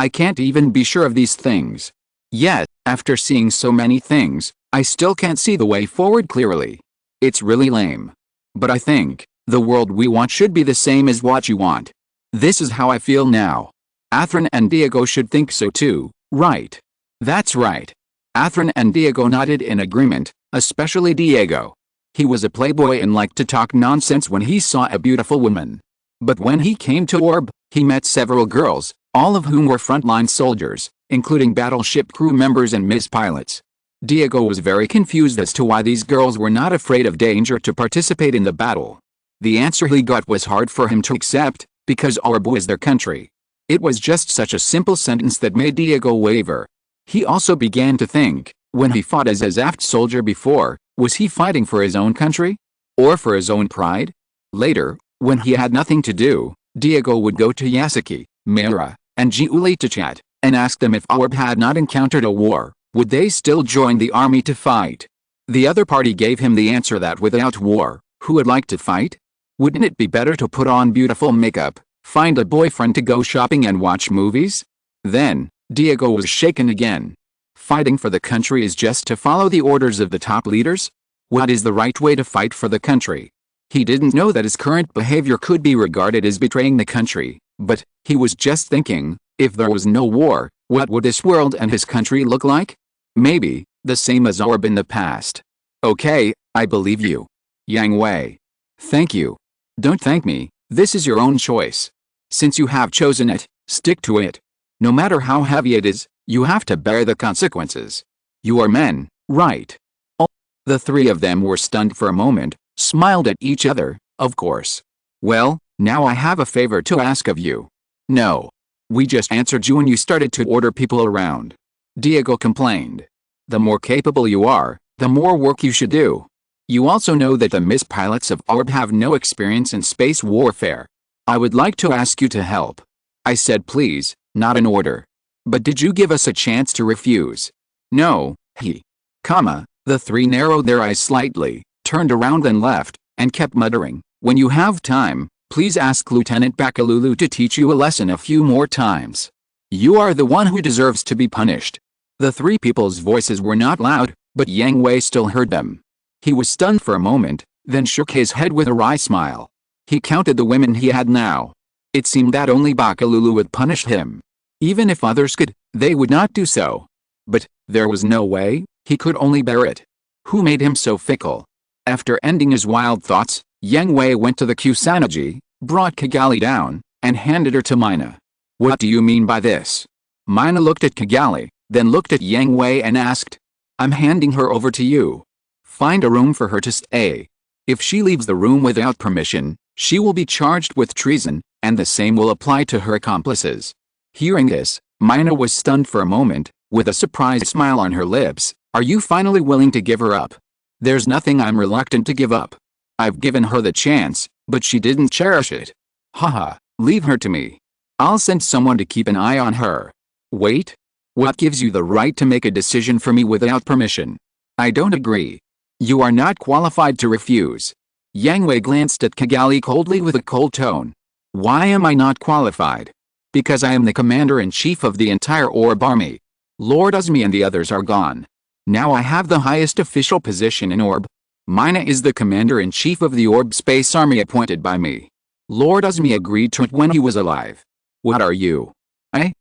can't even be sure of these things. Yet, after seeing so many things, I still can't see the way forward clearly. It's really lame. But I think, the world we want should be the same as what you want. This is how I feel now. Athrin and Diego should think so too, right? That's right. Athrin and Diego nodded in agreement, especially Diego. He was a playboy and liked to talk nonsense when he saw a beautiful woman. But when he came to Orb, he met several girls, all of whom were frontline soldiers, including battleship crew members and Miss pilots. Diego was very confused as to why these girls were not afraid of danger to participate in the battle. The answer he got was hard for him to accept, because Orb was their country. It was just such a simple sentence that made Diego waver. He also began to think, when he fought as a Zaft soldier before, was he fighting for his own country? Or for his own pride? Later, when he had nothing to do, Diego would go to Yasuki, Meira, and Jiuli to chat, and ask them if Orb had not encountered a war, would they still join the army to fight? The other party gave him the answer that without war, who would like to fight? Wouldn't it be better to put on beautiful makeup, find a boyfriend to go shopping and watch movies? Then, Diego was shaken again. Fighting for the country is just to follow the orders of the top leaders? What is the right way to fight for the country? He didn't know that his current behavior could be regarded as betraying the country, but, he was just thinking, if there was no war, What would this world and his country look like? Maybe the same as Orb in the past. Okay, I believe you. Yang Hui. Thank you. Don't thank me, this is your own choice. Since you have chosen it, stick to it. No matter how heavy it is, you have to bear the consequences. You are men, right? The three of them were stunned for a moment, smiled at each other, of course. Well, now I have a favor to ask of you. No. We just answered you and you started to order people around. Diego complained. The more capable you are, the more work you should do. You also know that the Miss Pilots of Orb have no experience in space warfare. I would like to ask you to help. I said please, not an order. But did you give us a chance to refuse? No, The three narrowed their eyes slightly, turned around and left, and kept muttering, when you have time, please ask Lieutenant Bakalulu to teach you a lesson a few more times. You are the one who deserves to be punished. The three people's voices were not loud, but Yang Hui still heard them. He was stunned for a moment, then shook his head with a wry smile. He counted the women he had now. It seemed that only Bakalulu would punish him. Even if others could, they would not do so. But there was no way, he could only bear it. Who made him so fickle? After ending his wild thoughts, Yang Hui went to the Kusanagi, brought Kigali down, and handed her to Mina. What do you mean by this? Mina looked at Kigali, then looked at Yang Hui and asked. I'm handing her over to you. Find a room for her to stay. If she leaves the room without permission, she will be charged with treason, and the same will apply to her accomplices. Hearing this, Mina was stunned for a moment, with a surprised smile on her lips. Are you finally willing to give her up? There's nothing I'm reluctant to give up. I've given her the chance, but she didn't cherish it. Haha, leave her to me. I'll send someone to keep an eye on her. Wait? What gives you the right to make a decision for me without permission? I don't agree. You are not qualified to refuse. Yang Hui glanced at Kigali coldly with a cold tone. Why am I not qualified? Because I am the commander-in-chief of the entire Orb army. Lord Uzmi and the others are gone. Now I have the highest official position in Orb. Mina is the commander-in-chief of the Orb space army appointed by me. Lord Uzmi agreed to it when he was alive. What are you? I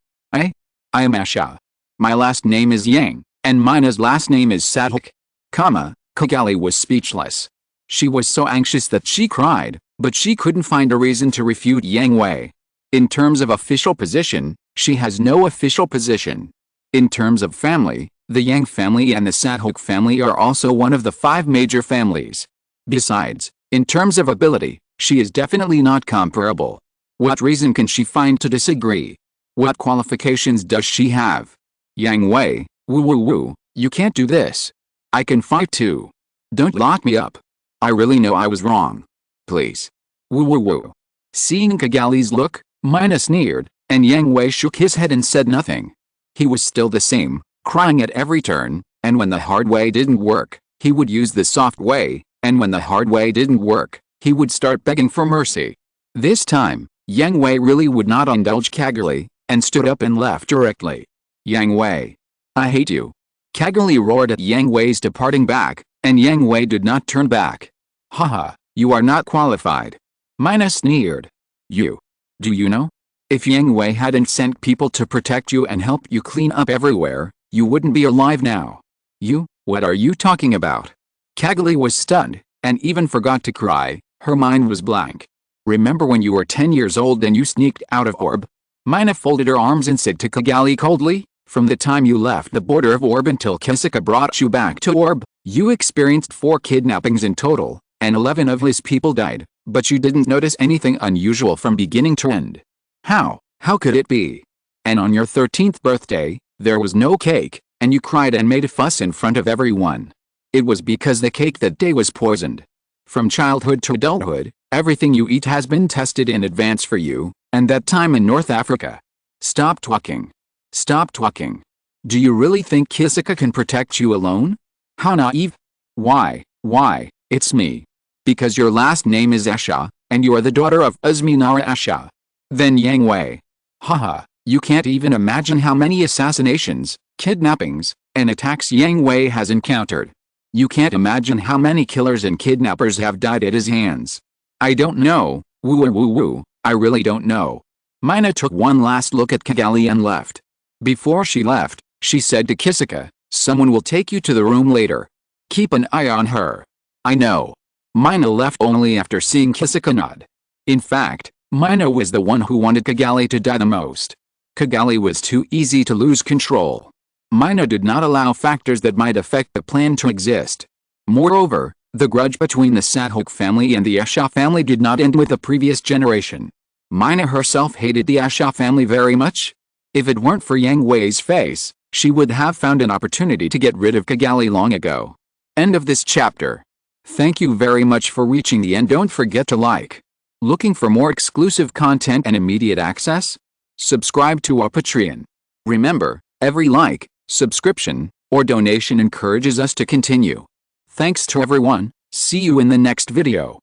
am Asha. My last name is Yang, and Mina's last name is Sadhuk. Kigali was speechless. She was so anxious that she cried, but she couldn't find a reason to refute Yang Hui. In terms of official position, she has no official position. In terms of family, the Yang family and the Sadhuk family are also one of the 5 major families. Besides, in terms of ability, she is definitely not comparable. What reason can she find to disagree? What qualifications does she have? Yang Hui, woo, you can't do this. I can fight too. Don't lock me up. I really know I was wrong. Please. Woo. Seeing Kigali's look, Mina sneered, and Yang Hui shook his head and said nothing. He was still the same, crying at every turn, and when the hard way didn't work, he would use the soft way, and when the hard way didn't work, he would start begging for mercy. This time, Yang Hui really would not indulge Kigali, and stood up and left directly. Yang Hui. I hate you. Kigali roared at Yang Hui's departing back, and Yang Hui did not turn back. Haha, you are not qualified. Mina sneered. You. Do you know? If Yang Hui hadn't sent people to protect you and help you clean up everywhere, you wouldn't be alive now. You? What are you talking about? Kigali was stunned, and even forgot to cry. Her mind was blank. Remember when you were 10 years old and you sneaked out of Orb? Mina folded her arms and said to Kigali coldly, from the time you left the border of Orb until Kisaka brought you back to Orb, you experienced 4 kidnappings in total, and 11 of his people died, but you didn't notice anything unusual from beginning to end. How could it be? And on your 13th birthday, there was no cake, and you cried and made a fuss in front of everyone. It was because the cake that day was poisoned. From childhood to adulthood, everything you eat has been tested in advance for you, and that time in North Africa. Stop talking. Stop talking. Do you really think Kisaka can protect you alone? How naive. Why, it's me. Because your last name is Asha, and you are the daughter of Uzmi Nara Asha. Then Yang Hui. Haha, you can't even imagine how many assassinations, kidnappings, and attacks Yang Hui has encountered. You can't imagine how many killers and kidnappers have died at his hands. I don't know, woo, I really don't know. Mina took one last look at Kigali and left. Before she left, she said to Kisaka, "Someone will take you to the room later. Keep an eye on her." "I know." Mina left only after seeing Kisaka nod. In fact, Mina was the one who wanted Kigali to die the most. Kigali was too easy to lose control. Mina did not allow factors that might affect the plan to exist. Moreover, the grudge between the Sadhok family and the Asha family did not end with the previous generation. Mina herself hated the Asha family very much. If it weren't for Yang Hui's face, she would have found an opportunity to get rid of Kigali long ago. End of this chapter. Thank you very much for reaching the end. Don't forget to like. Looking for more exclusive content and immediate access? Subscribe to our Patreon. Remember, every like, subscription, or donation encourages us to continue. Thanks to everyone. See you in the next video.